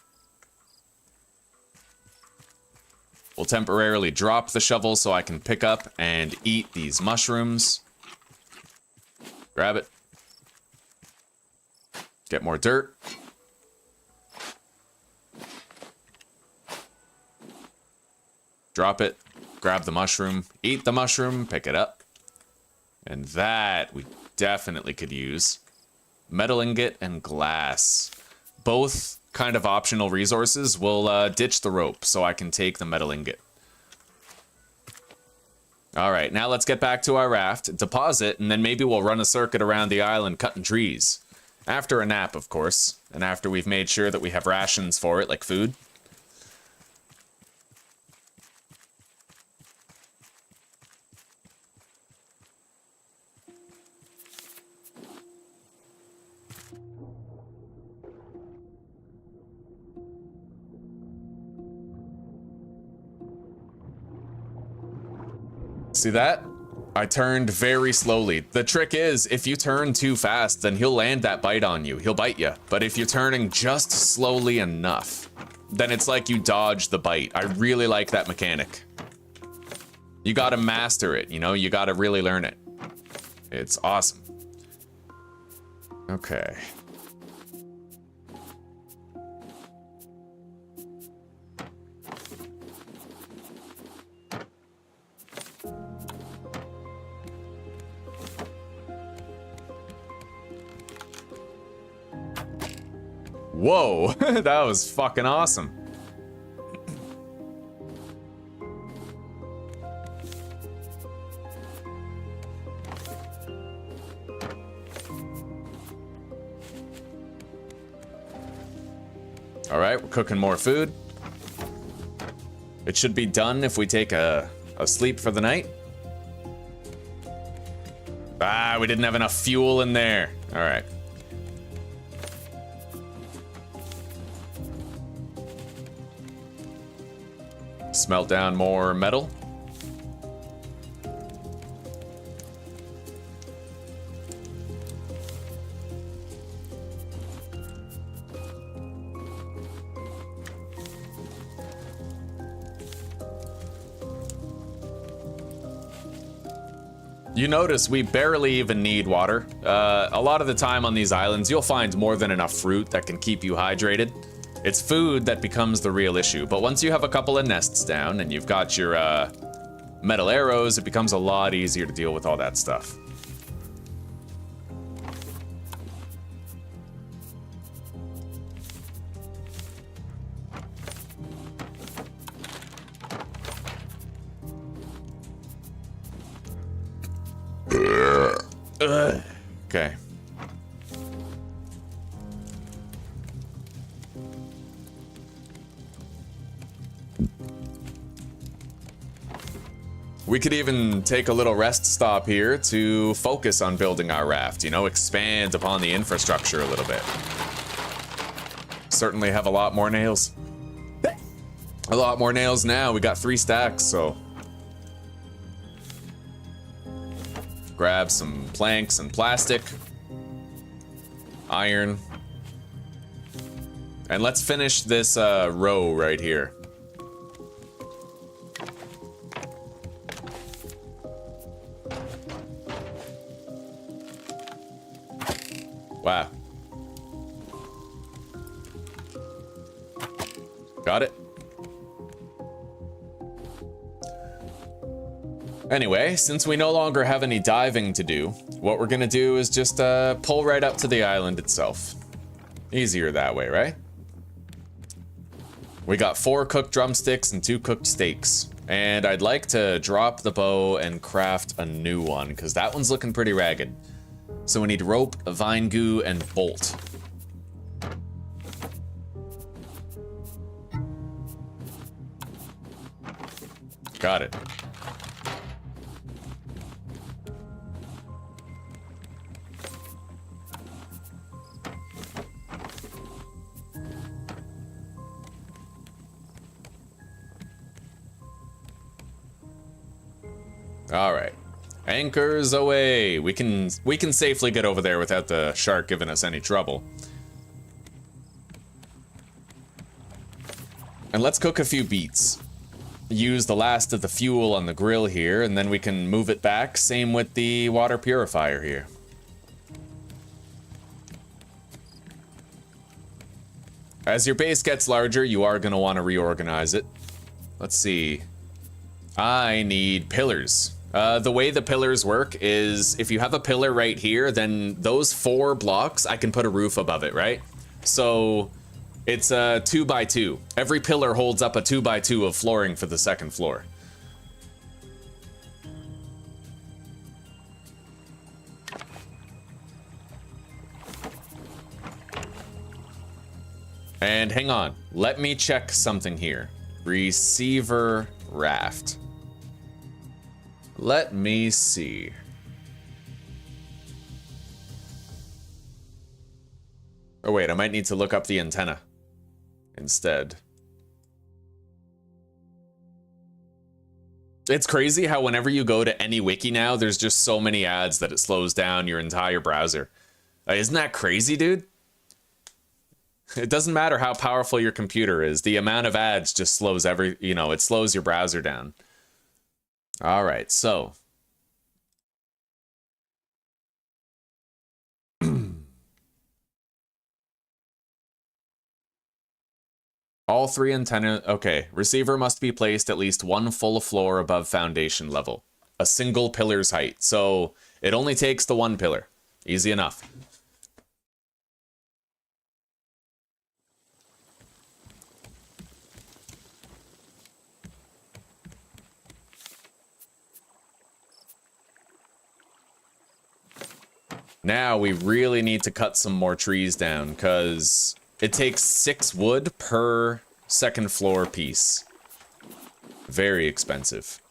We'll temporarily drop the shovel so I can pick up and eat these mushrooms. Grab it. Get more dirt. Drop it. Grab the mushroom. Eat the mushroom. Pick it up. And that we definitely could use. Metal ingot and glass. Both kind of optional resources. We'll ditch the rope so I can take the metal ingot. All right, now let's get back to our raft, deposit, and then maybe we'll run a circuit around the island cutting trees. After a nap, of course, and after we've made sure that we have rations for it, like food. See that? I turned very slowly. The trick is, if you turn too fast, then he'll land that bite on you. He'll bite you. But if you're turning just slowly enough, then it's like you dodge the bite. I really like that mechanic. You gotta master it, you know? You gotta really learn it. It's awesome. Okay. Whoa, that was fucking awesome. All right, we're cooking more food. It should be done if we take a sleep for the night. Ah, we didn't have enough fuel in there. All right. Smelt down more metal. You notice we barely even need water. A lot of the time on these islands, you'll find more than enough fruit that can keep you hydrated. It's food that becomes the real issue, but once you have a couple of nests down and you've got your metal arrows, it becomes a lot easier to deal with all that stuff. Okay. We could even take a little rest stop here to focus on building our raft, you know, expand upon the infrastructure a little bit. Certainly have a lot more nails. A lot more nails now. We got 3 stacks, so. Grab some planks and plastic. Iron. And let's finish this row right here. Wow. Got it. Anyway, since we no longer have any diving to do, what we're gonna do is just pull right up to the island itself. Easier that way, right? We got 4 cooked drumsticks and 2 cooked steaks. And I'd like to drop the bow and craft a new one, because that one's looking pretty ragged. So we need rope, vine goo, and bolt. Got it. All right. Anchors away. We can safely get over there without the shark giving us any trouble. And let's cook a few beets. Use the last of the fuel on the grill here, and then we can move it back. Same with the water purifier here. As your base gets larger, you are going to want to reorganize it. Let's see. I need pillars. The way the pillars work is if you have a pillar right here, then those 4 blocks, I can put a roof above it, right? So it's a 2x2. Every pillar holds up a 2x2 of flooring for the second floor. And hang on, let me check something here. Receiver raft. Let me see. Oh wait, I might need to look up the antenna instead. It's crazy how whenever you go to any wiki now, there's just so many ads that it slows down your entire browser. Isn't that crazy, dude? It doesn't matter how powerful your computer is. The amount of ads just slows it slows your browser down. All right, so. All 3 antenna, okay. Receiver must be placed at least 1 full floor above foundation level. A single pillar's height. So it only takes the 1 pillar. Easy enough. Now we really need to cut some more trees down because it takes 6 wood per second floor piece. Very expensive.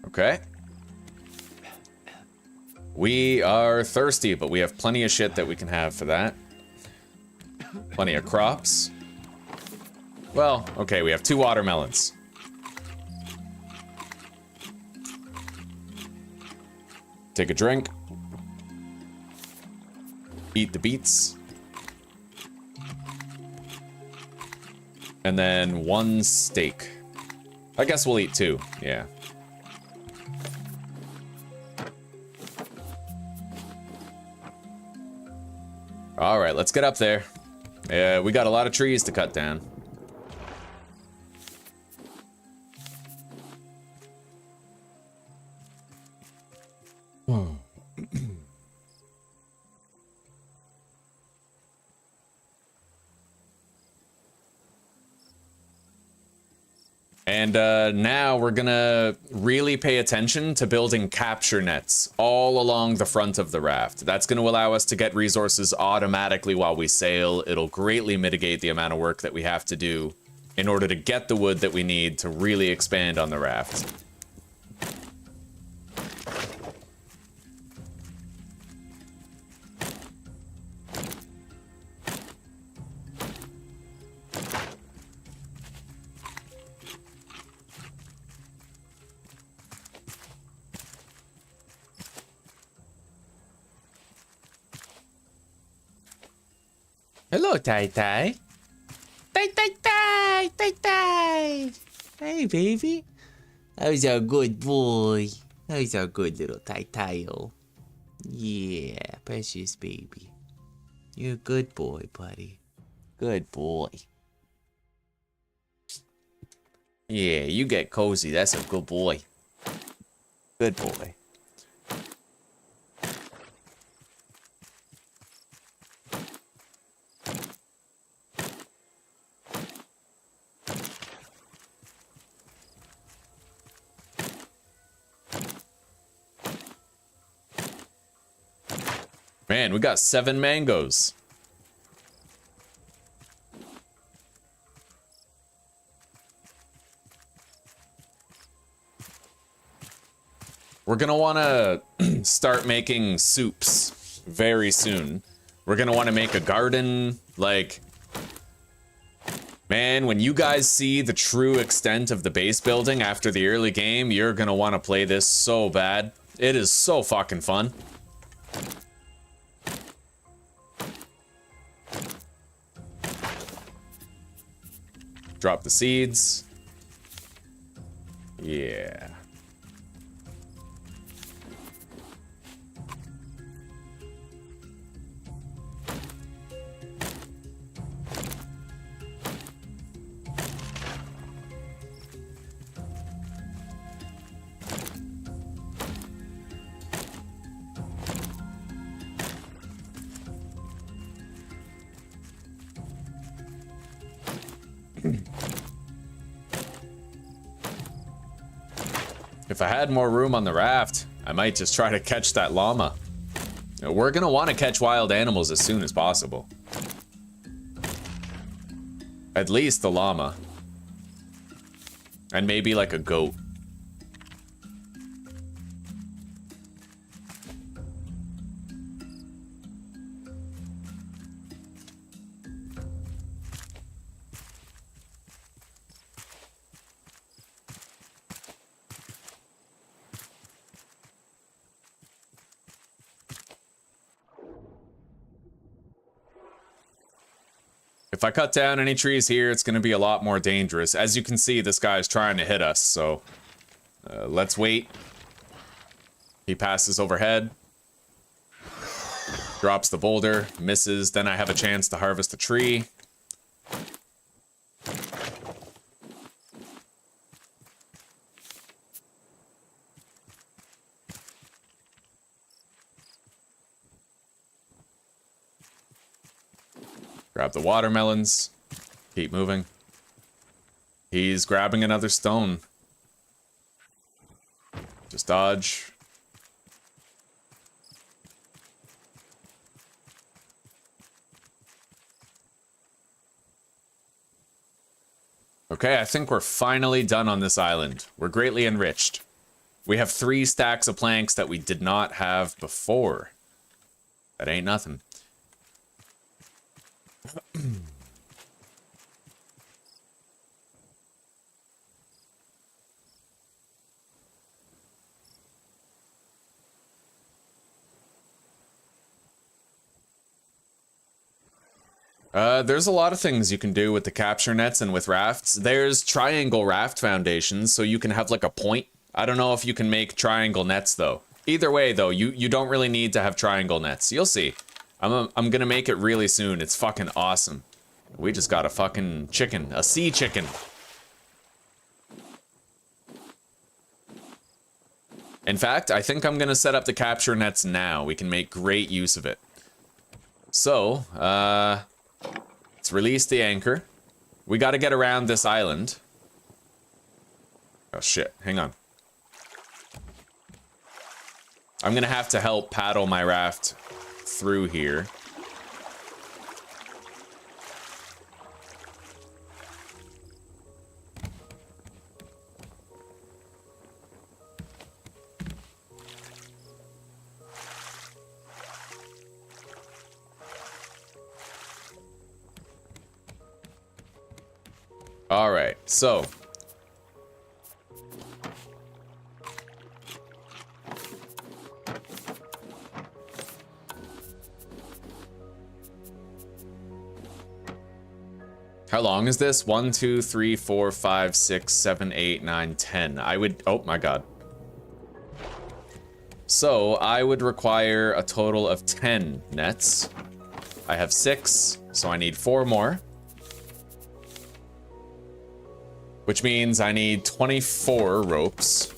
Okay. We are thirsty, but we have plenty of shit that we can have for that. Plenty of crops. Well, okay, we have 2 watermelons. Take a drink. Eat the beets. And then 1 steak. I guess we'll eat 2, yeah. All right, let's get up there. Yeah, we got a lot of trees to cut down. And now we're gonna really pay attention to building capture nets all along the front of the raft. That's gonna allow us to get resources automatically while we sail. It'll greatly mitigate the amount of work that we have to do in order to get the wood that we need to really expand on the raft. Hello, Tai Tai. Tai Tai Tai Tai Tai. Hey, baby. How's our good boy? How's our good little Tai Tai-o? Yeah, precious baby. You're a good boy, buddy. Good boy. Yeah, you get cozy. That's a good boy. Good boy. Man, we got 7 mangoes. We're gonna wanna start making soups very soon. We're gonna wanna make a garden, like... Man, when you guys see the true extent of the base building after the early game, you're gonna wanna play this so bad. It is so fucking fun. Drop the seeds. Yeah. If I had more room on the raft, I might just try to catch that llama. We're gonna want to catch wild animals as soon as possible. At least the llama. And maybe like a goat. If I cut down any trees here, it's going to be a lot more dangerous. As you can see, this guy's trying to hit us, so let's wait. He passes overhead. Drops the boulder, misses, then I have a chance to harvest the tree. Grab the watermelons. Keep moving. He's grabbing another stone. Just dodge. Okay, I think we're finally done on this island. We're greatly enriched. We have 3 stacks of planks that we did not have before. That ain't nothing. There's a lot of things you can do with the capture nets and with rafts. There's triangle raft foundations, so you can have like a point. I don't know if you can make triangle nets though. Either way though, you don't really need to have triangle nets. You'll see. I'm gonna make it really soon. It's fucking awesome. We just got a fucking chicken, a sea chicken. In fact, I think I'm gonna set up the capture nets now. We can make great use of it. So, let's release the anchor. We gotta get around this island. Oh shit, hang on. I'm gonna have to help paddle my raft through here. All right, so How long is this? 1, 2, 3, 4, 5, 6, 7, 8, 9, 10. I would... Oh my god. So, I would require a total of 10 nets. I have 6, so I need 4 more. Which means I need 24 ropes.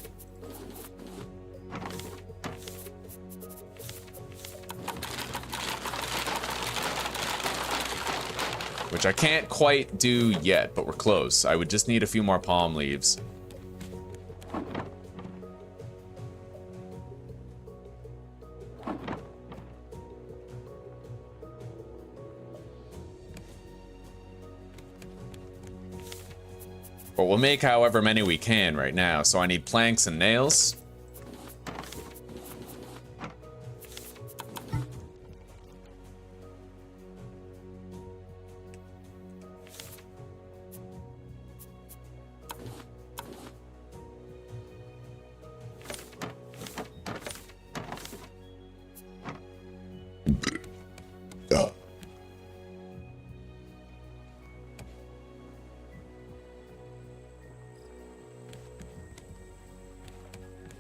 Which I can't quite do yet, but we're close. I would just need a few more palm leaves. But we'll make however many we can right now. So I need planks and nails.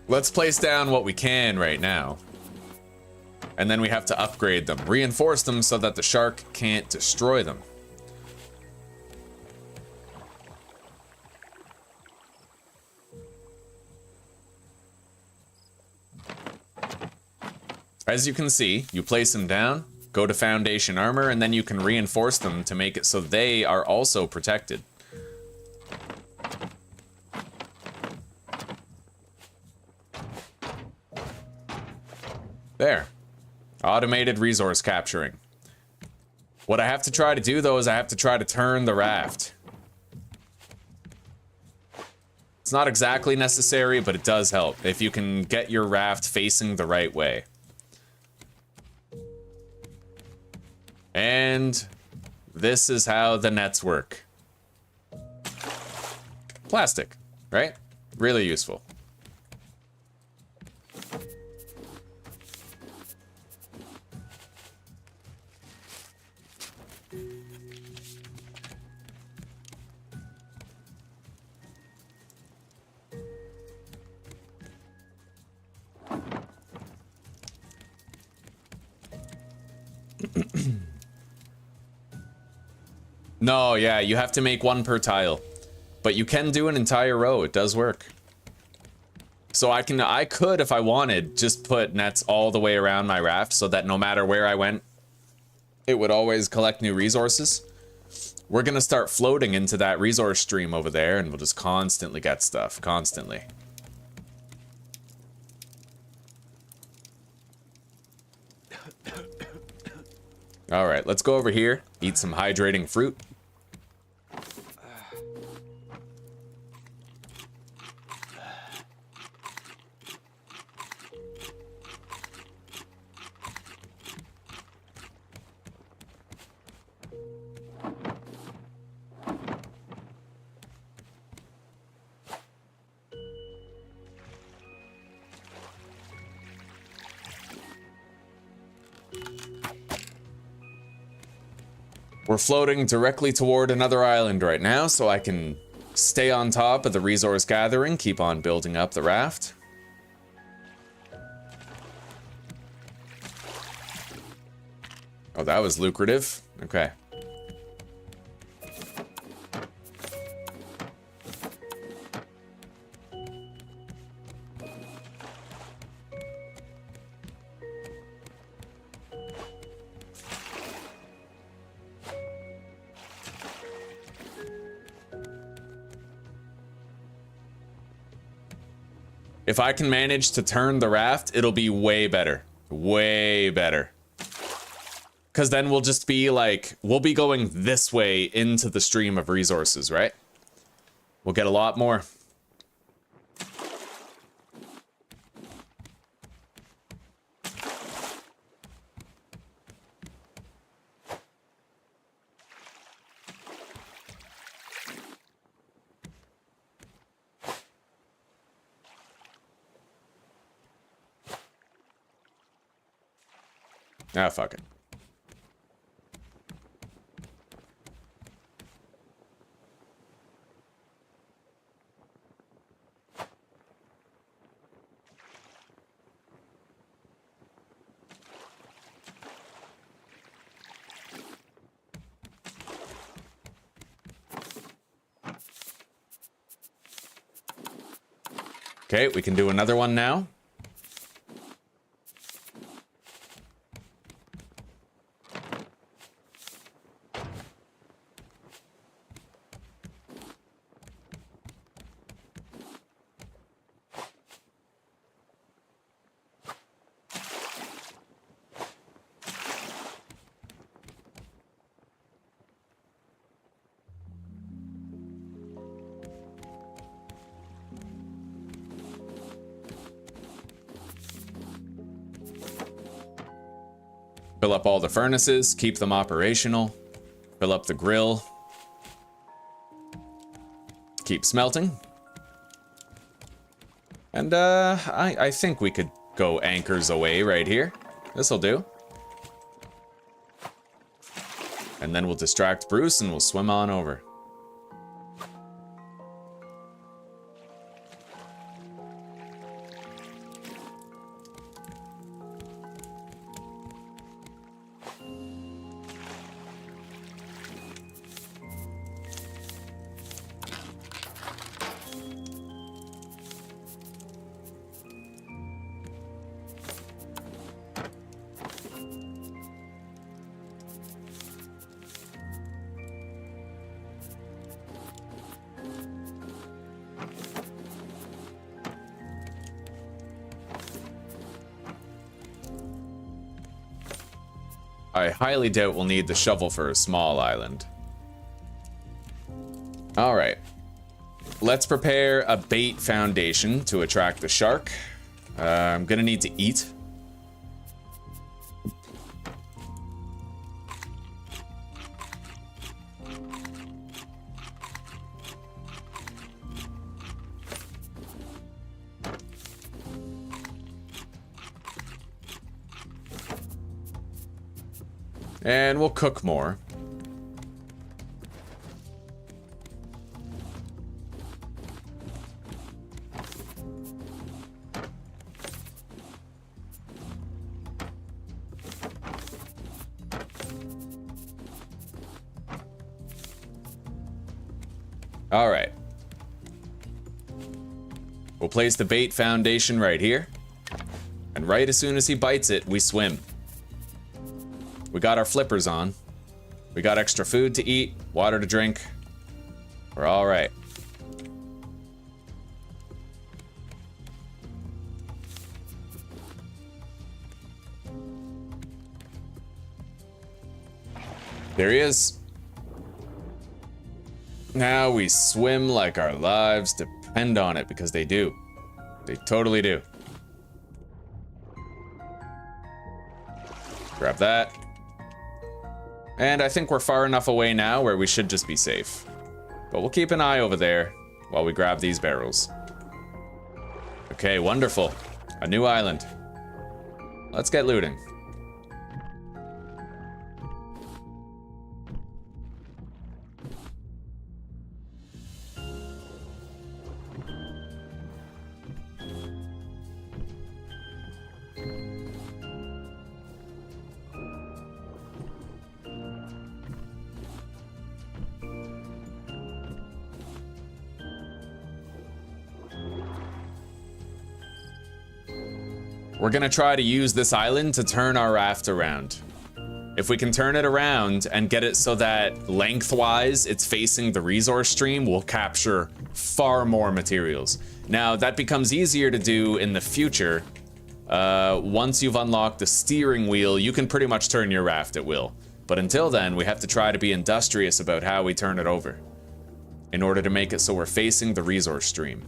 Let's place down what we can right now. And then we have to upgrade them. Reinforce them so that the shark can't destroy them. As you can see, you place them down, go to foundation armor, and then you can reinforce them to make it so they are also protected. There. Automated resource capturing. What I have to try to do, though, is I have to try to turn the raft. It's not exactly necessary, but it does help if you can get your raft facing the right way. And this is how the nets work. Plastic, right? Really useful. No, yeah, you have to make one per tile. But you can do an entire row, it does work. So I could, if I wanted, just put nets all the way around my raft so that no matter where I went, it would always collect new resources. We're gonna start floating into that resource stream over there and we'll just constantly get stuff, constantly. All right, let's go over here, eat some hydrating fruit. We're floating directly toward another island right now, so I can stay on top of the resource gathering, keep on building up the raft. Oh, that was lucrative. Okay. If I can manage to turn the raft, it'll be way better. Way better. Because then we'll just be like, we'll be going this way into the stream of resources, right? We'll get a lot more. Ah, fuck it. Okay, we can do another one now. Fill up all the furnaces, keep them operational. Fill up the grill. Keep smelting. And I think we could go anchors away right here. This'll do. And then we'll distract Bruce and we'll swim on over. I highly doubt we'll need the shovel for a small island. Alright. Let's prepare a bait foundation to attract the shark. I'm gonna need to eat. And we'll cook more. All right. We'll place the bait foundation right here. And right as soon as he bites it, we swim. We got our flippers on. We got extra food to eat, water to drink. We're all right. There he is. Now we swim like our lives depend on it, because they do. They totally do. Grab that. And I think we're far enough away now where we should just be safe. But we'll keep an eye over there while we grab these barrels. Okay, wonderful. A new island. Let's get looting. We're gonna try to use this island to turn our raft around. If we can turn it around and get it so that lengthwise it's facing the resource stream, we'll capture far more materials. Now, that becomes easier to do in the future. Once you've unlocked the steering wheel, you can pretty much turn your raft at will. But until then, we have to try to be industrious about how we turn it over in order to make it so we're facing the resource stream.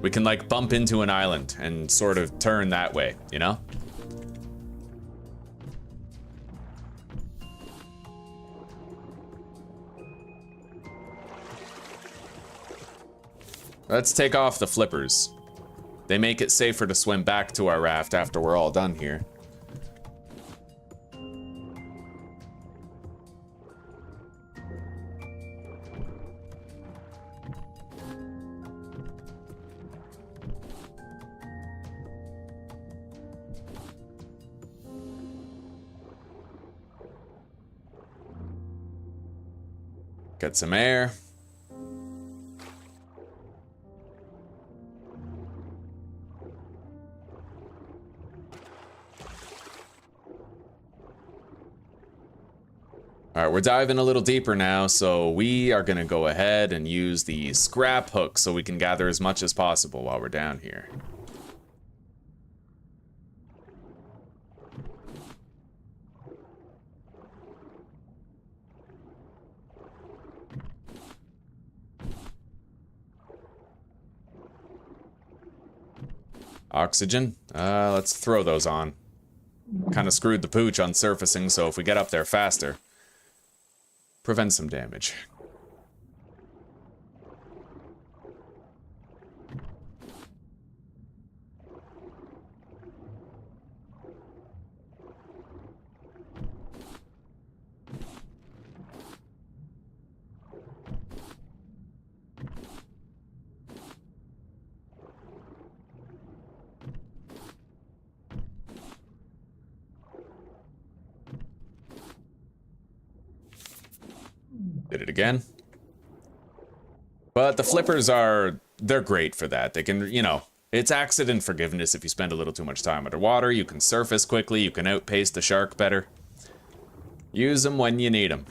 We can like bump into an island and sort of turn that way, you know? Let's take off the flippers. They make it safer to swim back to our raft after we're all done here. Get some air. Alright, we're diving a little deeper now, so we are gonna go ahead and use the scrap hook so we can gather as much as possible while we're down here. Oxygen? Let's throw those on. Kind of screwed the pooch on surfacing, so if we get up there faster, prevent some damage. Did it again. But the flippers they're great for that. They can, you know, it's accident forgiveness if you spend a little too much time underwater. You can surface quickly, you can outpace the shark better. Use them when you need them.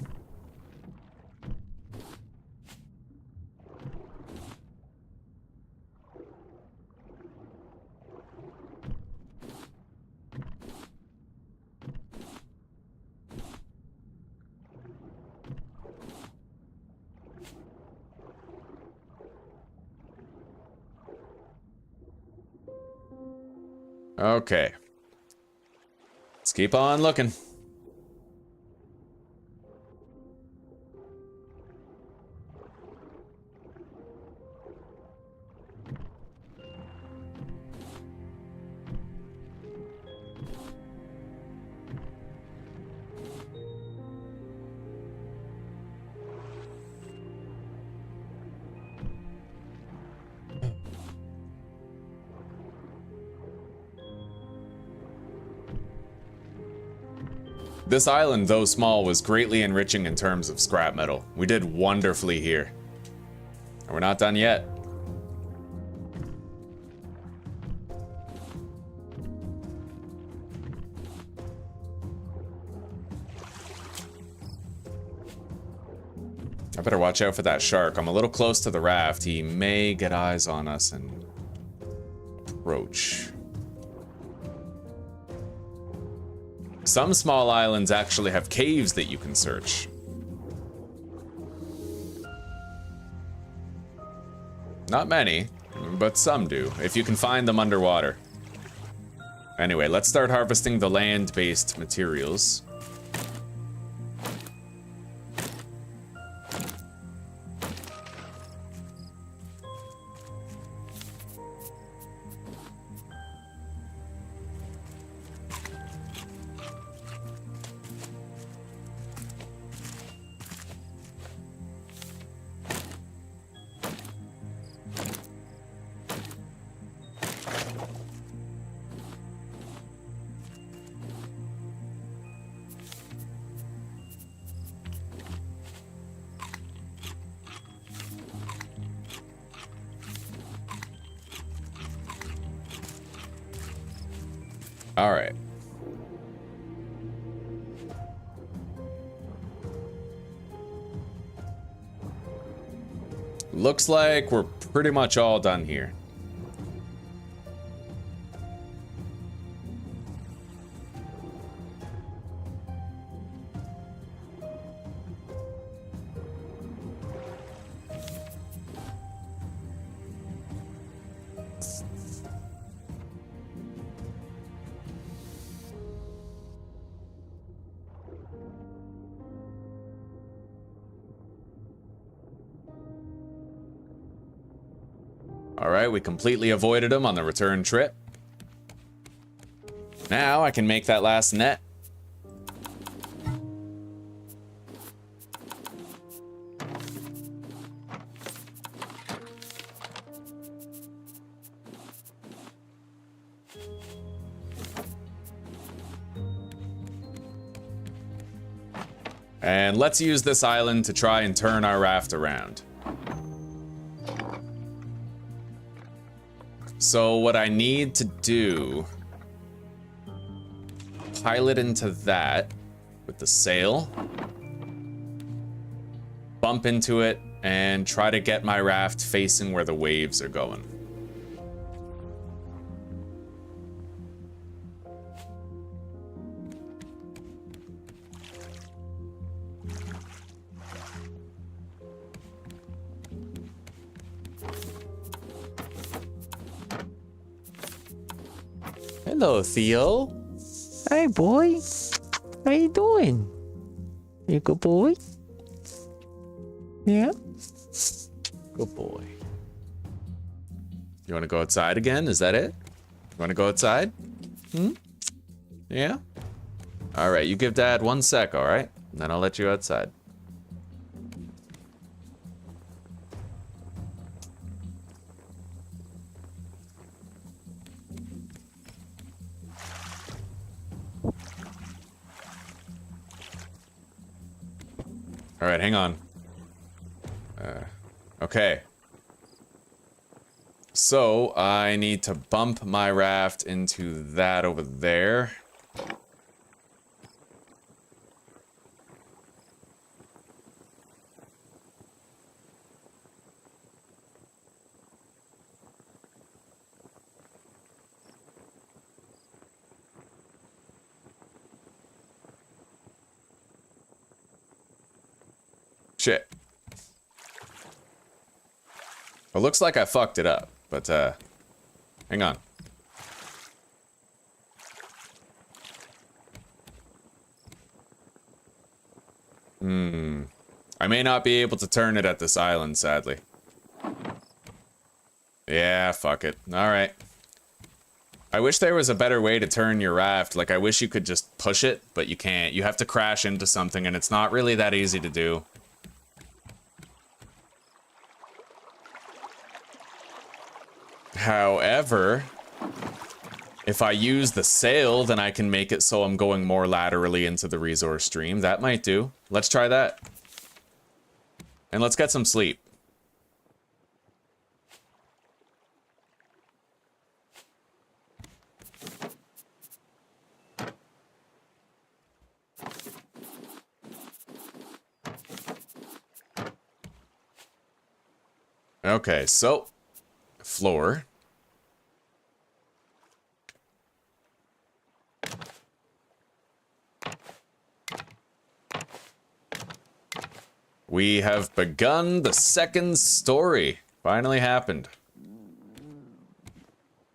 Okay. Let's keep on looking. This island, though small, was greatly enriching in terms of scrap metal. We did wonderfully here. And we're not done yet. I better watch out for that shark. I'm a little close to the raft. He may get eyes on us and approach. Some small islands actually have caves that you can search. Not many, but some do, if you can find them underwater. Anyway, let's start harvesting the land-based materials. All right. Looks like we're pretty much all done here. Alright, we completely avoided him on the return trip. Now I can make that last net. And let's use this island to try and turn our raft around. So what I need to do, pilot into that with the sail. bump into it, and try to get my raft facing where the waves are going. Hello, Theo. Hey, boy. How you doing? You a good boy? Yeah? Good boy. You want to go outside again? Is that it? You want to go outside? Yeah? All right, you give Dad 1 sec, all right? And then I'll let you outside. All right, hang on. Okay. So, I need to bump my raft into that over there. Shit. It looks like I fucked it up, but hang on. I may not be able to turn it at this island, sadly. Yeah, fuck it. Alright. I wish there was a better way to turn your raft. Like, I wish you could just push it, but you can't. You have to crash into something, and it's not really that easy to do. However, if I use the sail, then I can make it so I'm going more laterally into the resource stream. That might do. Let's try that. And let's get some sleep. Okay, so floor. We have begun the second story. Finally happened.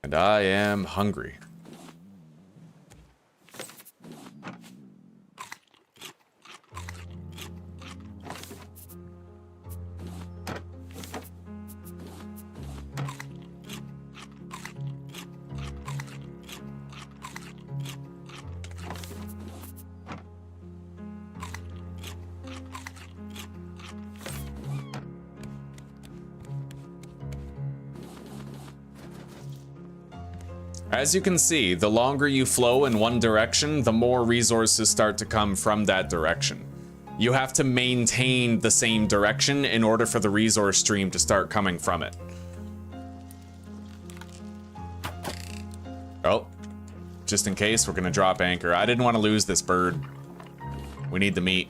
And I am hungry. As you can see, the longer you flow in one direction, the more resources start to come from that direction. You have to maintain the same direction in order for the resource stream to start coming from it. Oh, just in case, we're gonna drop anchor. I didn't want to lose this bird. We need the meat.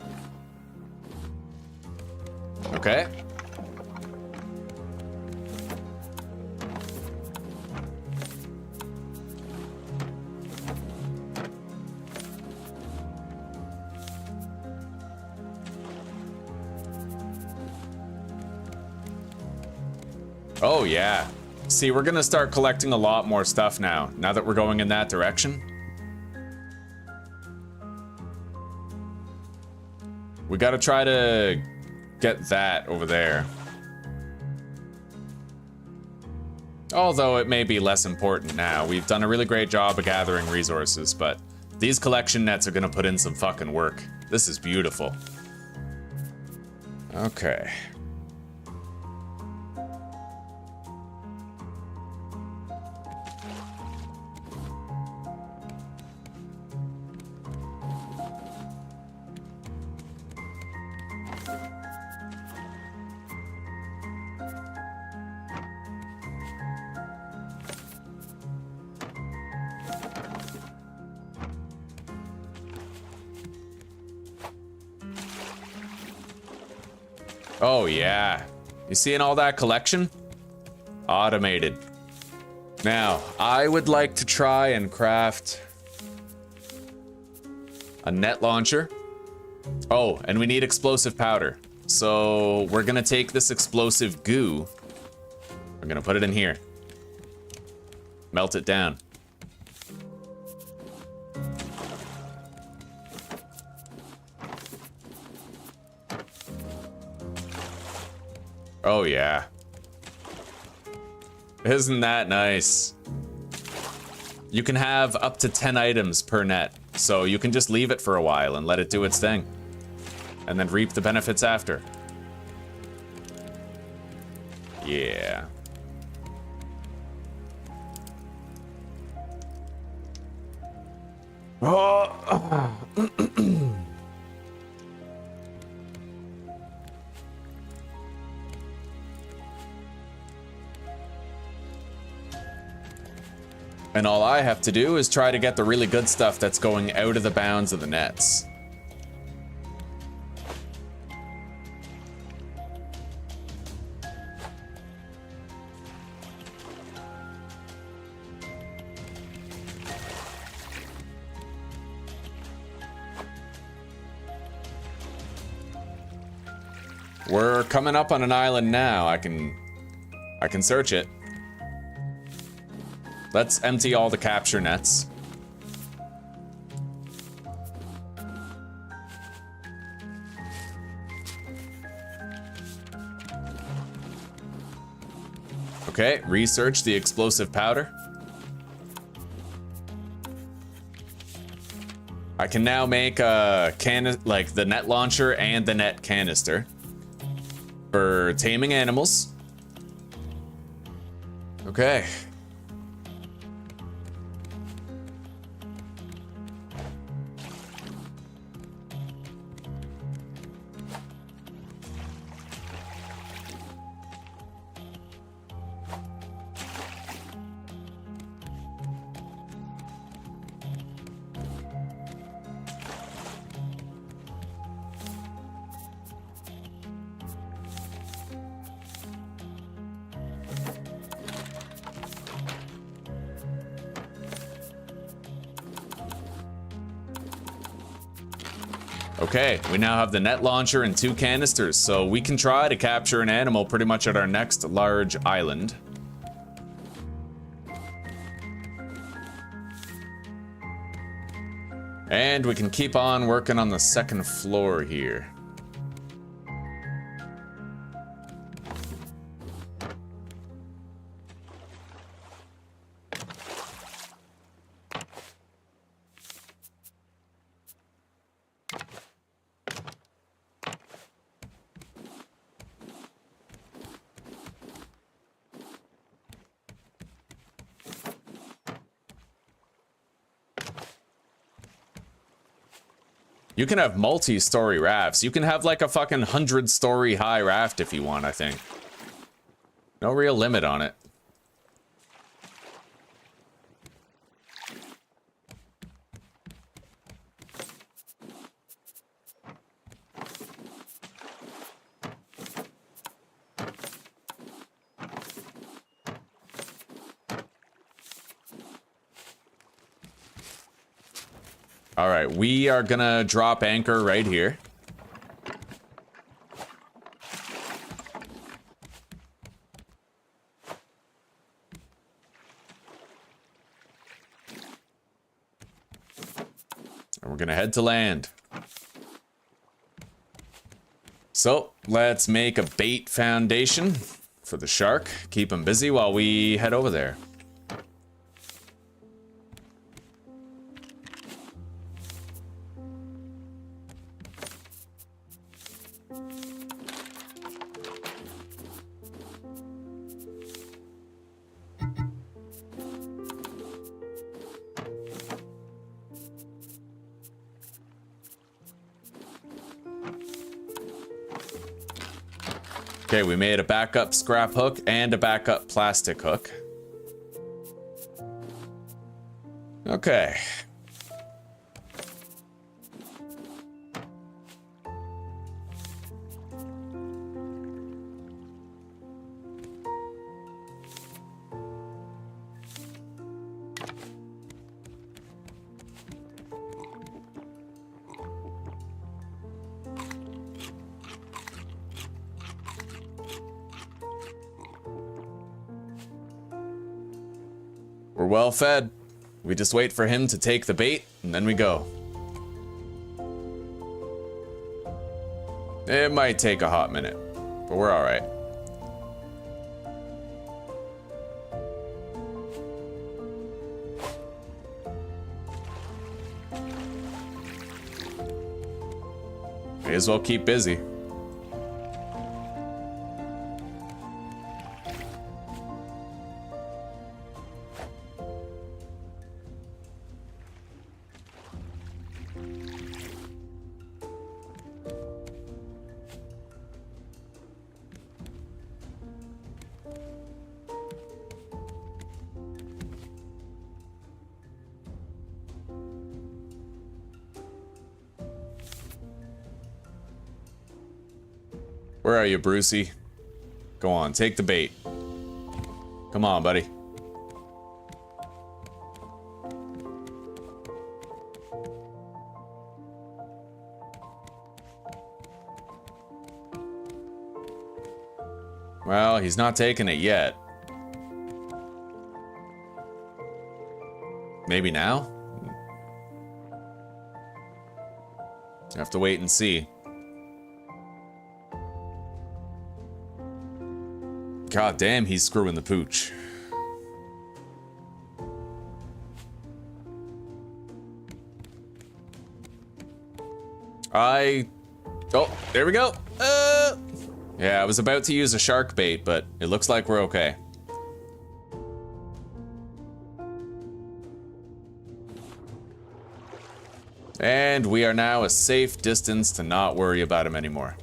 Okay. Oh, yeah. See, we're gonna start collecting a lot more stuff now that we're going in that direction. We gotta try to get that over there. Although it may be less important now. We've done a really great job of gathering resources, but these collection nets are gonna put in some fucking work. This is beautiful. Okay. Oh, yeah. You seeing all that collection? Automated. Now, I would like to try and craft a net launcher. Oh, and we need explosive powder. So we're gonna take this explosive goo. We're gonna put it in here. Melt it down. Oh, yeah. Isn't that nice? You can have up to 10 items per net, so you can just leave it for a while and let it do its thing. And then reap the benefits after. Yeah. Oh. And all I have to do is try to get the really good stuff that's going out of the bounds of the nets. We're coming up on an island now. I can search it. Let's empty all the capture nets. Okay, research the explosive powder. I can now make a like the net launcher and the net canister for taming animals. Okay. Okay, we now have the net launcher and 2 canisters, so we can try to capture an animal pretty much at our next large island. And we can keep on working on the second floor here. You can have multi-story rafts. You can have like a fucking 100-story high raft if you want, I think. No real limit on it. All right, we are gonna drop anchor right here. And we're gonna head to land. So, let's make a bait foundation for the shark. Keep him busy while we head over there. Okay, we made a backup scrap hook and a backup plastic hook. Okay. We're well fed. We just wait for him to take the bait, and then we go. It might take a hot minute, but we're all right. May as well keep busy. Where are you, Brucey? Go on, take the bait. Come on, buddy. Well, he's not taking it yet. Maybe now? You have to wait and see. God damn, he's screwing the pooch. Oh, there we go. Yeah, I was about to use a shark bait, but it looks like we're okay. And we are now a safe distance to not worry about him anymore.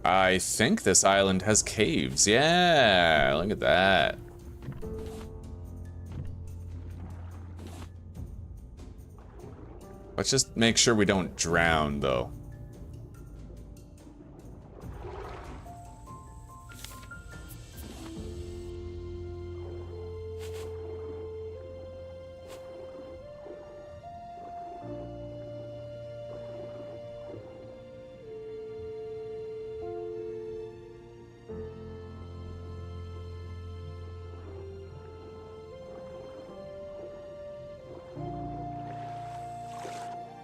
I think this island has caves. Yeah, look at that. Let's just make sure we don't drown, though.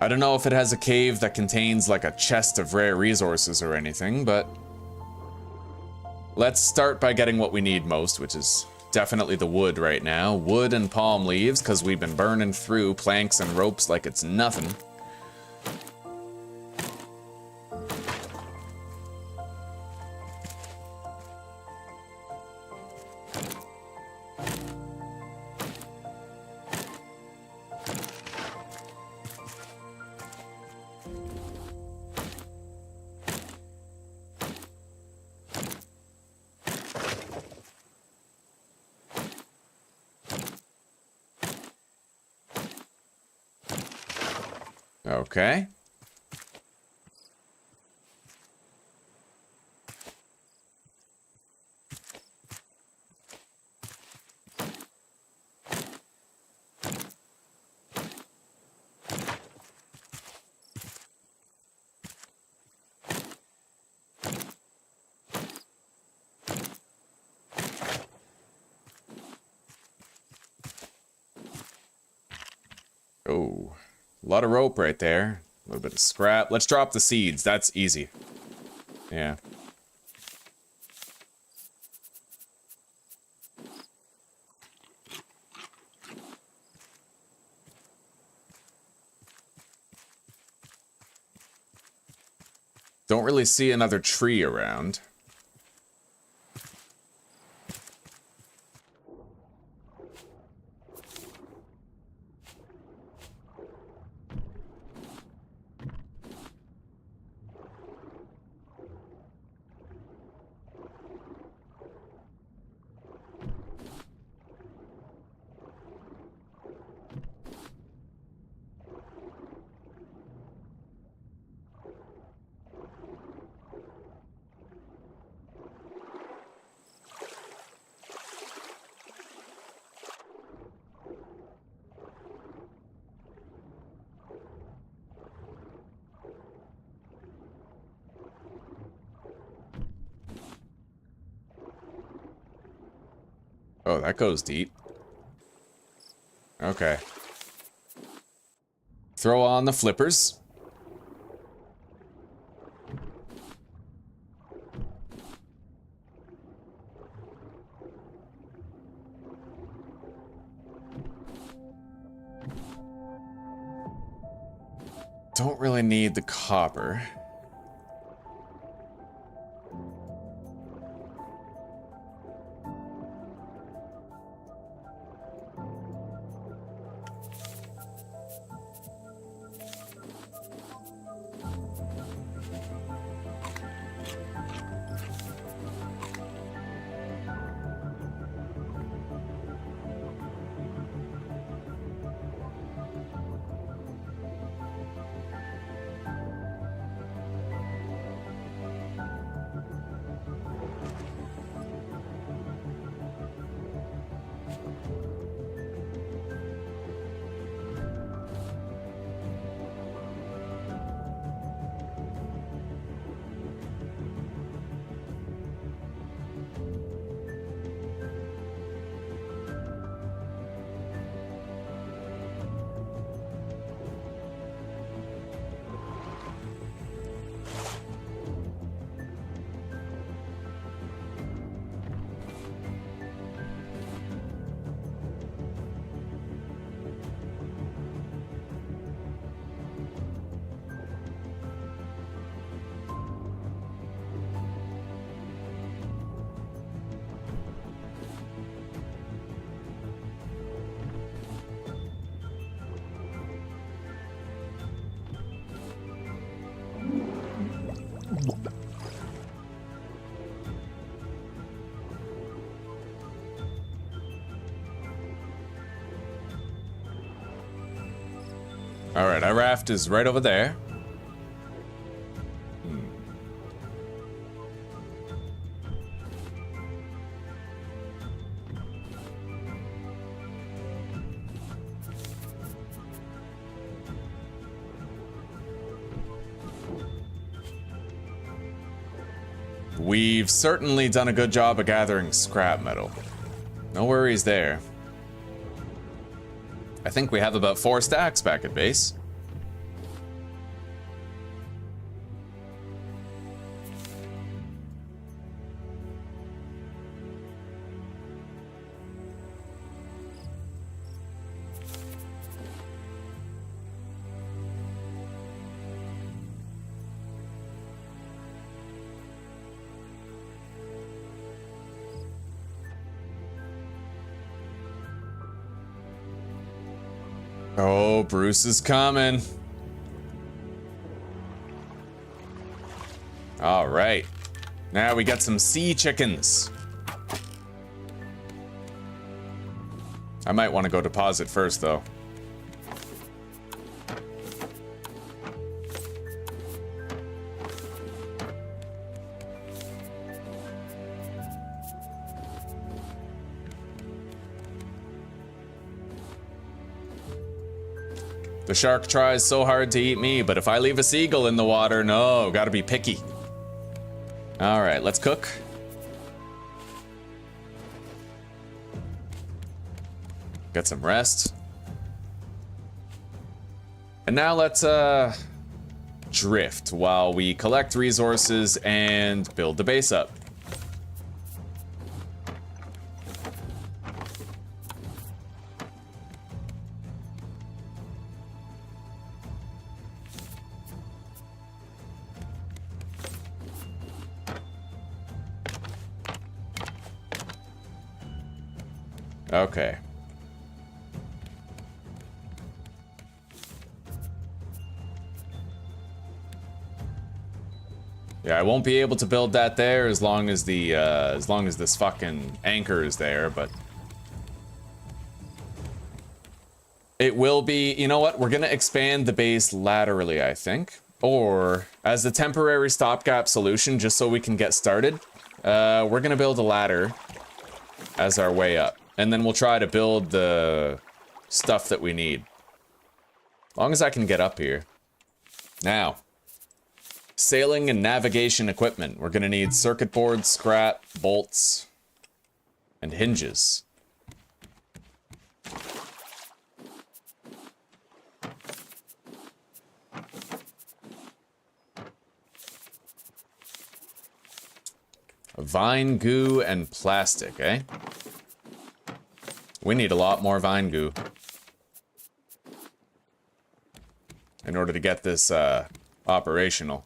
I don't know if it has a cave that contains like a chest of rare resources or anything, but let's start by getting what we need most, which is definitely the wood right now. Wood and palm leaves, because we've been burning through planks and ropes like it's nothing. Okay. Oh, a lot of rope right there. A little bit of scrap. Let's drop the seeds. That's easy. Yeah. Don't really see another tree around. Oh, that goes deep. Okay. Throw on the flippers. Don't really need the copper. Alright, our raft is right over there. We've certainly done a good job of gathering scrap metal. No worries there. I think we have about 4 stacks back at base. Oh, Bruce is coming. All right. Now we got some sea chickens. I might want to go deposit first, though. The shark tries so hard to eat me, but if I leave a seagull in the water, no, gotta be picky. All right, let's cook. Get some rest. And now let's drift while we collect resources and build the base up. Okay. Yeah, I won't be able to build that there as long as the as long as this fucking anchor is there, but it will be, you know what? We're gonna expand the base laterally, I think. Or as a temporary stopgap solution, just so we can get started, we're gonna build a ladder as our way up. And then we'll try to build the stuff that we need. As long as I can get up here. Now, sailing and navigation equipment. We're gonna need circuit boards, scrap, bolts, and hinges. Vine goo and plastic, eh? We need a lot more vine goo in order to get this operational.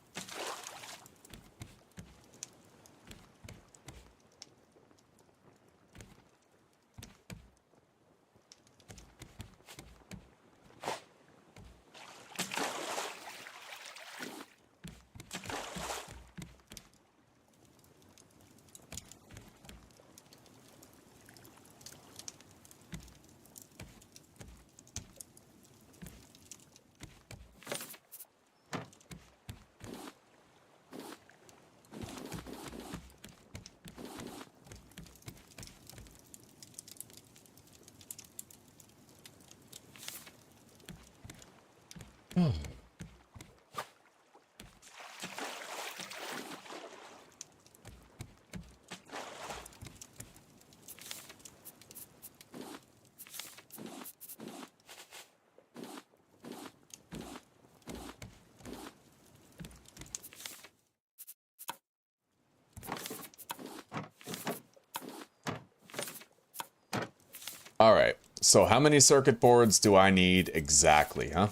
All right, so how many circuit boards do I need exactly, huh?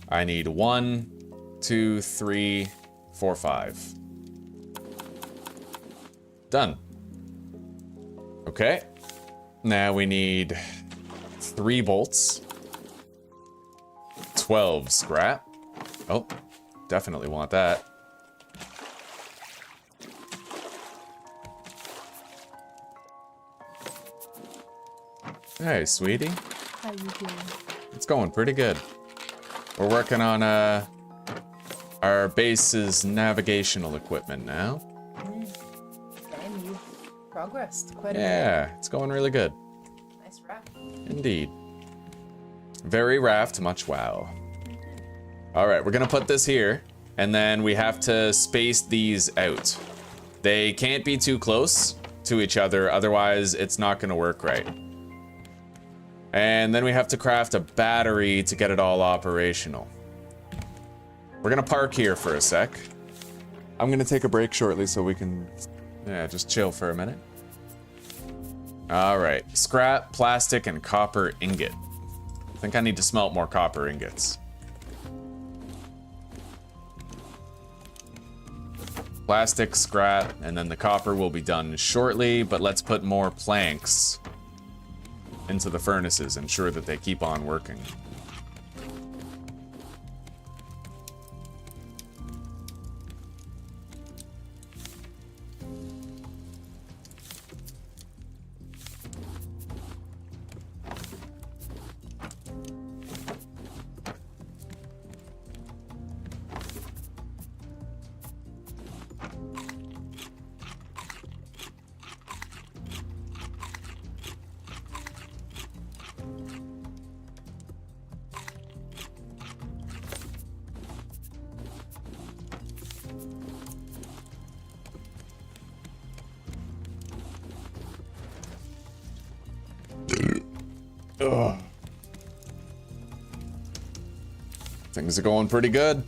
I need 1, 2, 3, 4, 5. Done. Okay, now we need 3 bolts, 12 scrap. Oh, definitely want that. Hey, sweetie. How you doing? It's going pretty good. We're working on our base's navigational equipment now. And you've progressed quite a bit. Yeah, it's going really good. Nice raft. Indeed. Very raft, much wow. All right, we're gonna put this here, and then we have to space these out. They can't be too close to each other, otherwise it's not gonna work right. And then we have to craft a battery to get it all operational. We're gonna park here for a sec. I'm gonna take a break shortly so we can, yeah, just chill for a minute. All right, scrap, plastic, and copper ingot. I think I need to smelt more copper ingots. Plastic, scrap, and then the copper will be done shortly, but let's put more planks into the furnaces, ensure that they keep on working. Ugh. Things are going pretty good.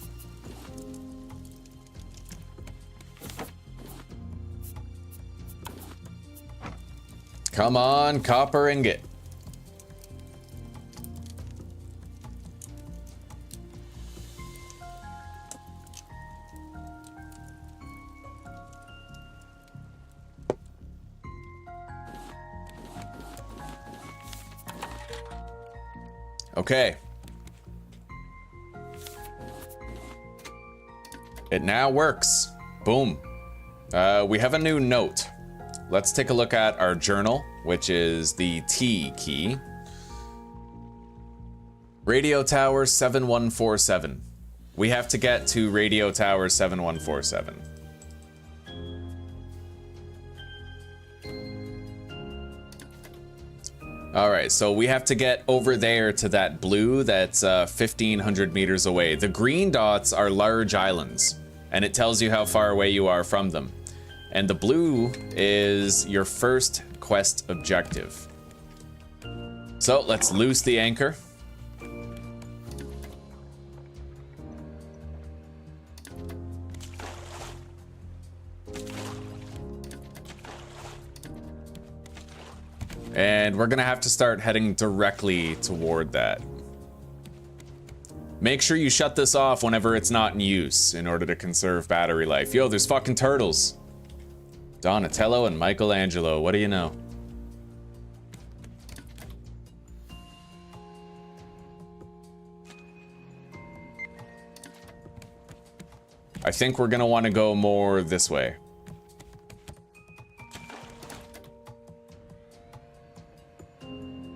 Come on, copper ingot. Okay. It now works. Boom. We have a new note. Let's take a look at our journal, which is the T key. Radio Tower 7147. We have to get to Radio Tower 7147. All right, so we have to get over there to that blue that's 1,500 meters away. The green dots are large islands, and it tells you how far away you are from them. And the blue is your first quest objective. So let's loose the anchor. And we're gonna have to start heading directly toward that. Make sure you shut this off whenever it's not in use in order to conserve battery life. Yo, there's fucking turtles. Donatello and Michelangelo, what do you know? I think we're gonna want to go more this way.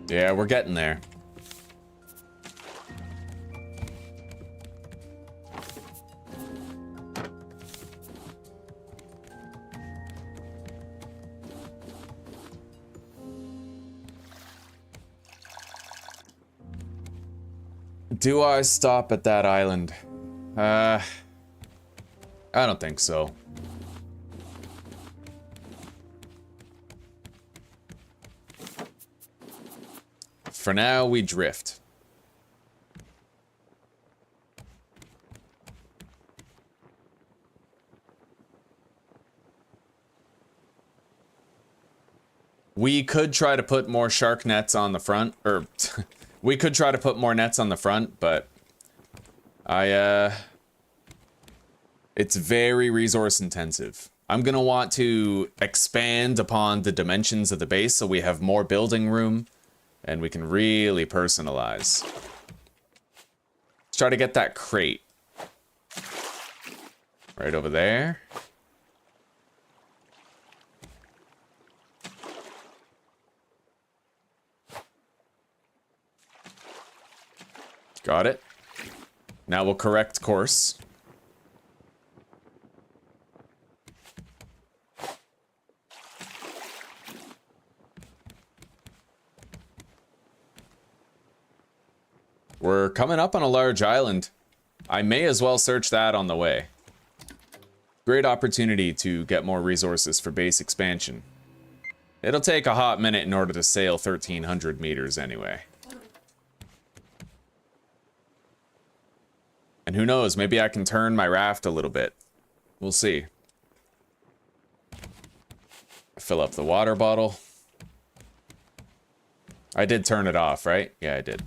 Yeah, we're getting there. Do I stop at that island? I don't think so. For now, we drift. We could try to put more shark nets on the front, or we could try to put more nets on the front, but it's very resource intensive. I'm gonna want to expand upon the dimensions of the base so we have more building room and we can really personalize. Let's try to get that crate. Right over there. Got it. Now we'll correct course. We're coming up on a large island. I may as well search that on the way. Great opportunity to get more resources for base expansion. It'll take a hot minute in order to sail 1,300 meters anyway. And who knows, maybe I can turn my raft a little bit. We'll see. Fill up the water bottle. I did turn it off, right? Yeah, I did.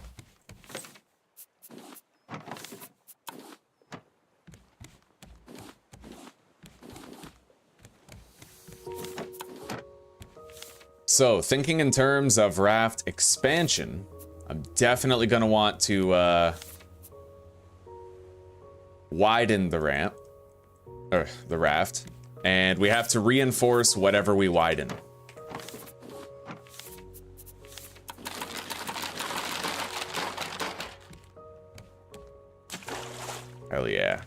So, thinking in terms of raft expansion, I'm definitely going to want to widen the ramp, or the raft, and we have to reinforce whatever we widen. Hell yeah.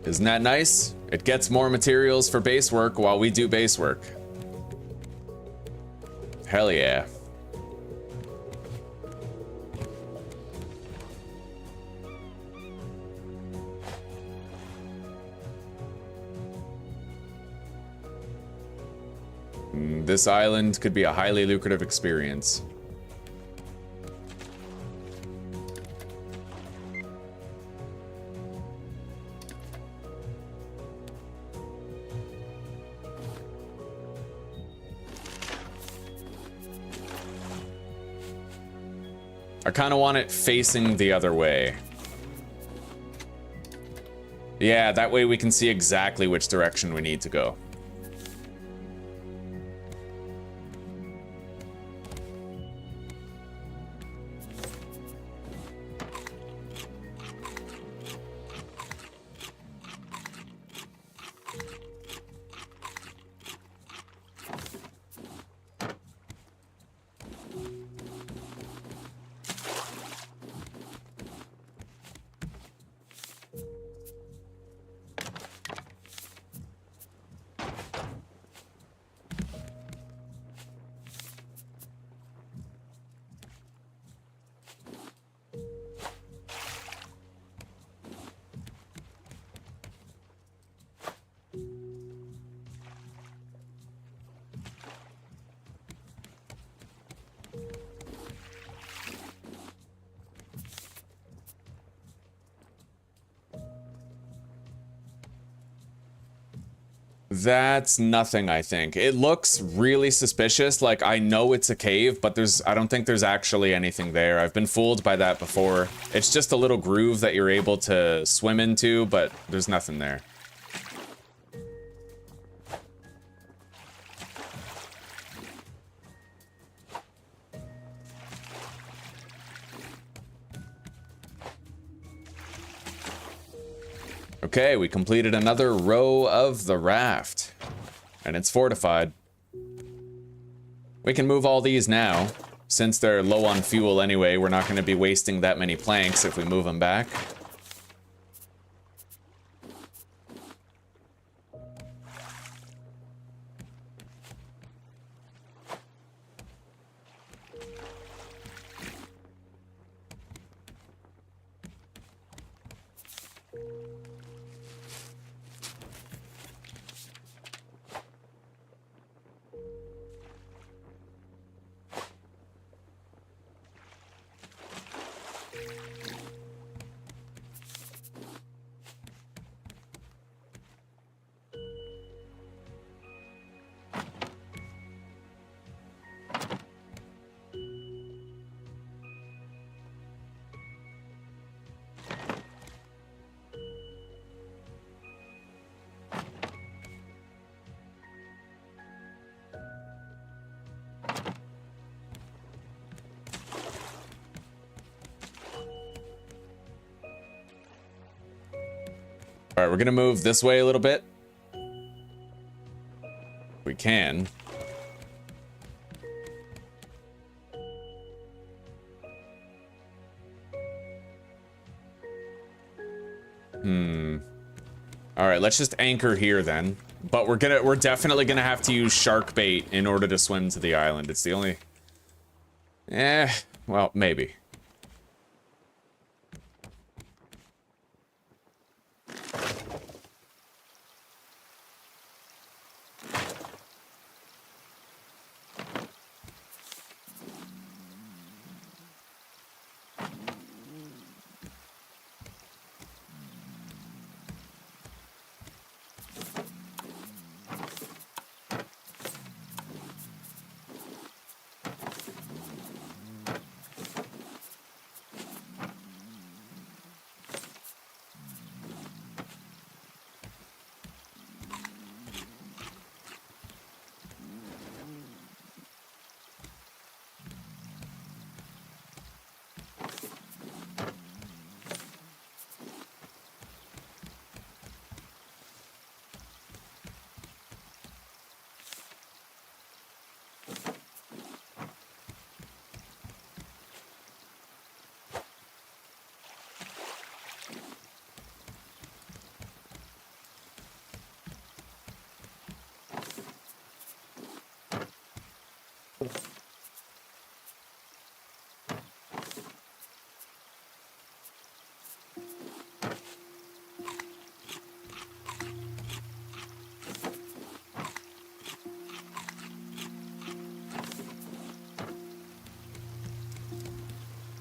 Isn't that nice? It gets more materials for base work while we do base work. Hell yeah. This island could be a highly lucrative experience. I kind of want it facing the other way. Yeah, that way we can see exactly which direction we need to go. That's nothing, I think. It looks really suspicious. Like, I know it's a cave, but I don't think there's actually anything there. I've been fooled by that before. It's just a little groove that you're able to swim into, but there's nothing there. Okay, we completed another row of the raft, and it's fortified. We can move all these now. Since they're low on fuel anyway, we're not going to be wasting that many planks if we move them back. All right, we're gonna move this way a little bit. We can. All right, let's just anchor here then. But we're definitely gonna have to use shark bait in order to swim to the island. It's the only... well, maybe.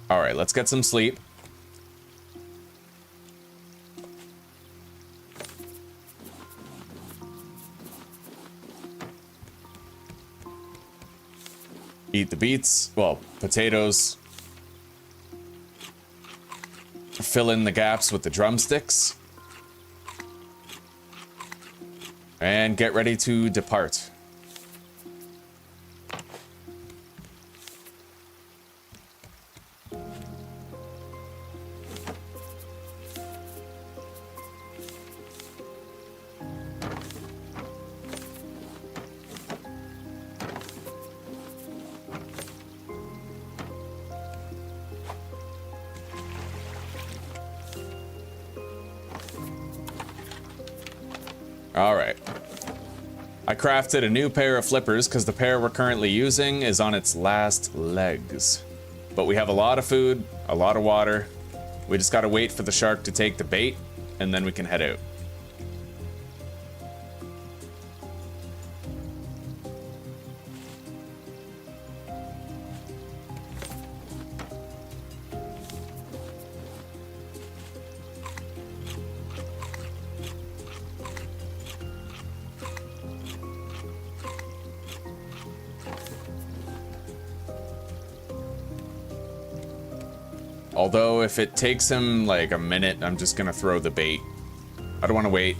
All right, let's get some sleep. Eat the beets, well, potatoes. Fill in the gaps with the drumsticks. And get ready to depart. Alright. I crafted a new pair of flippers because the pair we're currently using is on its last legs. But we have a lot of food, a lot of water. We just gotta wait for the shark to take the bait, and then we can head out. Although, if it takes him like a minute, I'm just gonna throw the bait. I don't want to wait.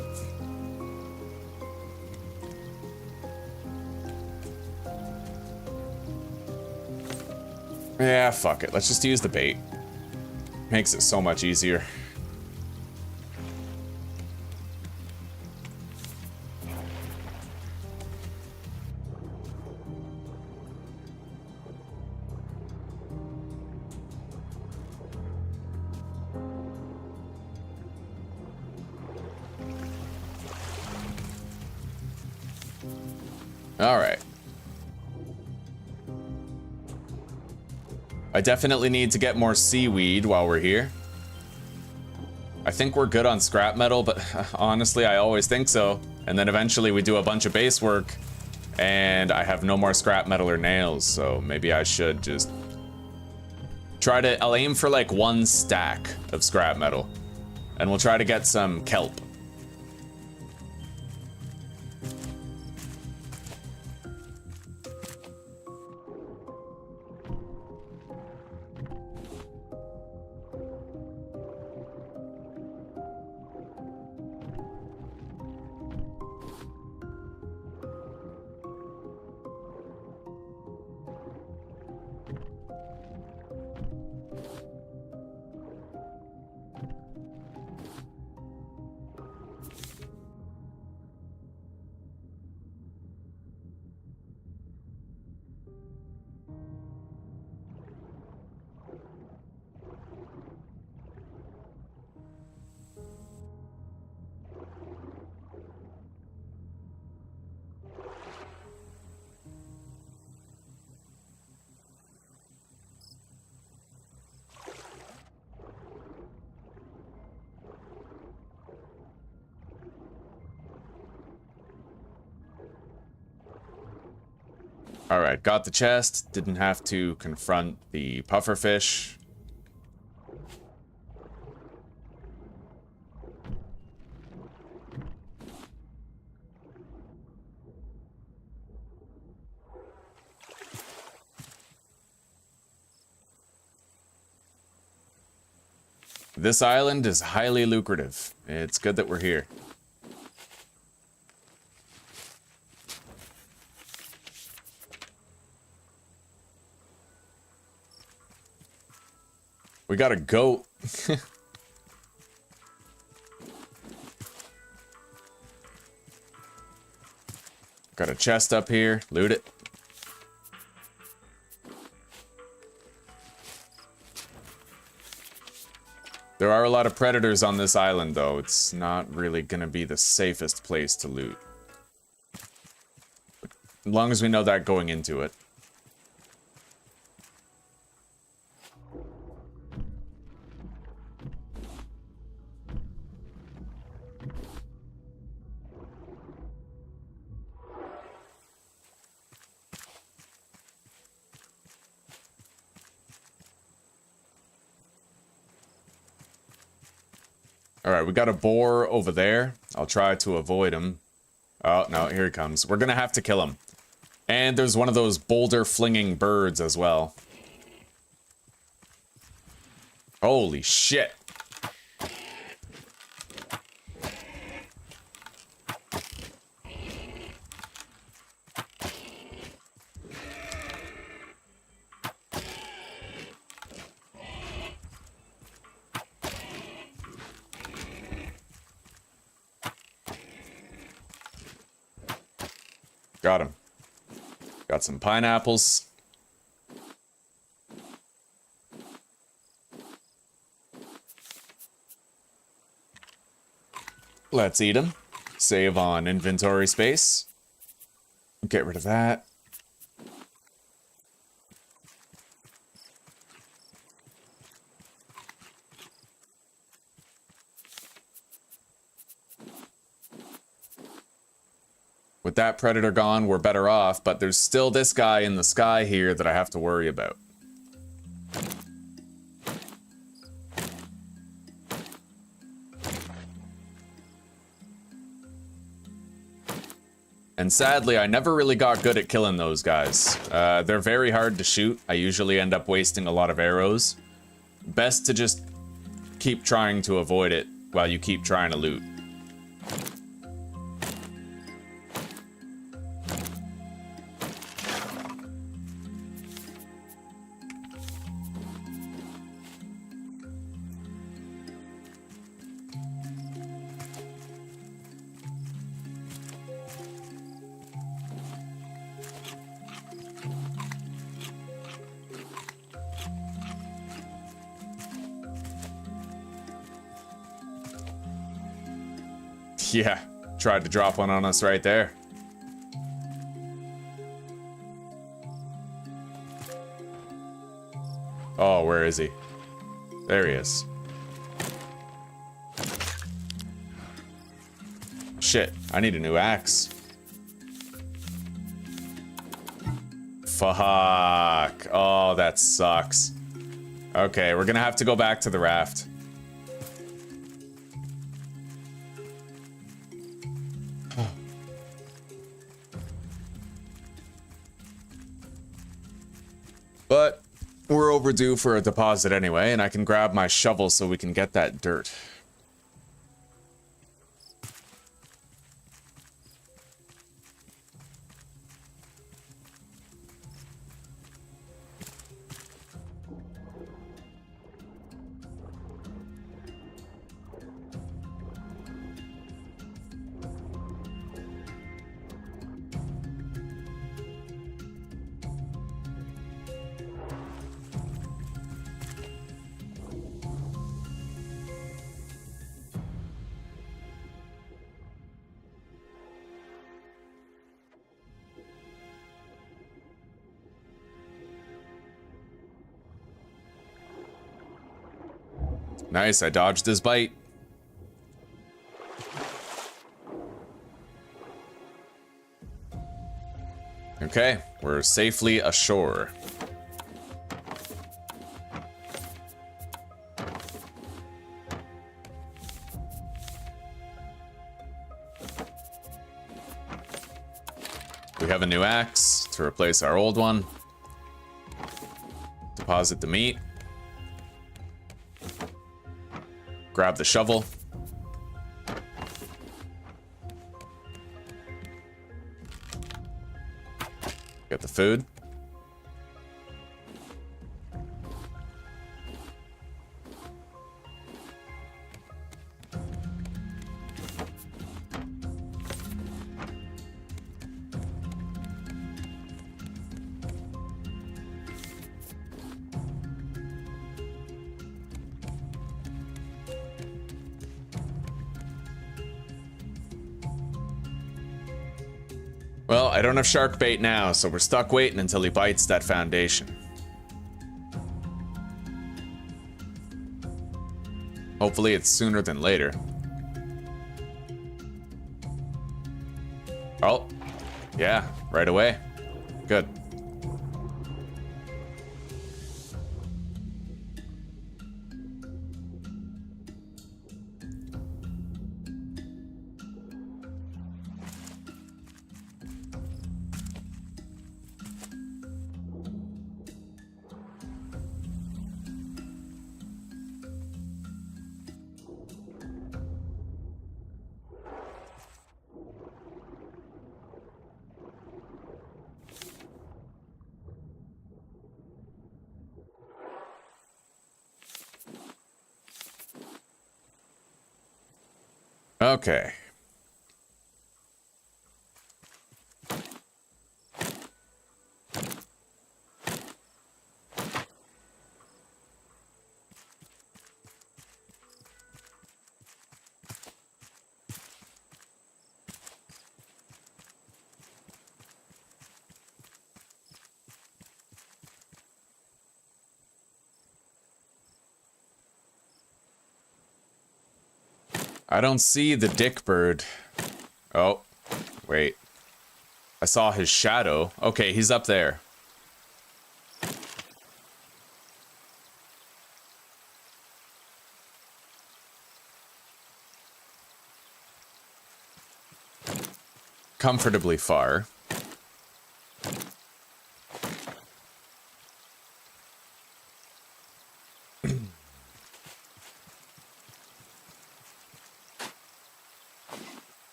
Yeah, fuck it. Let's just use the bait. Makes it so much easier. All right. I definitely need to get more seaweed while we're here. I think we're good on scrap metal, but honestly, I always think so. And then eventually we do a bunch of base work and I have no more scrap metal or nails, so maybe I should just try to, I'll aim for like 1 stack of scrap metal and we'll try to get some kelp. All right, got the chest. Didn't have to confront the pufferfish. This island is highly lucrative. It's good that we're here. We got a goat. Got a chest up here. Loot it. There are a lot of predators on this island, though. It's not really gonna be the safest place to loot. As long as we know that going into it. Alright, we got a boar over there. I'll try to avoid him. Oh, no, here he comes. We're gonna have to kill him. And there's one of those boulder-flinging birds as well. Holy shit. Got him. Got some pineapples. Let's eat them. Save on inventory space. Get rid of that. With that predator gone, we're better off, but there's still this guy in the sky here that I have to worry about. And sadly, I never really got good at killing those guys. They're very hard to shoot. I usually end up wasting a lot of arrows. best to just keep trying to avoid it while you keep trying to loot. Yeah, tried to drop one on us right there. Oh, where is he? There he is. Shit, I need a new axe. Fuck. Oh, that sucks. Okay, we're gonna have to go back to the raft. But we're overdue for a deposit anyway, and I can grab my shovel so we can get that dirt. Nice, I dodged his bite. Okay, we're safely ashore. We have a new axe to replace our old one. Deposit the meat. Grab the shovel. Get the food. Well, I don't have shark bait now, so we're stuck waiting until he bites that foundation. Hopefully it's sooner than later. Oh, yeah, right away. Good. Okay. I don't see the dick bird. Oh, wait. I saw his shadow. Okay, he's up there. Comfortably far.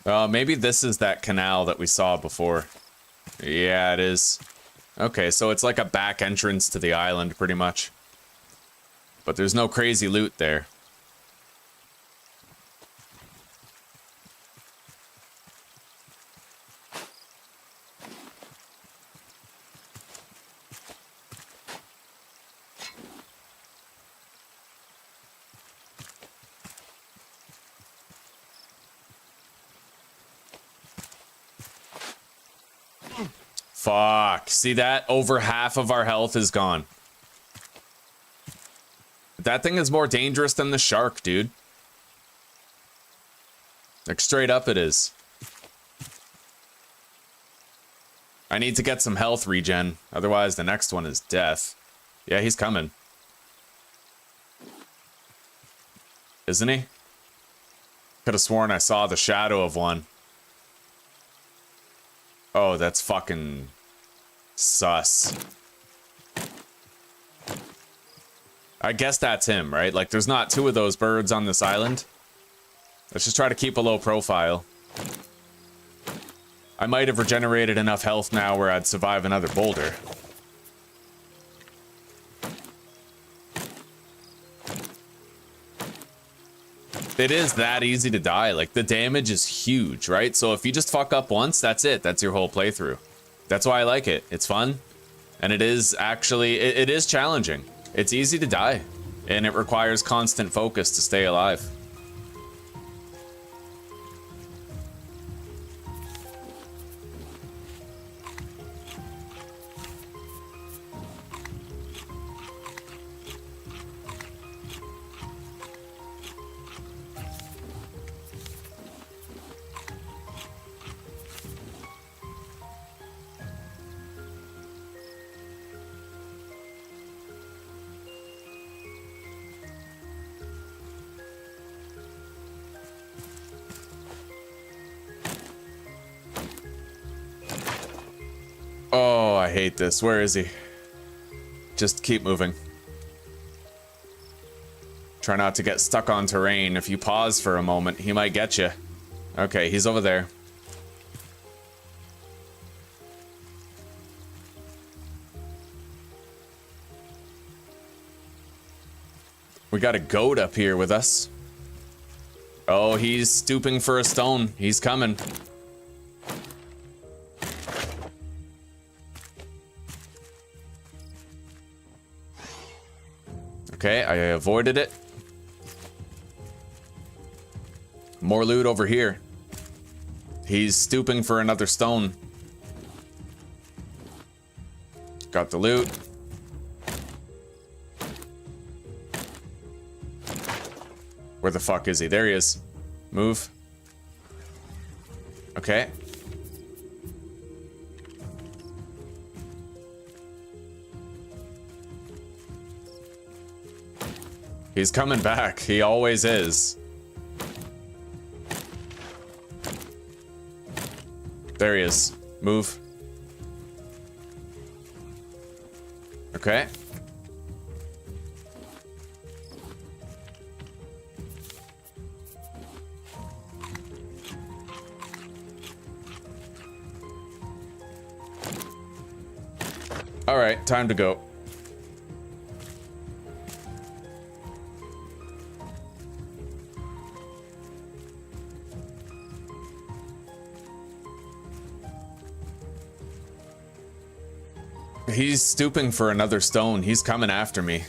Maybe this is that canal that we saw before. Yeah, it is. Okay, so it's like a back entrance to the island, pretty much. But there's no crazy loot there. Fuck. See that? Over half of our health is gone. That thing is more dangerous than the shark, dude. Like, straight up it is. I need to get some health regen. Otherwise, the next one is death. Yeah, he's coming. Isn't he? Could have sworn I saw the shadow of one. Oh, that's fucking sus. I guess that's him, right? Like, there's not two of those birds on this island. Let's just try to keep a low profile. I might have regenerated enough health now where I'd survive another boulder. It is that easy to die. Like, the damage is huge, right? So if you just fuck up once, that's it. That's your whole playthrough. That's why I like it. It's fun. And it is actually, it is challenging. It's easy to die. And it requires constant focus to stay alive. Oh, I hate this. Where is he? Just keep moving. Try not to get stuck on terrain. If you pause for a moment, he might get you. Okay, he's over there. We got a goat up here with us. Oh, he's stooping for a stone. He's coming. Okay, I avoided it. More loot over here. He's stooping for another stone. Got the loot. Where the fuck is he? There he is. Move. Okay. He's coming back. He always is. There he is. Move. Okay. All right, time to go. He's stooping for another stone. He's coming after me.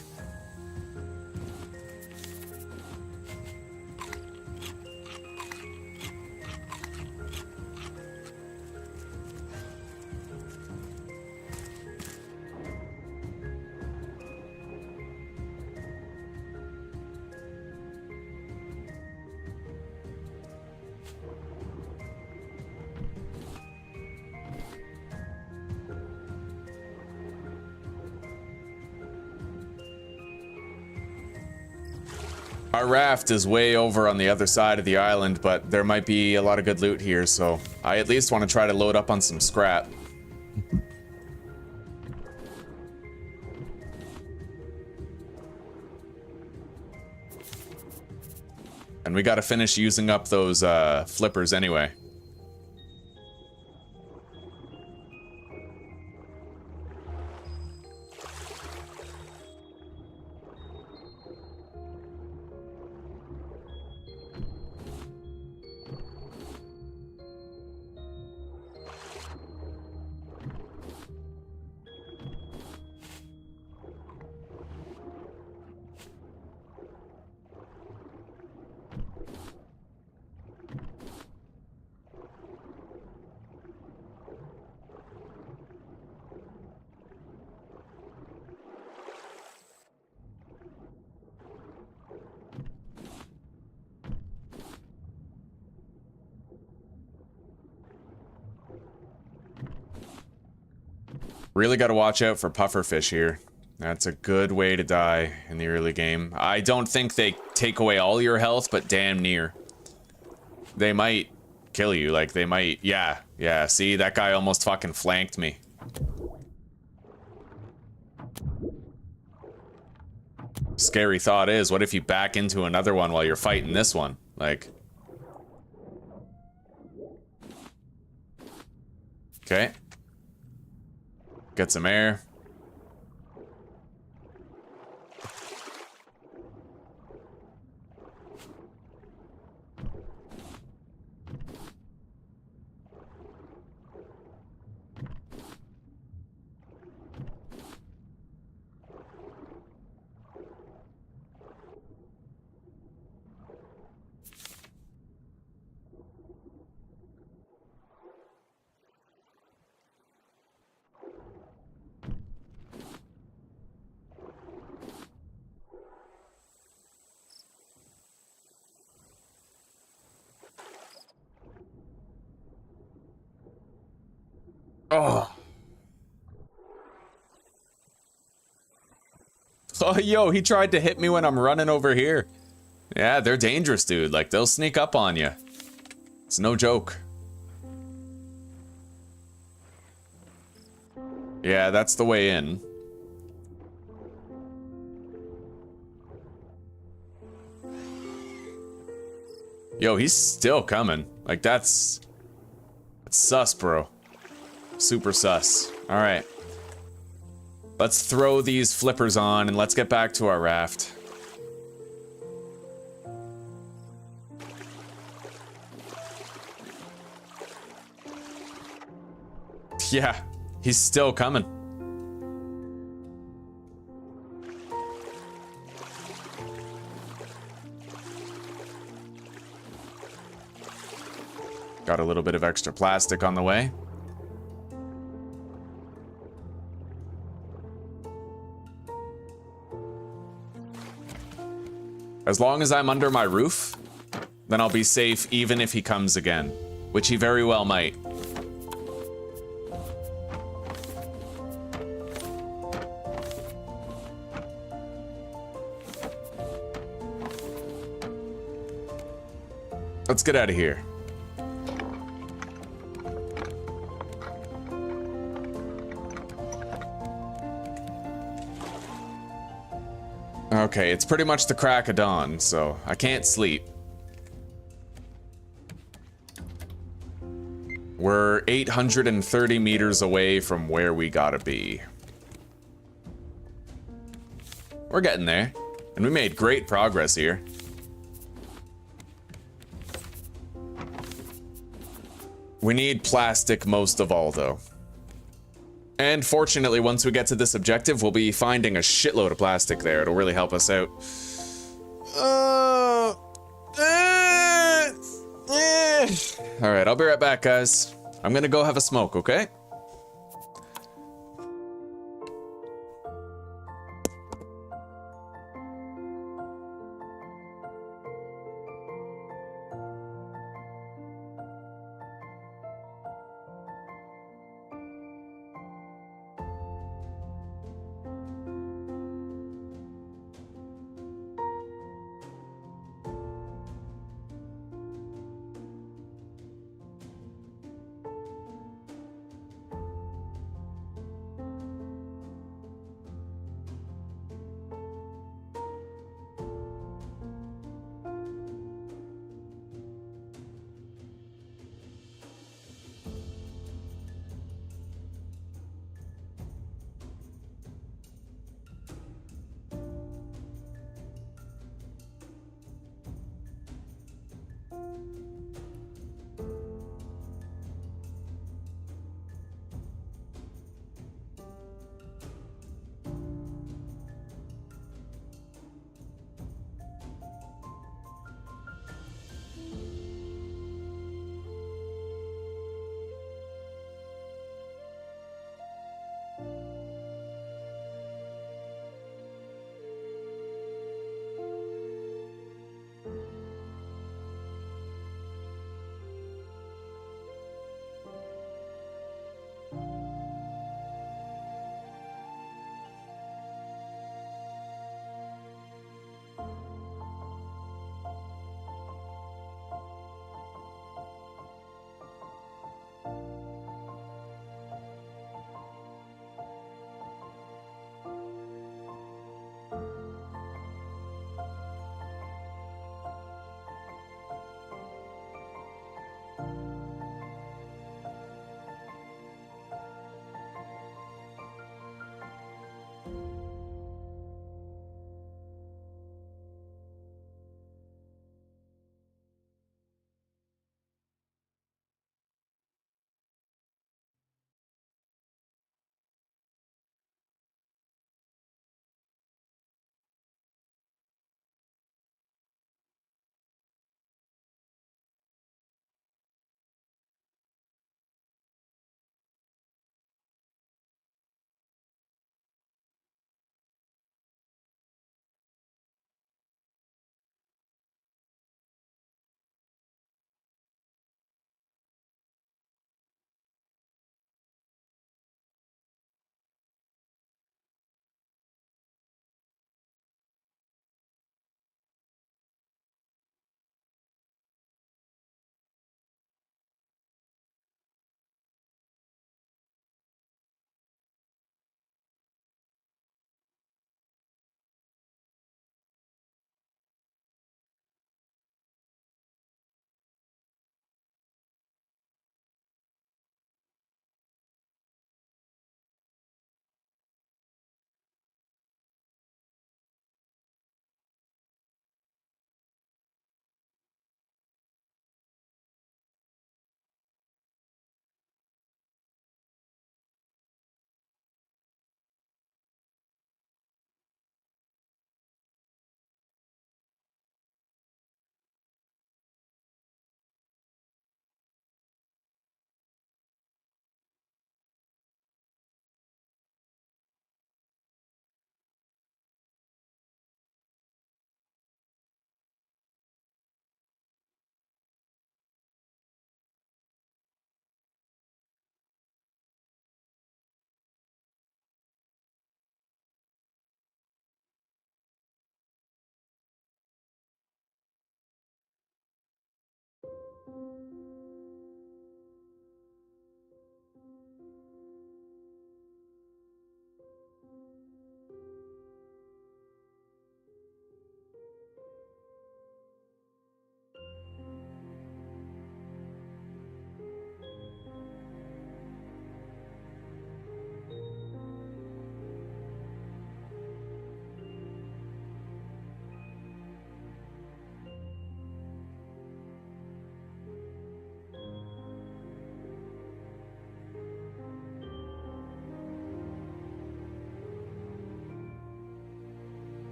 Our raft is way over on the other side of the island, but there might be a lot of good loot here, so I at least want to try to load up on some scrap. And we gotta finish using up those flippers anyway. Really got to watch out for pufferfish here. That's a good way to die in the early game. I don't think they take away all your health, but damn near. They might kill you, like they might, yeah, see, that guy almost fucking flanked me. Scary thought is, what if you back into another one while you're fighting this one? Like... Okay. Get some air. Oh. Oh, yo, he tried to hit me when I'm running over here. Yeah, they're dangerous, dude. Like, they'll sneak up on you. It's no joke. Yeah, that's the way in. Yo, he's still coming. Like, that's sus, bro. Super sus. Alright. Let's throw these flippers on and let's get back to our raft. Yeah, he's still coming. Got a little bit of extra plastic on the way. As long as I'm under my roof, then I'll be safe even if he comes again, which he very well might. Let's get out of here. Okay, it's pretty much the crack of dawn, so I can't sleep. We're 830 meters away from where we gotta be. We're getting there, and we made great progress here. We need plastic most of all, though. And fortunately, once we get to this objective, we'll be finding a shitload of plastic there. It'll really help us out. Alright, I'll be right back, guys. I'm gonna go have a smoke, okay?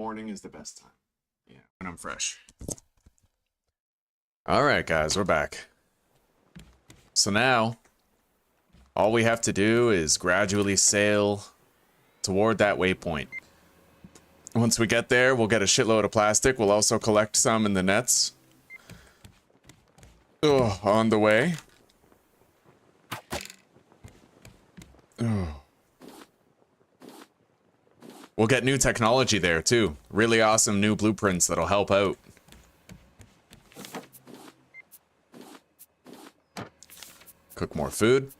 Morning is the best time. Yeah, when I'm fresh. Alright, guys, we're back. So now, all we have to do is gradually sail toward that waypoint. Once we get there, we'll get a shitload of plastic. We'll also collect some in the nets. Oh, on the way. Oh. We'll get new technology there, too. Really awesome new blueprints that'll help out. Cook more food.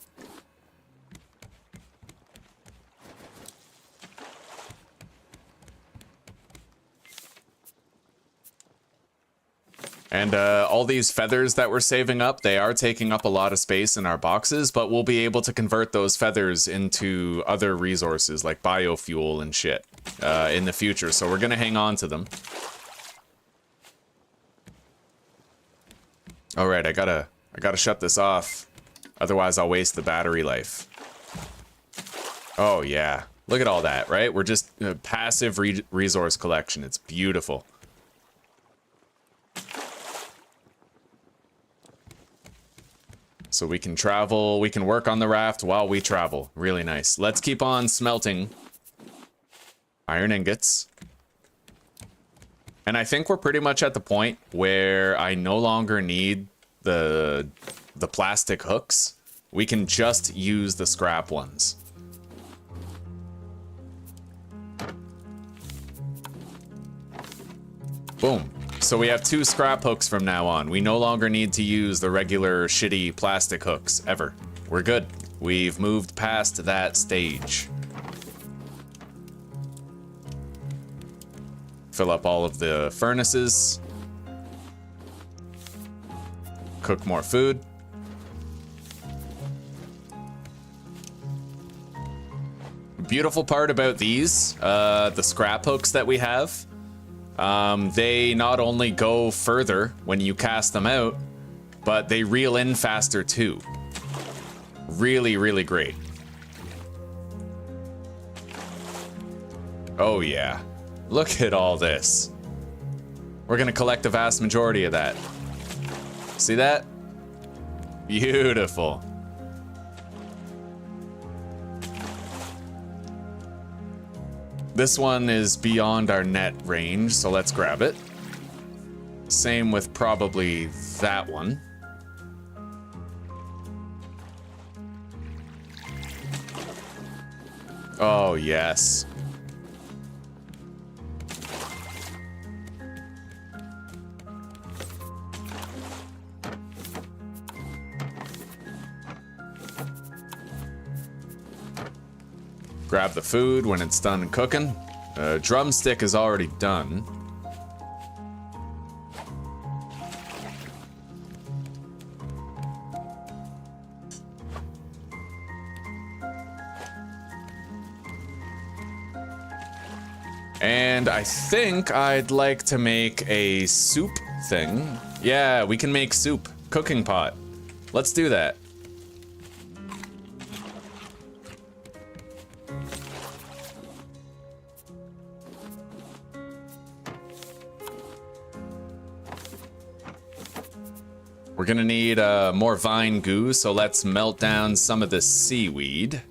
And all these feathers that we're saving up, they are taking up a lot of space in our boxes, but we'll be able to convert those feathers into other resources like biofuel and shit in the future. So we're gonna hang on to them. All right, I gotta shut this off. Otherwise, I'll waste the battery life. Oh yeah, look at all that, right? We're just passive resource collection. It's beautiful. So we can travel, we can work on the raft while we travel. Really nice. Let's keep on smelting iron ingots. And I think we're pretty much at the point where I no longer need the plastic hooks. We can just use the scrap ones. Boom. So we have 2 scrap hooks from now on. We no longer need to use the regular shitty plastic hooks, ever. We're good. We've moved past that stage. Fill up all of the furnaces. Cook more food. Beautiful part about these, the scrap hooks that we have, they not only go further when you cast them out, but they reel in faster too. Really, really great. Oh yeah. Look at all this. We're gonna collect the vast majority of that. See that? Beautiful. This one is beyond our net range, so let's grab it. Same with probably that one. Oh, yes. Grab the food when it's done cooking. Drumstick is already done. And I think I'd like to make a soup thing. Yeah, we can make soup. Cooking pot. Let's do that. We're gonna need more vine goo, so let's melt down some of the seaweed.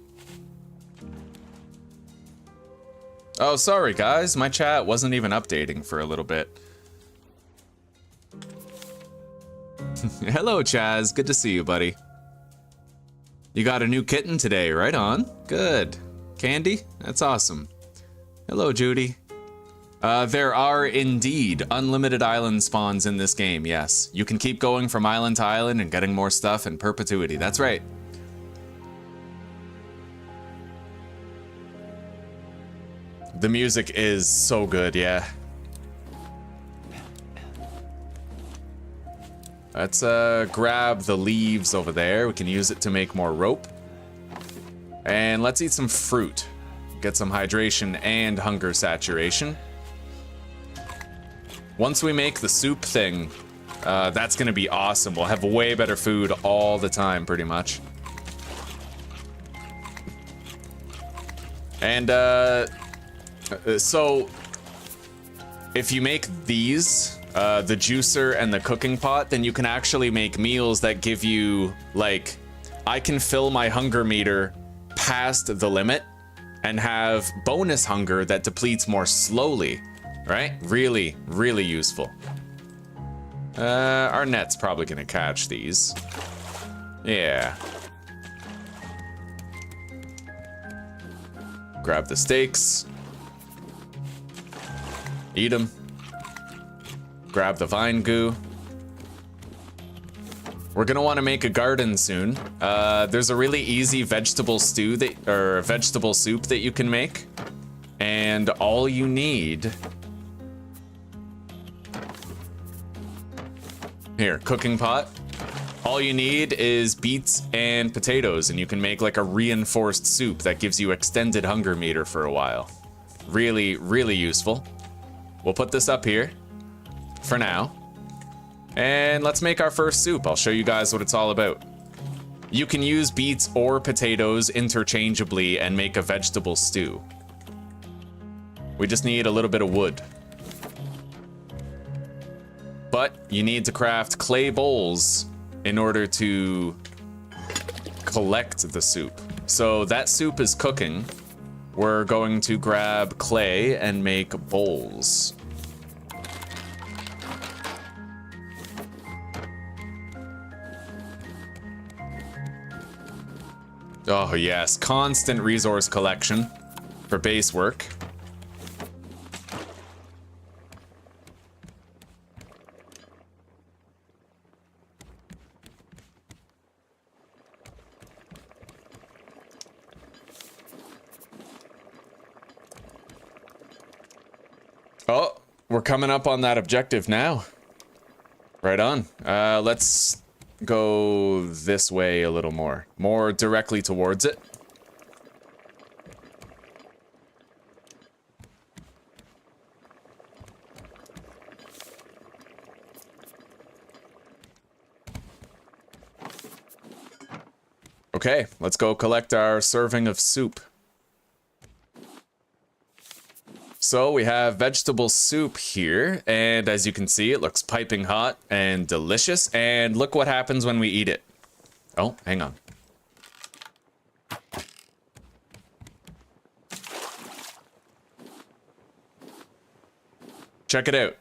Oh, sorry guys, my chat wasn't even updating for a little bit. Hello Chaz, good to see you, buddy. You got a new kitten today, right on. Good. Candy? That's awesome. Hello Judy. There are indeed unlimited island spawns in this game, yes. You can keep going from island to island and getting more stuff in perpetuity, that's right. The music is so good, yeah. Let's grab the leaves over there. We can use it to make more rope. And let's eat some fruit. Get some hydration and hunger saturation. Once we make the soup thing, that's gonna be awesome. We'll have way better food all the time, pretty much. And so if you make these, the juicer and the cooking pot, then you can actually make meals that give you, like, I can fill my hunger meter past the limit and have bonus hunger that depletes more slowly, right? Really, really useful. Our net's probably gonna catch these. Yeah. Grab the steaks. Eat them. Grab the vine goo. We're gonna want to make a garden soon. There's a really easy vegetable stew or vegetable soup that you can make, and all you need. Here, cooking pot. All you need is beets and potatoes, and you can make like a reinforced soup that gives you extended hunger meter for a while. Really, really useful. We'll put this up here for now. And let's make our first soup. I'll show you guys what it's all about. You can use beets or potatoes interchangeably and make a vegetable stew. We just need a little bit of wood. But you need to craft clay bowls in order to collect the soup. So that soup is cooking. We're going to grab clay and make bowls. Oh yes, constant resource collection for base work. Oh, we're coming up on that objective now. Right on. Let's go this way a little more directly towards it. Okay, let's go collect our serving of soup. So we have vegetable soup here, and as you can see, it looks piping hot and delicious, and look what happens when we eat it. Oh, hang on. Check it out.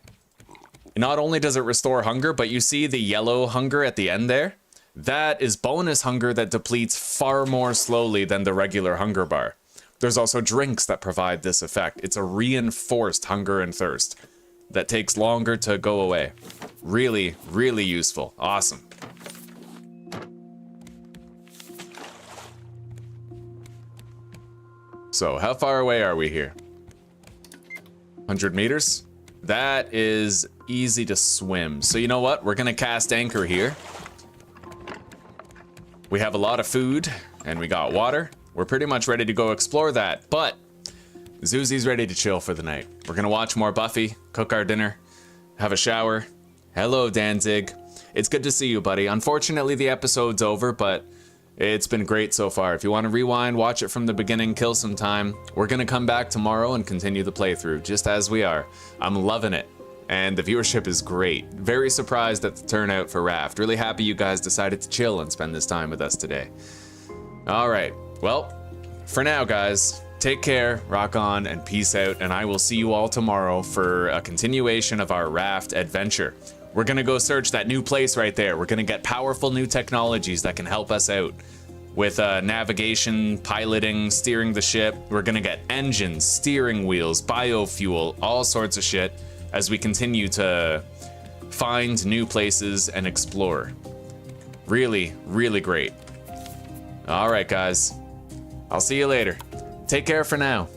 Not only does it restore hunger, but you see the yellow hunger at the end there? That is bonus hunger that depletes far more slowly than the regular hunger bar. There's also drinks that provide this effect. It's a reinforced hunger and thirst that takes longer to go away. Really, really useful. Awesome. So, how far away are we here? 100 meters? That is easy to swim. So you know what? We're gonna cast anchor here. We have a lot of food, and we got water. We're pretty much ready to go explore that, but Zuzi's ready to chill for the night. We're gonna watch more Buffy, cook our dinner, have a shower. Hello, Danzig. It's good to see you, buddy. Unfortunately, the episode's over, but it's been great so far. If you want to rewind, watch it from the beginning, kill some time. We're gonna come back tomorrow and continue the playthrough, just as we are. I'm loving it, and the viewership is great. Very surprised at the turnout for Raft. Really happy you guys decided to chill and spend this time with us today. All right. Well, for now, guys, take care, rock on, and peace out, and I will see you all tomorrow for a continuation of our Raft adventure. We're gonna go search that new place right there. We're gonna get powerful new technologies that can help us out with navigation, piloting, steering the ship. We're gonna get engines, steering wheels, biofuel, all sorts of shit as we continue to find new places and explore. Really, really great. All right, guys. I'll see you later. Take care for now.